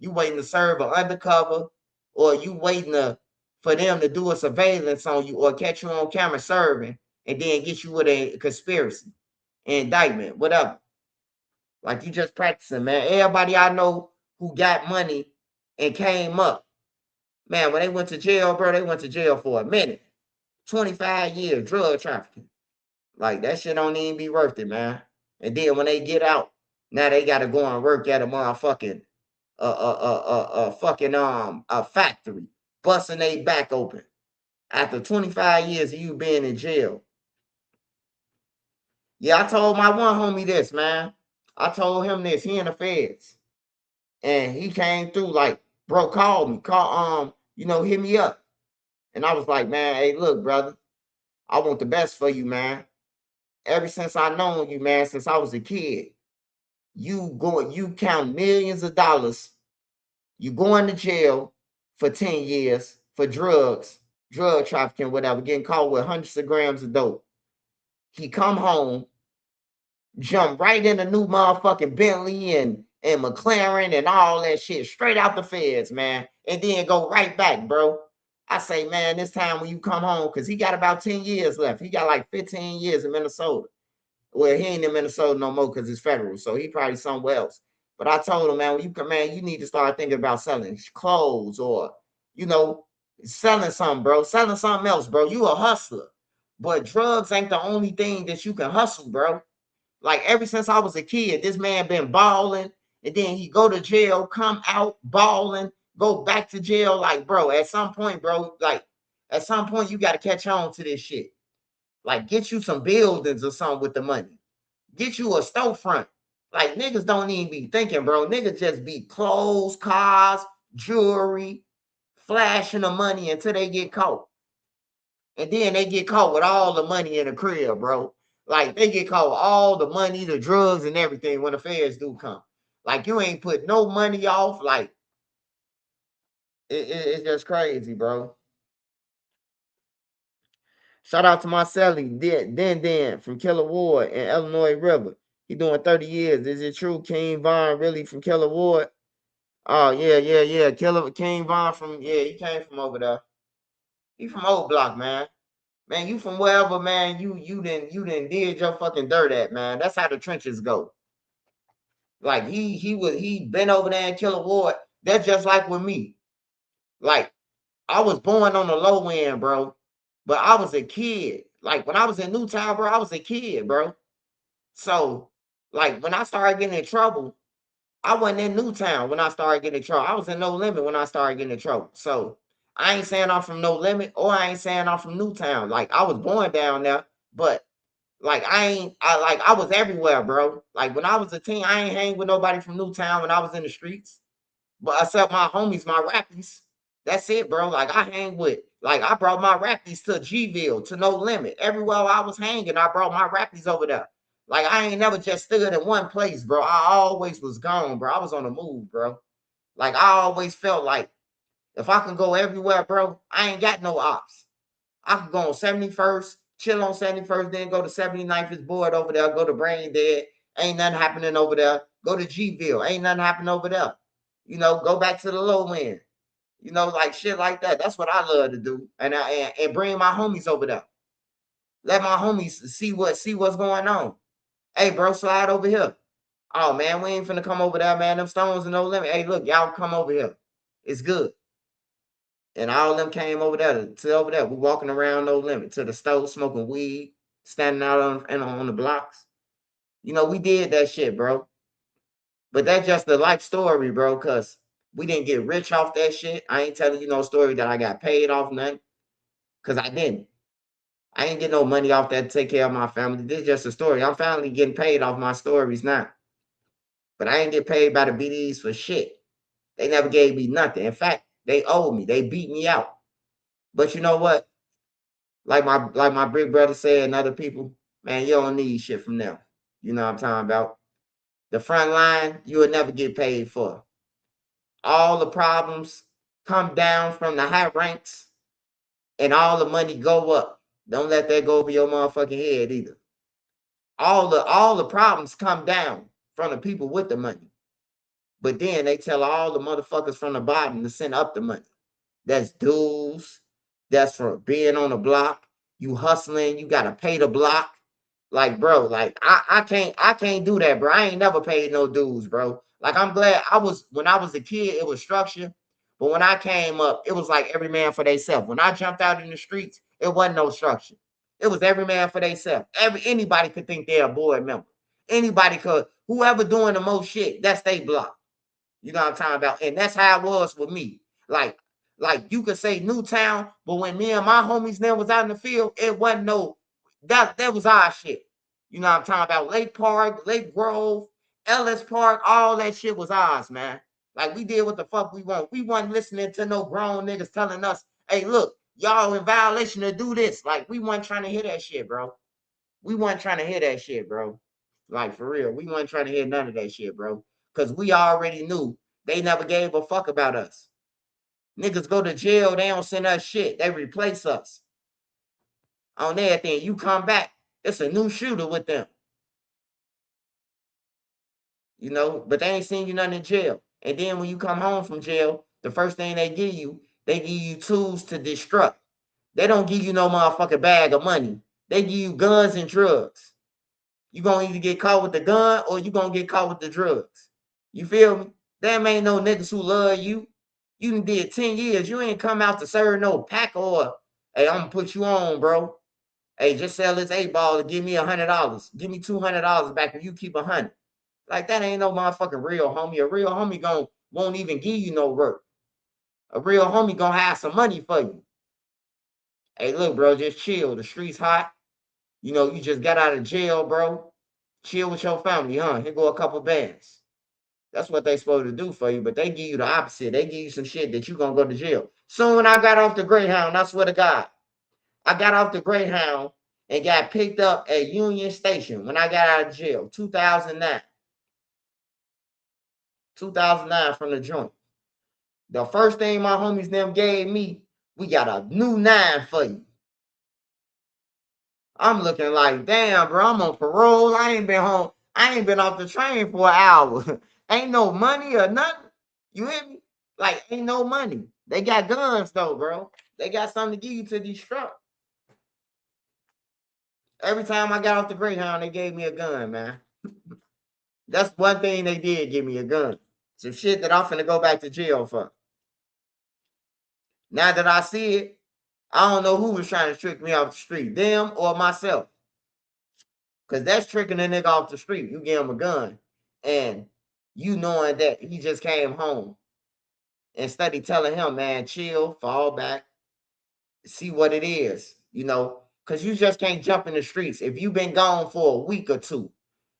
You waiting to serve an undercover, or you waiting for them to do a surveillance on you or catch you on camera serving and then get you with a conspiracy, indictment, whatever. Like, you just practicing, man. Everybody I know who got money and came up, man, when they went to jail, bro, they went to jail for a minute. 25 years drug trafficking. Like that shit don't even be worth it, man. And then when they get out, now they gotta go and work at a motherfucking a factory, busting their back open. After 25 years of you being in jail. Yeah, I told my one homie this, man. I told him this. He in the feds. And he came through like, bro, call me. Hit me up. And I was like, man, hey, look, brother, I want the best for you, man. Ever since I known you, man, since I was a kid, you count millions of dollars. You going to jail for 10 years for drugs, drug trafficking, whatever, getting caught with hundreds of grams of dope. He come home, jump right in a new motherfucking Bentley and McLaren and all that shit, straight out the feds, man, and then go right back, bro. I say, man, this time when you come home, because he got about 10 years left. He got like 15 years in Minnesota. Well, he ain't in Minnesota no more because it's federal, so he probably somewhere else. But I told him, man, when you come, man, you need to start thinking about selling clothes or, selling something, bro. Selling something else, bro. You a hustler. But drugs ain't the only thing that you can hustle, bro. Like ever since I was a kid, this man been balling, and then he go to jail, come out balling, go back to jail. Like, bro, at some point, you got to catch on to this shit. Like, get you some buildings or something with the money. Get you a storefront. Like, niggas don't even be thinking, bro. Niggas just be clothes, cars, jewelry, flashing the money until they get caught. And then they get caught with all the money in the crib, bro. Like, they get caught with all the money, the drugs, and everything when the feds do come. Like, you ain't put no money off. Like, it's just crazy, bro. Shout out to my Marcelli, Den from Killer Ward in Illinois River. He doing 30 years. Is it true King Von really from Killer Ward? Oh, yeah. King Von he came from over there. He from Old Block, man. Man, you from wherever, man, you didn't did your fucking dirt at, man. That's how the trenches go. Like he been over there in Killer Ward. That's just like with me. Like, I was born on the low end, bro. But I was a kid. Like, when I was in Newtown, bro, I was a kid, bro. So, like, when I started getting in trouble, I wasn't in Newtown when I started getting in trouble. I was in No Limit when I started getting in trouble. So, I ain't saying I'm from No Limit, or I ain't saying I'm from Newtown. Like, I was born down there, but like I was everywhere, bro. Like, when I was a teen, I ain't hang with nobody from Newtown when I was in the streets. But except my homies, my rappies. That's it, bro. Like, I brought my rappies to Gville, to No Limit. Everywhere I was hanging, I brought my rappies over there. Like, I ain't never just stood in one place, bro. I always was gone, bro. I was on the move, bro. Like, I always felt like if I can go everywhere, bro, I ain't got no ops. I could go on 71st, chill on 71st, then go to 79th, is bored over there, go to Brain Dead. Ain't nothing happening over there. Go to Gville. Ain't nothing happening over there. Go back to the low end. Like shit like that. That's what I love to do. And bring my homies over there. Let my homies see what's going on. Hey, bro, slide over here. Oh, man, we ain't finna come over there, man. Them stones are No Limit. Hey, look, y'all come over here. It's good. And all of them came over there to over there. We walking around No Limit to the stove, smoking weed, standing out on the blocks. We did that shit, bro. But that's just the life story, bro, because we didn't get rich off that shit. I ain't telling you no story that I got paid off nothing, because I didn't. I ain't get no money off that to take care of my family. This is just a story. I'm finally getting paid off my stories now. But I ain't get paid by the BDs for shit. They never gave me nothing. In fact, they owed me. They beat me out. But you know what? Like my big brother said and other people, man, you don't need shit from them. You know what I'm talking about? The front line, you will never get paid for. All the problems come down from the high ranks and all the money go up. Don't let that go over your motherfucking head either. All the problems come down from the people with the money. But then they tell all the motherfuckers from the bottom to send up the money. That's dues. That's for being on the block. You hustling, you gotta pay the block. Like, bro, like I can't do that, bro. I ain't never paid no dues, bro. Like, I'm glad when I was a kid, it was structured. But when I came up, it was like every man for themselves. When I jumped out in the streets, It wasn't no structure. It was every man for themselves. Anybody could think they're a board member. Anybody could. Whoever doing the most shit, that's they block. You know what I'm talking about? And that's how it was with me. Like you could say Newtown, but when me and my homies then was out in the field, it wasn't no, that was our shit. You know what I'm talking about? Lake Park, Lake Grove, Ellis Park, all that shit was ours, man. Like, we did what the fuck we want. We wasn't listening to no grown niggas telling us, hey, look, y'all in violation to do this. Like, we wasn't trying to hear that shit, bro. We wasn't trying to hear that shit, bro. Like, for real. We wasn't trying to hear none of that shit, bro. Because we already knew they never gave a fuck about us. Niggas go to jail, they don't send us shit. They replace us. On everything. You come back, it's a new shooter with them. You know, but they ain't seen you nothing in jail. And then when you come home from jail, the first thing they give you tools to destruct. They don't give you no motherfucking bag of money. They give you guns and drugs. You gonna either get caught with the gun or you gonna get caught with the drugs. You feel me? Them ain't no niggas who love you. You done did 10 years. You ain't come out to serve no pack or, hey, I'm gonna put you on, bro. Hey, just sell this 8-ball and give me $100. Give me $200 back and you keep 100. Like, that ain't no motherfucking real homie. A real homie won't even give you no work. A real homie gonna have some money for you. Hey, look, bro, just chill. The street's hot. You know, you just got out of jail, bro. Chill with your family, huh? Here go a couple bands. That's what they supposed to do for you, but they give you the opposite. They give you some shit that you gonna go to jail. Soon when I got off the Greyhound, I swear to God, I got off the Greyhound and got picked up at Union Station when I got out of jail, 2009. 2009 from the joint. The first thing my homies them gave me, we got a new 9 for you. I'm looking like, damn, bro, I'm on parole. I ain't been home. I ain't been off the train for an hour. Ain't no money or nothing. You hear me? Like, ain't no money. They got guns, though, bro. They got something to give you to destruct. Every time I got off the Greyhound, they gave me a gun, man. That's one thing they did, give me a gun. Some shit that I'm finna go back to jail for. Now that I see it, I don't know who was trying to trick me off the street, them or myself. Because that's tricking a nigga off the street. You give him a gun, and you knowing that he just came home. Instead of telling him, man, chill, fall back, see what it is, you know, because you just can't jump in the streets. If you've been gone for a week or two,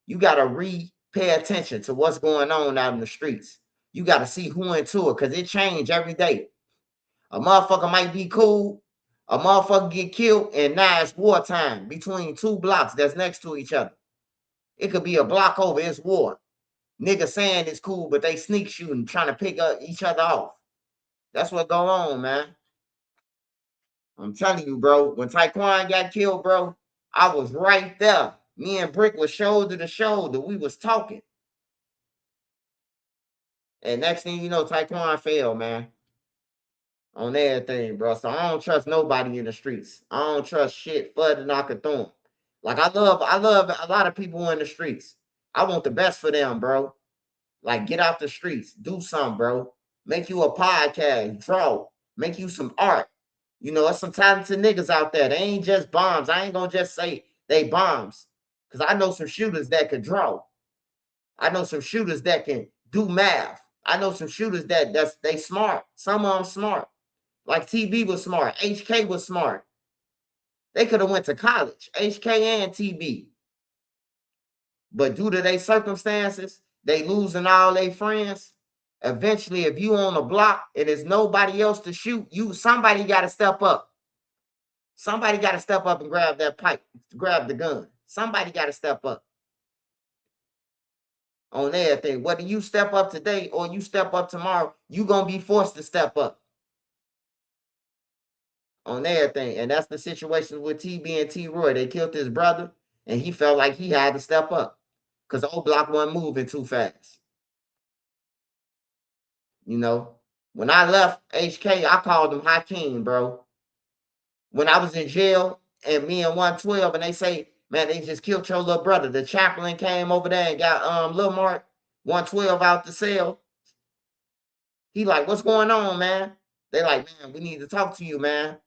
you got to pay attention to what's going on out in the streets. You got to see who into it, because it change every day. A motherfucker might be cool, a motherfucker get killed, and now it's wartime between 2 blocks that's next to each other. It could be a block over, it's war. Niggas saying it's cool, but they sneak shooting, trying to pick up each other off. That's what go on, man. I'm telling you, bro. When Taekwon got killed, bro, I was right there. Me and Brick was shoulder to shoulder. We was talking. And next thing you know, Taekwon fell, man. On everything, bro. So I don't trust nobody in the streets. I don't trust shit further than I could throw them. Like, I love a lot of people in the streets. I want the best for them, bro. Like, get out the streets. Do something, bro. Make you a podcast. Draw. Make you some art. You know, there's some talented niggas out there. They ain't just bombs. I ain't gonna just say they bombs. Because I know some shooters that could draw. I know some shooters that can do math. I know some shooters they smart. Some of them smart. Like TB was smart. HK was smart. They could have went to college. HK and TB. But due to their circumstances, they losing all their friends. Eventually, if you on the block and there's nobody else to shoot, somebody got to step up. Somebody got to step up and grab that pipe, grab the gun. Somebody got to step up on everything. Whether you step up today or you step up tomorrow, you going to be forced to step up on everything. And that's the situation with TB and T-Roy. They killed his brother, and he felt like he had to step up because the old block wasn't moving too fast. You know, when I left HK, I called him Hakeem, bro. When I was in jail and me and 112, and they say, man, they just killed your little brother. The chaplain came over there and got Lil Mark 112 out the cell. He like, what's going on, man? They like, man, we need to talk to you, man.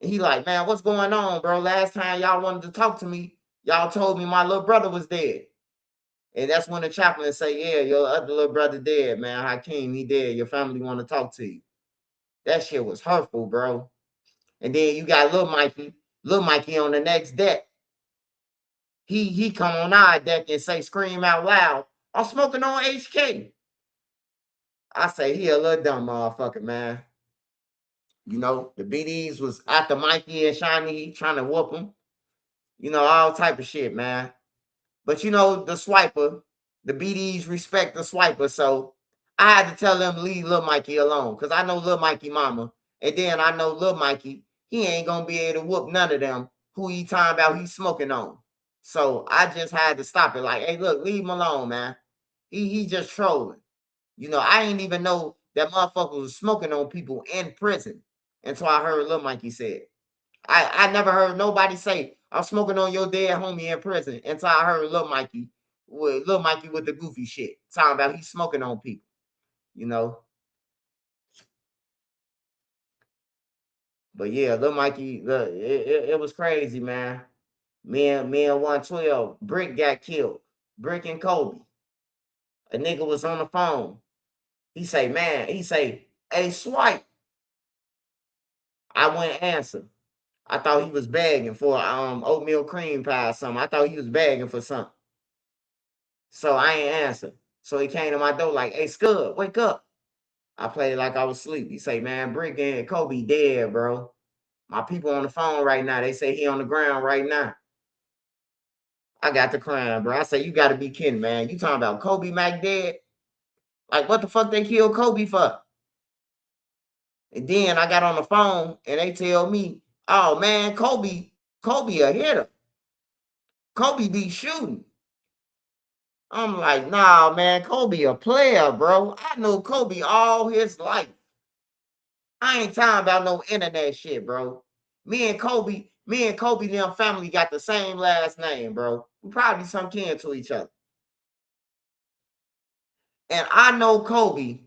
And he like, man, what's going on, bro? Last time y'all wanted to talk to me, y'all told me my little brother was dead. And that's when the chaplain say, yeah, your other little brother dead, man. Hakeem, he dead. Your family want to talk to you. That shit was hurtful, bro. And then you got Lil Mikey. Lil Mikey on the next deck. He come on our deck and say, scream out loud, I'm smoking on HK. I say, he a little dumb motherfucker, man. You know, the BDs was after Mikey and Shiny trying to whoop him. You know, all type of shit, man. But you know, the swiper, the BDs respect the swiper, so I had to tell them to leave Lil Mikey alone, because I know Lil Mikey mama, and then I know Lil Mikey, he ain't gonna be able to whoop none of them who he talking about he's smoking on. So I just had to stop it, like, hey, look, leave him alone, man. He just trolling. You know, I ain't even know that motherfucker was smoking on people in prison until I heard Lil Mikey say it. I never heard nobody say, I'm smoking on your dead homie in prison until I heard Lil Mikey with the goofy shit. Talking about he's smoking on people, you know. But yeah, Lil Mikey, it was crazy, man. Me and 112, Brick got killed. Brick and Kobe. A nigga was on the phone. He say, hey, Swipe. I wouldn't answer. I thought he was begging for oatmeal cream pie or something. I thought he was begging for something. So I ain't answer. So he came to my door like, hey, Scud, wake up. I played like I was asleep. He say, man, Brick and Kobe dead, bro. My people on the phone right now. They say he on the ground right now. I got the crying, bro. I say, you got to be kidding, man. You talking about Kobe Mac dead? Like, what the fuck they killed Kobe for? And then I got on the phone and they tell me, oh, man, Kobe a hitter. Kobe be shooting. I'm like, nah, man, Kobe a player, bro. I know Kobe all his life. I ain't talking about no internet shit, bro. Me and Kobe, them family got the same last name, bro. We probably some kin to each other. And I know Kobe.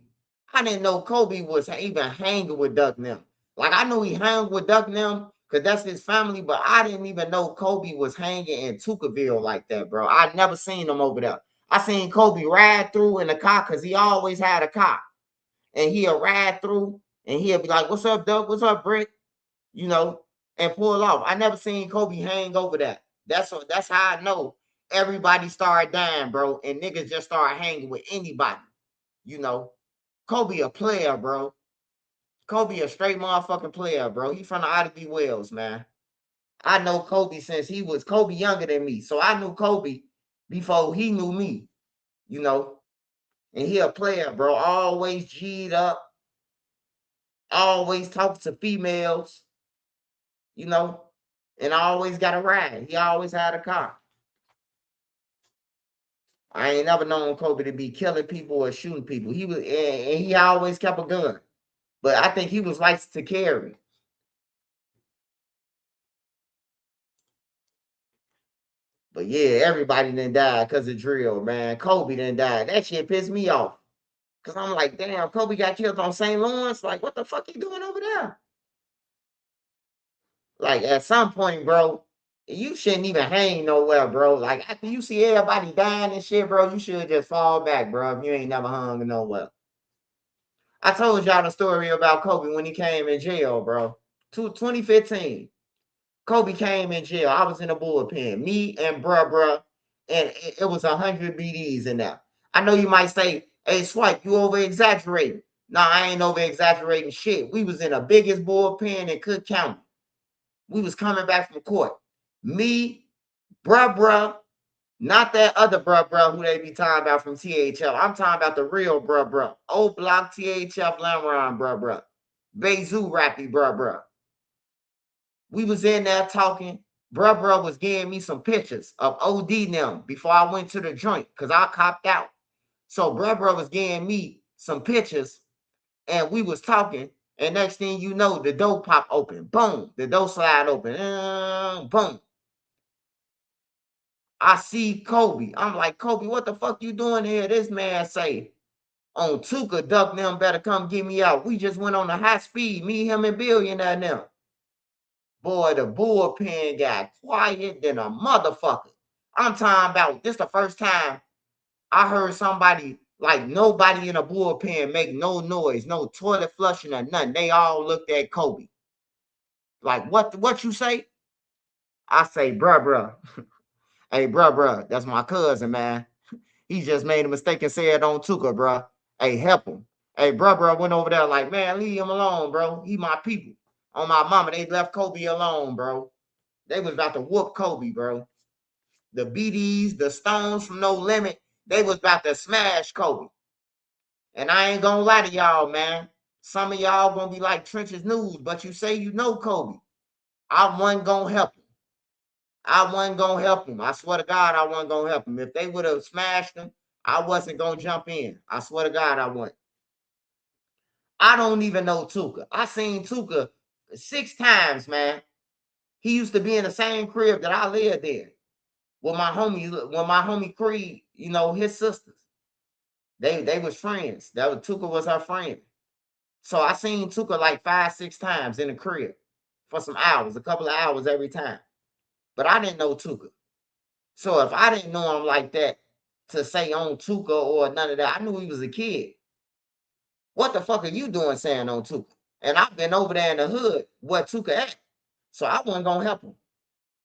I didn't know Kobe was even hanging with Duck them. Like, I knew he hung with Duck them because that's his family, but I didn't even know Kobe was hanging in Tuckerville like that, bro. I'd never seen him over there. I seen Kobe ride through in the car because he always had a car. And he'll ride through and he'll be like, what's up, Duck? What's up, Brick? You know, and pull off. I never seen Kobe hang over that. That's how I know everybody started dying, bro, and niggas just started hanging with anybody. You know, Kobe a player, bro. Kobe a straight motherfucking player, bro. He from the Ivy Wells, man. I know Kobe since he was Kobe younger than me, so I knew Kobe before he knew me. You know, and he a player, bro. Always G'd up, always talking to females. You know, and I always got a ride. He always had a car. I ain't never known Kobe to be killing people or shooting people. He was, and he always kept a gun. But I think he was licensed to carry. But yeah, everybody done died because of drill, man. Kobe done died. That shit pissed me off. Cause I'm like, damn, Kobe got killed on St. Lawrence. Like, what the fuck you doing over there? Like, at some point, bro, you shouldn't even hang nowhere, bro. Like, after you see everybody dying and shit, bro, you should just fall back, bro, if you ain't never hung nowhere. I told y'all the story about Kobe when he came in jail, bro. 2015. Kobe came in jail. I was in the bullpen. Me and bruh, and it was 100 BDs in there. I know you might say, hey, Swipe, you over-exaggerating. Nah, I ain't over-exaggerating shit. We was in the biggest bullpen in Cook County. We was coming back from court. Me, bruh, not that other bruh who they be talking about from THF. I'm talking about the real bruh. Old block THF Lamron bruh. Bayzoo Rappy bruh. We was in there talking. Bruh was giving me some pictures of OD them before I went to the joint because I copped out. So bruh was giving me some pictures and we was talking. And next thing you know, the door pop open. Boom. The door slide open. Boom. I see Kobe. I'm like, Kobe, what the fuck you doing here? This man say, on Tuka, Duck them better come get me out. We just went on a high speed. Me, him, and Billionaire now. boy, the bullpen got quiet than a motherfucker. I'm talking about this the first time I heard somebody, like nobody in a bullpen make no noise, no toilet flushing or nothing. They all looked at Kobe. Like, what you say? I say, bruh. Hey, bruh, that's my cousin, man. He just made a mistake and said on Tuka, bruh. Hey, help him. Hey, bruh went over there like, man, leave him alone, bro. He my people. On my mama, they left Kobe alone, bro. They was about to whoop Kobe, bro. The BDs, the Stones from No Limit, they was about to smash Kobe. And I ain't gonna lie to y'all, man. Some of y'all gonna be like Trenches News, but you say you know Kobe. I wasn't gonna help him. I wasn't gonna help him. I swear to God, I wasn't gonna help him. If they would have smashed him, I wasn't gonna jump in. I swear to God, I wasn't. I don't even know Tuka. I seen Tuka 6 times, man. He used to be in the same crib that I lived in with my homie Creed, you know, his sisters. They was friends. Tuka was her friend. So I seen Tuka like 5, 6 times in the crib for some hours, a couple of hours every time. But I didn't know Tuka. So if I didn't know him like that to say on Tuka or none of that, I knew he was a kid. What the fuck are you doing saying on Tuka? And I've been over there in the hood where Tuka at. So I wasn't gonna help him.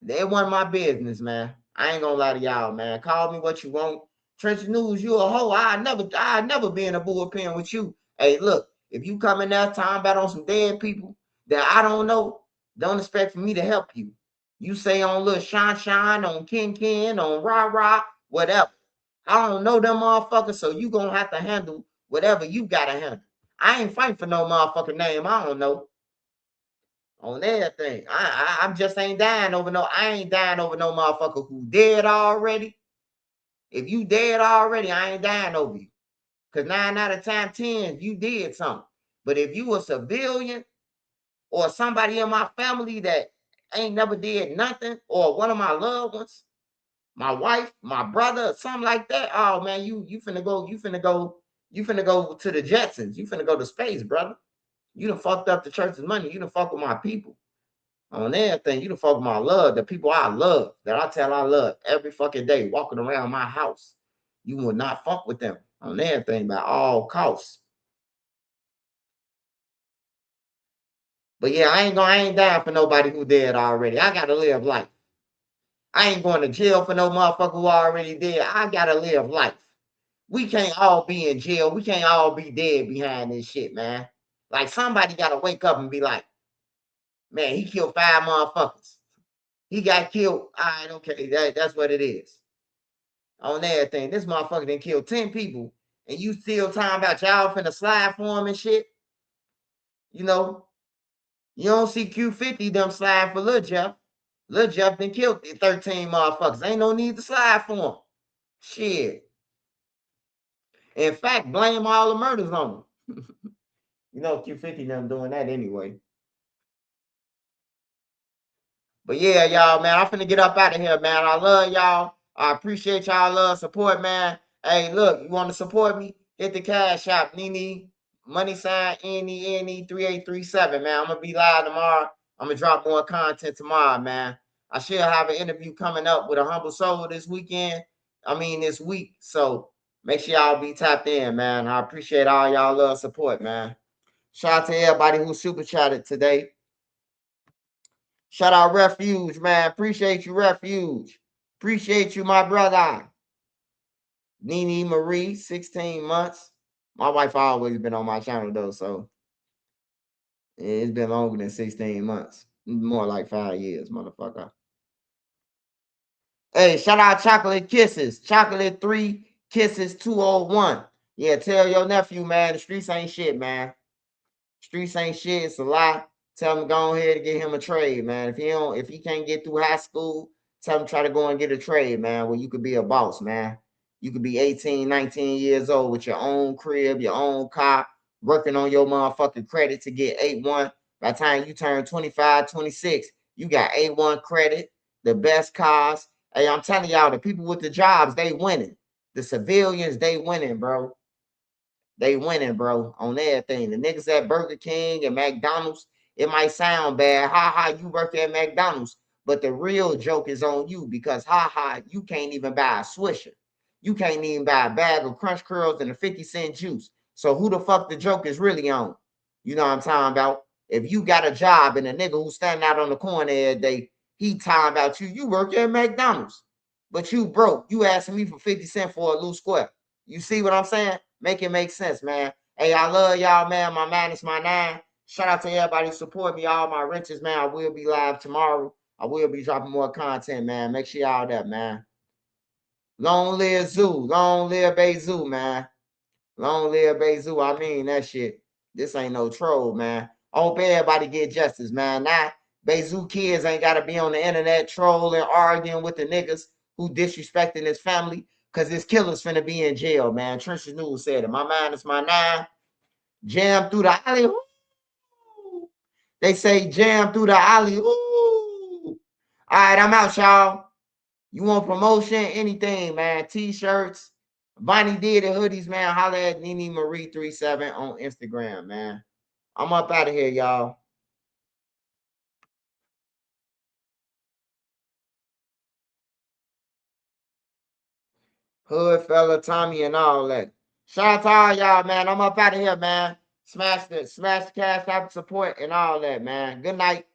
They wasn't my business, man. I ain't gonna lie to y'all, man. Call me what you want. Trench News, you a hoe. I never be in a bullpen with you. Hey, look, if you come in there talking about on some dead people that I don't know, don't expect for me to help you. You say on Lil Shine, on Ken, on Rah, whatever. I don't know them motherfuckers, so you gonna have to handle whatever you gotta handle. I ain't fighting for no motherfucking name I don't know. On everything. I just ain't dying over I ain't dying over no motherfucker who dead already. If you dead already, I ain't dying over you. Because 9 out of 10, you did something. But if you a civilian or somebody in my family that ain't never did nothing, or one of my loved ones, my wife, my brother, something like that, oh man, you finna go to the Jetsons. You finna go to space, brother. You done fucked up the church's money. You done fucked with my people. On everything, you done fuck with my love, the people I love, that I tell I love every fucking day, walking around my house. You will not fuck with them on everything by all costs. But yeah, I ain't down for nobody who dead already. I gotta live life. I ain't going to jail for no motherfucker who already dead. I gotta live life. We can't all be in jail. We can't all be dead behind this shit, man. Like somebody gotta wake up and be like, man, he killed 5 motherfuckers. He got killed. All right, okay, that's what it is. On everything. This motherfucker done killed 10 people, and you still talking about y'all finna slide for him and shit. You know, you don't see Q50 them slide for Lil Jeff. Lil Jeff done killed 13 motherfuckers. Ain't no need to slide for him. Shit. In fact, blame all the murders on him. You know, Q50 them doing that anyway. But yeah, y'all, man, I'm finna get up out of here, man. I love y'all. I appreciate y'all love support, man. Hey, look, you want to support me? Hit the cash app, Nene, money sign NENE 3837, man. I'm gonna be live tomorrow. I'm gonna drop more content tomorrow, man. I should have an interview coming up with a humble soul this weekend. This week. So make sure y'all be tapped in, man. I appreciate all y'all love support, man. Shout out to everybody who super chatted today. Shout out Refuge, man. Appreciate you, Refuge. Appreciate you, my brother. Nene Marie, 16 months. My wife always been on my channel, though, so it's been longer than 16 months. More like 5 years, motherfucker. Hey, shout out Chocolate Kisses. Chocolate 3 Kisses 201. Yeah, tell your nephew, man, the streets ain't shit, man. Streets ain't shit. It's a lie. Tell him to go ahead and get him a trade, man. If he can't get through high school, tell him try to go and get a trade, man, where you could be a boss, man. You could be 18, 19 years old with your own crib, your own car, working on your motherfucking credit to get A1. By the time you turn 25, 26, you got A1 credit, the best cars. Hey, I'm telling y'all, the people with the jobs, they winning. The civilians, they winning, bro. They winning, bro, on everything. The niggas at Burger King and McDonald's, It might sound bad. Ha ha, you work at McDonald's. But the real joke is on you because ha ha, you can't even buy a Swisher. You can't even buy a bag of Crunch Curls and a 50-cent juice. So who the fuck the joke is really on? You know what I'm talking about? If you got a job and a nigga who's standing out on the corner every day, he talking about you work at McDonald's. But you broke. You asking me for 50 cents for a loose square. You see what I'm saying? Make it make sense, man. Hey, I love y'all, man. My man is my nine. Shout out to everybody who support me, all my riches, man. I will be live tomorrow. I will be dropping more content, man. Make sure y'all that, man. Long live Zoo. Long live Bayzoo, man. Long live Bayzoo. I mean that shit. This ain't no troll, man. I hope everybody get justice, man. Now, Bayzoo kids ain't got to be on the internet trolling, arguing with the niggas who disrespecting his family, because his killer's finna be in jail, man. Trench's News said it. My mind is my nine. Jam through the alley. Ooh. They say jam through the alley. Ooh. All right, I'm out, y'all. You want promotion? Anything, man. T-shirts. Bonnie did it, hoodies, man. Holla at Nene Marie 37 on Instagram, man. I'm up out of here, y'all. Hood fella, Tommy, and all that. Shout out to all y'all, man. I'm up out of here, man. Smash the cash app support and all that, man. Good night.